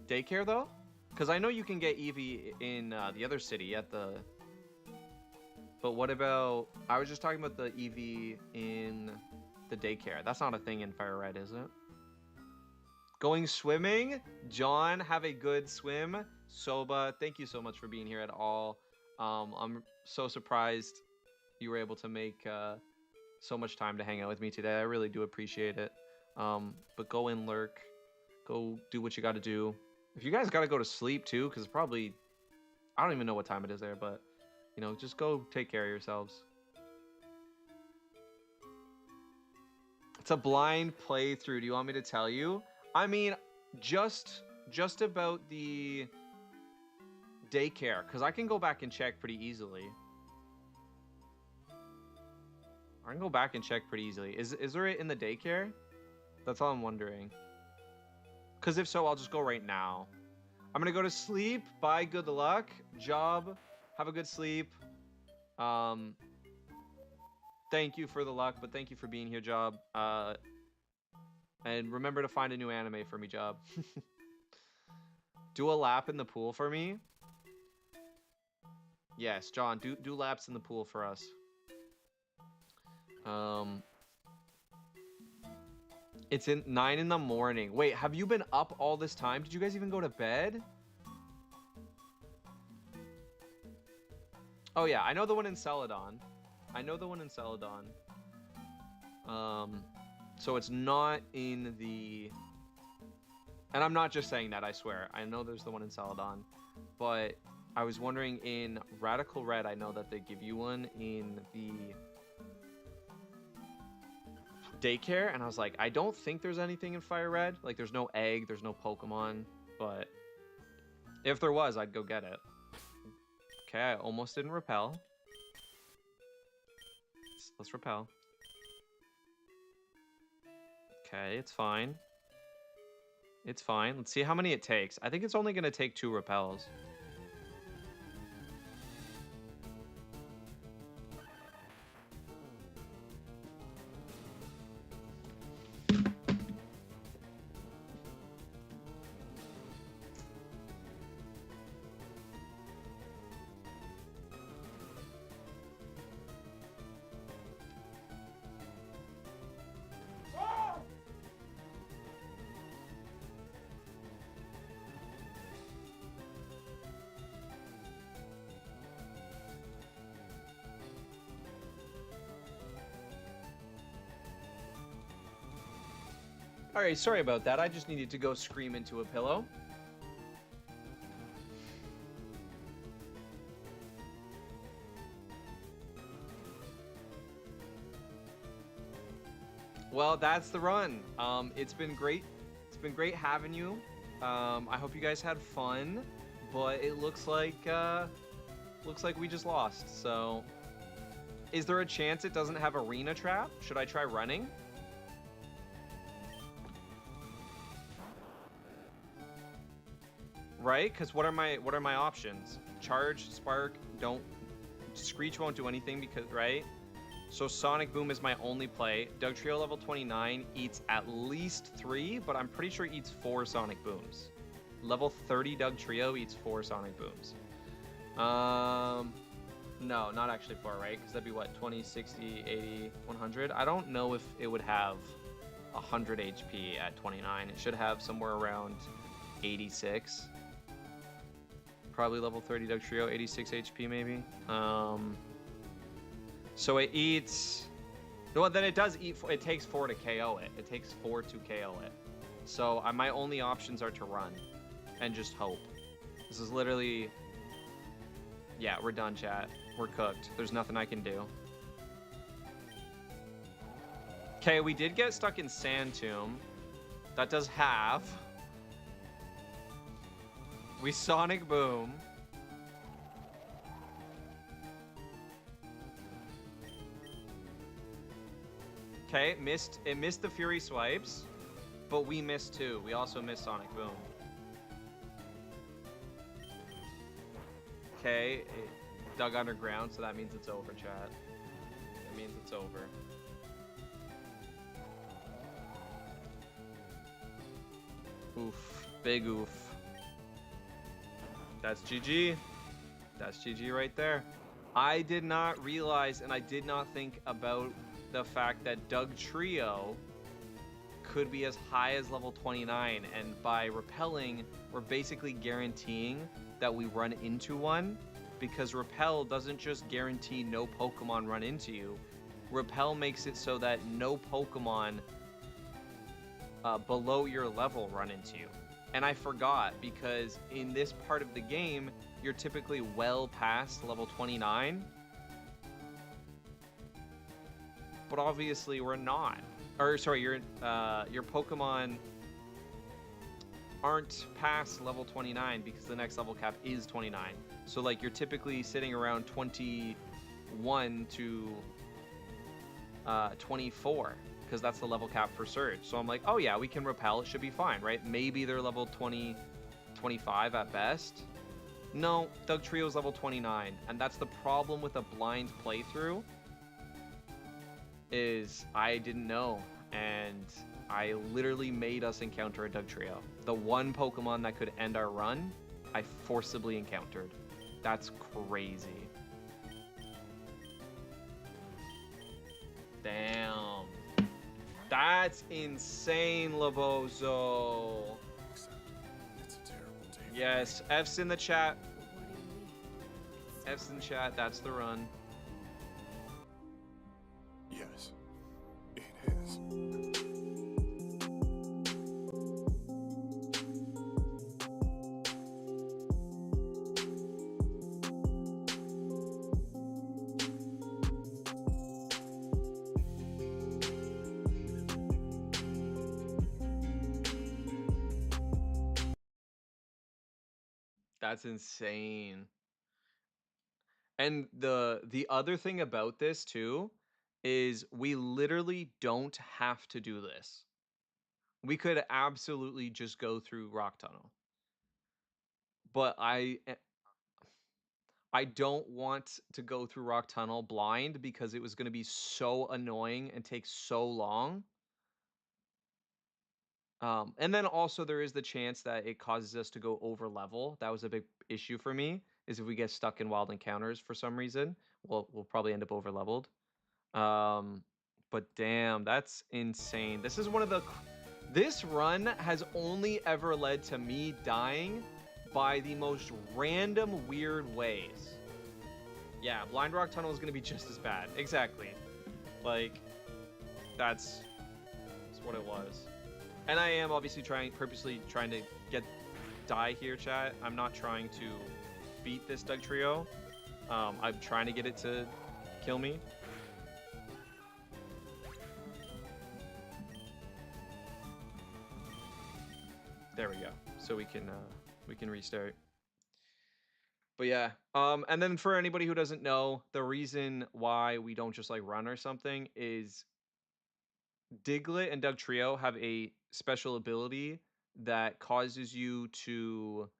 daycare though? Because I know you can get Eevee in the other city at the... But what about... I was just talking about the Eevee in the daycare. That's not a thing in Fire Red, is it? Going swimming? John, have a good swim. Soba, thank you so much for being here at all. I'm so surprised you were able to make so much time to hang out with me today. I really do appreciate it. But go in, lurk. Go do what you got to do. If you guys got to go to sleep too, because probably... I don't even know what time it is there, but... You know, just go take care of yourselves. It's a blind playthrough. Do you want me to tell you? I mean, just about the daycare, because I can go back and check pretty easily. I can go back and check pretty easily. Is there it in the daycare? That's all I'm wondering. Because if so, I'll just go right now. I'm going to go to sleep. Bye. Good luck. Job. Have a good sleep. Thank you for the luck, but thank you for being here, Job. And remember to find a new anime for me, Job. Do a lap in the pool for me. Yes, John, do laps in the pool for us. It's in 9 in the morning. Wait, have you been up all this time? Did you guys even go to bed? Oh yeah, I know the one in Celadon. So it's not in the... And I'm not just saying that, I swear. I know there's the one in Celadon. But I was wondering, in Radical Red, I know that they give you one in the daycare. And I was like, I don't think there's anything in Fire Red. Like, there's no egg, there's no Pokemon. But if there was, I'd go get it. Okay, I almost didn't repel. Let's repel. Okay, it's fine. It's fine. Let's see how many it takes. I think it's only going to take 2 repels. Alright, sorry about that. I just needed to go scream into a pillow. Well, that's the run. It's been great. It's been great having you. I hope you guys had fun, but it looks like we just lost. So, is there a chance it doesn't have arena trap? Should I try running? Right? Because what are my options? Charge, Spark, don't. Screech won't do anything because right. So Sonic Boom is my only play. Dugtrio level 29 eats at least 3, but I'm pretty sure it eats 4 Sonic Booms. Level 30 Dugtrio eats 4 Sonic Booms. No, not actually 4, right? Because that'd be what, 20, 60, 80, 100? I don't know if it would have 100 HP at 29. It should have somewhere around 86. Probably level 30 Dugtrio, 86 HP maybe. So it eats... Well, then it does eat... It takes 4 to KO it. It takes 4 to KO it. So my only options are to run and just hope. This is literally... Yeah, we're done, chat. We're cooked. There's nothing I can do. Okay, we did get stuck in Sand Tomb. That does half. We Sonic Boom. Okay, it missed the Fury Swipes, but we missed too. We also missed Sonic Boom. Okay, it dug underground, so that means it's over, chat. That means it's over. Oof, big oof. That's GG. That's GG right there. I did not realize and I did not think about the fact that Dugtrio could be as high as level 29, and by repelling, we're basically guaranteeing that we run into one, because repel doesn't just guarantee no Pokemon run into you. Repel makes it so that no Pokemon below your level run into you. And I forgot, because in this part of the game, you're typically well past level 29. But obviously we're not. Or sorry, your Pokemon aren't past level 29 because the next level cap is 29. So like you're typically sitting around 21 to 24 because that's the level cap for Surge. So I'm like, oh yeah, we can repel. It should be fine, right? Maybe they're level 20, 25 at best. No, Dugtrio's level 29, and that's the problem with a blind playthrough. Is I didn't know, and I literally made us encounter a Dugtrio. The one Pokemon that could end our run, I forcibly encountered. That's crazy. Damn. That's insane, Labozo. It's a terrible day. Yes, F's in the chat. F's in the chat, that's the run. Yes, it is. That's insane. And the other thing about this too is we literally don't have to do this. We could absolutely just go through Rock Tunnel. But I don't want to go through Rock Tunnel blind because it was going to be so annoying and take so long. And then also there is the chance that it causes us to go over level. That was a big issue for me, is if we get stuck in wild encounters for some reason, we'll probably end up over leveled. But damn, that's insane. This is one of the... This run has only ever led to me dying by the most random, weird ways. Yeah, Blind Rock Tunnel is going to be just as bad. Exactly. Like, that's what it was. And I am obviously purposely trying to die here, chat. I'm not trying to beat this Dugtrio. I'm trying to get it to kill me. There we go. So we can restart. But yeah, and then for anybody who doesn't know, the reason why we don't just like run or something is Diglett and Dugtrio have a special ability that causes you to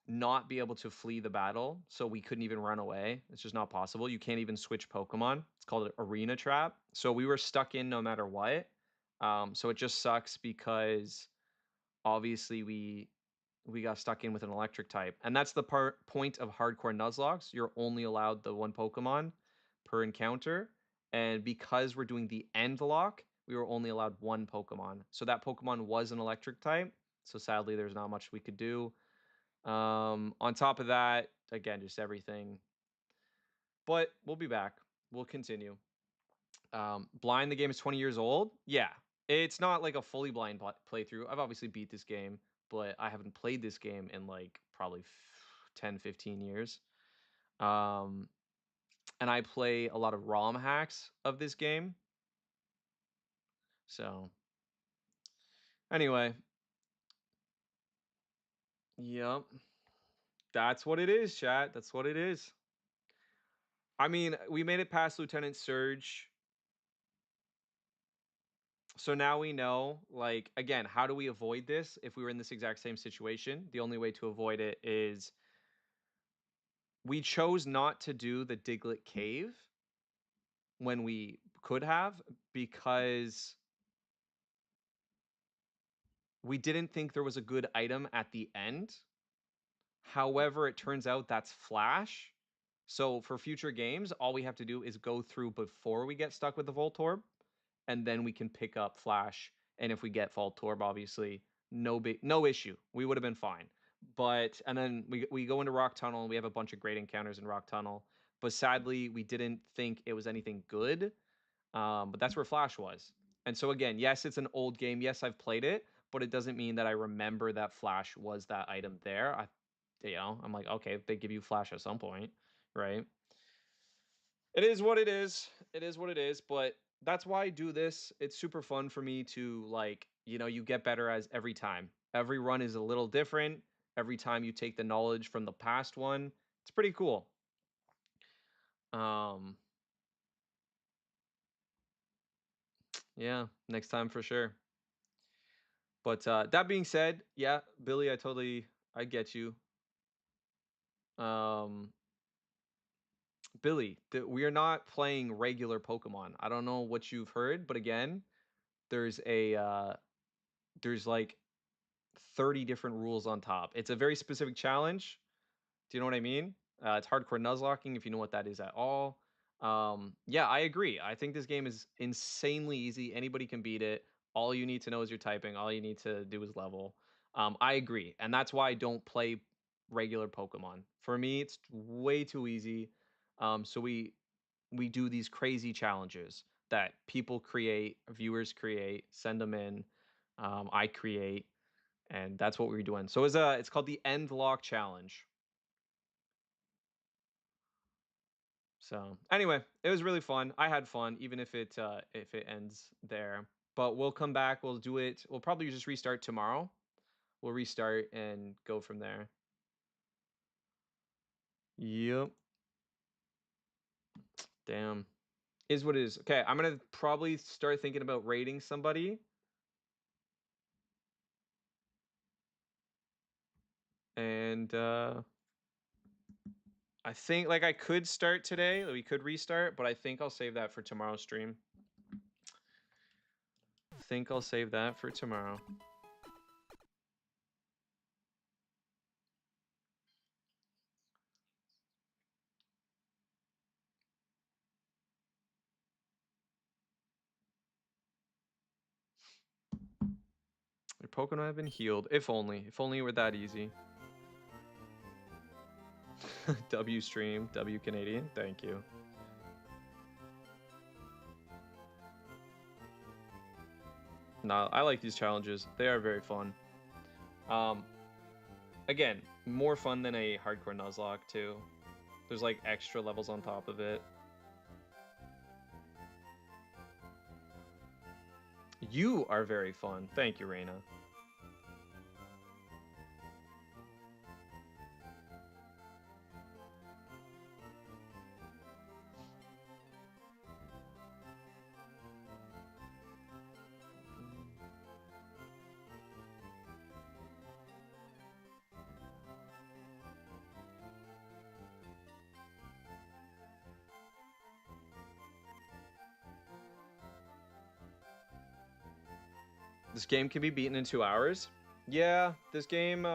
not be able to flee the battle. So we couldn't even run away. It's just not possible. You can't even switch Pokemon. It's called an arena trap. So we were stuck in no matter what. So it just sucks because obviously we got stuck in with an electric type. And that's the point of hardcore Nuzlocke. You're only allowed the one Pokemon per encounter. And because we're doing the end lock, we were only allowed one Pokemon. So that Pokemon was an electric type. So sadly, there's not much we could do. On top of that, again, just everything. But we'll be back. We'll continue. Blind, the game is 20 years old. Yeah, it's not like a fully blind playthrough. I've obviously beat this game, but I haven't played this game in like probably 10, 15 years. And I play a lot of ROM hacks of this game. So, anyway. Yep. That's what it is, chat. That's what it is. I mean, we made it past Lieutenant Surge. So now we know, like, again, how do we avoid this if we were in this exact same situation? The only way to avoid it is we chose not to do the Diglett Cave when we could have because we didn't think there was a good item at the end. However, it turns out that's Flash. So for future games, all we have to do is go through before we get stuck with the Voltorb, and then we can pick up Flash. And if we get Voltorb, obviously, no issue. We would have been fine. But and then we go into Rock Tunnel and we have a bunch of great encounters in Rock Tunnel. But sadly, we didn't think it was anything good. But that's where Flash was. And so again, yes, it's an old game. Yes, I've played it, but it doesn't mean that I remember that Flash was that item there. I'm like, okay, they give you Flash at some point, right? It is what it is. It is what it is. But that's why I do this. It's super fun for me to like, you get better as every time. Every run is a little different. Every time you take the knowledge from the past one, it's pretty cool. Yeah, next time for sure. But that being said, yeah, Billy, I get you. Billy, we are not playing regular Pokemon. I don't know what you've heard, but again, there's like 30 different rules on top. It's a very specific challenge. Do you know what I mean? It's hardcore Nuzlocking, if you know what that is at all. Yeah, I agree. I think this game is insanely easy. Anybody can beat it. All you need to know is your typing. All you need to do is level. I agree. And that's why I don't play regular Pokemon. For me, it's way too easy. So we do these crazy challenges that people create, viewers create, send them in. I create, and that's what we're doing. So it's called the End Lock Challenge. So anyway, it was really fun. I had fun, even if it ends there. But we'll come back. We'll do it. We'll probably just restart tomorrow. We'll restart and go from there. Yep. Damn. Is what it is. Okay, I'm gonna probably start thinking about rating somebody. And I think like I could start today. We could restart, but I think I'll save that for tomorrow's stream. Think I'll save that for tomorrow. Your Pokemon have been healed. If only. If only it were that easy. W stream. W Canadian. Thank you. No, I like these challenges. They are very fun. Again, more fun than a hardcore Nuzlocke too. There's like extra levels on top of it. You are very fun. Thank you, Reina. This game can be beaten in 2 hours. Yeah, this game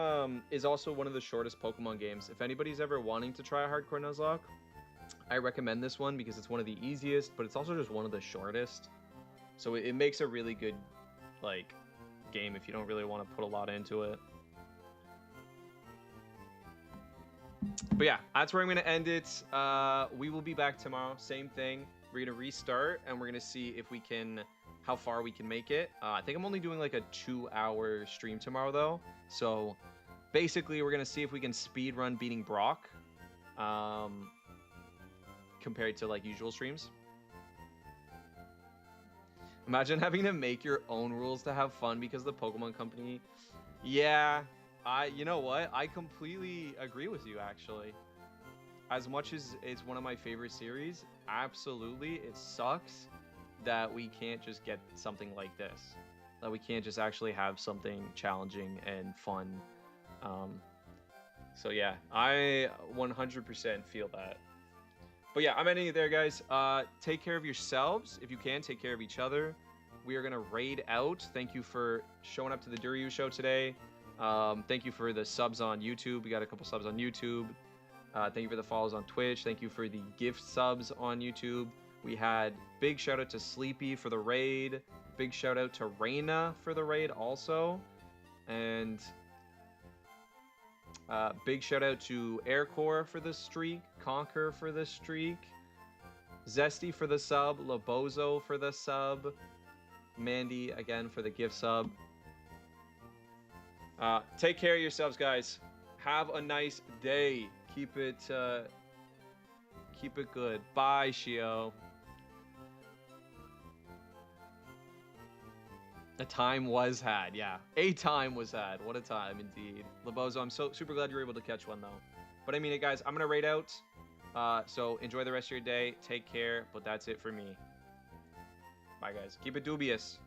is also one of the shortest Pokemon games. If anybody's ever wanting to try a hardcore Nuzlocke, I recommend this one because it's one of the easiest, but it's also just one of the shortest. So it makes a really good like game if you don't really want to put a lot into it. But yeah, that's where I'm going to end it. We will be back tomorrow. Same thing. We're going to restart and we're going to see if we can, how far we can make it. I think I'm only doing like a 2-hour stream tomorrow though. So basically we're going to see if we can speed run beating Brock compared to like usual streams. Imagine having to make your own rules to have fun because the Pokemon Company. Yeah, you know what? I completely agree with you actually. As much as it's one of my favorite series, absolutely, it sucks that we can't just get something like this. That we can't just actually have something challenging and fun. So yeah, I 100% feel that. But yeah, I'm ending it there, guys. Take care of yourselves. If you can, take care of each other. We are going to raid out. Thank you for showing up to the Duryu show today. Thank you for the subs on YouTube. We got a couple subs on YouTube. Thank you for the follows on Twitch. Thank you for the gift subs on YouTube. We had big shout out to Sleepy for the raid. Big shout out to Reina for the raid also. And big shout out to Aircore for the streak. Conquer for the streak. Zesty for the sub. Lobozo for the sub. Mandy again for the gift sub. Take care of yourselves, guys. Have a nice day. Keep it good. Bye, Shio. A time was had, yeah. A time was had. What a time, indeed. Lobozo, I'm super glad you were able to catch one, though. But I mean it, guys. I'm going to raid out. So enjoy the rest of your day. Take care. But that's it for me. Bye, guys. Keep it dubious.